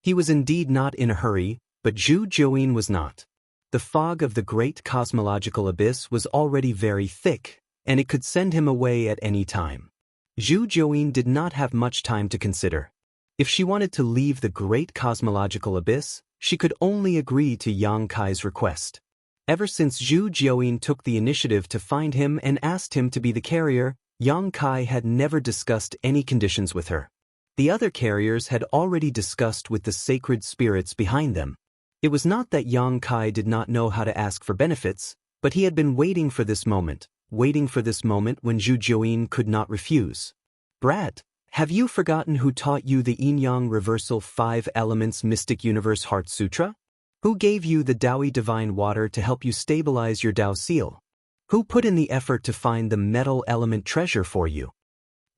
He was indeed not in a hurry, but Zhu Jiaoyin was not. The fog of the great cosmological abyss was already very thick, and it could send him away at any time. Zhu Jiaoyin did not have much time to consider. If she wanted to leave the great cosmological abyss, she could only agree to Yang Kai's request. Ever since Zhu Jiaoyin took the initiative to find him and asked him to be the carrier, Yang Kai had never discussed any conditions with her. The other carriers had already discussed with the sacred spirits behind them. It was not that Yang Kai did not know how to ask for benefits, but he had been waiting for this moment when Zhu Jiaoyin could not refuse. Brat, have you forgotten who taught you the Yin-Yang Reversal 5 Elements Mystic Universe Heart Sutra? Who gave you the Daoi Divine Water to help you stabilize your Dao Seal? Who put in the effort to find the metal element treasure for you?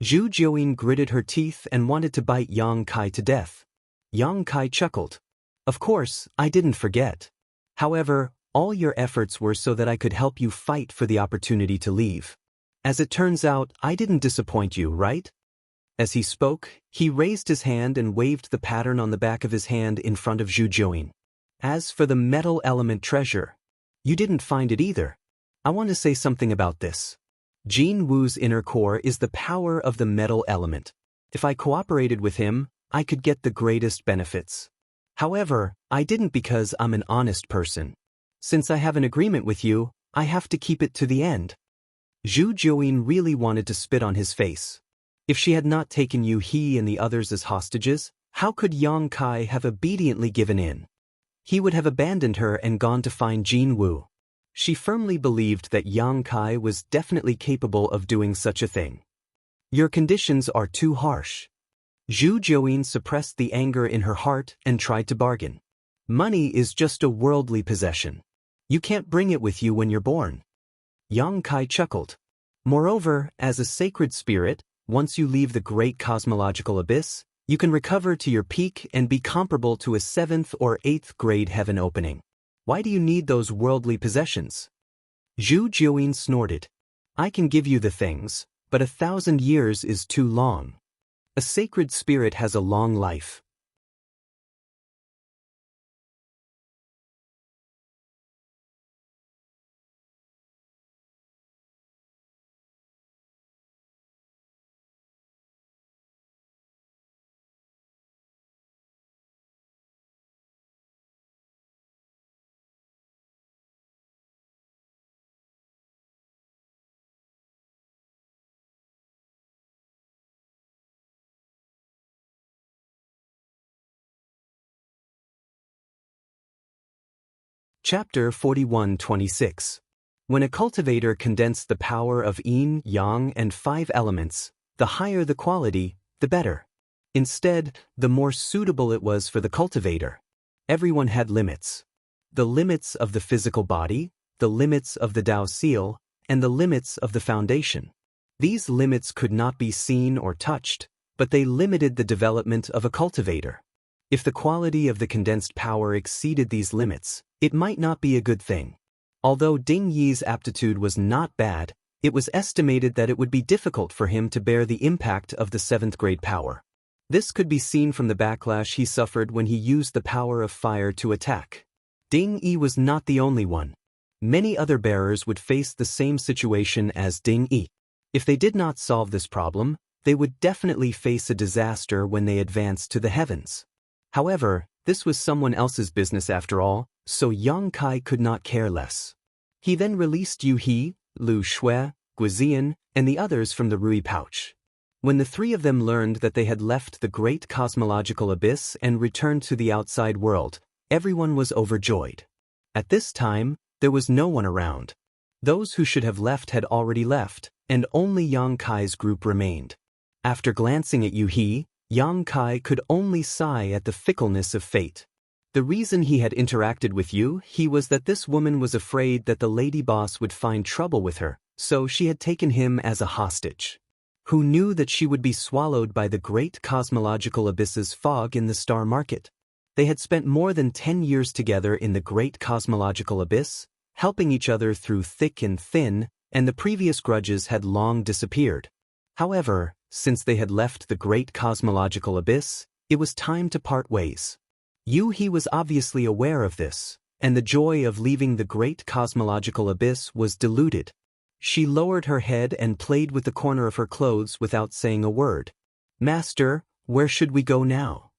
Zhu Jiaoyin gritted her teeth and wanted to bite Yang Kai to death. Yang Kai chuckled. Of course, I didn't forget. However, all your efforts were so that I could help you fight for the opportunity to leave. As it turns out, I didn't disappoint you, right? As he spoke, he raised his hand and waved the pattern on the back of his hand in front of Zhu Jiaoyin. As for the metal element treasure, you didn't find it either. I want to say something about this. Jin Wu's inner core is the power of the metal element. If I cooperated with him, I could get the greatest benefits. However, I didn't because I'm an honest person. Since I have an agreement with you, I have to keep it to the end. Zhu Jiaoyin really wanted to spit on his face. If she had not taken he and the others as hostages, how could Yang Kai have obediently given in? He would have abandoned her and gone to find Jin Wu. She firmly believed that Yang Kai was definitely capable of doing such a thing. Your conditions are too harsh. Zhu Jiaoyin suppressed the anger in her heart and tried to bargain. Money is just a worldly possession. You can't bring it with you when you're born. Yang Kai chuckled. Moreover, as a sacred spirit, once you leave the great cosmological abyss, you can recover to your peak and be comparable to a 7th or 8th grade heaven opening. Why do you need those worldly possessions? Zhu Jiaoyin snorted. I can give you the things, but 1,000 years is too long. A sacred spirit has a long life. Chapter 41:26. When a cultivator condensed the power of yin, yang, and 5 elements, the higher the quality, the better. Instead, the more suitable it was for the cultivator. Everyone had limits. The limits of the physical body, the limits of the Dao Seal, and the limits of the foundation. These limits could not be seen or touched, but they limited the development of a cultivator. If the quality of the condensed power exceeded these limits, it might not be a good thing. Although Ding Yi's aptitude was not bad, it was estimated that it would be difficult for him to bear the impact of the 7th grade power. This could be seen from the backlash he suffered when he used the power of fire to attack. Ding Yi was not the only one. Many other bearers would face the same situation as Ding Yi. If they did not solve this problem, they would definitely face a disaster when they advanced to the heavens. However, this was someone else's business after all, so Yang Kai could not care less. He then released Yu He, Lu Shui, Guizian, and the others from the Rui pouch. When the three of them learned that they had left the great cosmological abyss and returned to the outside world, everyone was overjoyed. At this time, there was no one around. Those who should have left had already left, and only Yang Kai's group remained. After glancing at Yu He, Yang Kai could only sigh at the fickleness of fate. The reason he had interacted with Yu He was that this woman was afraid that the lady boss would find trouble with her, so she had taken him as a hostage. Who knew that she would be swallowed by the great cosmological abyss's fog in the star market? They had spent more than 10 years together in the great cosmological abyss, helping each other through thick and thin, and the previous grudges had long disappeared. However, since they had left the great cosmological abyss, it was time to part ways. Yu He was obviously aware of this, and the joy of leaving the great cosmological abyss was diluted. She lowered her head and played with the corner of her clothes without saying a word. "Master, where should we go now?"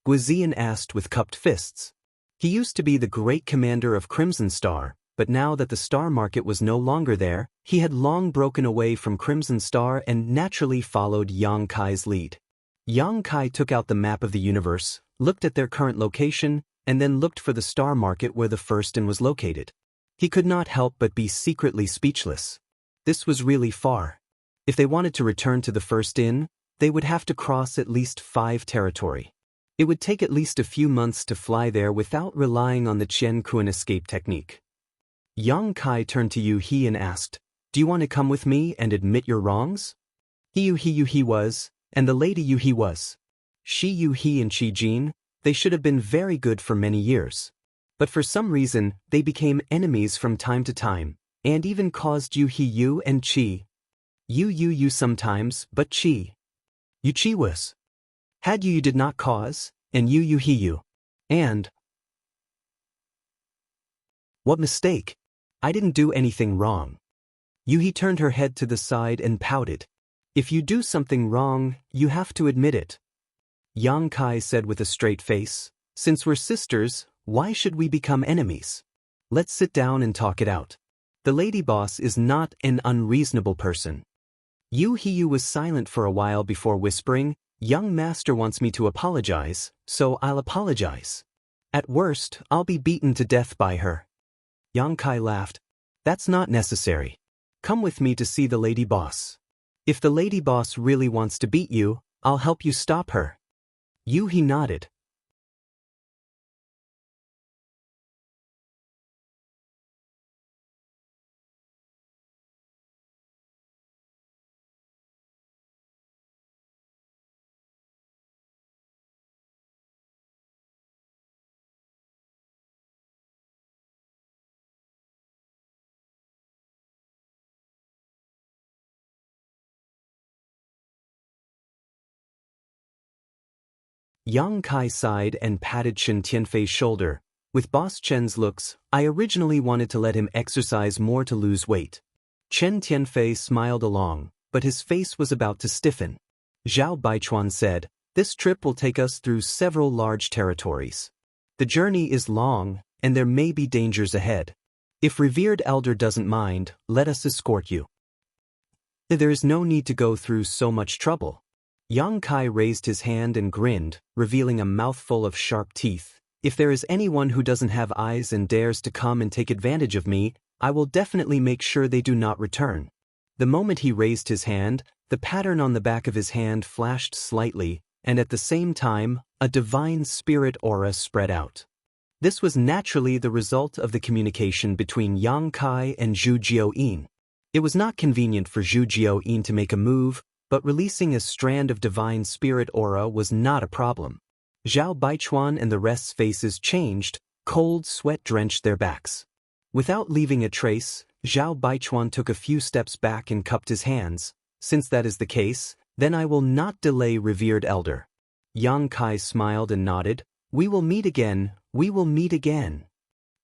Guizian asked with cupped fists. He used to be the great commander of Crimson Star, but now that the star market was no longer there, he had long broken away from Crimson Star and naturally followed Yang Kai's lead. Yang Kai took out the map of the universe, looked at their current location, and then looked for the star market where the first inn was located. He could not help but be secretly speechless. This was really far. If they wanted to return to the first inn, they would have to cross at least 5 territory. It would take at least a few months to fly there without relying on the Chen Kuan escape technique. Yang Kai turned to Yu He and asked, "Do you want to come with me and admit your wrongs?" Yu He was, and the lady Yu He was. Shi Yu He and Qi Jin, they should have been very good for many years. But for some reason, they became enemies from time to time, and even caused Yu He Yu and Qi. Yu sometimes, but Qi. Yu Qi was. Had Yu did not cause, and Yu He Yu. And what mistake? I didn't do anything wrong. Yu He turned her head to the side and pouted. If you do something wrong, you have to admit it. Yang Kai said with a straight face, "Since we're sisters, why should we become enemies? Let's sit down and talk it out. The lady boss is not an unreasonable person." Yu He was silent for a while before whispering, "Young master wants me to apologize, so I'll apologize. At worst, I'll be beaten to death by her." Yang Kai laughed. "That's not necessary. Come with me to see the lady boss. If the lady boss really wants to beat you, I'll help you stop her." Yu He nodded. Yang Kai sighed and patted Chen Tianfei's shoulder. "With Boss Chen's looks, I originally wanted to let him exercise more to lose weight." Chen Tianfei smiled along, but his face was about to stiffen. Zhao Baichuan said, "This trip will take us through several large territories. The journey is long, and there may be dangers ahead. If revered elder doesn't mind, let us escort you." "There is no need to go through so much trouble." Yang Kai raised his hand and grinned, revealing a mouthful of sharp teeth. "If there is anyone who doesn't have eyes and dares to come and take advantage of me, I will definitely make sure they do not return." The moment he raised his hand, the pattern on the back of his hand flashed slightly, and at the same time, a divine spirit aura spread out. This was naturally the result of the communication between Yang Kai and Zhu Jiuyin. It was not convenient for Zhu Jiuyin to make a move, but releasing a strand of divine spirit aura was not a problem. Zhao Baichuan and the rest's faces changed, cold sweat drenched their backs. Without leaving a trace, Zhao Baichuan took a few steps back and cupped his hands. Since that is the case, then I will not delay, revered elder. Yang Kai smiled and nodded. We will meet again, we will meet again.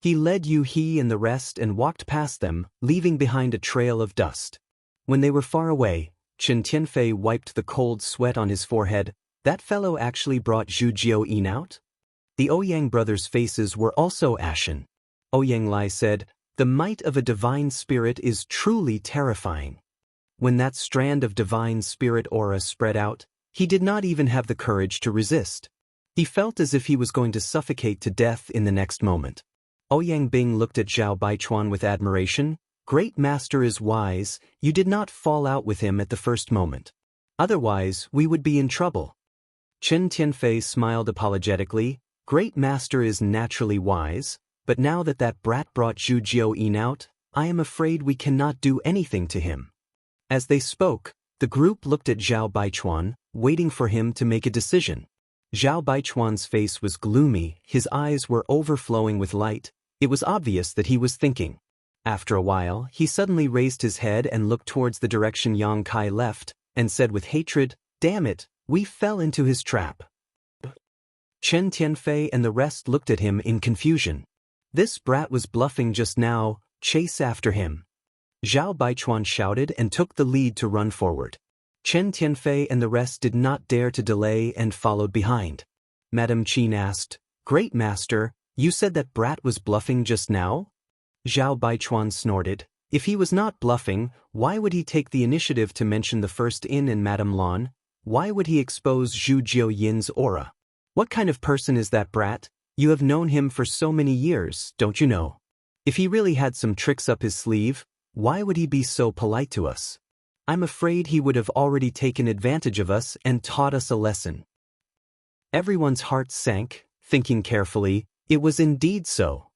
He led Yu He and the rest and walked past them, leaving behind a trail of dust. When they were far away, Chen Tianfei wiped the cold sweat on his forehead. That fellow actually brought Zhu Jiuyin out? The Ouyang brothers' faces were also ashen. Ouyang Lai said, the might of a divine spirit is truly terrifying. When that strand of divine spirit aura spread out, he did not even have the courage to resist. He felt as if he was going to suffocate to death in the next moment. Ouyang Bing looked at Zhao Baichuan with admiration. Great master is wise, you did not fall out with him at the first moment. Otherwise, we would be in trouble. Chen Tianfei smiled apologetically. Great master is naturally wise, but now that that brat brought Zhu Jiuyin out, I am afraid we cannot do anything to him. As they spoke, the group looked at Zhao Baichuan, waiting for him to make a decision. Zhao Baichuan's face was gloomy, his eyes were overflowing with light. It was obvious that he was thinking. After a while, he suddenly raised his head and looked towards the direction Yang Kai left, and said with hatred, damn it, we fell into his trap. Chen Tianfei and the rest looked at him in confusion. This brat was bluffing just now, chase after him. Zhao Baichuan shouted and took the lead to run forward. Chen Tianfei and the rest did not dare to delay and followed behind. Madame Qin asked, Great master, you said that brat was bluffing just now? Zhao Baichuan snorted. If he was not bluffing, why would he take the initiative to mention the first inn and Madame Lan? Why would he expose Zhu Jiuyin's aura? What kind of person is that brat? You have known him for so many years, don't you know? If he really had some tricks up his sleeve, why would he be so polite to us? I'm afraid he would have already taken advantage of us and taught us a lesson. Everyone's heart sank, thinking carefully, it was indeed so.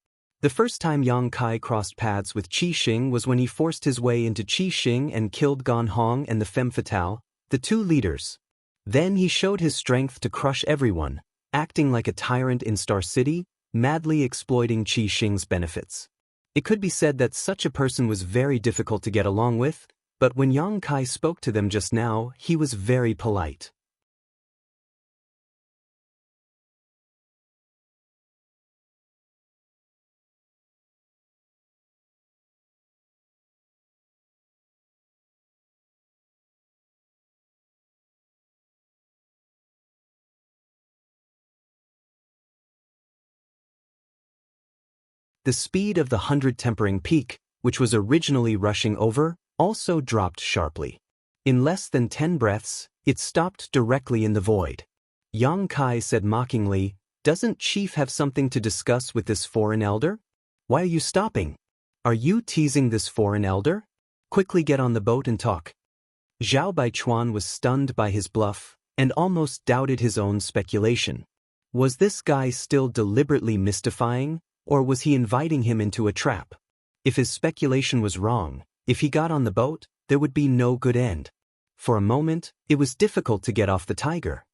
The first time Yang Kai crossed paths with Qi Xing was when he forced his way into Qi Xing and killed Gan Hong and the femme fatale, the two leaders. Then he showed his strength to crush everyone, acting like a tyrant in Star City, madly exploiting Qi Xing's benefits. It could be said that such a person was very difficult to get along with, but when Yang Kai spoke to them just now, he was very polite. The speed of the 100 tempering peak, which was originally rushing over, also dropped sharply. In less than 10 breaths, it stopped directly in the void. Yang Kai said mockingly, Doesn't Chief have something to discuss with this foreign elder? Why are you stopping? Are you teasing this foreign elder? Quickly get on the boat and talk. Zhao Baichuan was stunned by his bluff, and almost doubted his own speculation. Was this guy still deliberately mystifying, or was he inviting him into a trap? If his speculation was wrong, if he got on the boat, there would be no good end. For a moment, it was difficult to get off the tiger.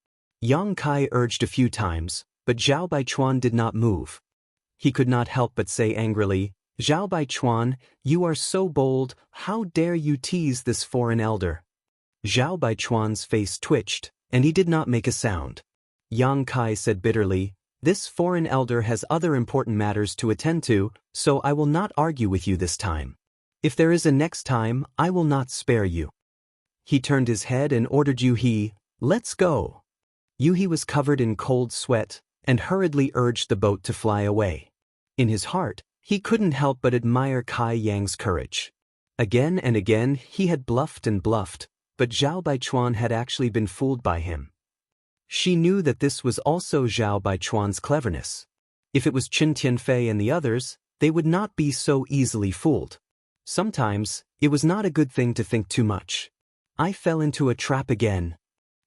Yang Kai urged a few times, but Zhao Baichuan did not move. He could not help but say angrily, Zhao Baichuan, you are so bold, how dare you tease this foreign elder? Zhao Baichuan's face twitched, and he did not make a sound. Yang Kai said bitterly, This foreign elder has other important matters to attend to, so I will not argue with you this time. If there is a next time, I will not spare you. He turned his head and ordered Yu He, Let's go. Yu He was covered in cold sweat, and hurriedly urged the boat to fly away. In his heart, he couldn't help but admire Kai Yang's courage. Again and again he had bluffed and bluffed, but Zhao Baichuan had actually been fooled by him. She knew that this was also Zhao Baichuan's cleverness. If it was Chen Tianfei and the others, they would not be so easily fooled. Sometimes, it was not a good thing to think too much. I fell into a trap again.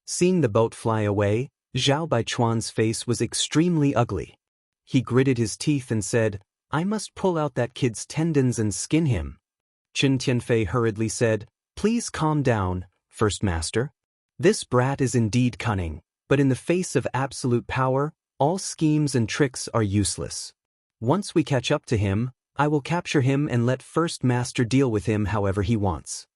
Seeing the boat fly away, Zhao Baichuan's face was extremely ugly. He gritted his teeth and said, I must pull out that kid's tendons and skin him. Qin Tianfei hurriedly said, "Please calm down, First Master. This brat is indeed cunning, but in the face of absolute power, all schemes and tricks are useless. Once we catch up to him, I will capture him and let First Master deal with him however he wants."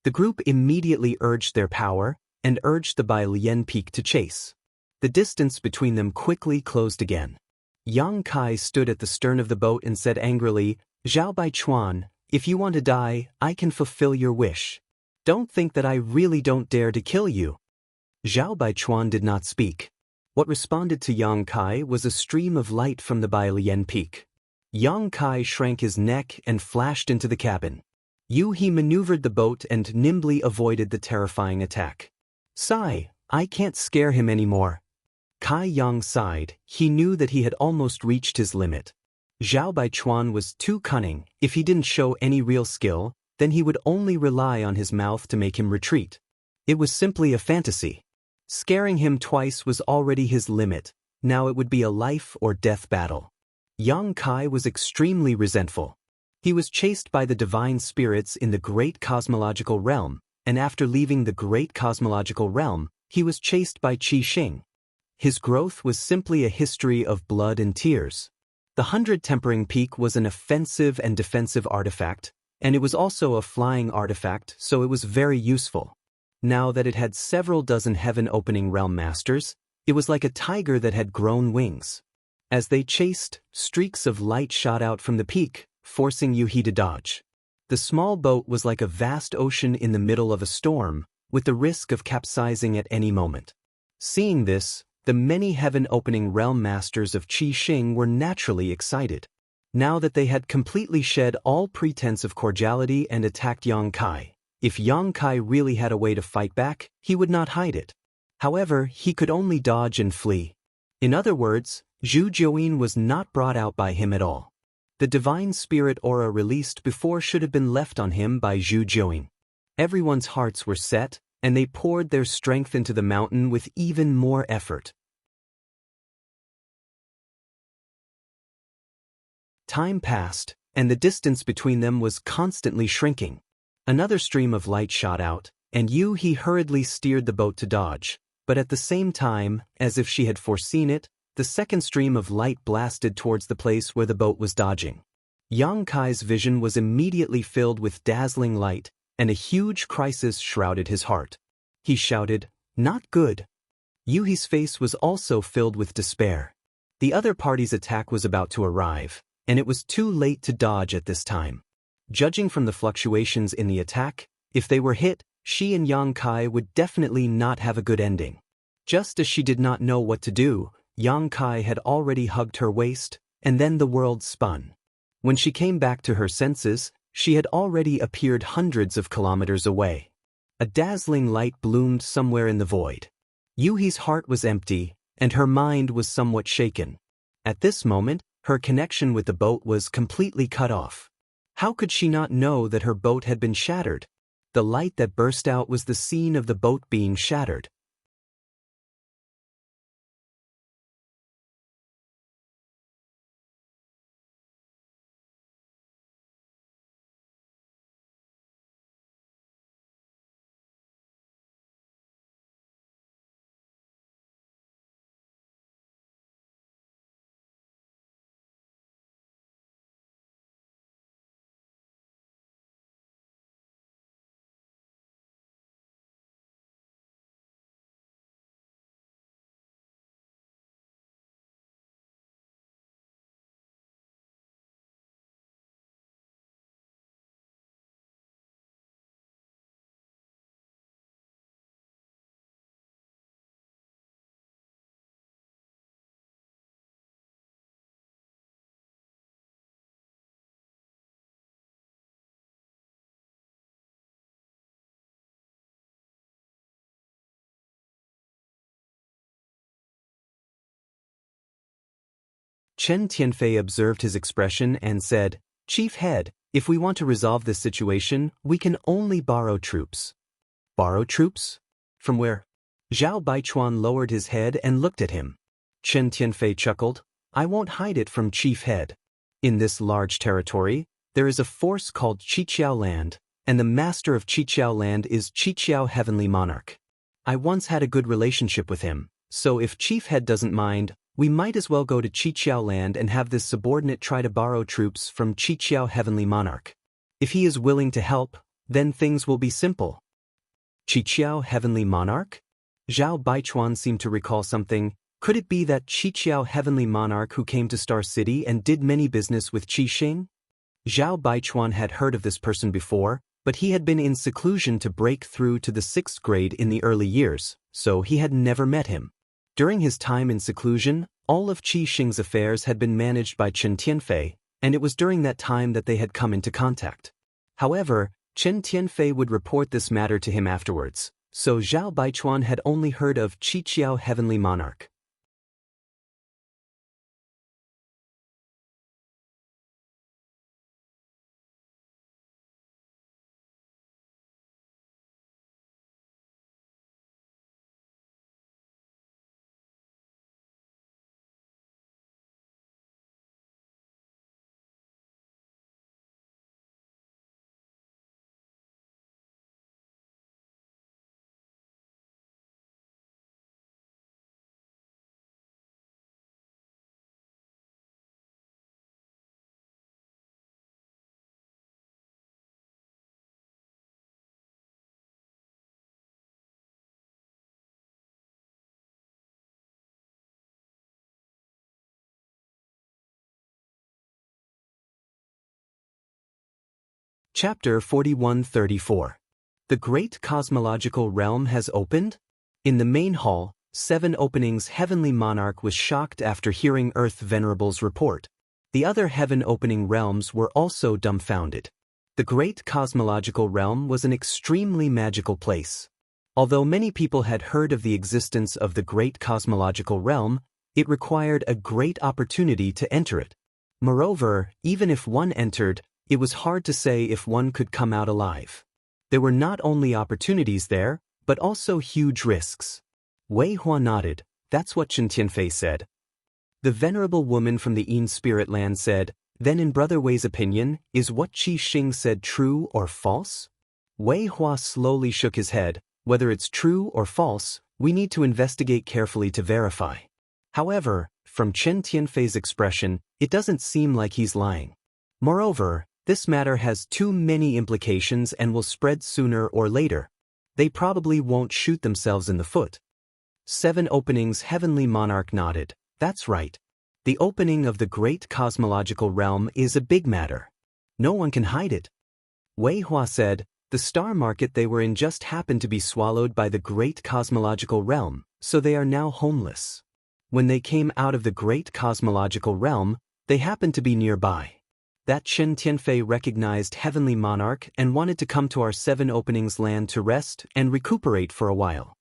The group immediately urged their power and urged the Bai Lian Peak to chase. The distance between them quickly closed again. Yang Kai stood at the stern of the boat and said angrily, "Zhao Baichuan, if you want to die, I can fulfill your wish. Don't think that I really don't dare to kill you." Zhao Baichuan did not speak. What responded to Yang Kai was a stream of light from the Bai Lian Peak. Yang Kai shrank his neck and flashed into the cabin. He maneuvered the boat and nimbly avoided the terrifying attack. "Sigh, I can't scare him anymore." Kai Yang sighed. He knew that he had almost reached his limit. Zhao Baichuan was too cunning. If he didn't show any real skill, then he would only rely on his mouth to make him retreat. It was simply a fantasy. Scaring him twice was already his limit. Now it would be a life or death battle. Yang Kai was extremely resentful. He was chased by the divine spirits in the great cosmological realm, and after leaving the great cosmological realm, he was chased by Qi Xing. His growth was simply a history of blood and tears. The 100 Tempering Peak was an offensive and defensive artifact, and it was also a flying artifact, so it was very useful. Now that it had several dozen heaven-opening realm masters, it was like a tiger that had grown wings. As they chased, streaks of light shot out from the peak, forcing Yuhi to dodge. The small boat was like a vast ocean in the middle of a storm, with the risk of capsizing at any moment. Seeing this, the many heaven-opening realm masters of Qi Xing were naturally excited. Now that they had completely shed all pretense of cordiality and attacked Yang Kai, if Yang Kai really had a way to fight back, he would not hide it. However, he could only dodge and flee. In other words, Zhu Jiuyin was not brought out by him at all. The divine spirit aura released before should have been left on him by Zhu Jiuyin. Everyone's hearts were set, and they poured their strength into the mountain with even more effort. Time passed, and the distance between them was constantly shrinking. Another stream of light shot out, and he hurriedly steered the boat to dodge, but at the same time, as if she had foreseen it, the second stream of light blasted towards the place where the boat was dodging. Yang Kai's vision was immediately filled with dazzling light, and a huge crisis shrouded his heart. He shouted, "Not good." Yuhi's face was also filled with despair. The other party's attack was about to arrive, and it was too late to dodge at this time. Judging from the fluctuations in the attack, if they were hit, she and Yang Kai would definitely not have a good ending. Just as she did not know what to do, Yang Kai had already hugged her waist, and then the world spun. When she came back to her senses, she had already appeared hundreds of kilometers away. A dazzling light bloomed somewhere in the void. Yuhi's heart was empty, and her mind was somewhat shaken. At this moment, her connection with the boat was completely cut off. How could she not know that her boat had been shattered? The light that burst out was the scene of the boat being shattered. Chen Tianfei observed his expression and said, "Chief Head, if we want to resolve this situation, we can only borrow troops." "Borrow troops? From where?" Zhao Baichuan lowered his head and looked at him. Chen Tianfei chuckled, "I won't hide it from Chief Head. In this large territory, There is a force called Qiqiao Land, and the master of Qiqiao Land is Qiqiao Heavenly Monarch. I once had a good relationship with him, so if Chief Head doesn't mind, we might as well go to Qiqiao Land and have this subordinate try to borrow troops from Qiqiao Heavenly Monarch. If he is willing to help, then things will be simple. Qiqiao Heavenly Monarch? Zhao Baichuan seemed to recall something. Could it be that Qiqiao Heavenly Monarch who came to Star City and did many business with Qi Xing? Zhao Baichuan had heard of this person before, but he had been in seclusion to break through to the 6th grade in the early years, so he had never met him. During his time in seclusion, all of Qi Xing's affairs had been managed by Chen Tianfei, and it was during that time that they had come into contact. However, Chen Tianfei would report this matter to him afterwards, so Zhao Baichuan had only heard of Qiqiao Heavenly Monarch. Chapter 4134. The Great Cosmological Realm has opened? In the main hall, 7 Openings Heavenly Monarch was shocked after hearing Earth Venerable's report. The other Heaven Opening realms were also dumbfounded. The Great Cosmological Realm was an extremely magical place. Although many people had heard of the existence of the Great Cosmological Realm, it required a great opportunity to enter it. Moreover, even if one entered, it was hard to say if one could come out alive. There were not only opportunities there, but also huge risks. Wei Hua nodded. That's what Chen Tianfei said. The venerable woman from the Yin Spirit Land said, then in Brother Wei's opinion, is what Qi Xing said true or false? Wei Hua slowly shook his head. Whether it's true or false, we need to investigate carefully to verify. However, from Chen Tianfei's expression, it doesn't seem like he's lying. Moreover, this matter has too many implications and will spread sooner or later. They probably won't shoot themselves in the foot. 7 Openings Heavenly Monarch nodded. That's right. The opening of the Great Cosmological Realm is a big matter. No one can hide it. Wei Hua said, the star market they were in just happened to be swallowed by the Great Cosmological Realm, so they are now homeless. When they came out of the Great Cosmological Realm, they happened to be nearby. That Chen Tianfei recognized Heavenly Monarch and wanted to come to our 7 Openings land to rest and recuperate for a while.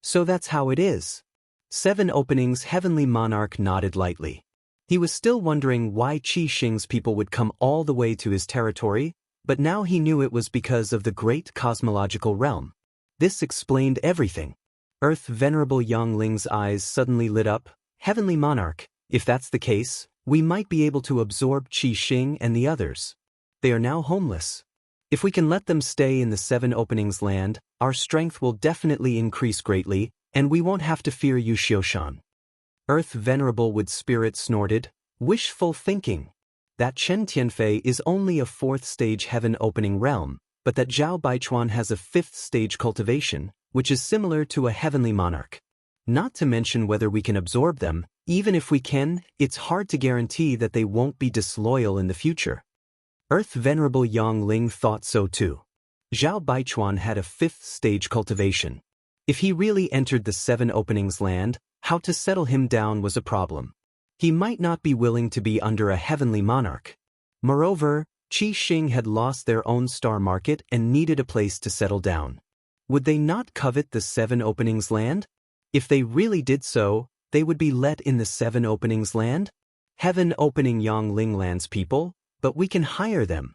So that's how it is. 7 Openings Heavenly Monarch nodded lightly. He was still wondering why Qi Xing's people would come all the way to his territory, but now he knew it was because of the Great Cosmological Realm. This explained everything. Earth Venerable Yang Ling's eyes suddenly lit up. Heavenly Monarch, if that's the case, we might be able to absorb Qi Xing and the others. They are now homeless. If we can let them stay in the 7 Openings land, our strength will definitely increase greatly, and we won't have to fear Yu Xiushan. Earth Venerable with Spirit snorted, wishful thinking. That Chen Tianfei is only a 4th stage Heaven Opening realm, but that Zhao Baichuan has a 5th stage Cultivation, which is similar to a Heavenly Monarch. Not to mention whether we can absorb them. Even if we can, it's hard to guarantee that they won't be disloyal in the future. Earth Venerable Yang Ling thought so too. Zhao Baichuan had a 5th stage cultivation. If he really entered the 7 Openings land, how to settle him down was a problem. He might not be willing to be under a Heavenly Monarch. Moreover, Qi Xing had lost their own star market and needed a place to settle down. Would they not covet the 7 Openings land? If they really did so, they would be let in the 7 Openings land? Heaven Opening Yang Ling land's people, but we can hire them.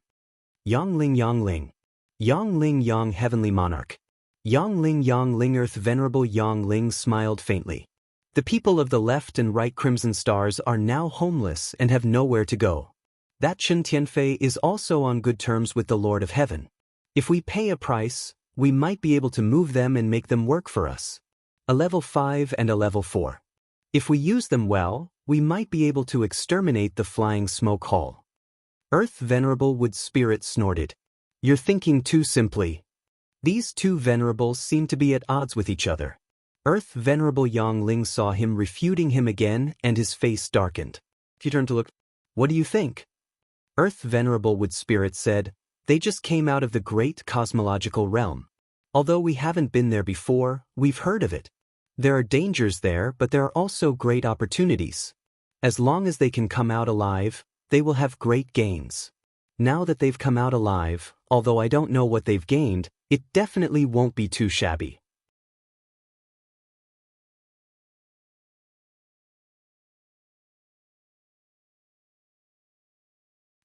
Yang Ling Yang Ling. Yang Ling Yang Heavenly Monarch. Yang Ling Earth Venerable Yang Ling smiled faintly. The people of the left and right Crimson Stars are now homeless and have nowhere to go. That Chen Tianfei is also on good terms with the Lord of Heaven. If we pay a price, we might be able to move them and make them work for us. A level 5 and a level 4. If we use them well, we might be able to exterminate the flying smoke hall. Earth Venerable Wood Spirit snorted. You're thinking too simply. These two venerables seem to be at odds with each other. Earth Venerable Yang Ling saw him refuting him again and his face darkened. He turned to look. What do you think? Earth Venerable Wood Spirit said, they just came out of the great cosmological realm. Although we haven't been there before, we've heard of it. There are dangers there, but there are also great opportunities. As long as they can come out alive, they will have great gains. Now that they've come out alive, although I don't know what they've gained, it definitely won't be too shabby.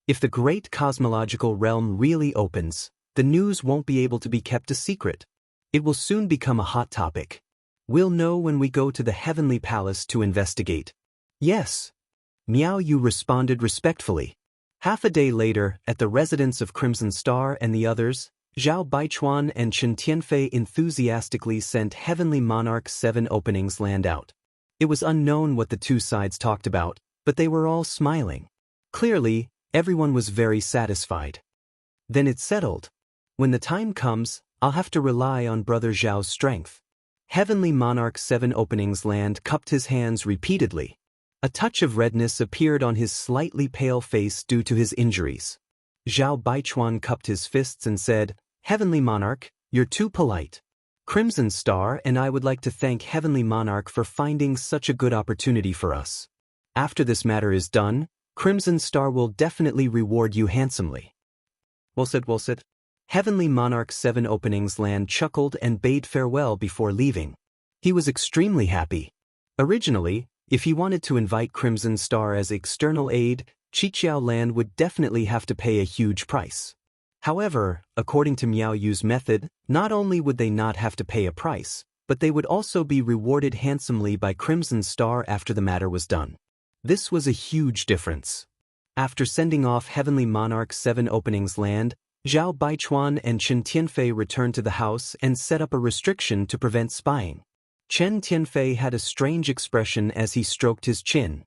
If the great cosmological realm really opens, the news won't be able to be kept a secret. It will soon become a hot topic. We'll know when we go to the Heavenly Palace to investigate. Yes. Miao Yu responded respectfully. Half a day later, at the residence of Crimson Star and the others, Zhao Baichuan and Chen Tianfei enthusiastically sent Heavenly Monarch 7 Openings land out. It was unknown what the two sides talked about, but they were all smiling. Clearly, everyone was very satisfied. Then it's settled. When the time comes, I'll have to rely on Brother Zhao's strength. Heavenly Monarch 7 Openings land cupped his hands repeatedly. A touch of redness appeared on his slightly pale face due to his injuries. Zhao Baichuan cupped his fists and said, Heavenly Monarch, you're too polite. Crimson Star and I would like to thank Heavenly Monarch for finding such a good opportunity for us. After this matter is done, Crimson Star will definitely reward you handsomely. Well said, well said. Heavenly Monarch 7 Openings land chuckled and bade farewell before leaving. He was extremely happy. Originally, if he wanted to invite Crimson Star as external aid, Qiqiao Land would definitely have to pay a huge price. However, according to Miao Yu's method, not only would they not have to pay a price, but they would also be rewarded handsomely by Crimson Star after the matter was done. This was a huge difference. After sending off Heavenly Monarch 7 Openings land, Zhao Baichuan and Chen Tianfei returned to the house and set up a restriction to prevent spying. Chen Tianfei had a strange expression as he stroked his chin.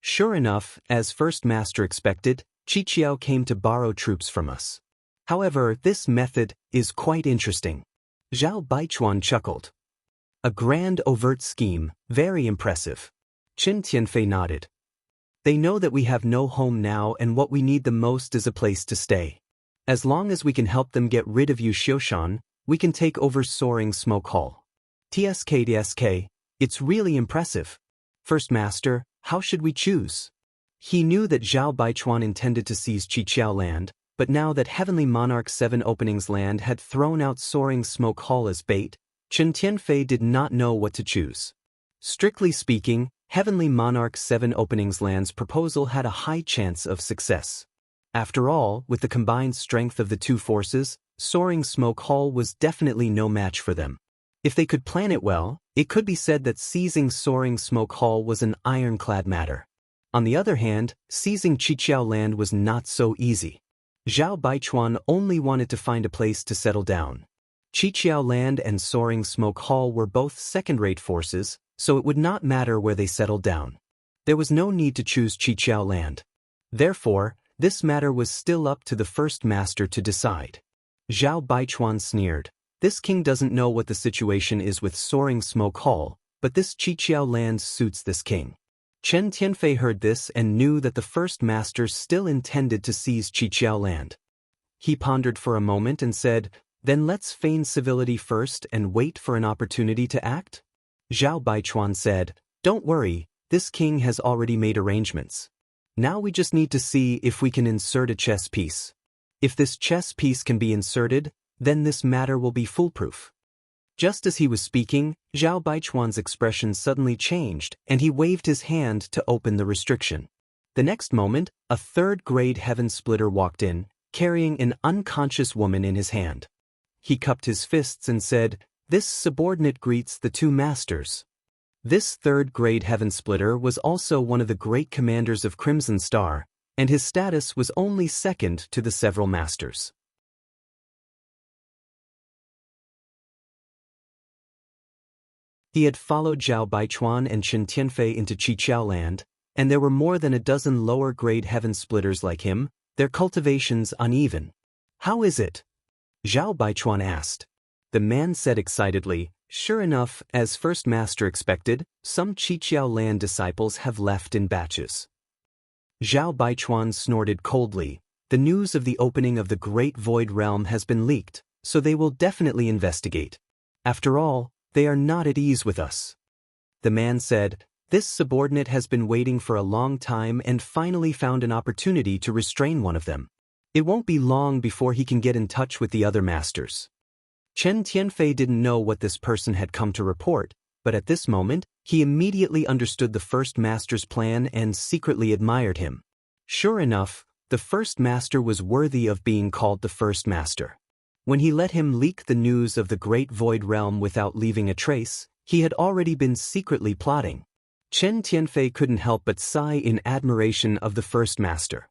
Sure enough, as First Master expected, Qiqiao came to borrow troops from us. However, this method is quite interesting. Zhao Baichuan chuckled. A grand overt scheme, very impressive. Chen Tianfei nodded. They know that we have no home now and what we need the most is a place to stay. As long as we can help them get rid of Yu Xiushan, we can take over Soaring Smoke Hall. TSK, it's really impressive. First Master, how should we choose? He knew that Zhao Baichuan intended to seize Qiqiao Land, but now that Heavenly Monarch 7 Openings land had thrown out Soaring Smoke Hall as bait, Chen Tianfei did not know what to choose. Strictly speaking, Heavenly Monarch 7 Openings land's proposal had a high chance of success. After all, with the combined strength of the two forces, Soaring Smoke Hall was definitely no match for them. If they could plan it well, it could be said that seizing Soaring Smoke Hall was an ironclad matter. On the other hand, seizing Qiqiao Land was not so easy. Zhao Baichuan only wanted to find a place to settle down. Qiqiao Land and Soaring Smoke Hall were both second-rate forces, so it would not matter where they settled down. There was no need to choose Qiqiao Land. Therefore, this matter was still up to the First Master to decide. Zhao Baichuan sneered. This king doesn't know what the situation is with Soaring Smoke Hall, but this Qiqiao Land suits this king. Chen Tianfei heard this and knew that the First Master still intended to seize Qiqiao Land. He pondered for a moment and said, then let's feign civility first and wait for an opportunity to act? Zhao Baichuan said, don't worry, this king has already made arrangements. Now we just need to see if we can insert a chess piece. If this chess piece can be inserted, then this matter will be foolproof. Just as he was speaking, Zhao Baichuan's expression suddenly changed, and he waved his hand to open the restriction. The next moment, a third-grade heaven splitter walked in, carrying an unconscious woman in his hand. He cupped his fists and said, this subordinate greets the two masters. This third-grade heaven splitter was also one of the great commanders of Crimson Star, and his status was only second to the several masters. He had followed Zhao Baichuan and Chen Tianfei into Qiqiao land, and there were more than a dozen lower-grade heaven splitters like him, their cultivations uneven. "How is it?" Zhao Baichuan asked. The man said excitedly, "Sure enough, as First Master expected, some Qiqiao land disciples have left in batches." Zhao Baichuan snorted coldly. "The news of the opening of the Great Void Realm has been leaked, so they will definitely investigate. After all, they are not at ease with us." The man said, "This subordinate has been waiting for a long time and finally found an opportunity to restrain one of them. It won't be long before he can get in touch with the other masters." Chen Tianfei didn't know what this person had come to report, but at this moment, he immediately understood the First Master's plan and secretly admired him. Sure enough, the First Master was worthy of being called the First Master. When he let him leak the news of the Great Void Realm without leaving a trace, he had already been secretly plotting. Chen Tianfei couldn't help but sigh in admiration of the First Master.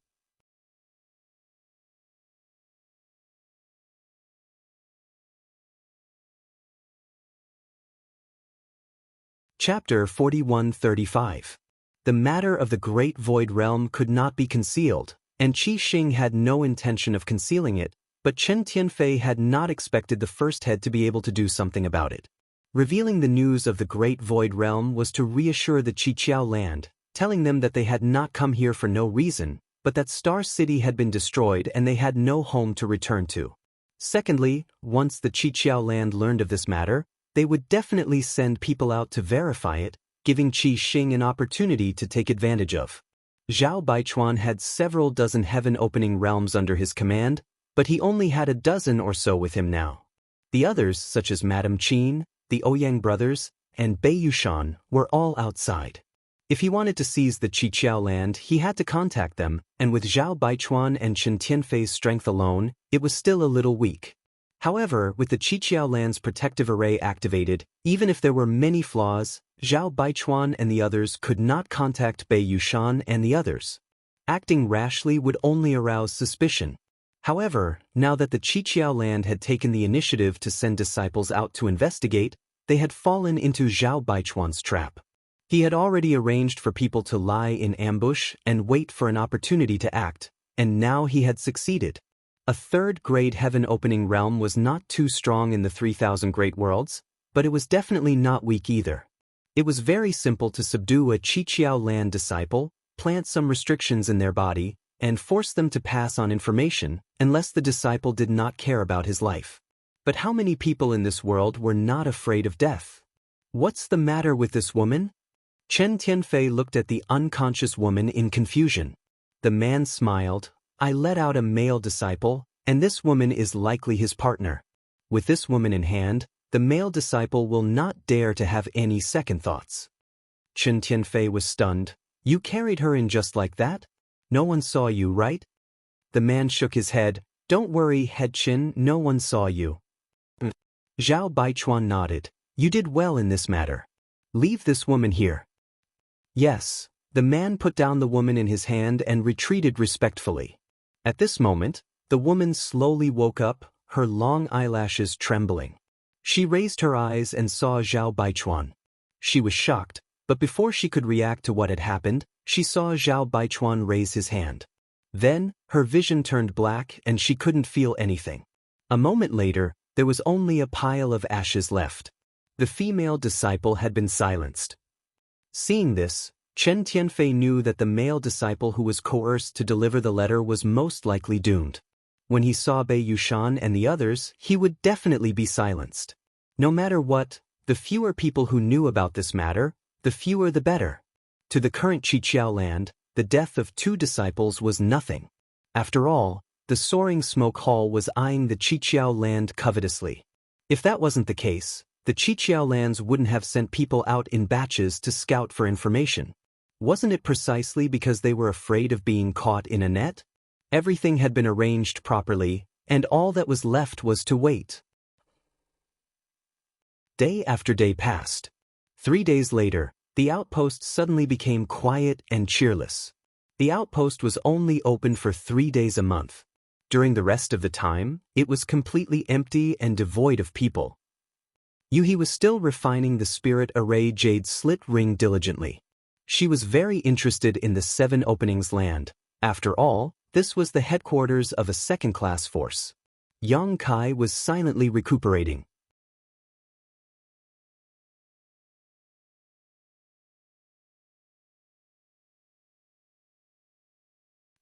Chapter 4135. The matter of the Great Void Realm could not be concealed, and Qi Xing had no intention of concealing it, but Chen Tianfei had not expected the first head to be able to do something about it. Revealing the news of the Great Void Realm was to reassure the Qiqiao land, telling them that they had not come here for no reason, but that Star City had been destroyed and they had no home to return to. Secondly, once the Qiqiao land learned of this matter, they would definitely send people out to verify it, giving Qi Xing an opportunity to take advantage of. Zhao Baichuan had several dozen heaven-opening realms under his command, but he only had a dozen or so with him now. The others, such as Madame Qin, the Ouyang brothers, and Bei Yushan, were all outside. If he wanted to seize the Qiqiao land, he had to contact them, and with Zhao Baichuan and Chen Tianfei's strength alone, it was still a little weak. However, with the Qiqiao land's protective array activated, even if there were many flaws, Zhao Baichuan and the others could not contact Bei Yushan and the others. Acting rashly would only arouse suspicion. However, now that the Qiqiao land had taken the initiative to send disciples out to investigate, they had fallen into Zhao Baichuan's trap. He had already arranged for people to lie in ambush and wait for an opportunity to act, and now he had succeeded. A third-grade heaven-opening realm was not too strong in the 3,000 great worlds, but it was definitely not weak either. It was very simple to subdue a Qiqiao land disciple, plant some restrictions in their body, and force them to pass on information, unless the disciple did not care about his life. But how many people in this world were not afraid of death? "What's the matter with this woman?" Chen Tianfei looked at the unconscious woman in confusion. The man smiled. "I let out a male disciple, and this woman is likely his partner. With this woman in hand, the male disciple will not dare to have any second thoughts." Chen Tianfei was stunned. "You carried her in just like that? No one saw you, right?" The man shook his head. "Don't worry, Head Qin, no one saw you." Zhao Baichuan nodded. "You did well in this matter. Leave this woman here." "Yes." The man put down the woman in his hand and retreated respectfully. At this moment, the woman slowly woke up, her long eyelashes trembling. She raised her eyes and saw Zhao Baichuan. She was shocked, but before she could react to what had happened, she saw Zhao Baichuan raise his hand. Then, her vision turned black and she couldn't feel anything. A moment later, there was only a pile of ashes left. The female disciple had been silenced. Seeing this, Chen Tianfei knew that the male disciple who was coerced to deliver the letter was most likely doomed. When he saw Bei Yushan and the others, he would definitely be silenced. No matter what, the fewer people who knew about this matter, the fewer the better. To the current Qiqiao land, the death of 2 disciples was nothing. After all, the soaring smoke hall was eyeing the Qiqiao land covetously. If that wasn't the case, the Qiqiao lands wouldn't have sent people out in batches to scout for information. Wasn't it precisely because they were afraid of being caught in a net? Everything had been arranged properly, and all that was left was to wait. Day after day passed. 3 days later, the outpost suddenly became quiet and cheerless. The outpost was only open for 3 days a month. During the rest of the time, it was completely empty and devoid of people. Yuhi was still refining the spirit array jade slit ring diligently. She was very interested in the 7 openings land. After all, this was the headquarters of a second-class force. Yang Kai was silently recuperating.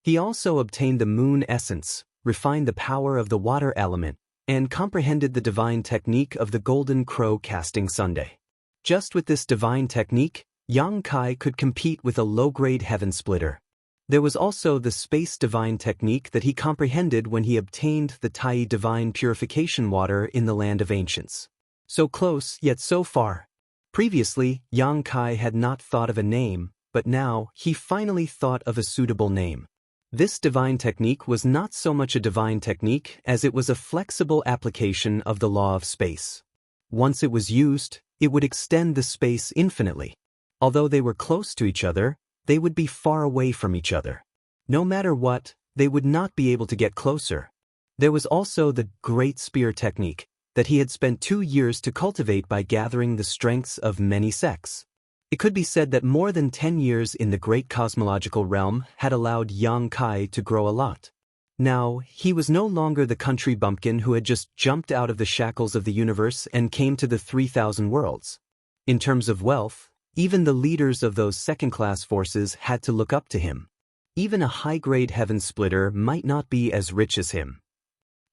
He also obtained the moon essence, refined the power of the water element, and comprehended the divine technique of the golden crow casting Sunday. Just with this divine technique, Yang Kai could compete with a low-grade heaven splitter. There was also the space divine technique that he comprehended when he obtained the Tai divine purification water in the land of ancients. So close, yet so far. Previously, Yang Kai had not thought of a name, but now he finally thought of a suitable name. This divine technique was not so much a divine technique as it was a flexible application of the law of space. Once it was used, it would extend the space infinitely. Although they were close to each other, they would be far away from each other. No matter what, they would not be able to get closer. There was also the Great Spear technique that he had spent 2 years to cultivate by gathering the strengths of many sects. It could be said that more than 10 years in the great cosmological realm had allowed Yang Kai to grow a lot. Now, he was no longer the country bumpkin who had just jumped out of the shackles of the universe and came to the 3,000 worlds. In terms of wealth, even the leaders of those second-class forces had to look up to him. Even a high-grade heaven splitter might not be as rich as him.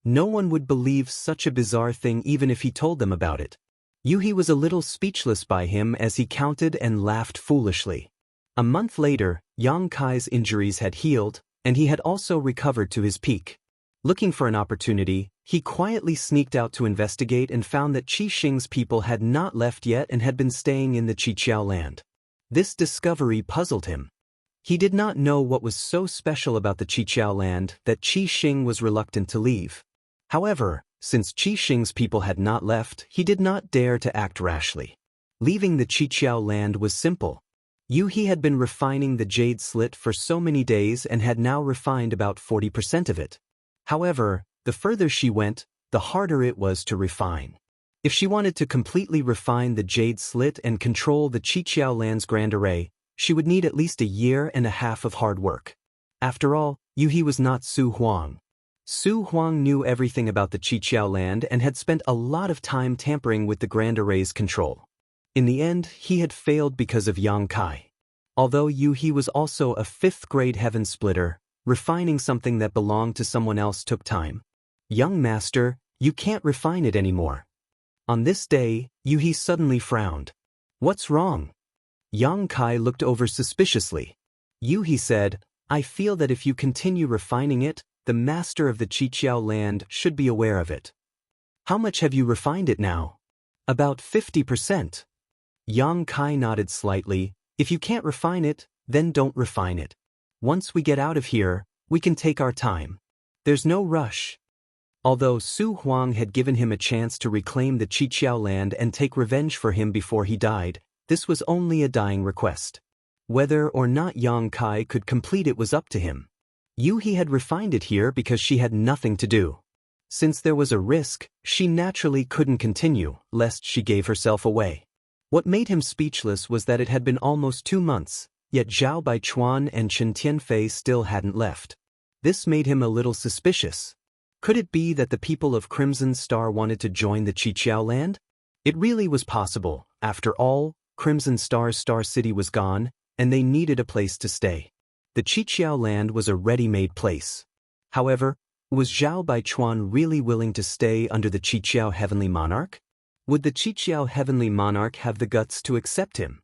No one would believe such a bizarre thing even if he told them about it. Yuhi was a little speechless by him as he counted and laughed foolishly. A month later, Yang Kai's injuries had healed, and he had also recovered to his peak. Looking for an opportunity, he quietly sneaked out to investigate and found that Qi Xing's people had not left yet and had been staying in the Qiqiao land. This discovery puzzled him. He did not know what was so special about the Qiqiao land that Qi Xing was reluctant to leave. However, since Qi Xing's people had not left, he did not dare to act rashly. Leaving the Qiqiao land was simple. Yuhi had been refining the jade slit for so many days and had now refined about 40% of it. However, the further she went, the harder it was to refine. If she wanted to completely refine the jade slit and control the Qiqiao land's grand array, she would need at least 1.5 years of hard work. After all, Yuhi was not Su Huang. Su Huang knew everything about the Qiqiao land and had spent a lot of time tampering with the Grand Array's control. In the end, he had failed because of Yang Kai. Although Yuhi was also a 5th-grade heaven splitter, refining something that belonged to someone else took time. Young master, you can't refine it anymore. On this day, Yuhi suddenly frowned. What's wrong? Yang Kai looked over suspiciously. Yuhi said, I feel that if you continue refining it, the master of the Qiqiao land should be aware of it. How much have you refined it now? About 50%. Yang Kai nodded slightly. If you can't refine it, then don't refine it. Once we get out of here, we can take our time. There's no rush. Although Su Huang had given him a chance to reclaim the Qiqiao land and take revenge for him before he died, this was only a dying request. Whether or not Yang Kai could complete it was up to him. Yuhi had refined it here because she had nothing to do. Since there was a risk, she naturally couldn't continue, lest she gave herself away. What made him speechless was that it had been almost 2 months, yet Zhao Baichuan and Chen Tianfei still hadn't left. This made him a little suspicious. Could it be that the people of Crimson Star wanted to join the Qiqiao land? It really was possible. After all, Crimson Star's Star City was gone, and they needed a place to stay. The Qiqiao land was a ready-made place. However, was Zhao Baichuan really willing to stay under the Qiqiao Heavenly Monarch? Would the Qiqiao Heavenly Monarch have the guts to accept him?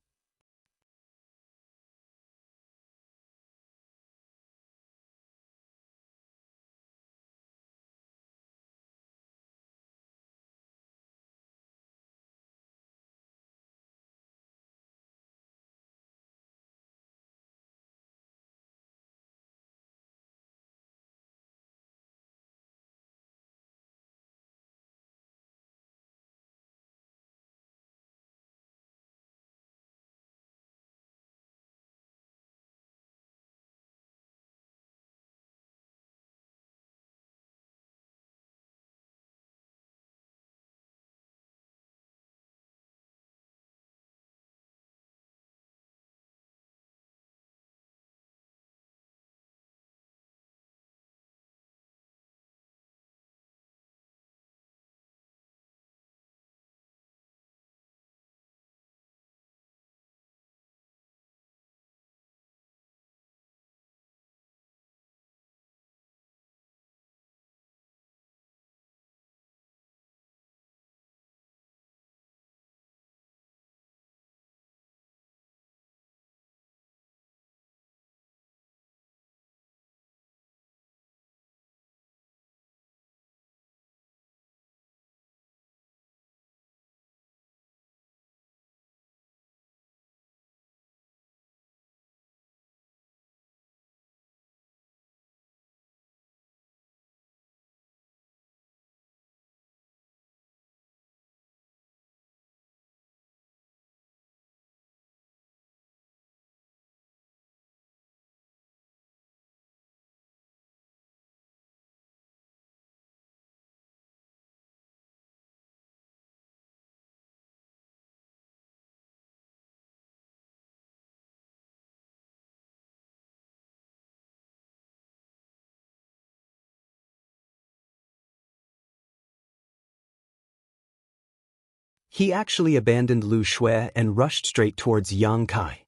he actually abandoned Lu Shui and rushed straight towards Yang Kai.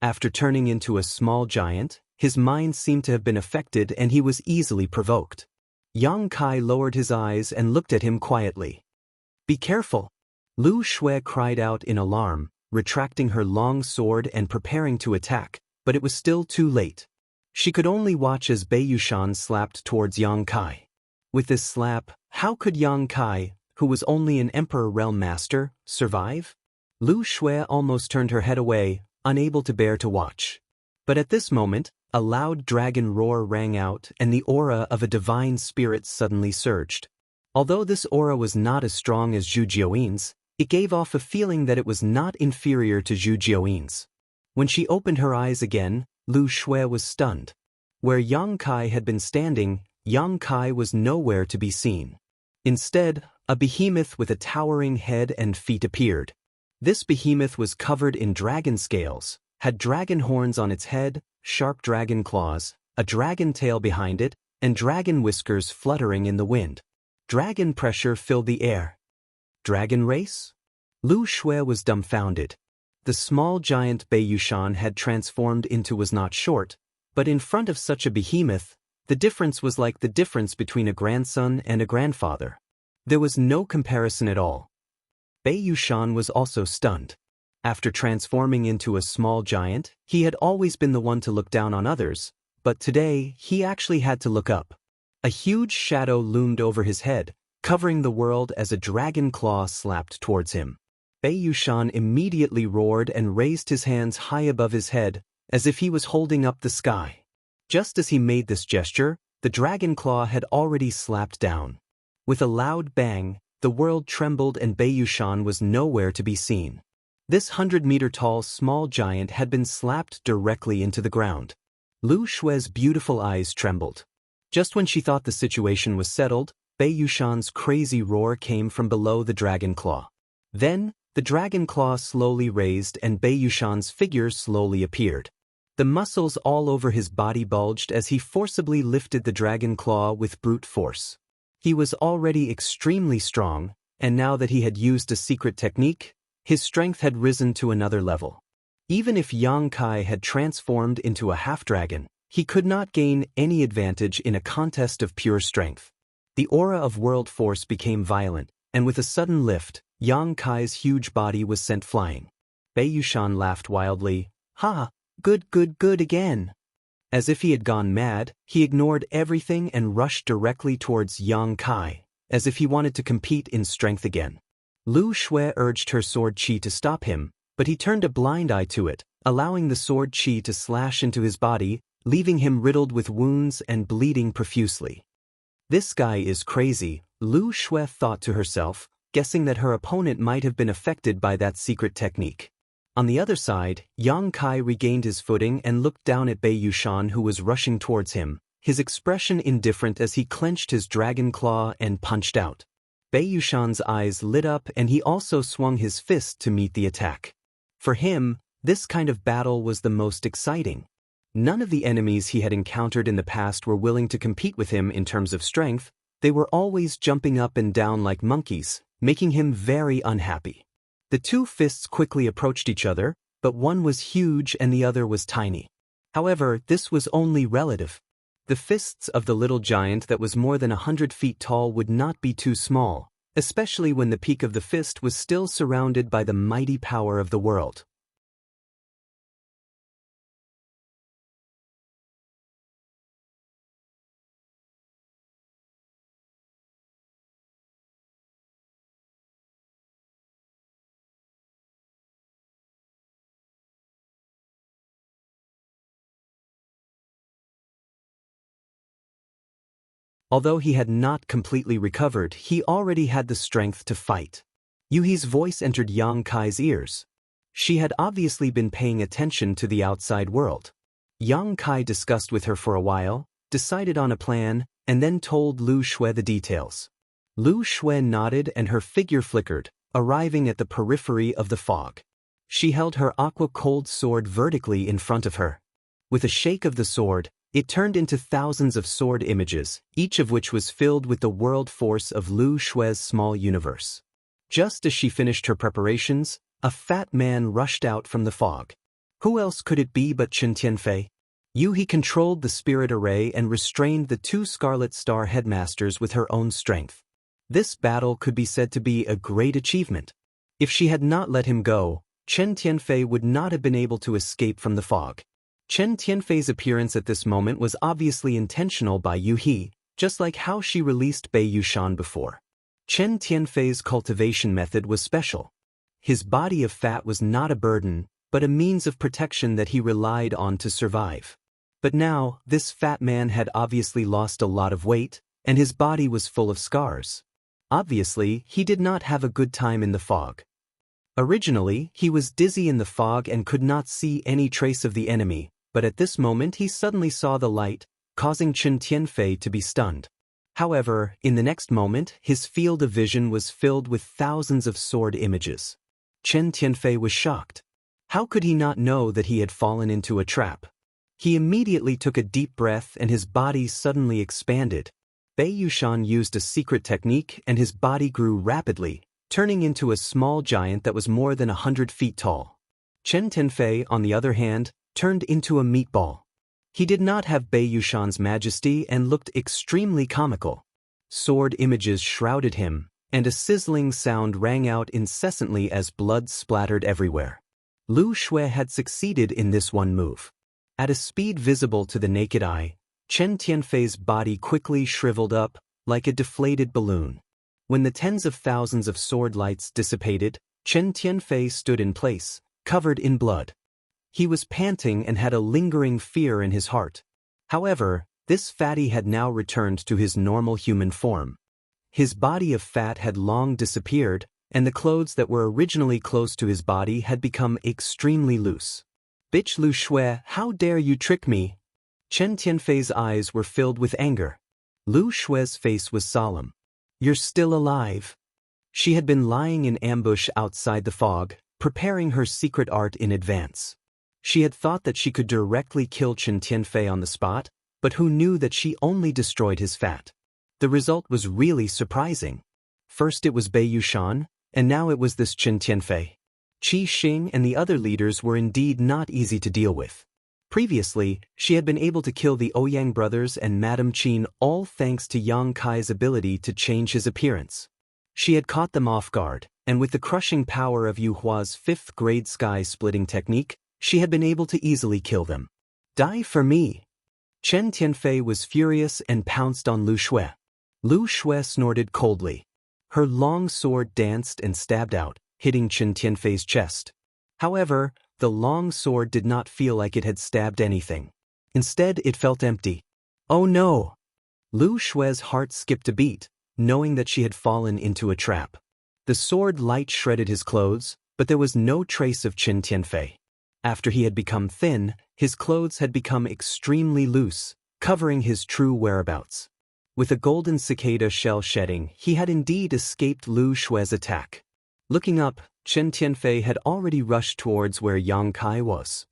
After turning into a small giant, his mind seemed to have been affected and he was easily provoked. Yang Kai lowered his eyes and looked at him quietly. "Be careful!" Lu Shui cried out in alarm, retracting her long sword and preparing to attack, but it was still too late. She could only watch as Bei Yushan slapped towards Yang Kai. With this slap, how could Yang Kai, who was only an Emperor Realm Master, survive? Lu Shui almost turned her head away, unable to bear to watch. But at this moment, a loud dragon roar rang out and the aura of a divine spirit suddenly surged. Although this aura was not as strong as Zhu Jiuyin's, it gave off a feeling that it was not inferior to Zhu Jiuyin's. When she opened her eyes again, Lu Shui was stunned. Where Yang Kai had been standing, Yang Kai was nowhere to be seen. Instead, a behemoth with a towering head and feet appeared. This behemoth was covered in dragon scales, had dragon horns on its head, sharp dragon claws, a dragon tail behind it, and dragon whiskers fluttering in the wind. Dragon pressure filled the air. Dragon race? Lu Shui was dumbfounded. The small giant Bei Yushan had transformed into was not short, but in front of such a behemoth, the difference was like the difference between a grandson and a grandfather. There was no comparison at all. Bei Yushan was also stunned. After transforming into a small giant, he had always been the one to look down on others, but today he actually had to look up. A huge shadow loomed over his head, covering the world as a dragon claw slapped towards him. Bei Yushan immediately roared and raised his hands high above his head, as if he was holding up the sky. Just as he made this gesture, the dragon claw had already slapped down. With a loud bang, the world trembled and Bei Yushan was nowhere to be seen. This 100-meter-tall small giant had been slapped directly into the ground. Lu Shui's beautiful eyes trembled. Just when she thought the situation was settled, Bei Yushan's crazy roar came from below the dragon claw. Then, the dragon claw slowly raised and Bei Yushan's figure slowly appeared. The muscles all over his body bulged as he forcibly lifted the dragon claw with brute force. He was already extremely strong, and now that he had used a secret technique, his strength had risen to another level. Even if Yang Kai had transformed into a half-dragon, he could not gain any advantage in a contest of pure strength. The aura of world force became violent, and with a sudden lift, Yang Kai's huge body was sent flying. Bei Yushan laughed wildly. "Ha! Good again." As if he had gone mad, he ignored everything and rushed directly towards Yang Kai, as if he wanted to compete in strength again. Lu Shui urged her sword chi to stop him, but he turned a blind eye to it, allowing the sword chi to slash into his body, leaving him riddled with wounds and bleeding profusely. "This guy is crazy," Lu Shui thought to herself, guessing that her opponent might have been affected by that secret technique. On the other side, Yang Kai regained his footing and looked down at Bei Yushan, who was rushing towards him, his expression indifferent as he clenched his dragon claw and punched out. Bei Yushan's eyes lit up and he also swung his fist to meet the attack. For him, this kind of battle was the most exciting. None of the enemies he had encountered in the past were willing to compete with him in terms of strength. They were always jumping up and down like monkeys, making him very unhappy. The two fists quickly approached each other, but one was huge and the other was tiny. However, this was only relative. The fists of the little giant that was more than 100 feet tall would not be too small, especially when the peak of the fist was still surrounded by the mighty power of the world. Although he had not completely recovered, he already had the strength to fight. Yuhi's voice entered Yang Kai's ears. She had obviously been paying attention to the outside world. Yang Kai discussed with her for a while, decided on a plan, and then told Lu Shui the details. Lu Shui nodded and her figure flickered, arriving at the periphery of the fog. She held her aqua-cold sword vertically in front of her. With a shake of the sword, it turned into thousands of sword images, each of which was filled with the world force of Lu Shui's small universe. Just as she finished her preparations, a fat man rushed out from the fog. Who else could it be but Chen Tianfei? He controlled the spirit array and restrained the two Scarlet Star headmasters with her own strength. This battle could be said to be a great achievement. If she had not let him go, Chen Tianfei would not have been able to escape from the fog. Chen Tianfei's appearance at this moment was obviously intentional by Yu He, just like how she released Bei Yushan before. Chen Tianfei's cultivation method was special. His body of fat was not a burden, but a means of protection that he relied on to survive. But now, this fat man had obviously lost a lot of weight, and his body was full of scars. Obviously, he did not have a good time in the fog. Originally, he was dizzy in the fog and could not see any trace of the enemy, but at this moment he suddenly saw the light, causing Chen Tianfei to be stunned. However, in the next moment, his field of vision was filled with thousands of sword images. Chen Tianfei was shocked. How could he not know that he had fallen into a trap? He immediately took a deep breath and his body suddenly expanded. Bei Yushan used a secret technique and his body grew rapidly, turning into a small giant that was more than 100 feet tall. Chen Tianfei, on the other hand, turned into a meatball. He did not have Bei Yushan's majesty and looked extremely comical. Sword images shrouded him, and a sizzling sound rang out incessantly as blood splattered everywhere. Lu Shui had succeeded in this one move. At a speed visible to the naked eye, Chen Tianfei's body quickly shriveled up, like a deflated balloon. When the tens of thousands of sword lights dissipated, Chen Tianfei stood in place, covered in blood. He was panting and had a lingering fear in his heart. However, this fatty had now returned to his normal human form. His body of fat had long disappeared, and the clothes that were originally close to his body had become extremely loose. "Bitch Lu Shui, how dare you trick me?" Chen Tianfei's eyes were filled with anger. Lu Shui's face was solemn. "You're still alive." She had been lying in ambush outside the fog, preparing her secret art in advance. She had thought that she could directly kill Chen Tianfei on the spot, but who knew that she only destroyed his fat? The result was really surprising. First it was Bei Yushan, and now it was this Chen Tianfei. Qi Xing and the other leaders were indeed not easy to deal with. Previously, she had been able to kill the Ouyang brothers and Madame Qin all thanks to Yang Kai's ability to change his appearance. She had caught them off guard, and with the crushing power of Yu Hua's 5th-grade sky-splitting technique, she had been able to easily kill them. "Die for me!" Chen Tianfei was furious and pounced on Lu Shui. Lu Shui snorted coldly. Her long sword danced and stabbed out, hitting Chen Tianfei's chest. However, the long sword did not feel like it had stabbed anything. Instead, it felt empty. Oh no! Lu Shui's heart skipped a beat, knowing that she had fallen into a trap. The sword light shredded his clothes, but there was no trace of Chen Tianfei. After he had become thin, his clothes had become extremely loose, covering his true whereabouts. With a golden cicada shell shedding, he had indeed escaped Lu Shui's attack. Looking up, Chen Tianfei had already rushed towards where Yang Kai was.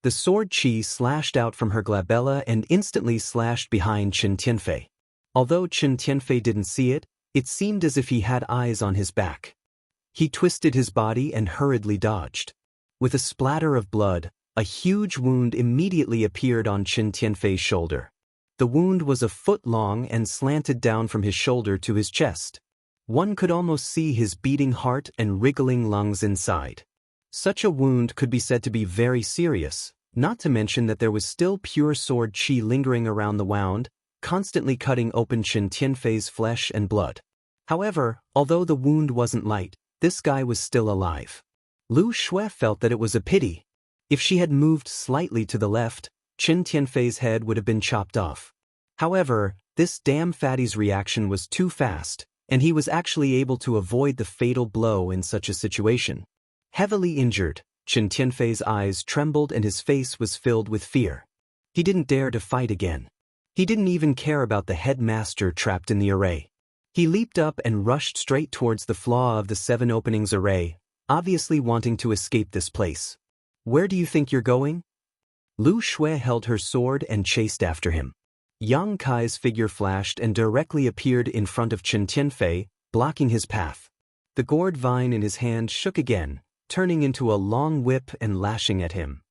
The sword qi slashed out from her glabella and instantly slashed behind Chen Tianfei. Although Chen Tianfei didn't see it, it seemed as if he had eyes on his back. He twisted his body and hurriedly dodged. With a splatter of blood, a huge wound immediately appeared on Chen Tianfei's shoulder. The wound was a foot long and slanted down from his shoulder to his chest. One could almost see his beating heart and wriggling lungs inside. Such a wound could be said to be very serious, not to mention that there was still pure sword qi lingering around the wound, constantly cutting open Chen Tianfei's flesh and blood. However, although the wound wasn't light, this guy was still alive. Lu Shui felt that it was a pity. If she had moved slightly to the left, Chen Tianfei's head would have been chopped off. However, this damn fatty's reaction was too fast, and he was actually able to avoid the fatal blow in such a situation. Heavily injured, Chen Tianfei's eyes trembled and his face was filled with fear. He didn't dare to fight again. He didn't even care about the headmaster trapped in the array. He leaped up and rushed straight towards the flaw of the 7 openings array, obviously wanting to escape this place. Where do you think you're going? Lu Shui held her sword and chased after him. Yang Kai's figure flashed and directly appeared in front of Chen Tianfei, blocking his path. The gourd vine in his hand shook again, turning into a long whip and lashing at him.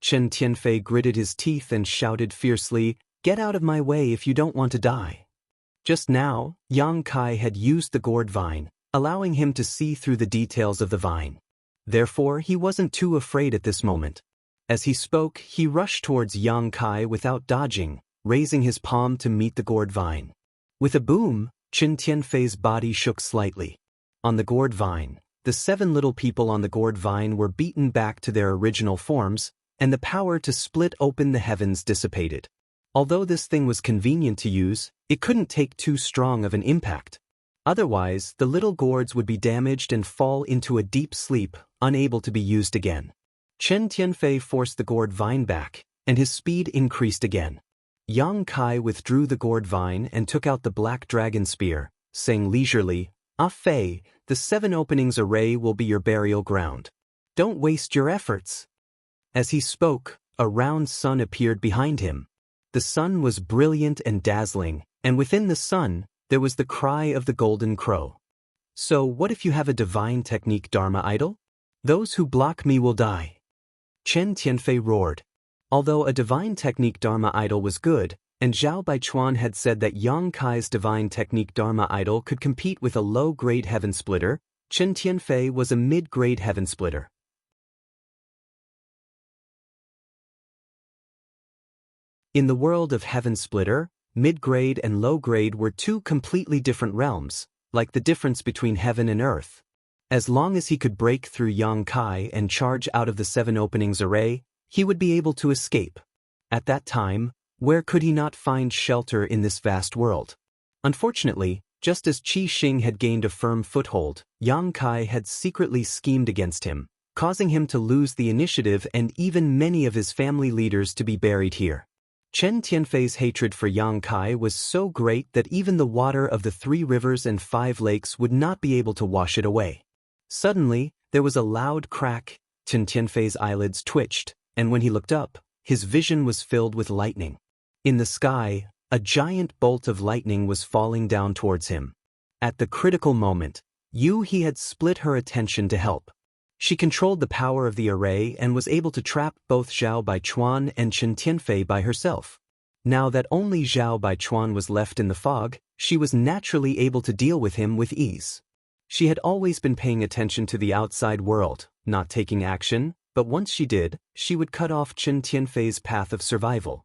Chen Tianfei gritted his teeth and shouted fiercely, "Get out of my way if you don't want to die." Just now, Yang Kai had used the gourd vine, allowing him to see through the details of the vine. Therefore, he wasn't too afraid at this moment. As he spoke, he rushed towards Yang Kai without dodging, raising his palm to meet the gourd vine. With a boom, Chen Tianfei's body shook slightly. On the gourd vine, the 7 little people on the gourd vine were beaten back to their original forms, and the power to split open the heavens dissipated. Although this thing was convenient to use, it couldn't take too strong of an impact. Otherwise, the little gourds would be damaged and fall into a deep sleep, unable to be used again. Chen Tianfei forced the gourd vine back, and his speed increased again. Yang Kai withdrew the gourd vine and took out the black dragon spear, saying leisurely, "Ah Fei, the 7 openings array will be your burial ground. Don't waste your efforts." As he spoke, a round sun appeared behind him. The sun was brilliant and dazzling, and within the sun, there was the cry of the golden crow. "So what if you have a divine technique Dharma idol? Those who block me will die." Chen Tianfei roared. Although a divine technique Dharma idol was good, and Zhao Baichuan had said that Yang Kai's divine technique Dharma idol could compete with a low-grade heaven splitter, Chen Tianfei was a mid-grade heaven splitter. In the world of heaven splitter, mid-grade and low-grade were 2 completely different realms, like the difference between heaven and earth. As long as he could break through Yang Kai and charge out of the 7 openings array, he would be able to escape. At that time, where could he not find shelter in this vast world? Unfortunately, just as Qi Xing had gained a firm foothold, Yang Kai had secretly schemed against him, causing him to lose the initiative and even many of his family leaders to be buried here. Chen Tianfei's hatred for Yang Kai was so great that even the water of the 3 rivers and 5 lakes would not be able to wash it away. Suddenly, there was a loud crack. Chen Tianfei's eyelids twitched, and when he looked up, his vision was filled with lightning. In the sky, a giant bolt of lightning was falling down towards him. At the critical moment, Yu He had split her attention to help. She controlled the power of the array and was able to trap both Zhao Baichuan and Chen Tianfei by herself. Now that only Zhao Baichuan was left in the fog, she was naturally able to deal with him with ease. She had always been paying attention to the outside world, not taking action, but once she did, she would cut off Chen Tianfei's path of survival.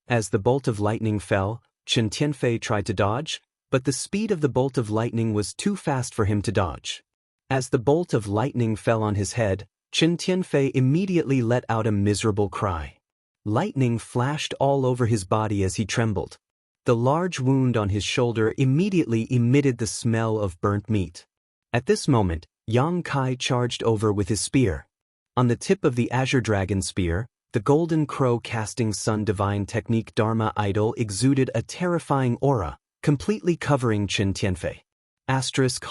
As the bolt of lightning fell, Chen Tianfei tried to dodge, but the speed of the bolt of lightning was too fast for him to dodge. As the bolt of lightning fell on his head, Chen Tianfei immediately let out a miserable cry. Lightning flashed all over his body as he trembled. The large wound on his shoulder immediately emitted the smell of burnt meat. At this moment, Yang Kai charged over with his spear. On the tip of the azure dragon spear, the golden crow casting sun divine technique Dharma idol exuded a terrifying aura, completely covering Chen Tianfei.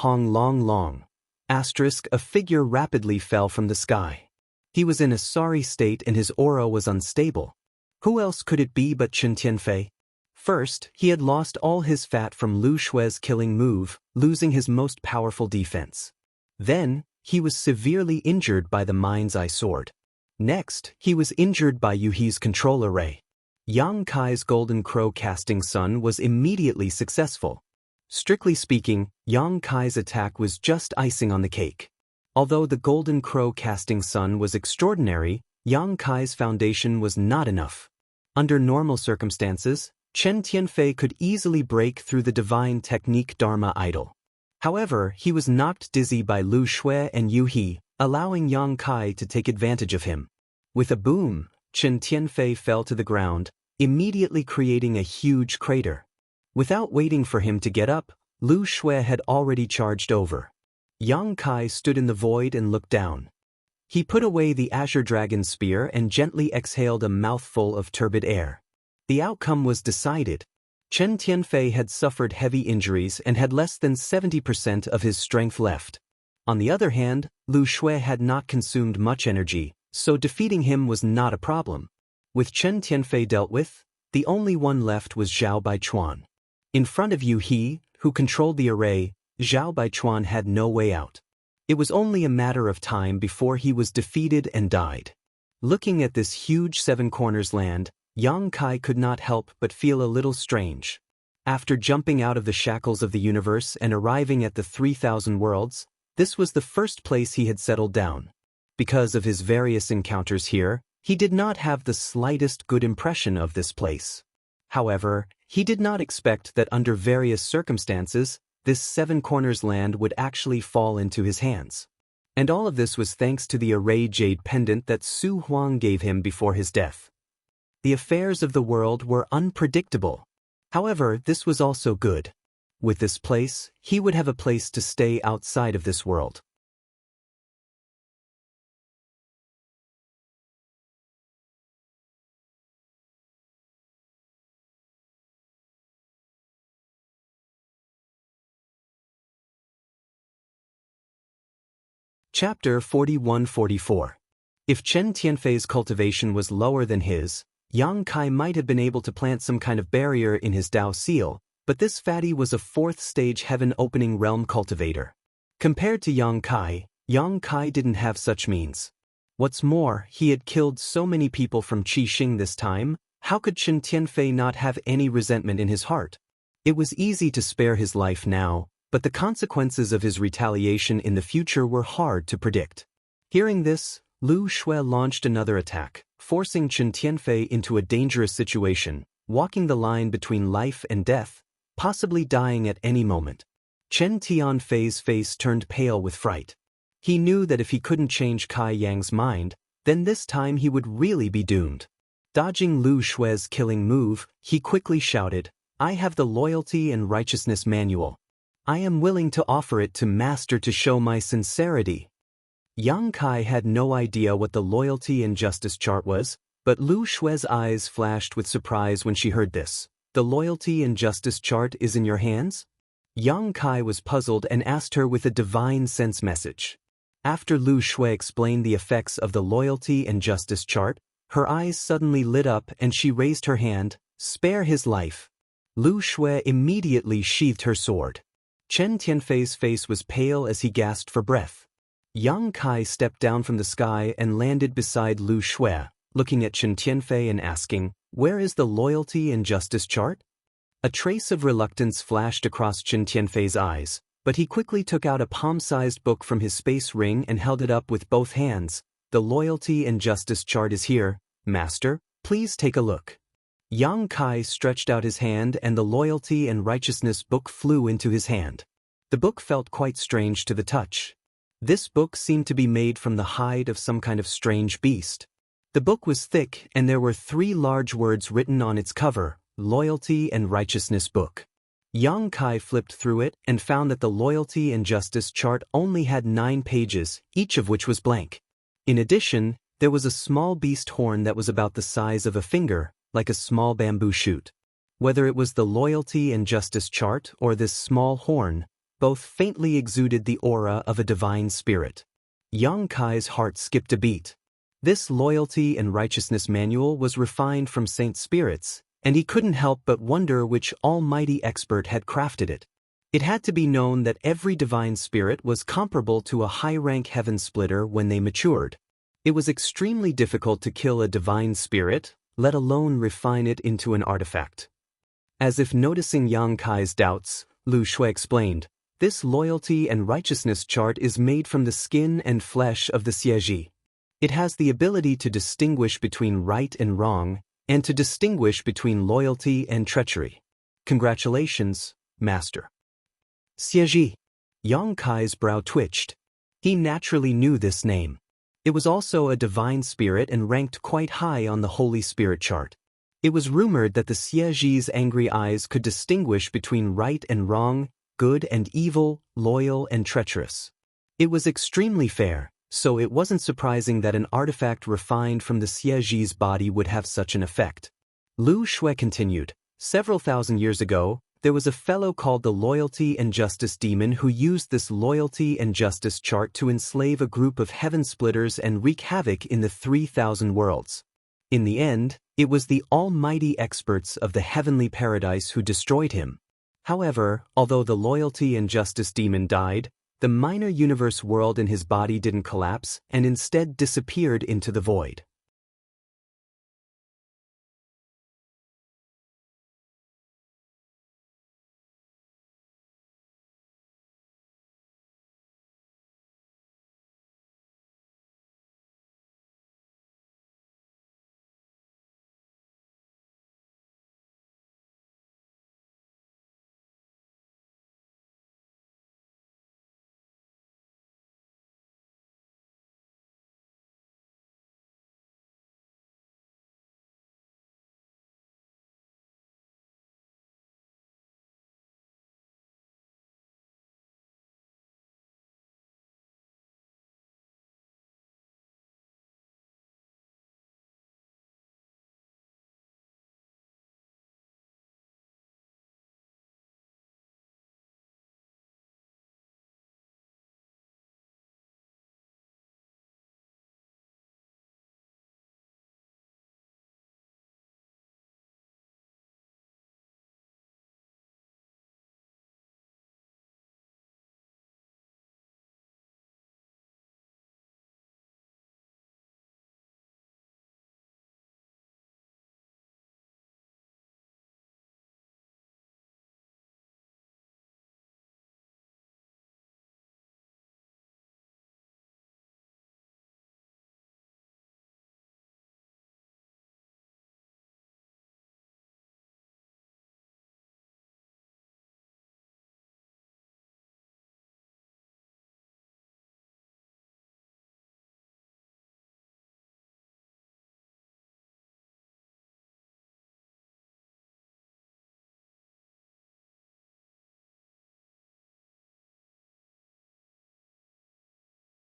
Hong long long. A figure rapidly fell from the sky. He was in a sorry state and his aura was unstable. Who else could it be but Chen Tianfei? First, he had lost all his fat from Lu Shui's killing move, losing his most powerful defense. Then, he was severely injured by the Mind's Eye sword. Next, he was injured by Yu He's control array. Yang Kai's golden crow casting sun was immediately successful. Strictly speaking, Yang Kai's attack was just icing on the cake. Although the golden crow casting sun was extraordinary, Yang Kai's foundation was not enough. Under normal circumstances, Chen Tianfei could easily break through the divine technique Dharma idol. However, he was knocked dizzy by Lu Shui and Yu He, allowing Yang Kai to take advantage of him. With a boom, Chen Tianfei fell to the ground, immediately creating a huge crater. Without waiting for him to get up, Lu Shui had already charged over. Yang Kai stood in the void and looked down. He put away the azure dragon spear and gently exhaled a mouthful of turbid air. The outcome was decided. Chen Tianfei had suffered heavy injuries and had less than 70% of his strength left. On the other hand, Lu Shui had not consumed much energy, so defeating him was not a problem. With Chen Tianfei dealt with, the only one left was Zhao Baichuan. In front of Yu He, who controlled the array, Zhao Baichuan had no way out. It was only a matter of time before he was defeated and died. Looking at this huge seven corners land, Yang Kai could not help but feel a little strange. After jumping out of the shackles of the universe and arriving at the 3,000 worlds, this was the first place he had settled down. Because of his various encounters here, he did not have the slightest good impression of this place. However, he did not expect that under various circumstances, this seven corners land would actually fall into his hands. And all of this was thanks to the array jade pendant that Su Huang gave him before his death. The affairs of the world were unpredictable. However, this was also good. With this place, he would have a place to stay outside of this world. Chapter 41-44. If Chen Tianfei's cultivation was lower than his, Yang Kai might have been able to plant some kind of barrier in his Dao seal, but this fatty was a fourth-stage heaven-opening realm cultivator. Compared to Yang Kai didn't have such means. What's more, he had killed so many people from Qixing this time, how could Chen Tianfei not have any resentment in his heart? It was easy to spare his life now, but the consequences of his retaliation in the future were hard to predict. Hearing this, Lu Shui launched another attack, forcing Chen Tianfei into a dangerous situation, walking the line between life and death, possibly dying at any moment. Chen Tianfei's face turned pale with fright. He knew that if he couldn't change Kai Yang's mind, then this time he would really be doomed. Dodging Lu Shui's killing move, he quickly shouted, "I have the Loyalty and Righteousness Manual. I am willing to offer it to Master to show my sincerity." Yang Kai had no idea what the Loyalty and Justice chart was, but Lu Shui's eyes flashed with surprise when she heard this. "The Loyalty and Justice chart is in your hands?" Yang Kai was puzzled and asked her with a divine sense message. After Lu Shui explained the effects of the Loyalty and Justice chart, her eyes suddenly lit up and she raised her hand, "Spare his life." Lu Shui immediately sheathed her sword. Chen Tianfei's face was pale as he gasped for breath. Yang Kai stepped down from the sky and landed beside Lu Shui, looking at Chen Tianfei and asking, "Where is the Loyalty and Justice chart?" A trace of reluctance flashed across Chen Tianfei's eyes, but he quickly took out a palm-sized book from his space ring and held it up with both hands. "The Loyalty and Justice chart is here, Master. Please take a look." Yang Kai stretched out his hand and the Loyalty and Righteousness book flew into his hand. The book felt quite strange to the touch. This book seemed to be made from the hide of some kind of strange beast. The book was thick and there were 3 large words written on its cover, "Loyalty and Righteousness Book." Yang Kai flipped through it and found that the Loyalty and Justice chart only had 9 pages, each of which was blank. In addition, there was a small beast horn that was about the size of a finger, like a small bamboo shoot. Whether it was the Loyalty and Justice chart or this small horn, both faintly exuded the aura of a divine spirit. Yang Kai's heart skipped a beat. This Loyalty and Righteousness Manual was refined from saint spirits, and he couldn't help but wonder which almighty expert had crafted it. It had to be known that every divine spirit was comparable to a high-rank heaven splitter when they matured. It was extremely difficult to kill a divine spirit, let alone refine it into an artifact. As if noticing Yang Kai's doubts, Lu Shui explained, "This Loyalty and Righteousness chart is made from the skin and flesh of the Xieji. It has the ability to distinguish between right and wrong, and to distinguish between loyalty and treachery. Congratulations, Master." Xieji. Yang Kai's brow twitched. He naturally knew this name. It was also a divine spirit and ranked quite high on the Holy Spirit chart. It was rumored that the Xieji's angry eyes could distinguish between right and wrong, good and evil, loyal and treacherous. It was extremely fair, so it wasn't surprising that an artifact refined from the Xieji's body would have such an effect. Lu Shui continued, Several thousand years ago, there was a fellow called the Loyalty and Justice Demon who used this loyalty and justice chart to enslave a group of heaven splitters and wreak havoc in the 3,000 worlds. In the end, it was the almighty experts of the heavenly paradise who destroyed him. However, although the Loyalty and Justice Demon died, the minor universe world in his body didn't collapse and instead disappeared into the void.